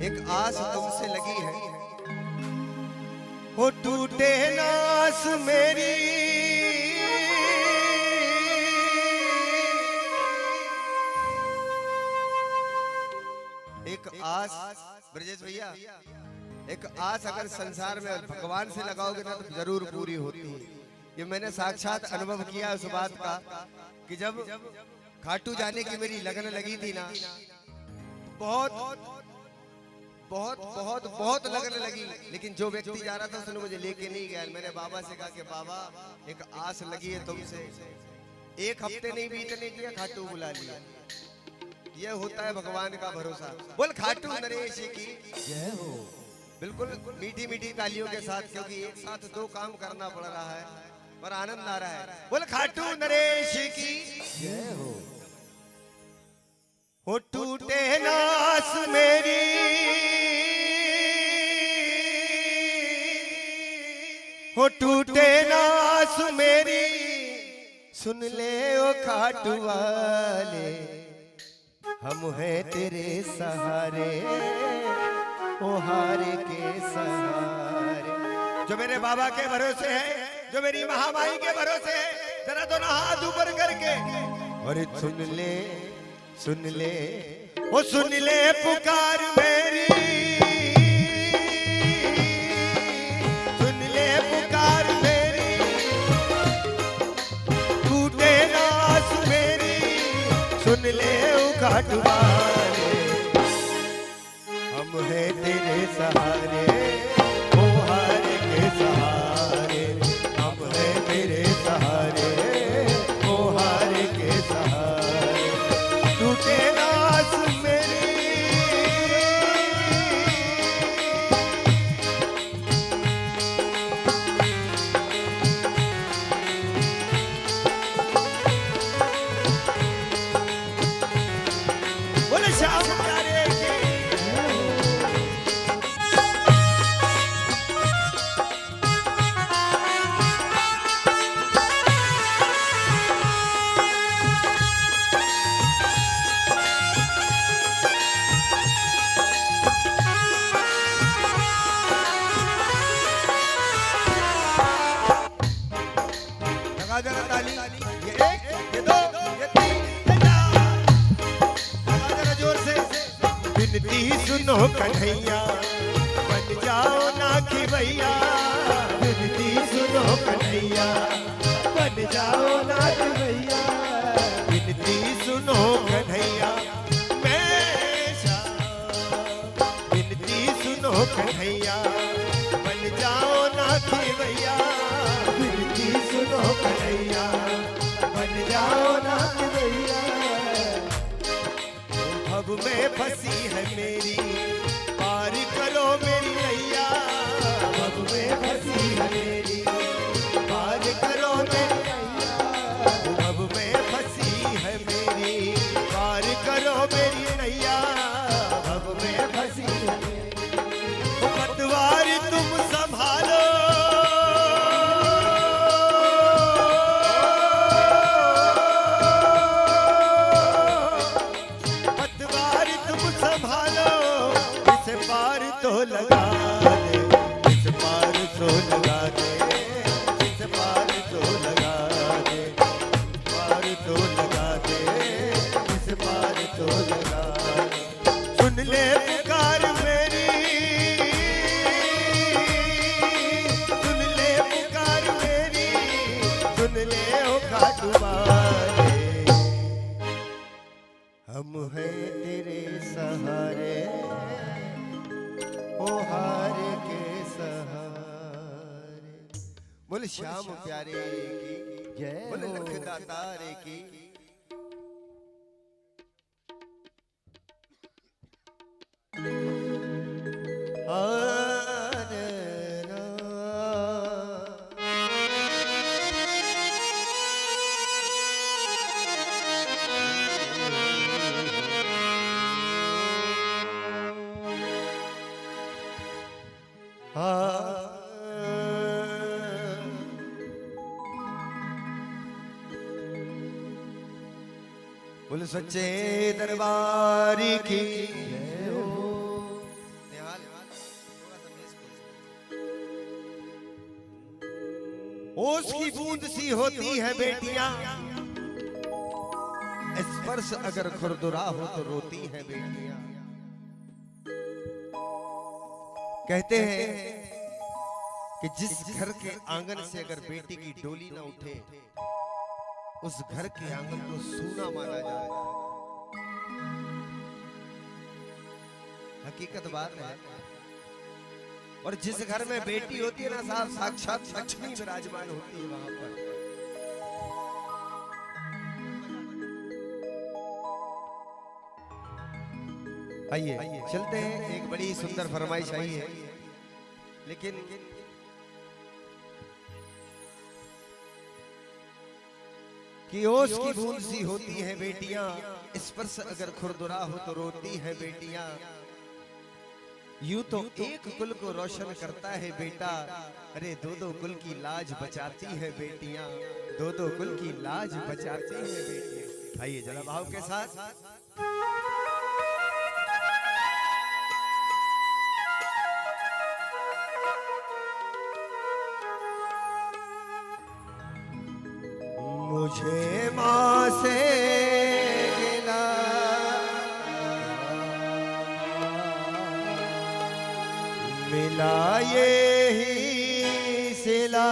एक आस तुमसे लगी है, हो टूटे नास मेरी, एक आस ब्रजेश भैया, एक आस अगर संसार में भगवान से लगाओगे ना तो जरूर पूरी होती है। ये मैंने साक्षात अनुभव किया उस बात का कि जब खाटू जाने की मेरी लगन लगी थी ना, बहुत बहुत बहुत बहुत लगन लगी, लेकिन जो व्यक्ति जा रहा था उसने मुझे लेके नहीं गया। मैंने बाबा से कहा कि बाबा एक आस लगी है तुमसे, एक हफ्ते नहीं बीतने दिया खाटू बुला लिया। ये होता है भगवान का भरोसा। बोल खाटू नरेश की जय हो। बिल्कुल मीठी मीठी तालियों के साथ, क्योंकि एक साथ दो काम करना पड़ रहा है पर आनंद आ रहा है। बोल खाटू नरेश की जय हो। हो टूटे नास मेरी हो टूटे नास मेरी सुन ले ओ खाटू वाले हम हैं तेरे सहारे ओ हारे के सहारे। जो मेरे बाबा के भरोसे है, जो मेरी महामाई के भरोसे है, जरा दोनों हाथ ऊपर करके और सुन ले ओ सुन ले पुकार मेरी, सुन ले पुकार मेरी, टूटे नास मेरी सुन ले उखाट वाले हम हैं तेरे सहारे ओ हारे के सहारे। हम हैं तेरे सहारे ओ हारे के सहारे। टूटे नास मेरी बोले श्याम प्यारे की लगा जरा ताली। ये एक, ये दो, ये तीन, ये चार। लगा जरा जोर से। विनती सुनो कन्हैया बन जाओ ना खिवैया। विनती सुनो कन्हैया बन जाओ ना खिवैया। विनती सुनो कन्हैया मैं श्याम। विनती सुनो कन्हैया बन जाओ ना खिवैया। विनती सुनो कन्हैया बन जाओ ना खिवैया। भव में फंसी है मेरी पार करो मेरी नैया। भव में फंसी है मेरी पार करो मेरी नैया। भव में फंसी है मेरी पार करो मेरी नैया। भव में फंसी है मेरी पतवार तुम संभालो। पतवार तुम संभालो। इस पार तो लगा दे, इस पार तो लगा दे, इस पार तो लगा दे, पार तो लगा दे, इस पार तो लगा दे। सुन ले पुकार मेरी, सुन ले पुकार मेरी, सुन ले ओ खाटू वाले हम हैं तेरे सहारे ओ हारे के सहारे। बोले श्याम प्यारे की जय बोले हो। लख दातारे की। बोले सच्चे दरबार की जय हो। ओस की बूंद सी होती है बेटियां, स्पर्श अगर खुरदुरा हो तो रोती है बेटियां। कहते हैं कि जिस घर के आंगन से अगर बेटी की डोली ना उठे उस घर के आंगन को सूना माना जाता है। हकीकत बात है। और जिस घर में बेटी होती है ना साहब, साक्षात लक्ष्मी विराजमान होती है वहां पर। आइए चलते हैं। एक बड़ी सुंदर फरमाइश आई है, लेकिन कि ओस की बूंद सी होती हैं बेटियां, स्पर्श अगर खुरदुरा हो तो रोती है बेटियां। यूं तो एक कुल को रोशन करता है बेटा, अरे दो दो कुल की लाज बचाती है बेटियां, दो दो कुल की लाज बचाती है बेटियां। आइए जरा भाव के साथ। मुझे माँ से गिला मिला ये ही सिला,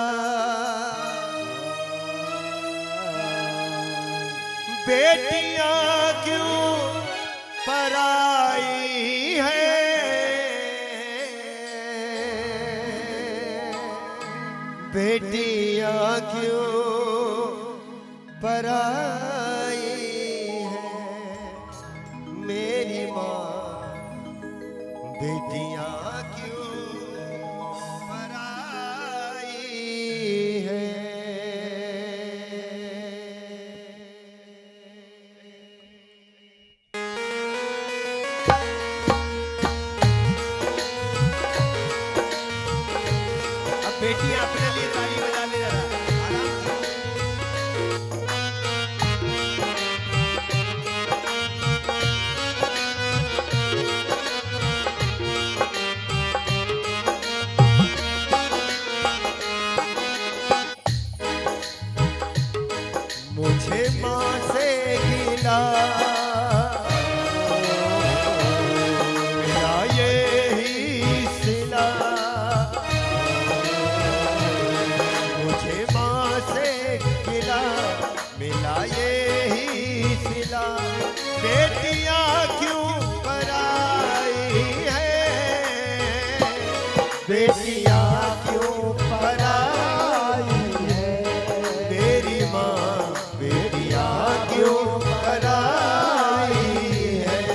बेटियां क्यों पराई है, बेटियां क्यों पराई है मेरी माँ, बेटियां क्यों पराई है। अब बेटियां अपने लिए ताली बजा ले जरा आराम से। मुझे माँ से गिला मिला ये ही सिला, मुझे माँ से गिला मिला ये ही सिला, बेटियां क्यों पराई है, बेटियां क्यों पराई है मेरी माँ, बेटियां क्यों पराई है।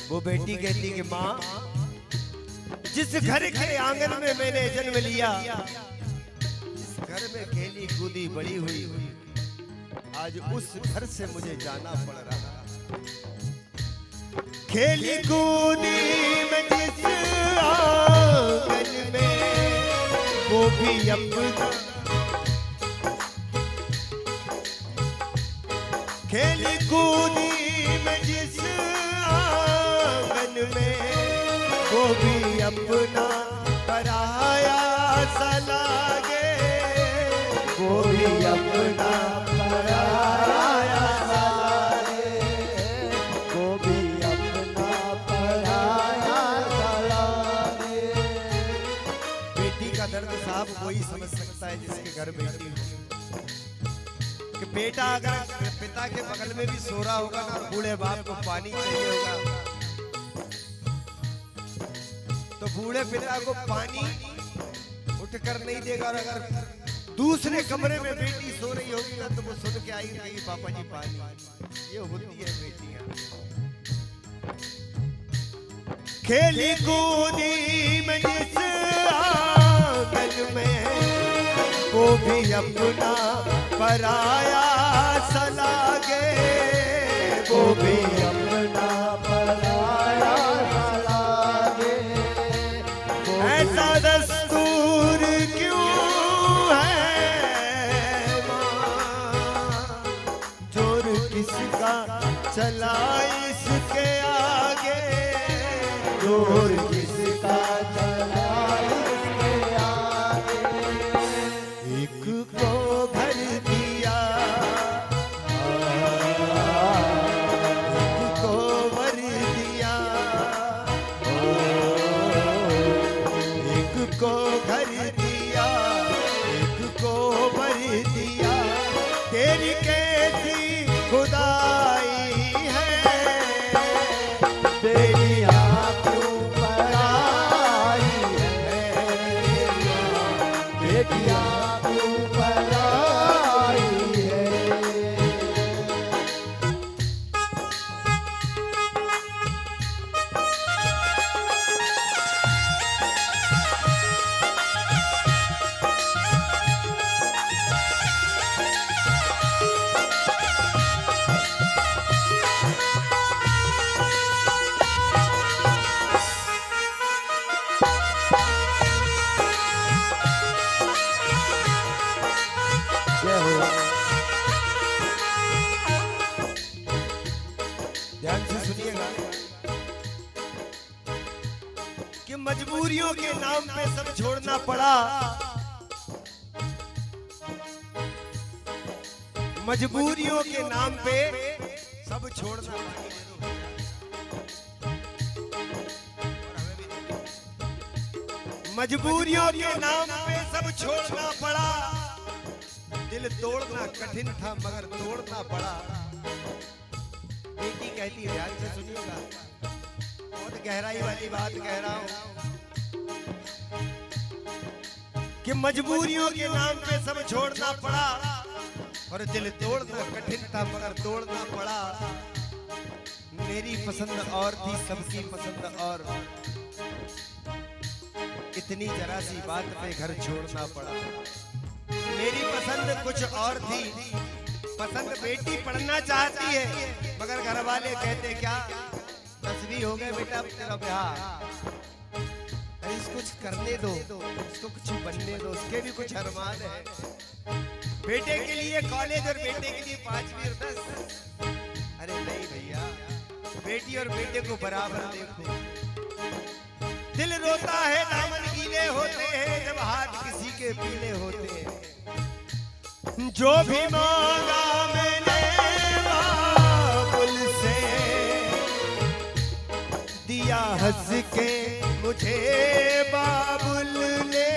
वो बेटी कहती है कि माँ, जिस घर के आंगन में मैंने जन्म लिया, जिस घर में खेली कूदी बड़ी हुई, आज उस घर से मुझे जाना पड़ रहा। खेली कूदी में जिस आंगन में, वो भी अपना खेली कूदी में जिस आंगन में, वो भी अपना पराया सा लागे, वो भी अपना पराया सा लागे, वो भी अपना पराया सा लागे। बेटी का दर्द साहब कोई समझ सकता है जिसके घर बेटी हो। कि बेटा अगर पिता के बगल में भी सो रहा होगा ना, बूढ़े बाप को पानी चाहिए होगा, तो बूढ़े पिता को पानी उठकर नहीं देगा, और अगर दूसरे कमरे में बेटी सो रही होगी ना, तो वो सुन के आई रहेगी पापा जी पानी। ये होती है बेटियां। खेली कूदी में जिस आंगन में, वो भी अपना पराया सा लागे, वो भी अपना पराया सा लागे। ऐसा दस्तूर क्यों है माँ, जोर किसका चला इसके आगे, जोर किसका चला इसके आगे। एक को घर दिया, एक को वर दिया, एक को घर दिया, एक को वर दिया, तेरी कैसी खुदाई ध्यान से सुनिएगा कि मजबूरियों के नाम पे सब छोड़ना पड़ा, मजबूरियों के नाम पे सब छोड़ना पड़ा। मजबूरियों के नाम पे सब छोड़ना पड़ा, दिल तोड़ना कठिन था मगर तोड़ना पड़ा। बेटी कहती है, ध्यान से सुनिएगा, बहुत गहराई वाली बात कह रहा हूं कि मजबूरियों के नाम पे सब छोड़ना पड़ा और दिल तोड़ना कठिन था मगर तोड़ना पड़ा। मेरी पसंद और थी, सबकी पसंद और, इतनी जरा सी बात पे घर छोड़ना पड़ा। मेरी पसंद कुछ और थी, पसंद बेटी पढ़ना चाहती है मगर घर वाले कहते क्या, 10वीं हो गए बेटा तेरा ब्याह, अरे इसको कुछ करने दो, इसको कुछ बनने दो, उसके भी कुछ अरमान है। बेटे के लिए कॉलेज और बेटे के लिए 5वीं और 10। अरे नहीं भैया, बेटी और बेटे को बराबर देखो। दिल रोता है, दामन गीले होते हैं जब हाथ किसी के पीले होते हैं। जो भी मांगा मैंने बाबुल से, दिया हंस के मुझे बाबुल ने,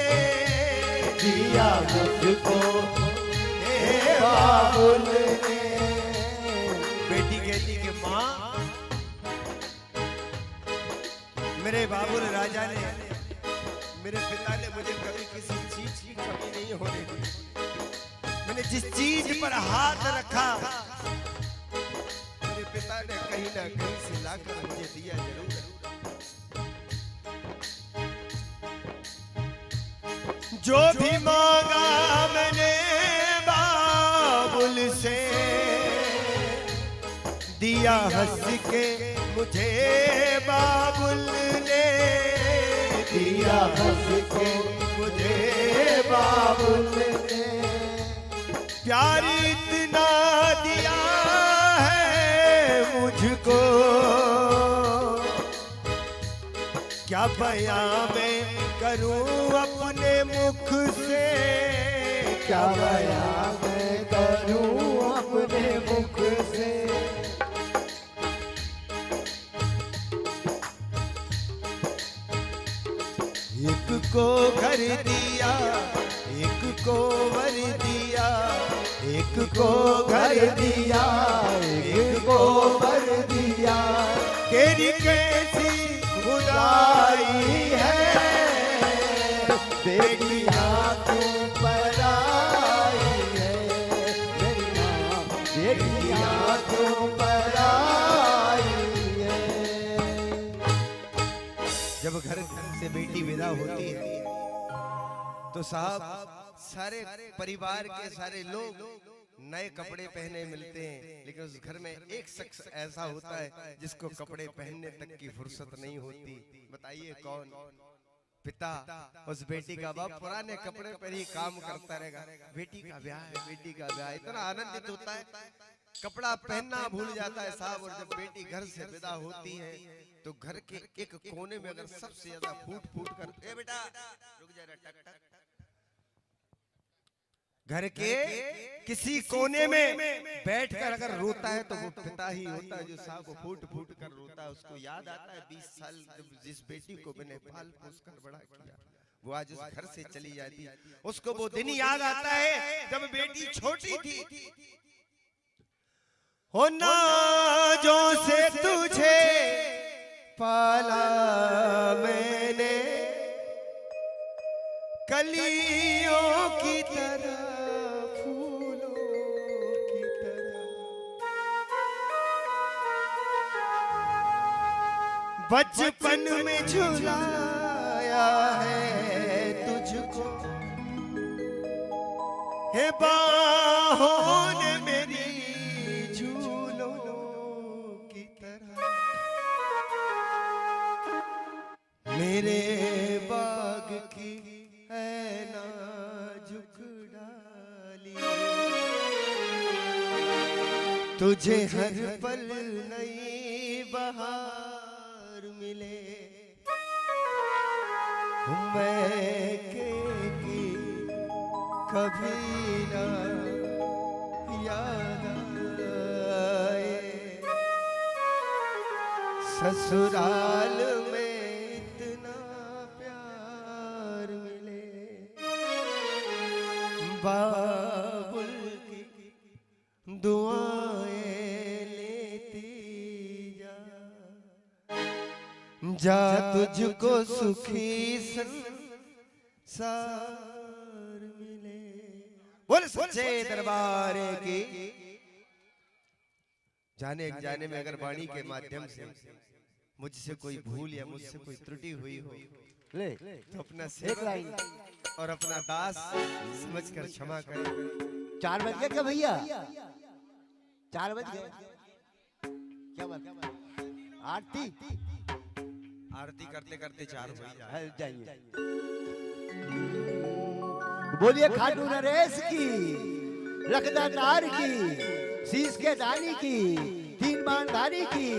दिया मुझको बाबुल ने। बेटी कहती कि माँ, मेरे बाबुल राजा ने, मेरे पिता ने मुझे कभी किसी चीज की कमी नहीं होने दी। मैंने जिस चीज पर हाथ रखा मेरे पिता ने कहीं ना कहीं से लाकर मुझे दिया जरूर। जो भी मांगा मैंने बाबुल से, दिया हंस के मुझे बाबुल ने, दिया हंस के मुझे बाबुल ने। प्यार इतना दिया है मुझको, क्या बयां मैं करूं अपने मुख से, क्या बयां मैं करूं अपने मुख से। एक को घर दिया, एक को वर दिया, एक को घर दिया, एक को वर दिया। तेरी कैसी खुदाई है, बेटियां तू पर आई है, मेरी माँ बेटियां तू पर आई है। जब घर से बेटी विदा होती है तो साहब सारे परिवार के सारे लोग नए कपड़े पहने मिलते हैं, लेकिन उस घर में एक शख्स ऐसा होता है जिसको कपड़े पहनने तक की फुर्सत नहीं होती। बताइए कौन? पिता। उस बेटी का बाप पुराने कपड़े पर ही काम करता रहेगा। बेटी का ब्याह है, बेटी का ब्याह, इतना आनंदित होता है, कपड़ा पहनना भूल जाता है साहब। और जब बेटी घर से विदा होती है तो घर के एक कोने में अगर सबसे ज्यादा फूट फूट कर, ए बेटा रुक जा, टक टक, घर के किसी कोने में बैठकर अगर रोता है तो वो पिता ही होता है जो साहब को फूट फूट कर रोता है। उसको याद आता है 20 साल जिस बेटी को मैंने पाल पोस कर बड़ा किया, वो आज उस घर से चली जाती। उसको वो दिन याद आता है जब बेटी छोटी थी। हो नाजों से तुझे पाला मैंने, कलियों की तरह, फूलों की तरह, बचपन में झुलाया है तुझको, हे बाहों ने मेरी झूलों की तरह, मेरे बाग की है नाजुक डाली, तुझे हर पल नई बहार मिले, मैं की कभी ना याद आए, ससुराल में इतना प्यार मिले, बाबुल की दुआएं लेती जा तुझको सुखी संसार मिले। बोल सच्चे दरबार की। जाने जाने में अगर वाणी के माध्यम से मुझसे कोई भूल या मुझसे कोई त्रुटि हुई हो ले तो अपना एक सेवक लाइन। और अपना दास समझकर क्षमा करें। 4 बज गए क्या भैया? 4 बज गए क्या बात? आरती आरती करते करते 4 हो जाए। जाइए। बोलिए खाटू नरेश की, लखदा तार की, शीश के दानी की, 3 बाणधारी की।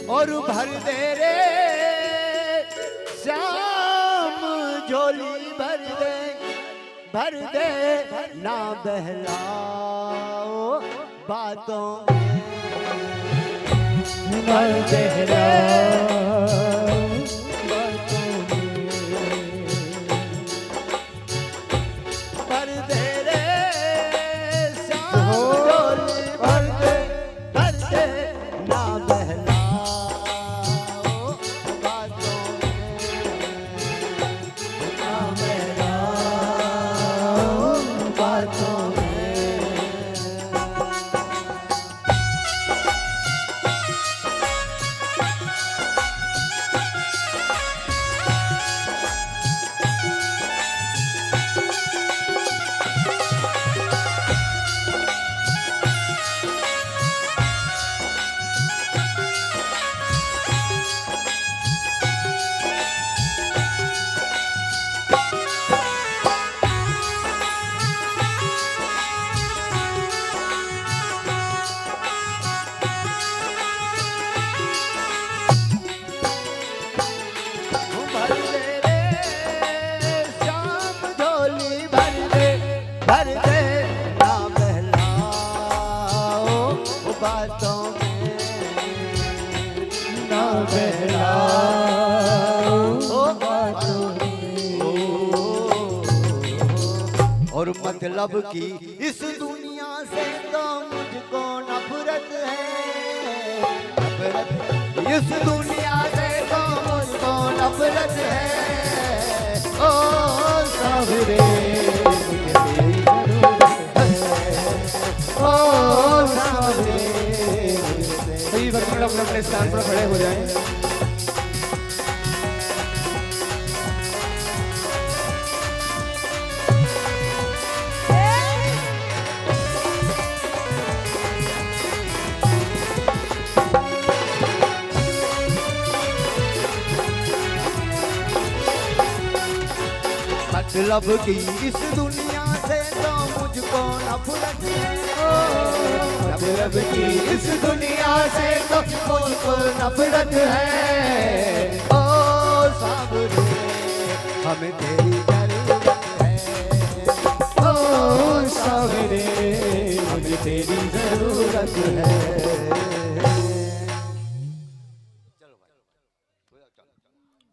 और भर दे रे श्याम झोली, भर दे ना बहलाओ बातों में, ना बहलाओ बातों में, भर दे रे श्याम झोली, भर दे ना बहलाओ बातों में, ना बहलाओ बातों में। भर दे रे श्याम झोली, भर दे ना बहलाओ बातों में, ना बहलाओ बातों में। और मतलब की इस दुनिया से तो मुझको नफरत है, नफरत। इस दुनिया से तो मुझको नफरत है। ओ सावरे मुझे तेरी जरूरत है। ओ सावरे सही वक्त में अपने अपने स्थान पर खड़े हो जाएं। मतलब की इस दुनिया से तो मुझको नफरत है। मतलब की इस दुनिया से तो मुझको नफरत है। ओ सावरे हमें तेरी जरूरत है। ओ सावरे मुझे तेरी जरूरत है।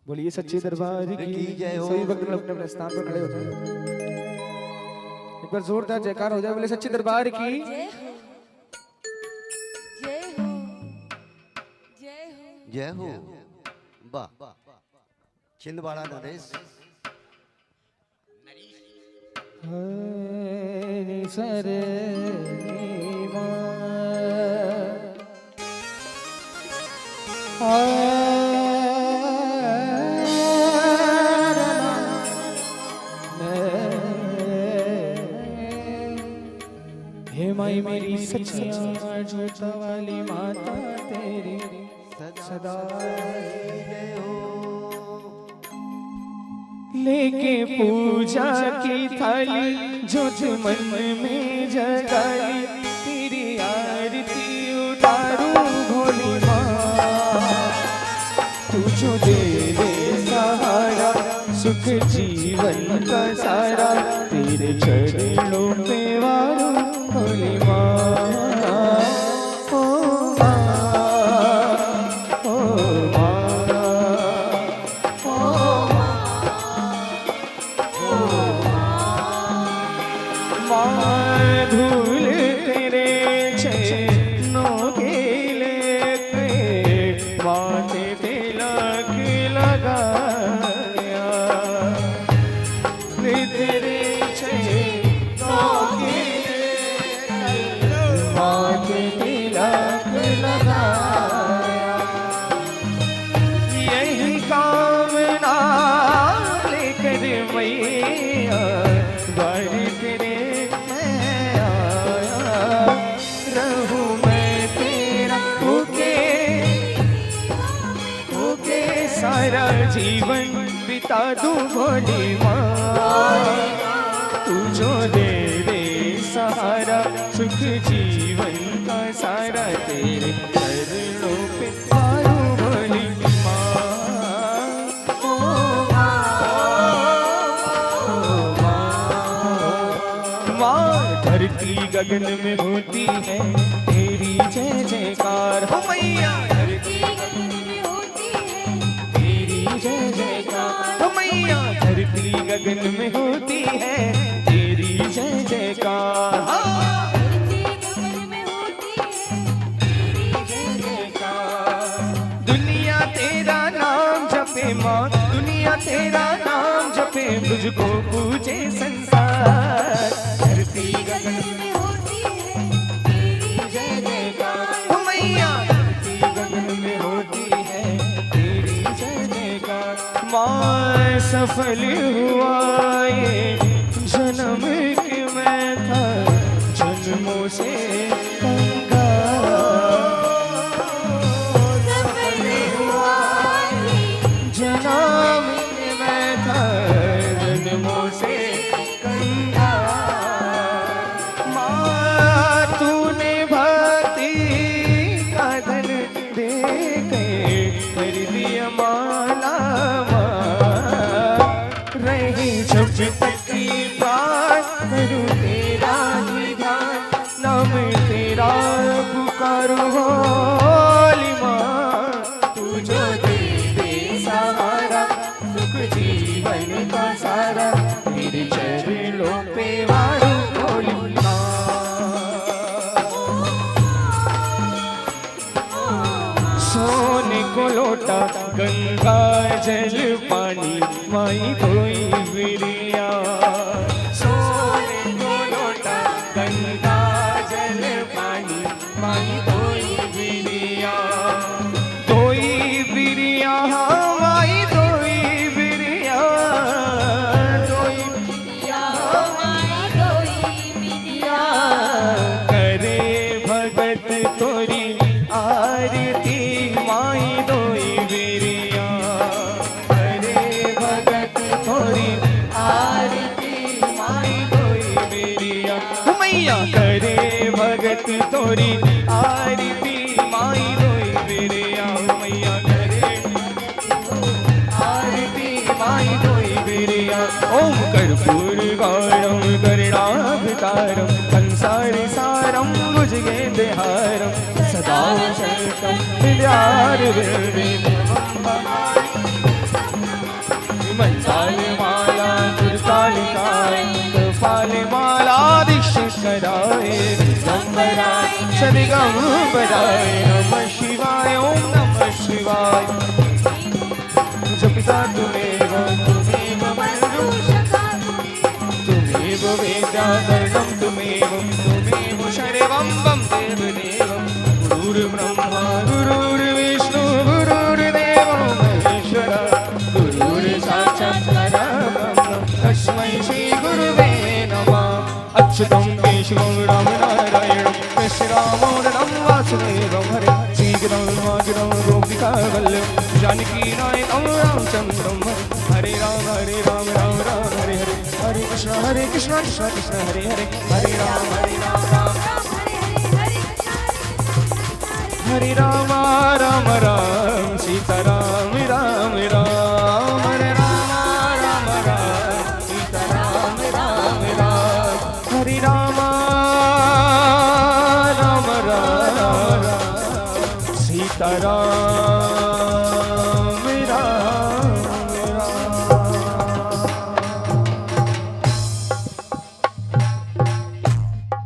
बोलिए सच्चे दरबार की जय हो। सभी भक्त अपने अपने स्थान पर खड़े हो जाएं। एक बार जोरदार जयकार हो जाए। बोले सच्चे दरबार की। जय हो, जय हो, जय हो। जय हो। वाह छिंदवाड़ा नरेश। सरे माई मेरी सच्चिया जोता वाली माता तेरी सदा लेके पूजा की थाली जो मन में जगाई तेरी आरती उतारू भोली माँ तू जो दे दे सहारा सुख जीवन का सारा तेरे चरणों पे वारू भोली माँ धूल तेरे चरणों के लेके माथे तिलक लगाया तेरे चरणों के लेके माथे तिलक लगाया यही कामना लेकर मैया द्वार तेरे सारा जीवन बिता दूं भोली माँ तू जो दे दे सहारा सुख जीवन का सारा तेरे चरणों पे पारू भोली माँ धरती गगन में होती है तेरी जय जयकार हो मैया धरती गगन में होती है तेरी जय जयकार हो मैया धरती गगन में होती है तेरी जय जयकार धरती गगन में होती है तेरी जय जयकार दुनिया तेरा नाम जपे माँ दुनिया तेरा नाम जपे मुझको पूजे संसार धरती गगन में होती है तेरी जय जयकार हो मैया धरती गगन में होती है तेरी जय जयकार माँ सफल हुआ ये जन्म कि मैं था जन्मों से कंगाल सफल हुआ ये जन्म कि मैं था जन्मों से जब तक की बात करूं तेरा ही ध्यान नाम तेरा पुकारो भोली माँ तू जो दे दे सहारा सुख जीवन का सारा मेरे चरणों पे वारू भोली माँ सोने को लोटा गंगा जल पानी माई कोई विरिया सोने को लोटा गंगा जल पानी माई कोई विरिया कोई विरिया माई कोई विरिया कोई विरिया माई कोई विरिया करे भगत तोरी आरती माई दोई विरिया मैया करे भगत तोरी आरती माई दोई बिरिया मैया करे आरती माई दोई बिरिया ओम कर्पूर गौरम करुणावतारम संसार सारम भुजगेन्द्रहारम सदा शरणं माला दुर्गालिकाय मालादिशकराय दिगंबराय सदिगंबराय नमः शिवाय ओम नमः शिवाय जो पिता तुमेव तुमेव वेदाधरणं तुमेव शर्वं वं देवदेवं गुरुर्ब्रह्मा गुरुर्विष्णु गुरुर्देवो महेश्वरा गुरुर्साक्षात् परब्रह्म तस्मै श्री गुरुवे नमः अच्युतं केशवं राम नारायण रामचंद्रम हरे राम राम राम हरे हरे हरे कृष्ण कृष्ण कृष्ण हरे हरे हरे राम राम हरे राम राम राम सीता राम राम राम हरे राम राम राम सीता राम राम राम हरे राम राम राम सीता राम